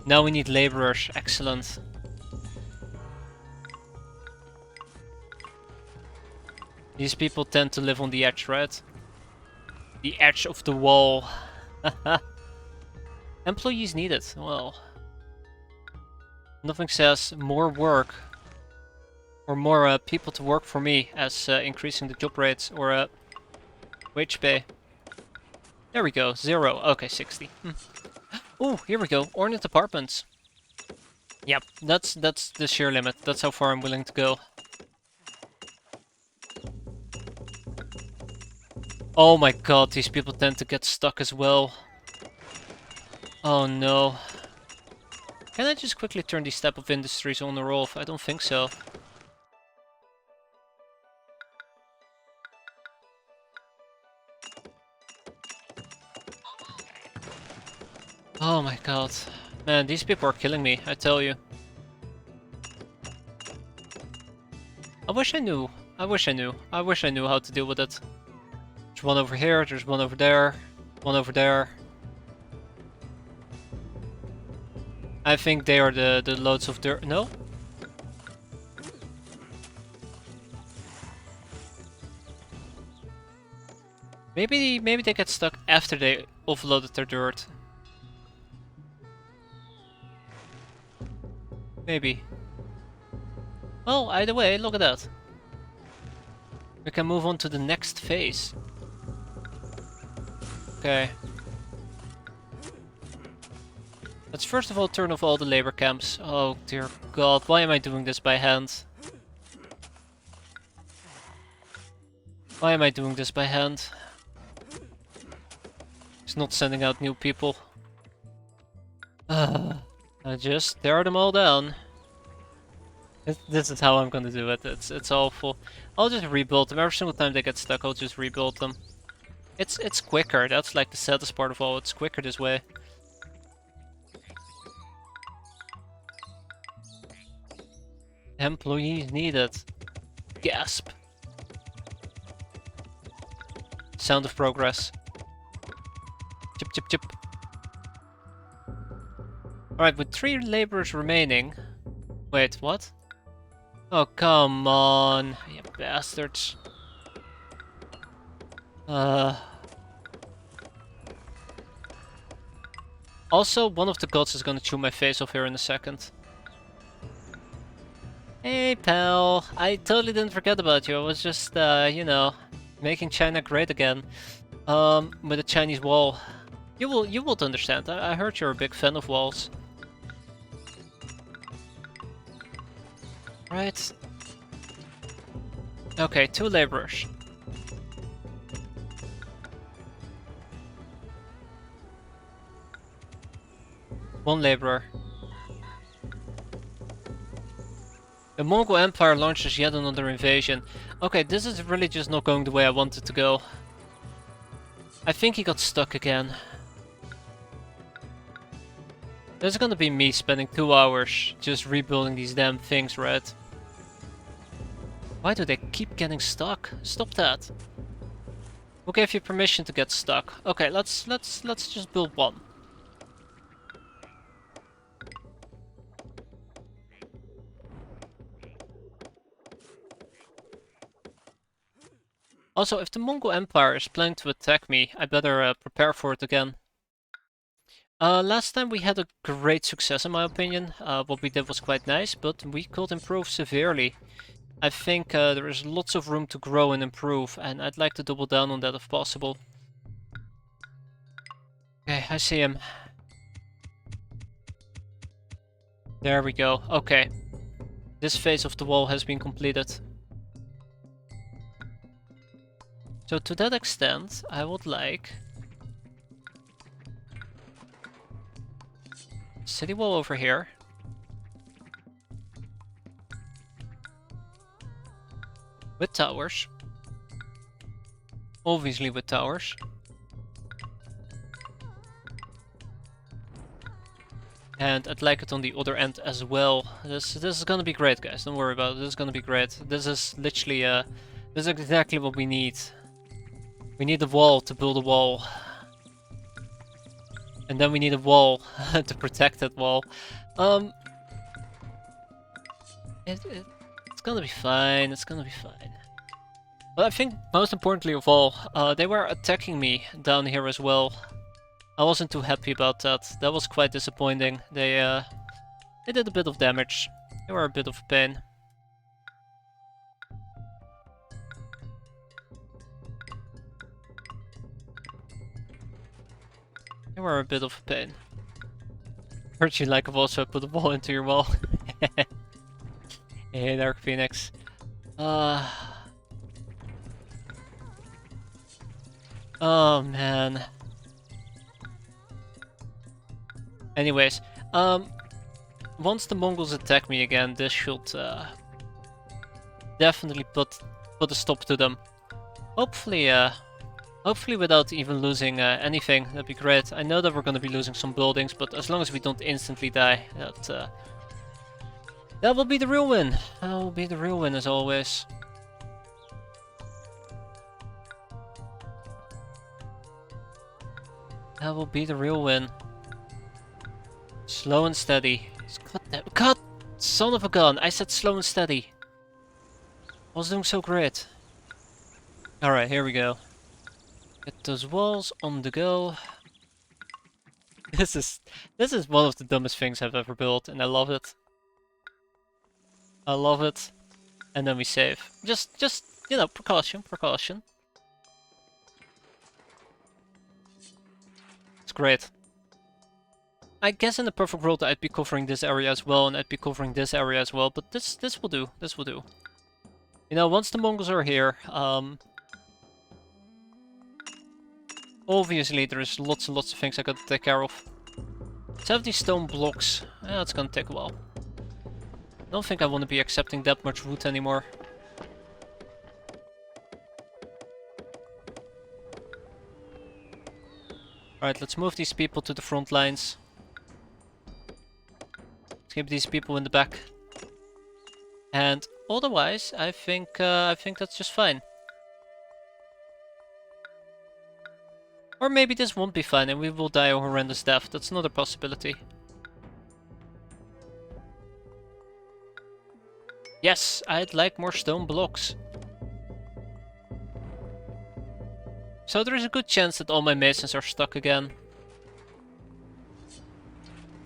Now we need laborers, excellent. These people tend to live on the edge, right? The edge of the wall. Employees needed, well. Nothing says more work or more people to work for me as increasing the job rates or wage pay. There we go, 0. Okay, 60. Oh, here we go, ornate apartments. Yep, that's the sheer limit. That's how far I'm willing to go. Oh my god, these people tend to get stuck as well. Oh no. Can I just quickly turn these type of industries on or off? I don't think so. Oh my god. Man, these people are killing me, I tell you. I wish I knew. I wish I knew. I wish I knew how to deal with it. There's one over here, there's one over there, one over there. I think they are the loads of dirt. No? Maybe they get stuck after they offloaded their dirt. Maybe. Well, either way, look at that. We can move on to the next phase. Okay. Let's first of all turn off all the labor camps. Oh dear god, why am I doing this by hand? Why am I doing this by hand? It's not sending out new people. I just tear them all down. This is how I'm gonna do it. It's awful. I'll just rebuild them. Every single time they get stuck, I'll just rebuild them. It's quicker. That's like the saddest part of all. It's quicker this way. Employees needed. Gasp. Sound of progress. Chip chip chip. Alright, with 3 laborers remaining. Wait, what? Oh, come on, you bastards. Also, one of the gods is gonna chew my face off here in a second. Hey, pal. I totally didn't forget about you. I was just, you know, making China great again. With a Chinese wall. You would understand. I heard you're a big fan of walls. Right. Okay, 2 laborers. One laborer. The Mongol Empire launches yet another invasion. Okay, this is really just not going the way I wanted to go. I think he got stuck again. There's gonna be me spending 2 hours just rebuilding these damn things, right? Why do they keep getting stuck? Stop that. Who gave you permission to get stuck? Okay, let's just build one. Also, if the Mongol Empire is planning to attack me, I better prepare for it again. Last time we had a great success in my opinion. What we did was quite nice, but we could improve severely. I think there is lots of room to grow and improve, and I'd like to double down on that if possible. Okay, I see him. There we go, okay. This phase of the wall has been completed. So to that extent, I would like city wall over here. With towers. Obviously with towers. And I'd like it on the other end as well. This is gonna be great, guys. Don't worry about it. This is gonna be great. This is literally this is exactly what we need. We need a wall to build a wall. And then we need a wall to protect that wall. It's gonna be fine. It's gonna be fine. But I think most importantly of all, they were attacking me down here as well. I wasn't too happy about that. That was quite disappointing. They did a bit of damage. They were a bit of a pain. They were a bit of a pain. Heard you like I've also put a wall into your wall. Hey, Dark Phoenix. Oh man. Anyways, once the Mongols attack me again, this should definitely put a stop to them. Hopefully, hopefully without even losing anything. That'd be great. I know that we're gonna be losing some buildings, but as long as we don't instantly die, that will be the real win. That will be the real win as always. That will be the real win. Slow and steady. God, son of a gun! I said slow and steady. I was doing so great. Alright, here we go. Get those walls on the go. This is one of the dumbest things I've ever built, and I love it. I love it. And then we save. Just you know, precaution. It's great. I guess in the perfect world I'd be covering this area as well, and I'd be covering this area as well, but this will do. This will do. You know, once the Mongols are here, obviously there's lots and lots of things I gotta take care of. 70 stone blocks. Yeah, it's gonna take a while. I don't think I want to be accepting that much wood anymore. Alright, let's move these people to the front lines. Let's keep these people in the back. And otherwise, I think that's just fine. Or maybe this won't be fine and we will die a horrendous death. That's another possibility. Yes, I'd like more stone blocks. So there is a good chance that all my masons are stuck again.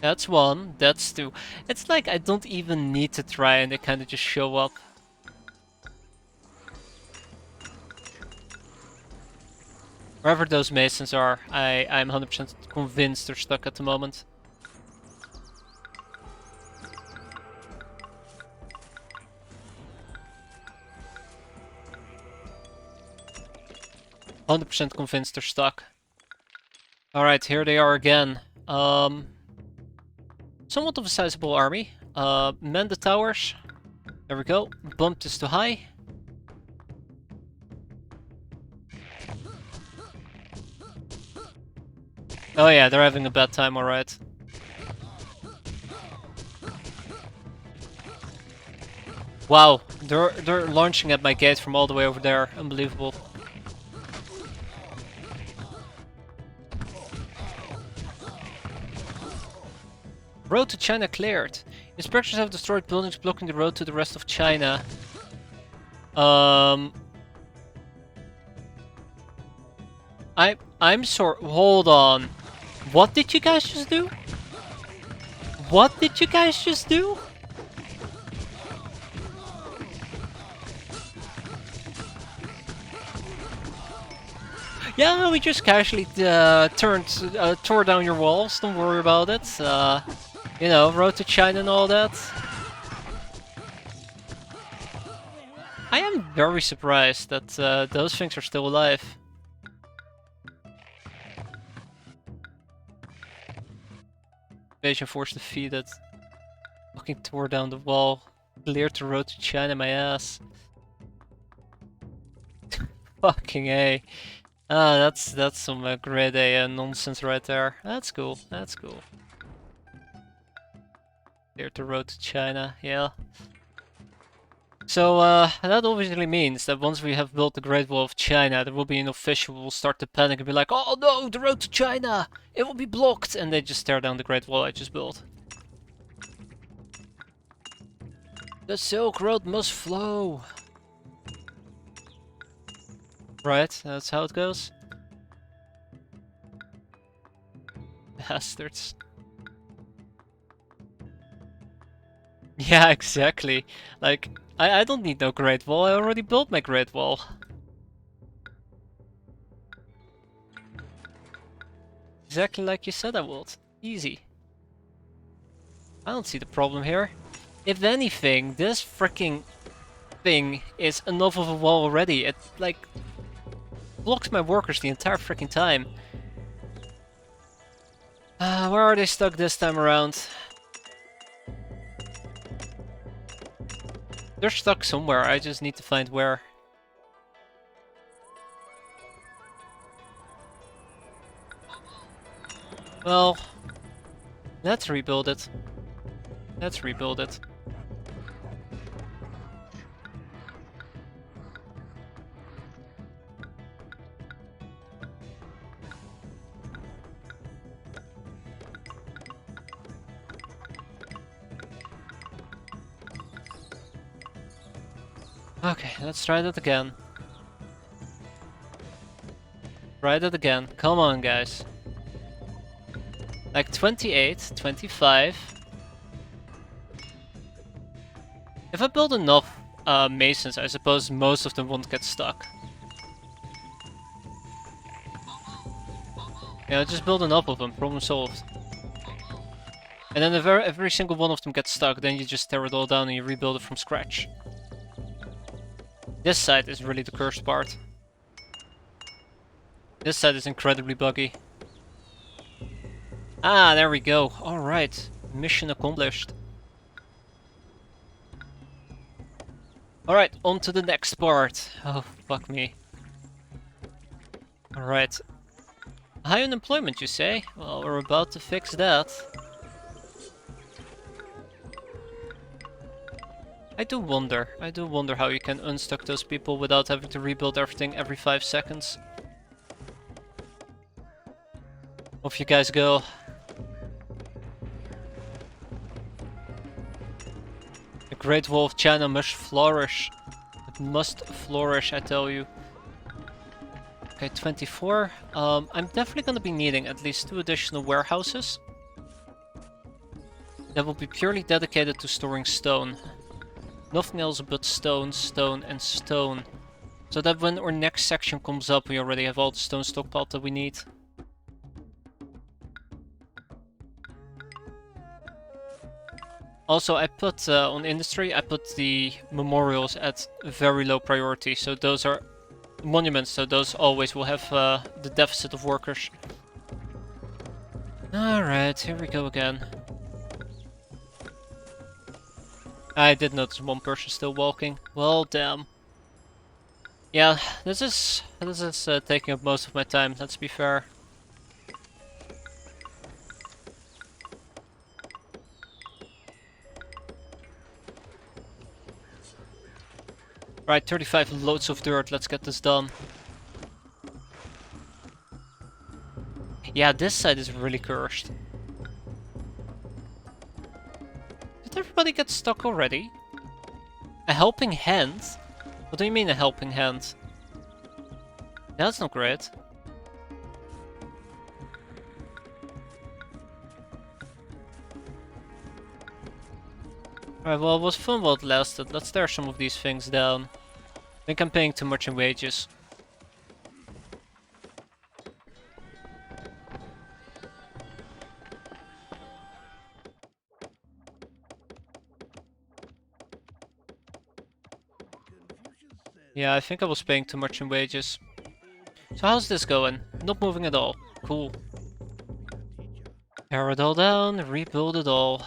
That's one, that's two. It's like I don't even need to try and they kind of just show up. Wherever those masons are, I'm 100% convinced they're stuck at the moment. "100% convinced they're stuck." Alright, here they are again. Somewhat of a sizable army. Mend the towers. There we go. Bump this to high. Oh yeah, they're having a bad time, alright. Wow, they're launching at my gate from all the way over there. Unbelievable. Road to China cleared. Inspectors have destroyed buildings blocking the road to the rest of China. I'm sorry. Hold on. What did you guys just do? What did you guys just do? Yeah, we just casually tore down your walls. Don't worry about it. You know, road to China and all that. I am very surprised that those things are still alive. Invasion force defeated. Fucking tore down the wall. Cleared the road to China, my ass. Fucking A. Ah, that's some grade A nonsense right there. That's cool. That's cool. Cleared the road to China, yeah. So that obviously means that once we have built the Great Wall of China, there will be an official who will start to panic and be like, oh no, the road to China! It will be blocked! And they just tear down the Great Wall I just built. The Silk Road must flow! Right, that's how it goes. Bastards. Yeah, exactly. Like, I don't need no Great Wall, I already built my Great Wall. Exactly like you said I would. Easy. I don't see the problem here. If anything, this freaking thing is enough of a wall already. It, like, blocks my workers the entire freaking time. Where are they stuck this time around? They're stuck somewhere, I just need to find where. Well, let's rebuild it. Let's rebuild it. Okay, let's try that again. Try that again. Come on, guys. Like 28, 25. If I build enough masons, I suppose most of them won't get stuck. Yeah, just build enough of them, problem solved. And then if every single one of them gets stuck, then you just tear it all down and you rebuild it from scratch. This side is really the cursed part. This side is incredibly buggy. Ah, there we go. Alright. Mission accomplished. Alright, on to the next part. Oh, fuck me. Alright. High unemployment, you say? Well, we're about to fix that. I do wonder how you can unstuck those people without having to rebuild everything every 5 seconds. Off you guys go. The Great Wall of China must flourish. It must flourish, I tell you. Okay, 24. I'm definitely gonna be needing at least 2 additional warehouses. That will be purely dedicated to storing stone. Nothing else but stone, stone, and stone. So that when our next section comes up, we already have all the stone stockpiled that we need. Also, I put on industry, I put the memorials at very low priority. So those are monuments, so those always will have the deficit of workers. Alright, here we go again. I did notice one person still walking. Well, damn. Yeah, this is taking up most of my time, let's be fair. Right, 35 loads of dirt, let's get this done. Yeah, this side is really cursed. Did everybody get stuck already? A helping hand? What do you mean a helping hand? That's not great. Alright, well, it was fun while it lasted. Let's tear some of these things down. I think I'm paying too much in wages. Yeah, I think I was paying too much in wages. So how's this going? Not moving at all. Cool. Tear it all down, rebuild it all.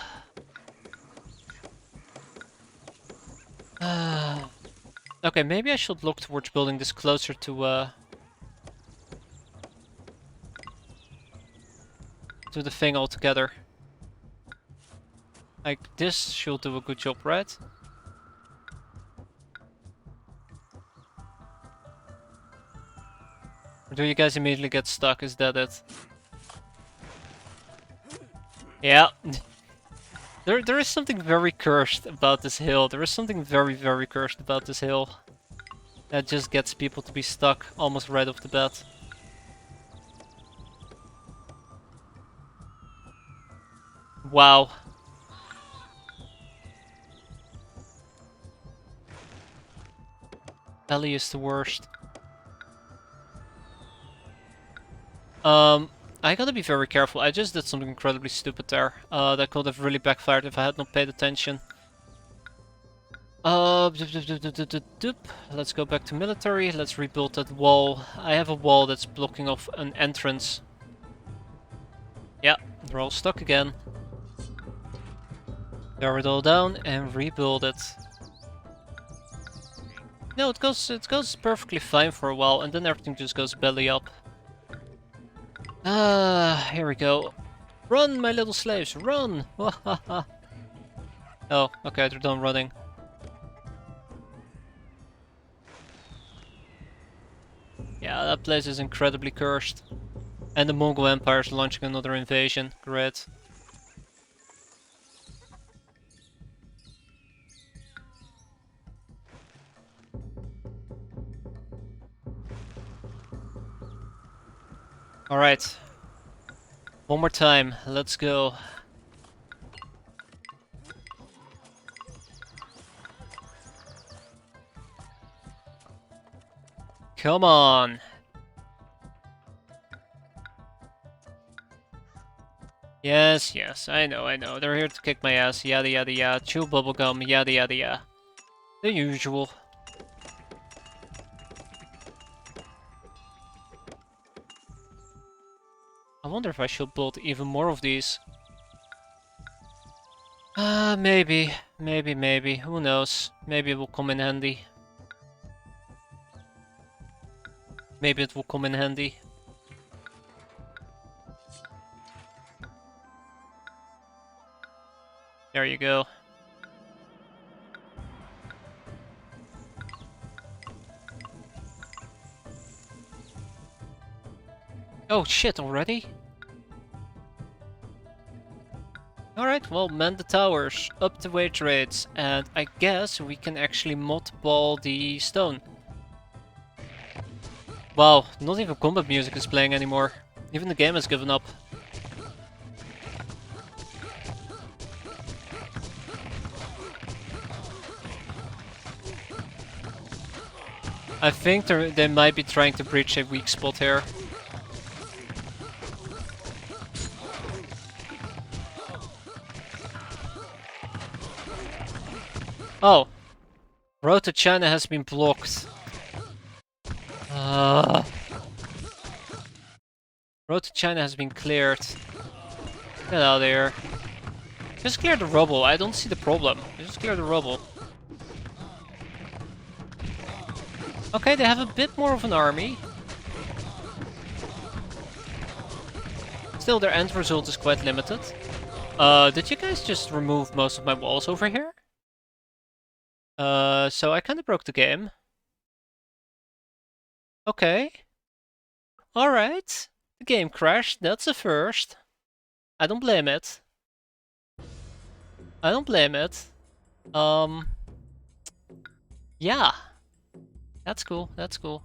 Okay, maybe I should look towards building this closer to the thing altogether. Like, this should do a good job, right? Or do you guys immediately get stuck? Is that it? Yeah. There is something very cursed about this hill. There is something very, very cursed about this hill. That just gets people to be stuck almost right off the bat. Wow. Ellie is the worst. I gotta be very careful. I just did something incredibly stupid there. That could have really backfired if I had not paid attention. Let's go back to military. Let's rebuild that wall. I have a wall that's blocking off an entrance. Yeah, they're all stuck again. Tear it all down and rebuild it. No, it goes perfectly fine for a while, and then everything just goes belly up. Here we go. Run, my little slaves, run! Oh, okay, they're done running. Yeah, that place is incredibly cursed. And the Mongol Empire is launching another invasion. Great. Alright. One more time. Let's go. Come on. Yes, yes, I know. They're here to kick my ass. Yada yada yada. Chew bubblegum. Yada yada yada. The usual. I wonder if I should build even more of these. Maybe. Maybe. Who knows? Maybe it will come in handy. Maybe it will come in handy. There you go. Oh shit, already? Alright, well, mend the towers, up the wage rates, and I guess we can actually mothball the stone. Wow, not even combat music is playing anymore. Even the game has given up. I think they might be trying to breach a weak spot here. Oh, road to China has been blocked. Road to China has been cleared. Get out of there. Just clear the rubble, I don't see the problem. Just clear the rubble. Okay, they have a bit more of an army. Still, their end result is quite limited. Did you guys just remove most of my walls over here? So I kinda broke the game. Okay. Alright. The game crashed, that's a first. I don't blame it. I don't blame it. Yeah. That's cool, that's cool.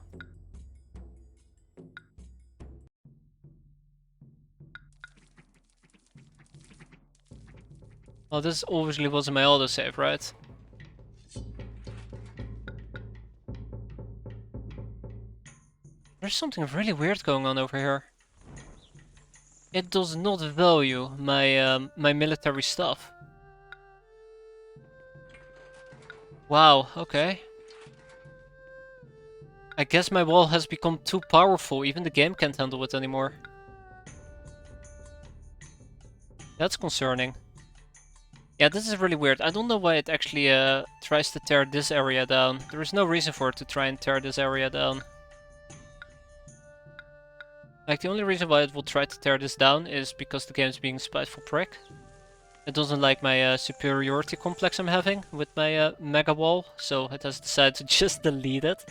Oh, this obviously wasn't my autosave, right? There's something really weird going on over here. It does not value my my military stuff. Wow, okay. I guess my wall has become too powerful, even the game can't handle it anymore. That's concerning. Yeah, this is really weird. I don't know why it actually tries to tear this area down. There is no reason for it to try and tear this area down. Like, the only reason why it will try to tear this down is because the game's being a spiteful prick. It doesn't like my superiority complex I'm having with my mega wall, so it has decided to just delete it.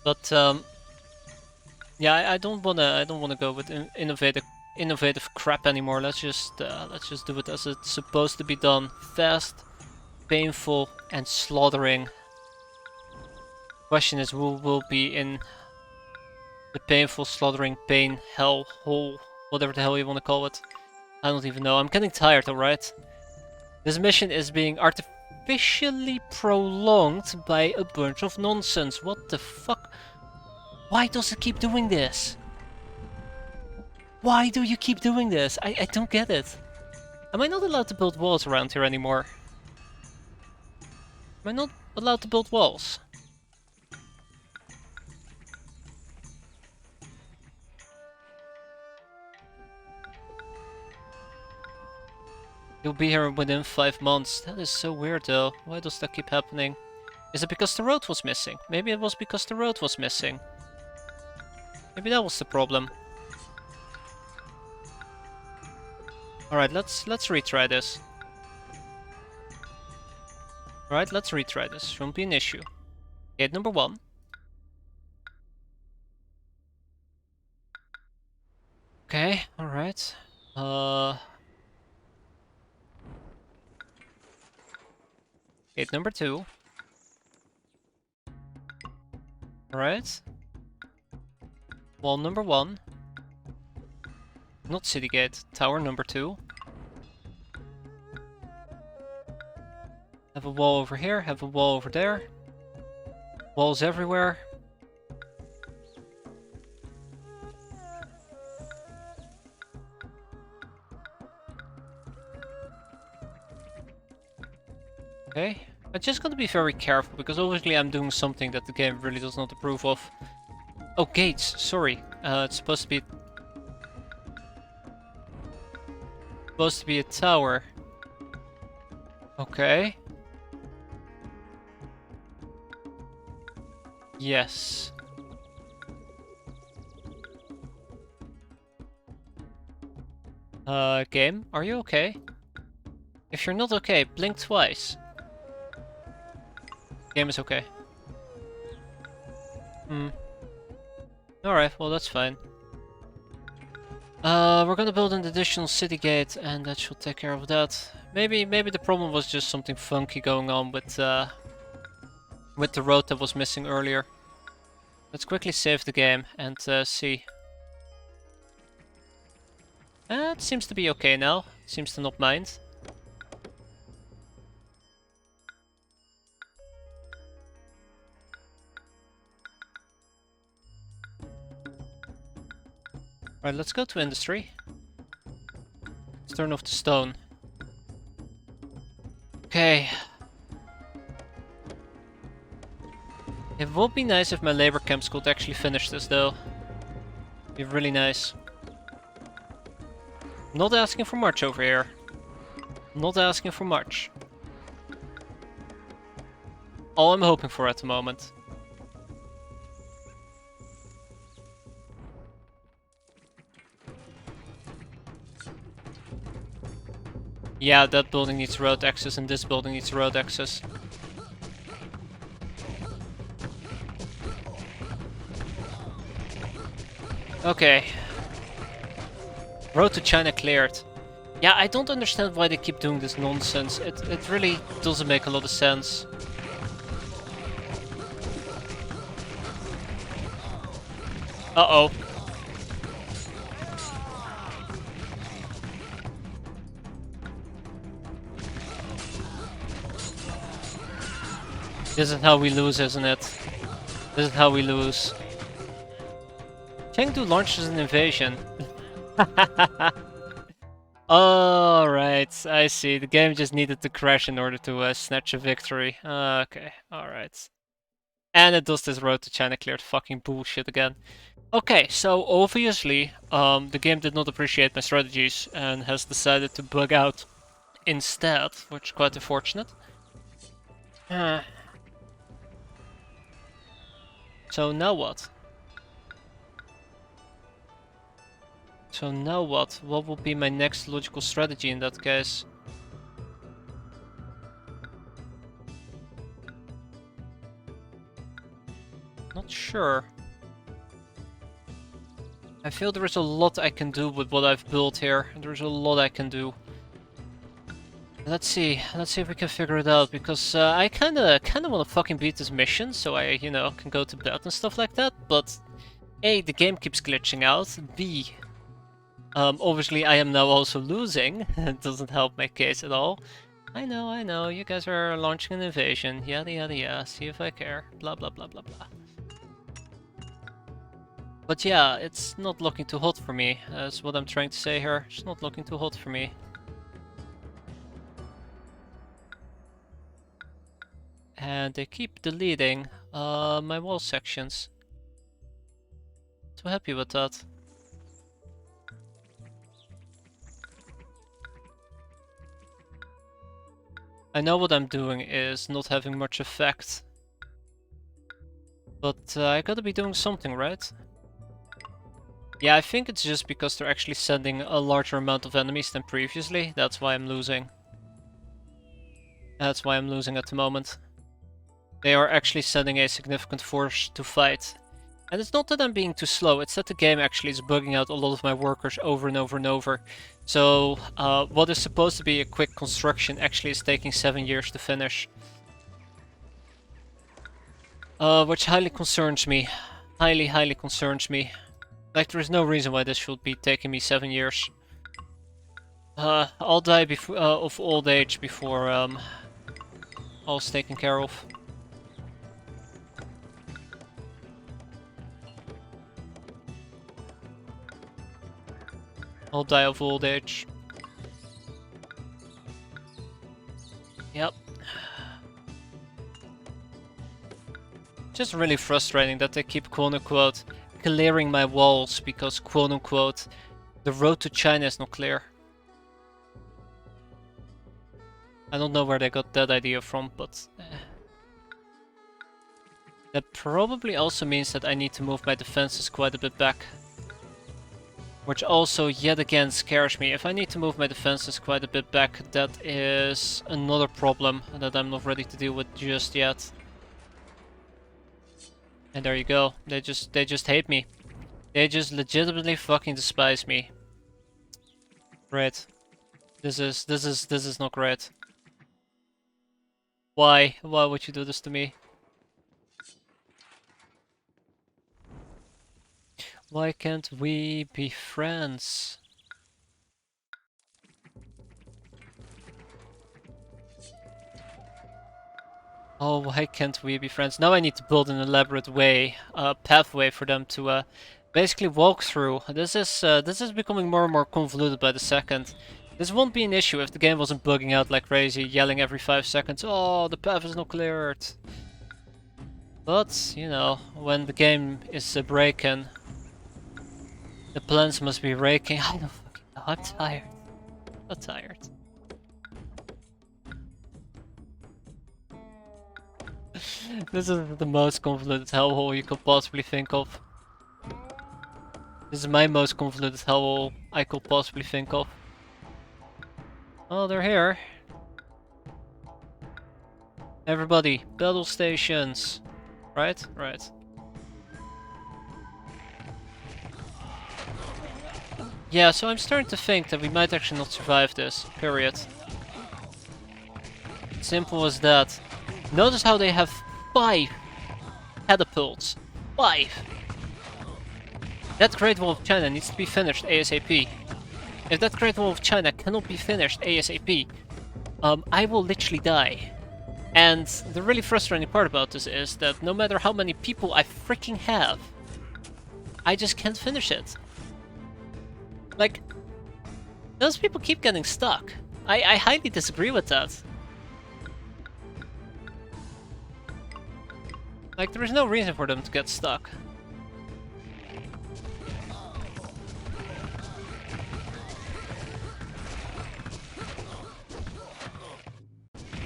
But yeah, I don't wanna go with innovative crap anymore. Let's just do it as it's supposed to be done: fast, painful, and slaughtering. Question is, who will be in the painful, slaughtering, pain, hell, hole, whatever the hell you want to call it? I don't even know. I'm getting tired, alright? This mission is being artificially prolonged by a bunch of nonsense. What the fuck? Why does it keep doing this? Why do you keep doing this? I don't get it. Am I not allowed to build walls around here anymore? Am I not allowed to build walls? You'll be here within 5 months. That is so weird though. Why does that keep happening? Is it because the road was missing? Maybe it was because the road was missing. Maybe that was the problem. Alright, let's retry this. Alright, let's retry this. Shouldn't be an issue. Gate number 1. Okay, alright. Gate number 2. Alright. Wall number 1. Not city gate, tower number 2. Have a wall over here, have a wall over there. Walls everywhere. Okay, I'm just gonna be very careful because obviously I'm doing something that the game really does not approve of. Oh, gates, sorry. It's supposed to be a tower. Okay. Yes. Game, are you okay? If you're not okay, blink twice. Game is okay. Alright, well that's fine. We're gonna build an additional city gate and that should take care of that. Maybe the problem was just something funky going on with the road that was missing earlier. Let's quickly save the game and see. It seems to be okay now. Seems to not mind. Right, let's go to industry. Let's turn off the stone. Okay. It would be nice if my labor camps could actually finish this though. Be really nice. Not asking for much over here. Not asking for much. All I'm hoping for at the moment. Yeah, that building needs road access and this building needs road access. Okay. Road to China cleared. Yeah, I don't understand why they keep doing this nonsense. It really doesn't make a lot of sense. Uh-oh. This is how we lose, isn't it? This is how we lose. Chengdu launches an invasion. Alright, I see. The game just needed to crash in order to snatch a victory. Okay, alright. And it does this road to China cleared fucking bullshit again. Okay, so obviously the game did not appreciate my strategies and has decided to bug out instead, which is quite unfortunate. So now what? So now what? What will be my next logical strategy in that case? Not sure. I feel there is a lot I can do with what I've built here. There's a lot I can do. Let's see if we can figure it out, because I kinda wanna fucking beat this mission, so I, you know, can go to bed and stuff like that, but A, the game keeps glitching out, B, obviously I am now also losing, it doesn't help my case at all. I know, you guys are launching an invasion, yada yada yada, see if I care, blah blah blah blah blah. But yeah, it's not looking too hot for me, is what I'm trying to say here, it's not looking too hot for me. And they keep deleting my wall sections. So happy with that. I know what I'm doing is not having much effect. But I gotta be doing something, right? Yeah, I think it's just because they're actually sending a larger amount of enemies than previously. That's why I'm losing. That's why I'm losing at the moment. They are actually sending a significant force to fight. And it's not that I'm being too slow, it's that the game actually is bugging out a lot of my workers over and over and over. So what is supposed to be a quick construction actually is taking 7 years to finish. Which highly concerns me. Highly concerns me. Like, there is no reason why this should be taking me 7 years. I'll die of old age before all's taken care of. I'll die of old age. Yep. Just really frustrating that they keep quote-unquote clearing my walls because quote-unquote the road to China is not clear. I don't know where they got that idea from, but that probably also means that I need to move my defenses quite a bit back. Which also, yet again, scares me. If I need to move my defenses quite a bit back, that is another problem that I'm not ready to deal with just yet. And there you go. They just hate me. They just legitimately fucking despise me. Great. This is not great. Why? Why would you do this to me? Why can't we be friends? Oh, why can't we be friends? Now I need to build an elaborate pathway for them to basically walk through. This is becoming more and more convoluted by the second. This won't be an issue if the game wasn't bugging out like crazy, yelling every 5 seconds, "Oh, the path is not cleared." But, you know, when the game is breaking, the plans must be raking. I don't fucking know. I'm tired. I'm tired. This is the most convoluted hellhole you could possibly think of. This is my most convoluted hellhole I could possibly think of. Oh, they're here. Everybody, battle stations. Right? Right. Yeah, so I'm starting to think that we might actually not survive this, period. Simple as that. Notice how they have 5 catapults. 5! That Great Wall of China needs to be finished ASAP. If that Great Wall of China cannot be finished ASAP, I will literally die. And the really frustrating part about this is that no matter how many people I freaking have, I just can't finish it. Like, those people keep getting stuck. I highly disagree with that. Like, there is no reason for them to get stuck.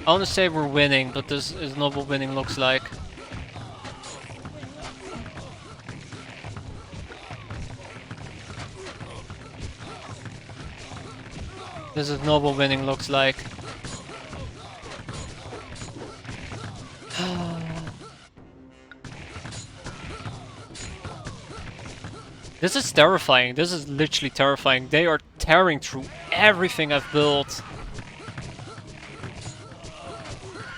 I want to say we're winning, but this is not what winning looks like. This is not what winning looks like. This is terrifying. This is literally terrifying. They are tearing through everything I've built.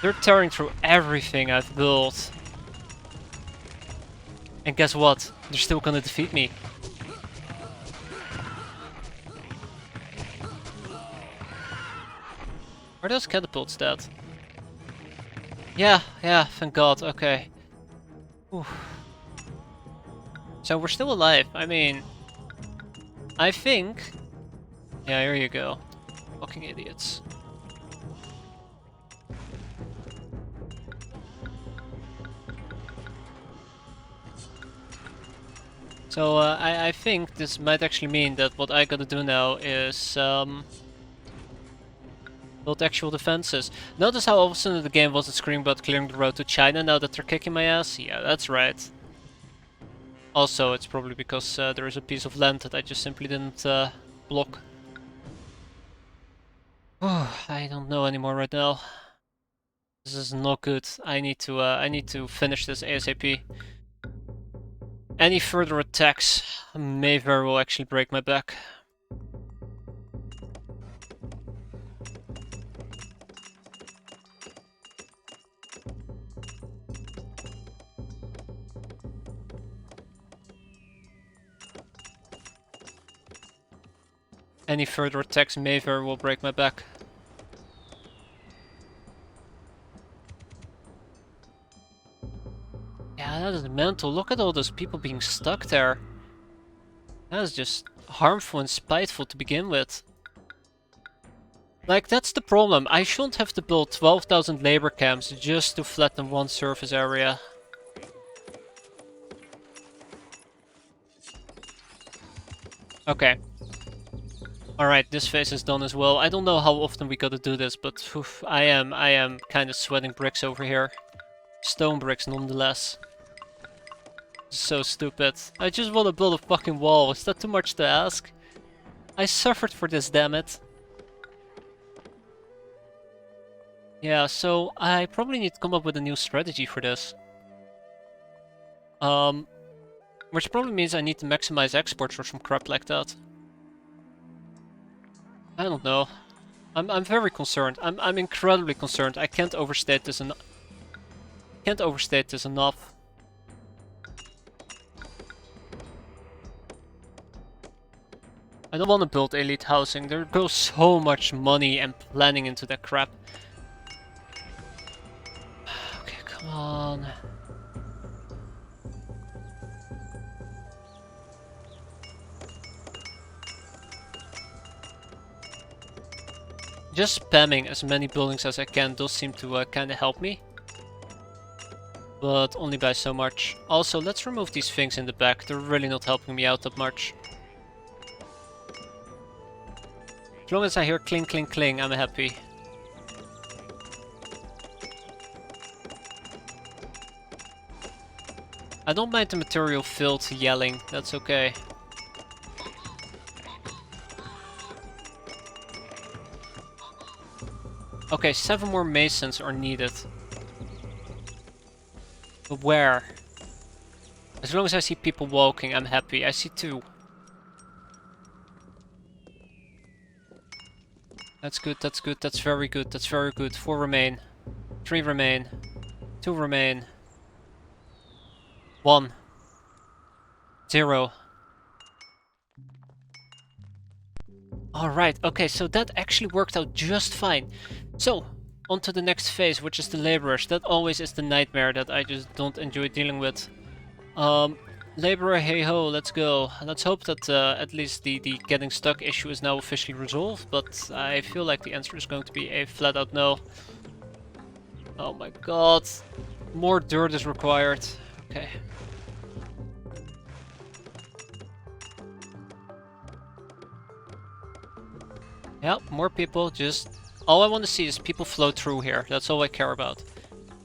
They're tearing through everything I've built. And guess what? They're still gonna defeat me. Are those catapults dead? Yeah, thank God, okay. Whew. So we're still alive. I mean, I think... Yeah, here you go. Fucking idiots. So I think this might actually mean that what I gotta do now is build actual defenses. Notice how all of a sudden the game wasn't screaming about clearing the road to China now that they're kicking my ass? Yeah, that's right. Also, it's probably because there is a piece of land that I just simply didn't block. I don't know anymore right now. This is not good. I need to finish this ASAP. Any further attacks may very well actually break my back. Any further attacks may very well break my back. Yeah, that is mental. Look at all those people being stuck there. That is just harmful and spiteful to begin with. Like, that's the problem. I shouldn't have to build 12,000 labor camps just to flatten one surface area. Okay. Alright, this phase is done as well. I don't know how often we gotta do this, but oof, I am kind of sweating bricks over here. Stone bricks nonetheless. So stupid. I just want to build a fucking wall. Is that too much to ask? I suffered for this, damn it. Yeah, so I probably need to come up with a new strategy for this. Which probably means I need to maximize exports or some crap like that. I don't know. I'm very concerned. I'm incredibly concerned. I can't overstate this enough. I don't want to build elite housing. There goes so much money and planning into that crap. Okay, come on. Just spamming as many buildings as I can does seem to kind of help me. But only by so much. Also, let's remove these things in the back. They're really not helping me out that much. As long as I hear cling cling cling, I'm happy. I don't mind the material filled yelling, that's okay. Okay, 7 more masons are needed. But where? As long as I see people walking, I'm happy. I see 2. That's good, that's good, that's very good, that's very good. 4 remain. 3 remain. 2 remain. 1. 0. Alright, okay, so that actually worked out just fine. So, on to the next phase, which is the laborers. That always is the nightmare that I just don't enjoy dealing with. Laborer, hey ho, let's go. Let's hope that at least the getting stuck issue is now officially resolved, but I feel like the answer is going to be a flat out no. Oh my god. More dirt is required. Okay. Yep, more people, just... All I want to see is people flow through here. That's all I care about.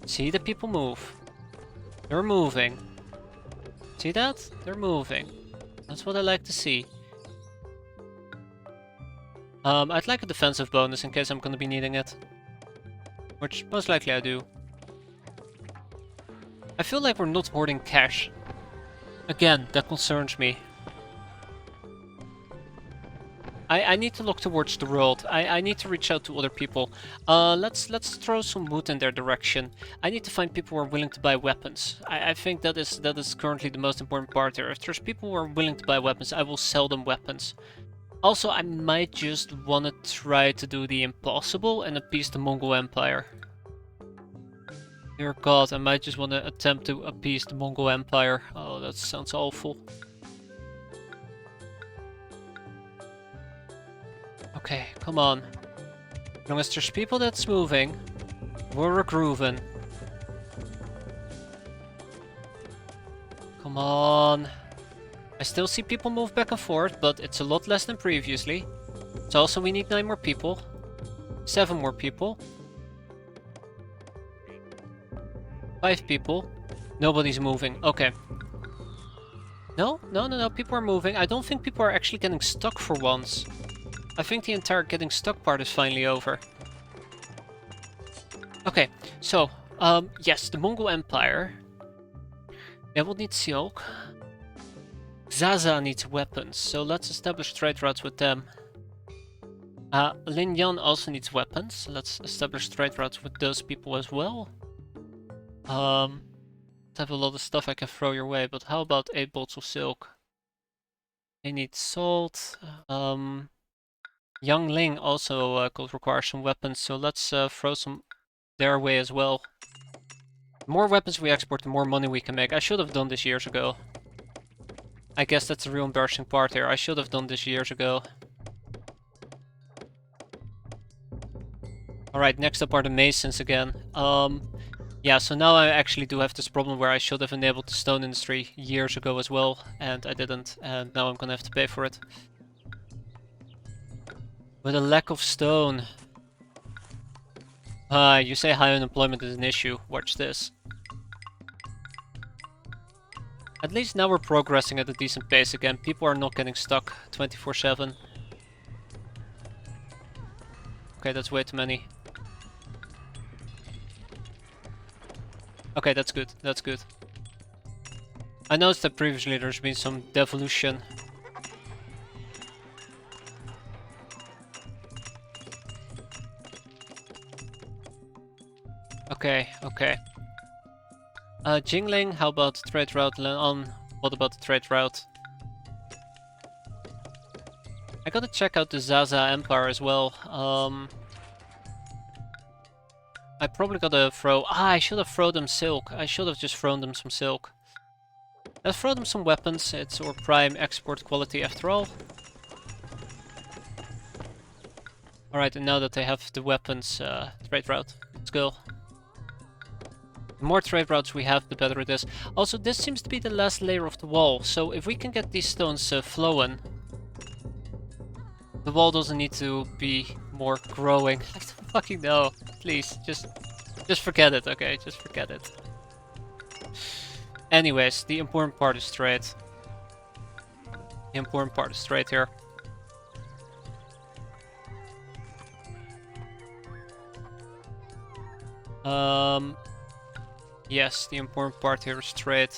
See the people move. They're moving. See that? They're moving. That's what I like to see. I'd like a defensive bonus in case I'm gonna be needing it. Which most likely I do. I feel like we're not hoarding cash. Again, that concerns me. I need to look towards the world. I need to reach out to other people. Let's throw some wood in their direction. I need to find people who are willing to buy weapons. I think that is currently the most important part here. If there's people who are willing to buy weapons, I will sell them weapons. Also, I might just want to try to do the impossible and appease the Mongol Empire. Dear God, I might just want to attempt to appease the Mongol Empire. Oh, that sounds awful. Okay, come on. As long as there's people that's moving, we're grooving. Come on. I still see people move back and forth, but it's a lot less than previously. So also we need 9 more people. 7 more people. 5 people. Nobody's moving. Okay. No, people are moving. I don't think people are actually getting stuck for once. I think the entire getting stuck part is finally over. Okay, so, yes, the Mongol Empire. They will need silk. Zaza needs weapons, so let's establish trade routes with them. Lin Yan also needs weapons. Let's establish trade routes with those people as well. I have a lot of stuff I can throw your way, but how about 8 bolts of silk? They need salt. Young Ling also could require some weapons, so let's throw some their way as well. The more weapons we export, the more money we can make. I should have done this years ago. I guess that's the real embarrassing part here. I should have done this years ago. Alright, next up are the Masons again. Yeah, so now I actually do have this problem where I should have enabled the stone industry years ago as well, and I didn't, and now I'm gonna have to pay for it. With a lack of stone. You say high unemployment is an issue. Watch this. At least now we're progressing at a decent pace again. People are not getting stuck 24/7. Okay, that's way too many. Okay, that's good. That's good. I noticed that previously there's been some devolution. Okay, okay. Jingling, how about trade route on? What about the trade route? I gotta check out the Zaza Empire as well. I probably gotta throw... I should have thrown them silk. I should have just thrown them some silk. Let's throw them some weapons. It's our prime export quality after all. Alright, and now that they have the weapons, trade route. Let's go. The more trade routes we have, the better it is. Also, this seems to be the last layer of the wall, so if we can get these stones flowing, the wall doesn't need to be more growing. I don't fucking know. Please, just forget it, okay? Just forget it. Anyways, the important part is trade. The important part is trade here. Yes, the important part here is trade.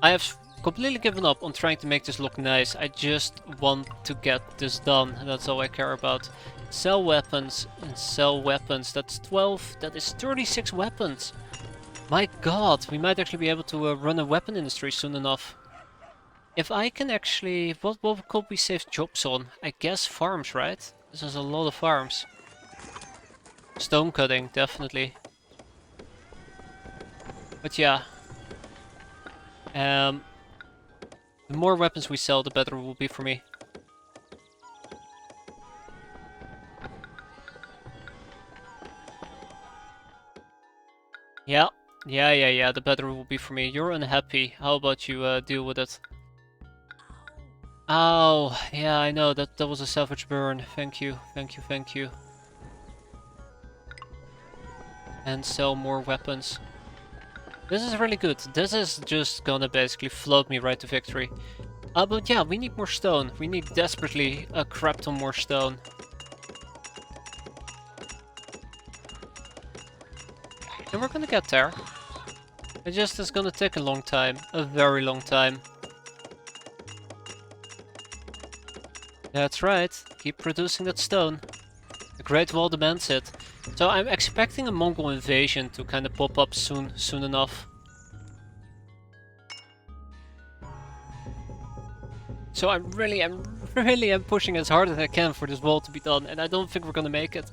I have completely given up on trying to make this look nice. I just want to get this done. That's all I care about. Sell weapons and sell weapons. That's 12. That is 36 weapons. My God, we might actually be able to run a weapon industry soon enough. If I can actually... What could we save jobs on? I guess farms, right? This is a lot of farms. Stone cutting, definitely. But yeah. The more weapons we sell, the better it will be for me. Yeah. The better it will be for me. You're unhappy. How about you deal with it? Ow. Yeah, I know. That was a savage burn. Thank you. Thank you. And sell more weapons. This is really good. This is just gonna basically float me right to victory. But yeah, we need more stone. We need desperately a crap ton more stone. And we're gonna get there. It just is gonna take a long time. A very long time. That's right. Keep producing that stone. The Great Wall demands it. So I'm expecting a Mongol invasion to kind of pop up soon enough. So I'm really pushing as hard as I can for this wall to be done, and I don't think we're gonna make it.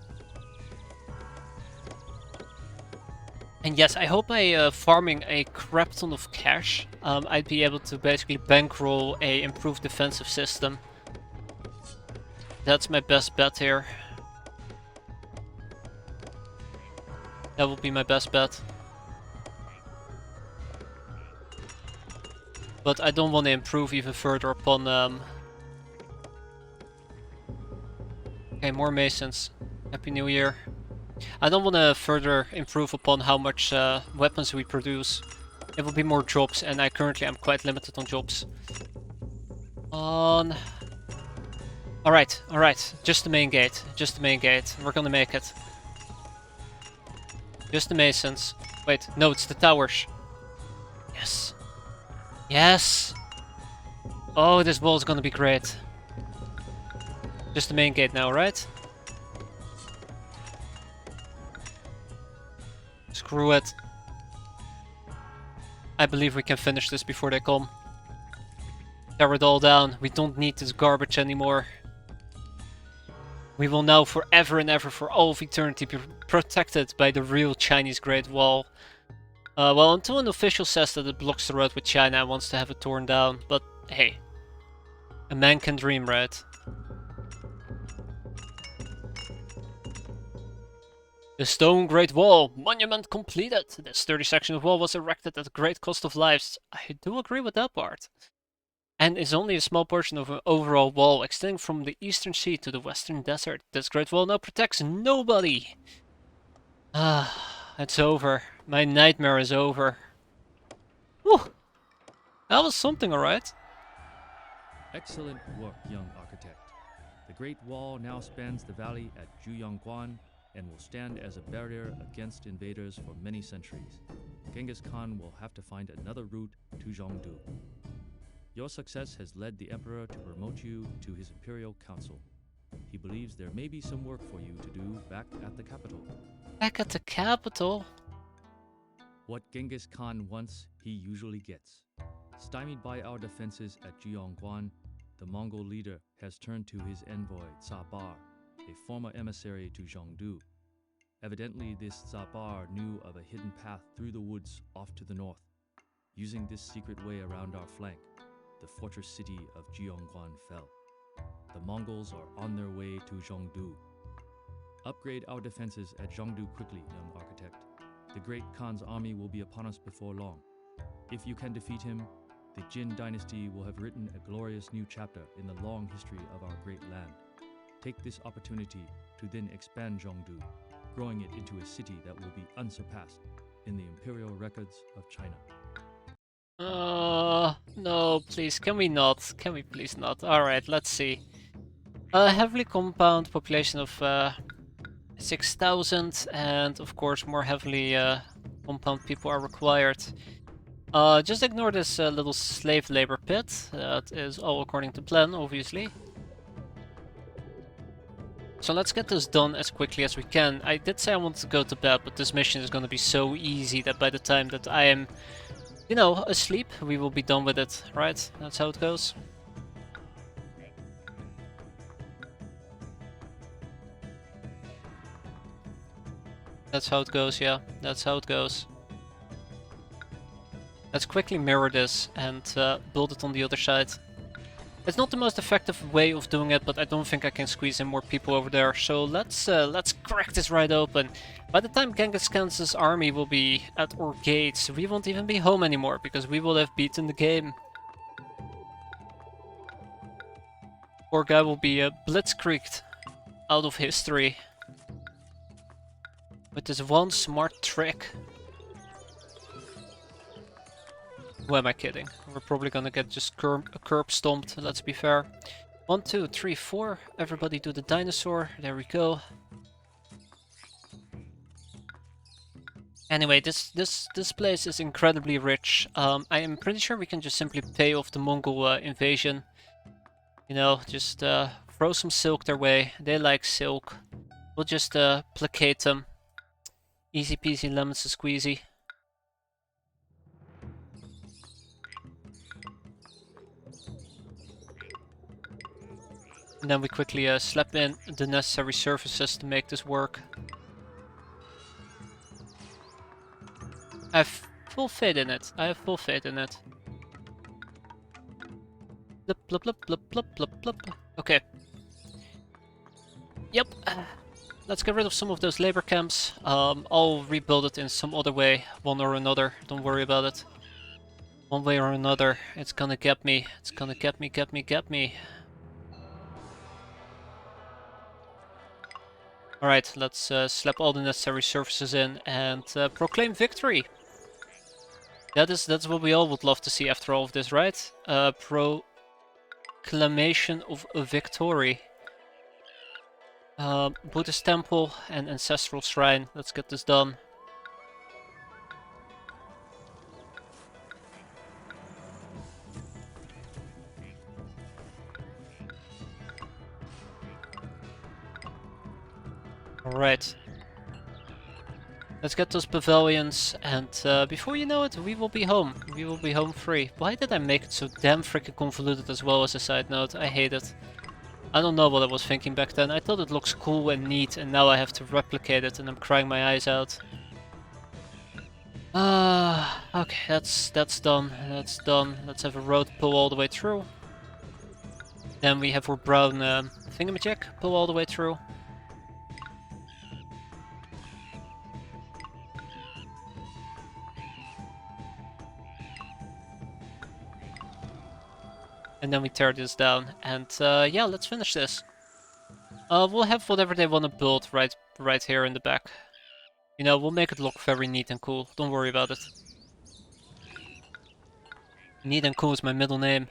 And yes, I hope by farming a crap ton of cash, I'd be able to basically bankroll a improved defensive system. That's my best bet here. That will be my best bet. But I don't want to improve even further upon... Okay, more masons. Happy New Year. I don't want to further improve upon how much weapons we produce. It will be more jobs, and I currently am quite limited on jobs. On... Alright, just the main gate. Just the main gate. We're gonna make it. Just the masons. Wait, no, it's the towers. Yes. Yes! Oh, this wall is gonna be great. Just the main gate now, right? Screw it. I believe we can finish this before they come. Tear it all down. We don't need this garbage anymore. We will now forever and ever for all of eternity be protected by the real Chinese Great Wall. Well, until an official says that it blocks the road with China and wants to have it torn down. But hey, a man can dream, right? The Stone Great Wall, monument completed. This sturdy section of wall was erected at a great cost of lives. I do agree with that part. And is only a small portion of an overall wall extending from the eastern sea to the western desert. This great wall now protects nobody. Ah, it's over. My nightmare is over. Whew. That was something, alright. Excellent work, young architect. The Great Wall now spans the valley at Zhuyangguan and will stand as a barrier against invaders for many centuries. Genghis Khan will have to find another route to Zhongdu. Your success has led the Emperor to promote you to his Imperial Council. He believes there may be some work for you to do back at the capital. Back at the capital? What Genghis Khan wants, he usually gets. Stymied by our defenses at Zhuyangguan, the Mongol leader has turned to his envoy Tsabar, a former emissary to Zhongdu. Evidently, this Tsabar knew of a hidden path through the woods off to the north. Using this secret way around our flank, the fortress city of Zhuyangguan fell. The Mongols are on their way to Zhongdu. Upgrade our defenses at Zhongdu quickly, young architect. The great Khan's army will be upon us before long. If you can defeat him, the Jin dynasty will have written a glorious new chapter in the long history of our great land. Take this opportunity to then expand Zhongdu, growing it into a city that will be unsurpassed in the imperial records of China. No, please, can we not? Can we please not? Alright, let's see. A heavily compound population of 6,000, and of course more heavily compound people are required. Just ignore this little slave labor pit. That is all according to plan, obviously. So let's get this done as quickly as we can. I did say I wanted to go to bed, but this mission is going to be so easy that by the time that I am, you know, asleep, we will be done with it, right? That's how it goes. That's how it goes, yeah. That's how it goes. Let's quickly mirror this and build it on the other side. It's not the most effective way of doing it, but I don't think I can squeeze in more people over there. So let's crack this right open. By the time Genghis Khan's army will be at our gates, we won't even be home anymore because we will have beaten the game. Poor guy will be blitzkrieged out of history with this one smart trick. Who am I kidding? We're probably gonna get just curb stomped, let's be fair. 1, 2, 3, 4. Everybody do the dinosaur. There we go. Anyway, this place is incredibly rich. I am pretty sure we can just simply pay off the Mongol invasion. You know, just throw some silk their way. They like silk. We'll just placate them. Easy peasy lemons squeezy. And then we quickly slap in the necessary services to make this work. I have full faith in it. I have full faith in it. Blip, blip, blip, blip, blip, blip, blip. Okay. Yep. Let's get rid of some of those labor camps. I'll rebuild it in some other way, one or another. Don't worry about it. One way or another, it's gonna get me. It's gonna get me. Alright, let's slap all the necessary services in and proclaim victory. That's what we all would love to see after all of this, right? Proclamation of a victory. Buddhist temple and ancestral shrine. Let's get this done. Alright. Let's get those pavilions, and before you know it, we will be home. We will be home free. Why did I make it so damn freaking convoluted as well as a side note? I hate it. I don't know what I was thinking back then. I thought it looks cool and neat, and now I have to replicate it, and I'm crying my eyes out. Okay, that's done. That's done. Let's have a road pull all the way through. Then we have our brown thingamajig pull all the way through. And then we tear this down, and yeah, let's finish this. We'll have whatever they want to build right here in the back. You know, we'll make it look very neat and cool. Don't worry about it. Neat and cool is my middle name.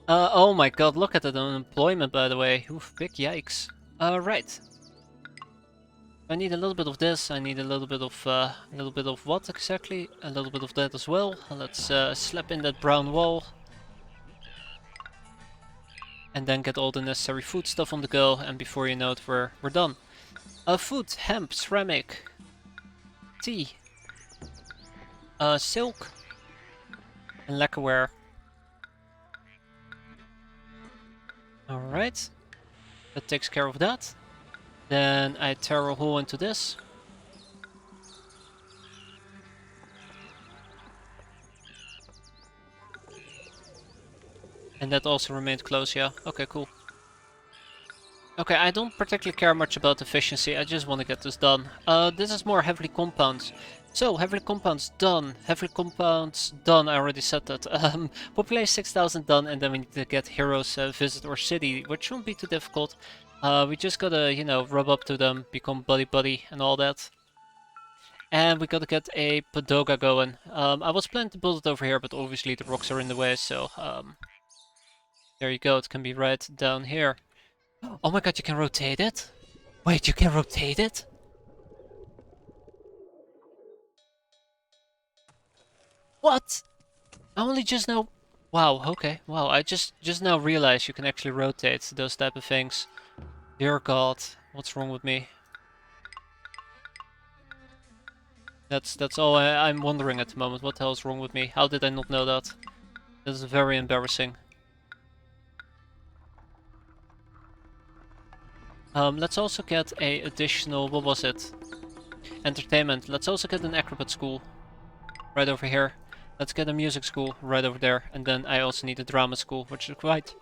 Oh my god, look at the unemployment, by the way. Oof, big yikes. Right. I need a little bit of this. I need a little bit of what exactly? A little bit of that as well. Let's slap in that brown wall. And then get all the necessary food stuff on the go, and before you know it, we're done. Food, hemp, ceramic, tea, silk, and lacquerware. Alright, that takes care of that. Then I tear a hole into this. And that also remained closed, yeah. Okay, cool. Okay, I don't particularly care much about efficiency, I just want to get this done. This is more heavily compounds. So, heavily compounds done. Heavily compounds done, I already said that. Population 6,000 done, and then we need to get heroes visit our city, which shouldn't be too difficult. We just gotta, you know, rub up to them, become buddy-buddy and all that. And we gotta get a pagoda going. I was planning to build it over here, but obviously the rocks are in the way, so... there you go, it can be right down here. Oh my god, you can rotate it? Wait, you can rotate it? What? I only just now... Wow, okay. Wow, I just now realized you can actually rotate those type of things. Dear god, what's wrong with me? That's all I'm wondering at the moment. What the hell is wrong with me? How did I not know that? This is very embarrassing. Let's also get a additional, what was it? Entertainment. Let's also get an acrobat school. Right over here. Let's get a music school right over there. And then I also need a drama school, which is quite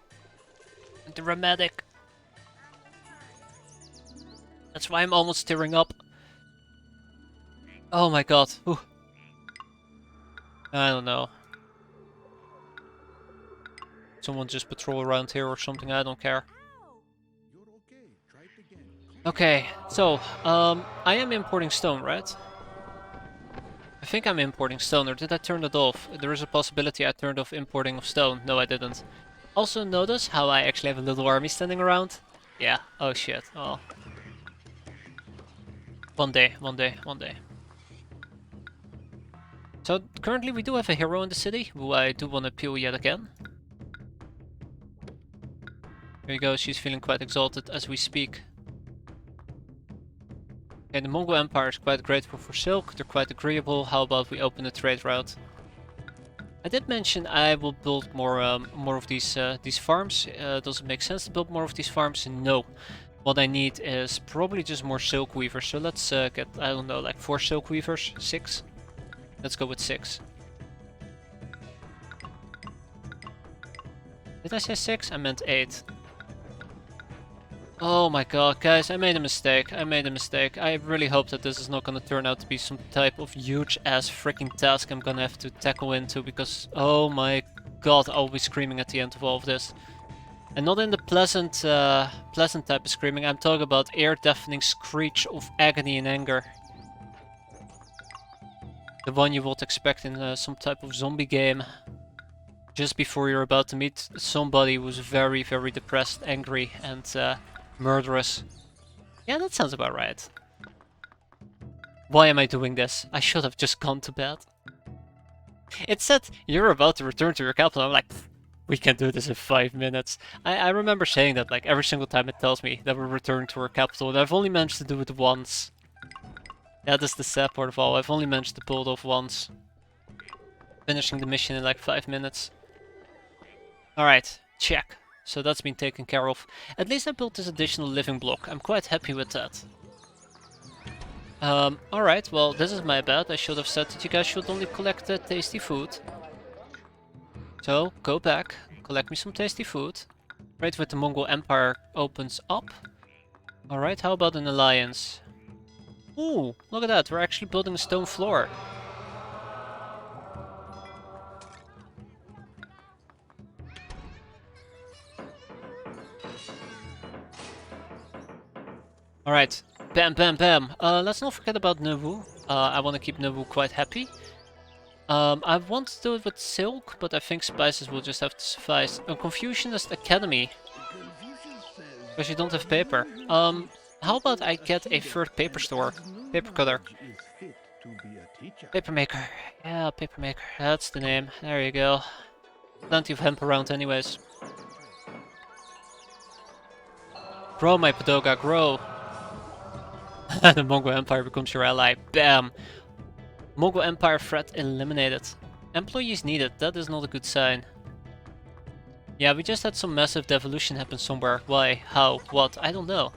dramatic. That's why I'm almost tearing up. Oh my god. Ooh. I don't know. Someone just patrol around here or something, I don't care. Okay, so, I am importing stone, right? I think I'm importing stone, or did I turn it off? There is a possibility I turned off importing of stone. No, I didn't. Also notice how I actually have a little army standing around? Yeah, oh shit, oh. One day, one day, one day. So currently we do have a hero in the city, who I do want to appeal yet again. Here you go, she's feeling quite exalted as we speak. Okay, the Mongol Empire is quite grateful for silk, they're quite agreeable, how about we open a trade route? I did mention I will build more more of these farms. Does it make sense to build more of these farms? No. What I need is probably just more silk weavers. So let's get, I don't know, like 4 silk weavers? 6? Let's go with 6. Did I say 6? I meant 8. Oh my god, guys, I made a mistake. I made a mistake. I really hope that this is not gonna turn out to be some type of huge ass freaking task I'm gonna have to tackle into, because oh my god, I'll be screaming at the end of all of this. And not in the pleasant type of screaming, I'm talking about ear-deafening screech of agony and anger. The one you would expect in some type of zombie game. Just before you're about to meet somebody who's very, very depressed, angry, and murderous. Yeah, that sounds about right. Why am I doing this? I should have just gone to bed. It said, you're about to return to your capital. I'm like, we can do this in 5 minutes. I remember saying that like every single time it tells me that we're returning to our capital, and I've only managed to do it once. That is the sad part of all. I've only managed to pull it off once. Finishing the mission in like 5 minutes. Alright, check. So that's been taken care of. At least I built this additional living block. I'm quite happy with that. Alright, well, this is my bad. I should have said that you guys should only collect tasty food. So, go back, collect me some tasty food. Right with the Mongol Empire opens up. Alright, how about an alliance? Ooh, look at that, we're actually building a stone floor. Alright, bam, bam, bam. Let's not forget about Navu. I want to keep Navu quite happy. I want to do it with silk, but I think spices will just have to suffice. A Confucianist Academy. Because you don't have paper. How about I get a third paper store? Paper cutter. Paper maker. Yeah, paper maker. That's the name. There you go. Plenty of hemp around anyways. Grow, my Padoga, grow. The Mongol Empire becomes your ally. Bam! Mongol Empire threat eliminated. Employees needed. That is not a good sign. Yeah, we just had some massive devolution happen somewhere. Why? How? What? I don't know.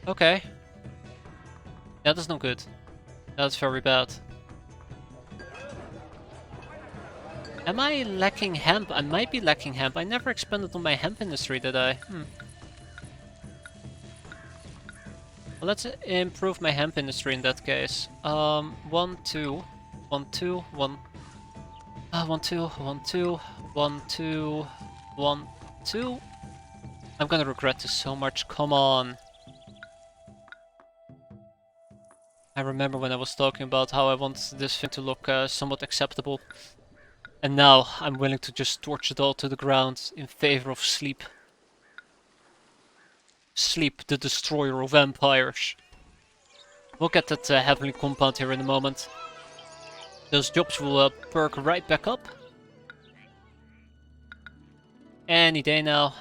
Okay. That is not good. That's very bad. Am I lacking hemp? I might be lacking hemp. I never expanded on my hemp industry, did I? Well, let's improve my hemp industry in that case. 1, 2, 1, 2, 1. 1, 2, 1, 2, 1, 2, 1, 2. I'm gonna regret this so much. Come on. I remember when I was talking about how I want this thing to look somewhat acceptable. And now I'm willing to just torch it all to the ground in favor of sleep. Sleep, the destroyer of empires. We'll get that heavenly compound here in a moment. Those jobs will perk right back up. Any day now.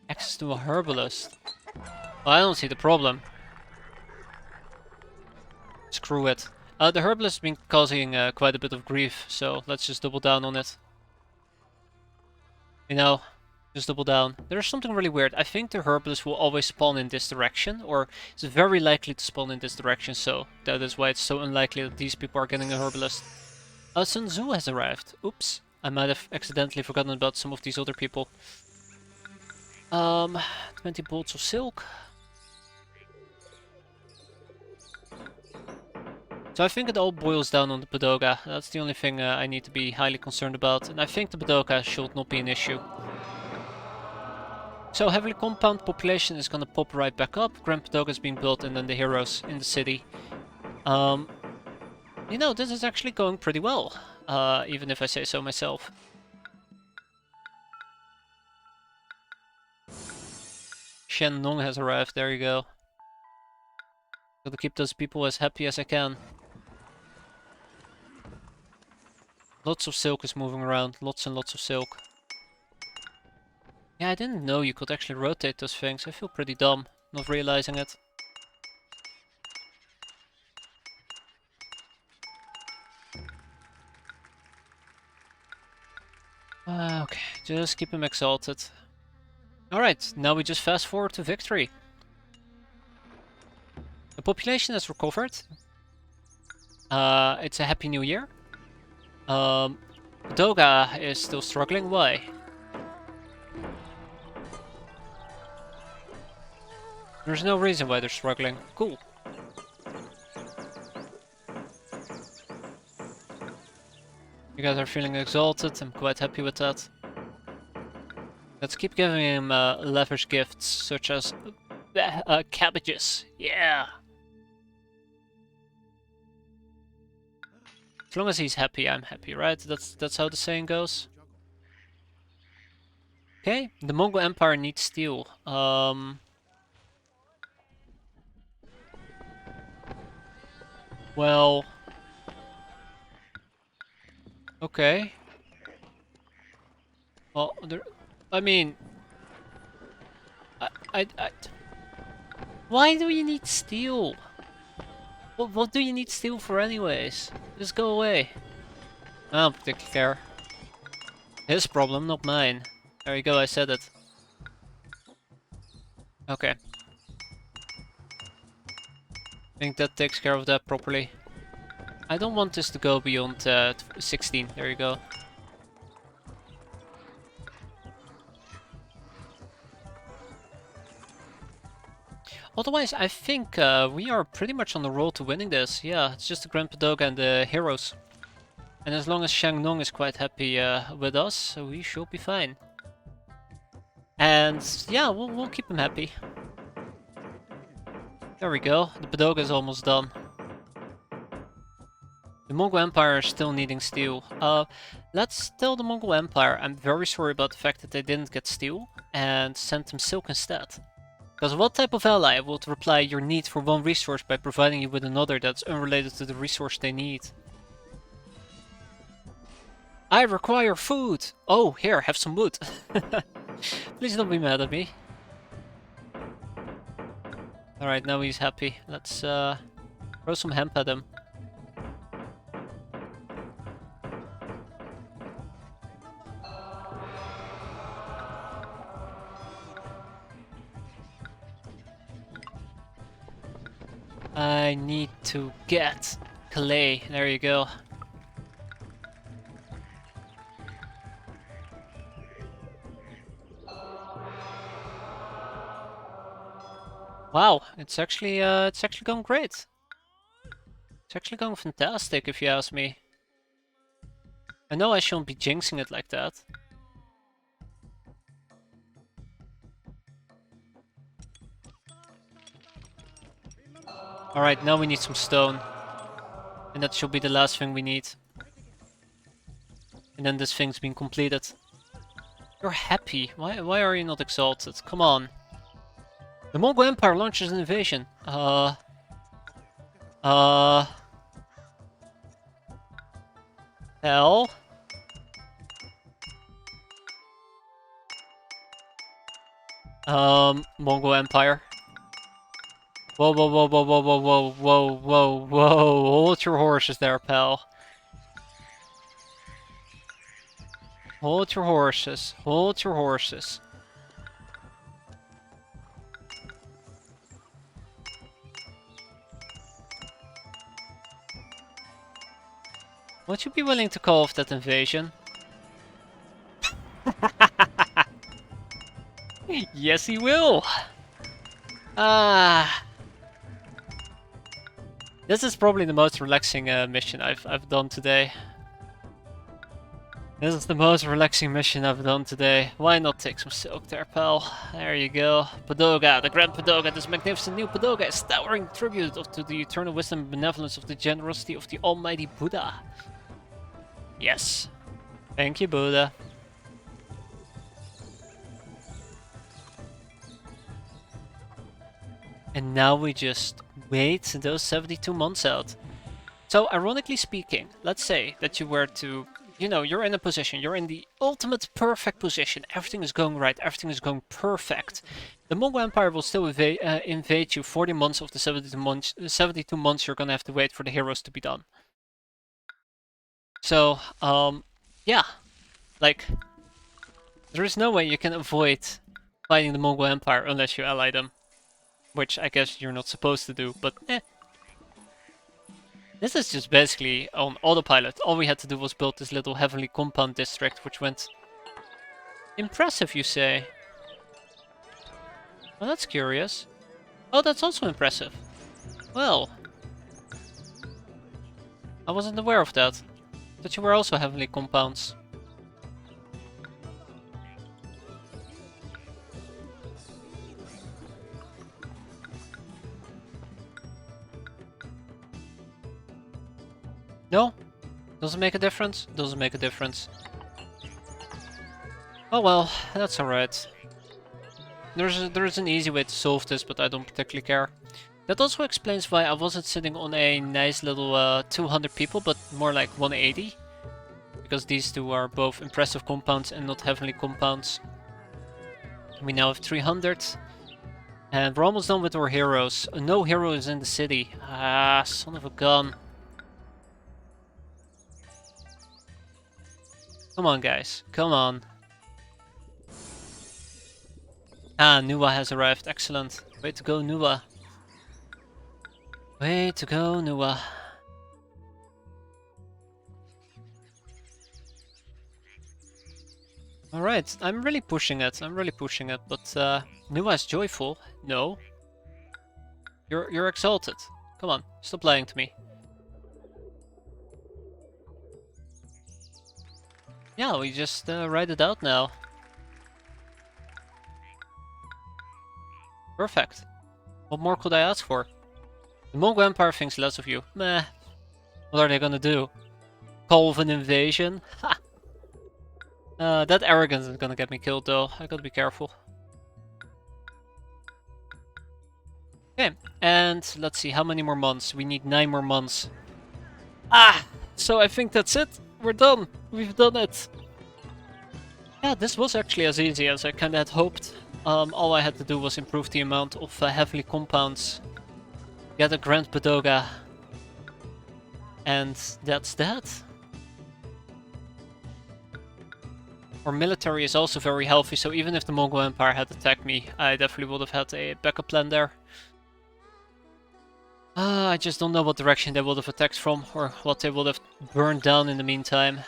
Access to a herbalist. Well, I don't see the problem. Screw it. The herbalist has been causing quite a bit of grief, so let's just double down on it. You know, just double down. There's something really weird. I think the herbalist will always spawn in this direction, or it's very likely to spawn in this direction, so that is why it's so unlikely that these people are getting a herbalist. Sun Tzu has arrived. Oops. I might have accidentally forgotten about some of these other people. 20 bolts of silk. So I think it all boils down on the Padoga. That's the only thing I need to be highly concerned about. And I think the Padoga should not be an issue. So heavily compound population is gonna pop right back up. Grand Padoga is being built and then the heroes in the city. You know, this is actually going pretty well, even if I say so myself. Shenlong has arrived, there you go. Gotta keep those people as happy as I can. Lots of silk is moving around, lots and lots of silk. Yeah, I didn't know you could actually rotate those things. I feel pretty dumb, not realizing it. Okay, just keep him exalted. Alright, now we just fast forward to victory. The population has recovered. It's a happy new year. Doga is still struggling. Why? There's no reason why they're struggling. Cool. You guys are feeling exalted. I'm quite happy with that. Let's keep giving him lavish gifts, such as cabbages. Yeah. As long as he's happy, I'm happy, right? That's how the saying goes. Okay, the Mongol Empire needs steel. Well, okay. Well, I mean, I why do you need steel? What do you need steel for anyways? Just go away. I don't particularly care. His problem, not mine. There you go, I said it. Okay. I think that takes care of that properly. I don't want this to go beyond 16. There you go. Otherwise, I think we are pretty much on the road to winning this. Yeah, it's just the Grand Padoga and the heroes. And as long as Shangnong is quite happy with us, we should be fine. And yeah, we'll keep him happy. There we go. The Padoga is almost done. The Mongol Empire is still needing steel. Let's tell the Mongol Empire I'm very sorry about the fact that they didn't get steel and send them silk instead. Because what type of ally would reply your need for one resource by providing you with another that's unrelated to the resource they need? I require food! Oh, here, have some wood. Please don't be mad at me. Alright, now he's happy. Let's throw some hemp at him. I need to get clay. There you go. Wow, it's actually going great. It's actually going fantastic, if you ask me. I know I shouldn't be jinxing it like that. Alright, now we need some stone. And that should be the last thing we need. And then this thing's been completed. You're happy. Why are you not exalted? Come on. The Mongol Empire launches an invasion. Hell? Mongol Empire. Whoa, whoa, whoa, whoa, whoa, whoa, whoa, whoa, whoa, whoa. Hold your horses there, pal. Hold your horses. Hold your horses. Would you be willing to call off that invasion? Yes, he will! Ah. This is probably the most relaxing mission I've done today. This is the most relaxing mission I've done today. Why not take some silk there, pal? There you go. Padoga, the Grand Padoga, this magnificent new Padoga is towering tribute to the eternal wisdom and benevolence of the generosity of the Almighty Buddha. Yes. Thank you, Buddha. And now we just wait those 72 months out. So, ironically speaking, let's say that you were to, you know, you're in a position, you're in the ultimate perfect position, everything is going right, everything is going perfect. The Mongol Empire will still invade you 40 months of the 72 months you're gonna have to wait for the heroes to be done. So, yeah, like, there is no way you can avoid fighting the Mongol Empire unless you ally them. Which I guess you're not supposed to do, but eh. This is just basically on autopilot. All we had to do was build this little heavenly compound district, which went impressive, you say? Well, that's curious. Oh, that's also impressive. Well, I wasn't aware of that. That you were also heavenly compounds. No? Doesn't make a difference? Doesn't make a difference. Oh well, that's alright. There's an easy way to solve this, but I don't particularly care. That also explains why I wasn't sitting on a nice little 200 people, but more like 180. Because these two are both impressive compounds and not heavenly compounds. We now have 300. And we're almost done with our heroes. No hero is in the city. Ah, son of a gun. Come on, guys. Come on. Ah, Nuwa has arrived. Excellent. Way to go, Nuwa. Way to go, Nuwa. Alright, I'm really pushing it. I'm really pushing it. But Nuwa is joyful. No. You're exalted. Come on, stop lying to me. Yeah, we just write it out now. Perfect. What more could I ask for? The Mongol Empire thinks less of you. Meh. What are they gonna do? Call of an invasion? Ha! That arrogance is gonna get me killed though. I gotta be careful. Okay, and let's see, how many more months? We need 9 more months. Ah! So I think that's it. We're done. We've done it. Yeah, this was actually as easy as I kinda had hoped. All I had to do was improve the amount of heavily compounds. Get a Grand Padoga. And that's that. Our military is also very healthy, so even if the Mongol Empire had attacked me, I definitely would have had a backup plan there. I just don't know what direction they would have attacked from, or what they would have burned down in the meantime.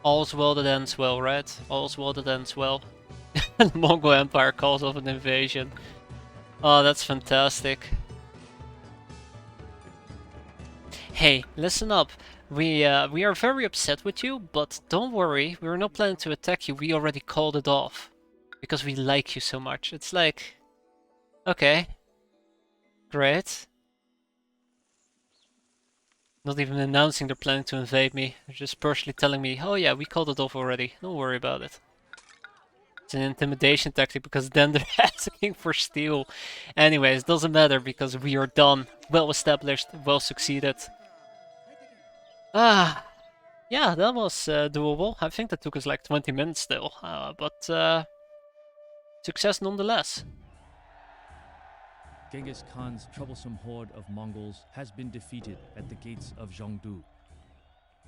All's well that ends well, right? All's well that ends well. The Mongol Empire calls off an invasion. Oh, that's fantastic. Hey, listen up. We are very upset with you, but don't worry, we were not planning to attack you, we already called it off. Because we like you so much. It's like... Okay. Great. Not even announcing they're planning to invade me. They're just personally telling me, oh yeah, we called it off already. Don't worry about it. It's an intimidation tactic because then they're asking for steel. Anyways, doesn't matter because we are done. Well established, well succeeded. Ah, yeah, that was doable. I think that took us like 20 minutes still, but success nonetheless. Genghis Khan's troublesome horde of Mongols has been defeated at the gates of Zhongdu.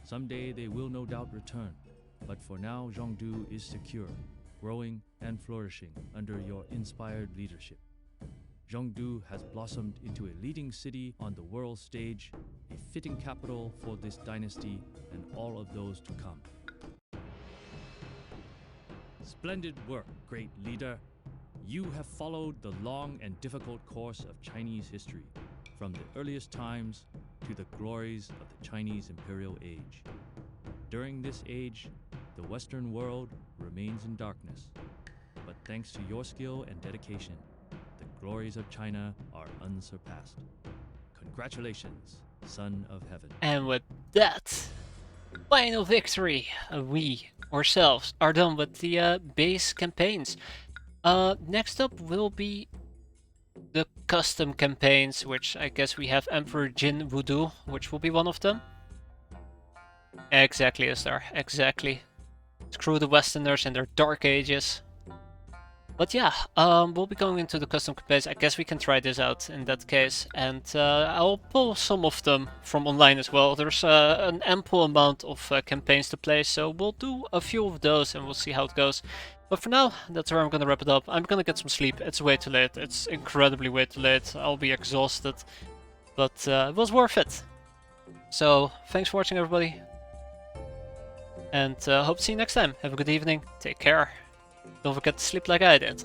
Someday they will no doubt return, but for now Zhongdu is secure, growing and flourishing under your inspired leadership. Zhongdu has blossomed into a leading city on the world stage, a fitting capital for this dynasty and all of those to come. Splendid work, great leader. You have followed the long and difficult course of Chinese history, from the earliest times to the glories of the Chinese Imperial Age. During this age, the Western world remains in darkness, but thanks to your skill and dedication, the glories of China are unsurpassed. Congratulations, Son of Heaven. And with that final victory, we ourselves are done with the base campaigns. Next up will be the custom campaigns, which I guess we have Emperor Jin Wudu, which will be one of them. Exactly, Istar, exactly. Screw the Westerners and their dark ages. But yeah, we'll be going into the custom campaigns. I guess we can try this out in that case, and I'll pull some of them from online as well. There's an ample amount of campaigns to play, so we'll do a few of those and we'll see how it goes. But for now, that's where I'm gonna wrap it up. I'm gonna get some sleep. It's way too late. It's incredibly way too late. I'll be exhausted, but it was worth it. So thanks for watching, everybody, and hope to see you next time. Have a good evening. Take care. Don't forget to sleep like I did.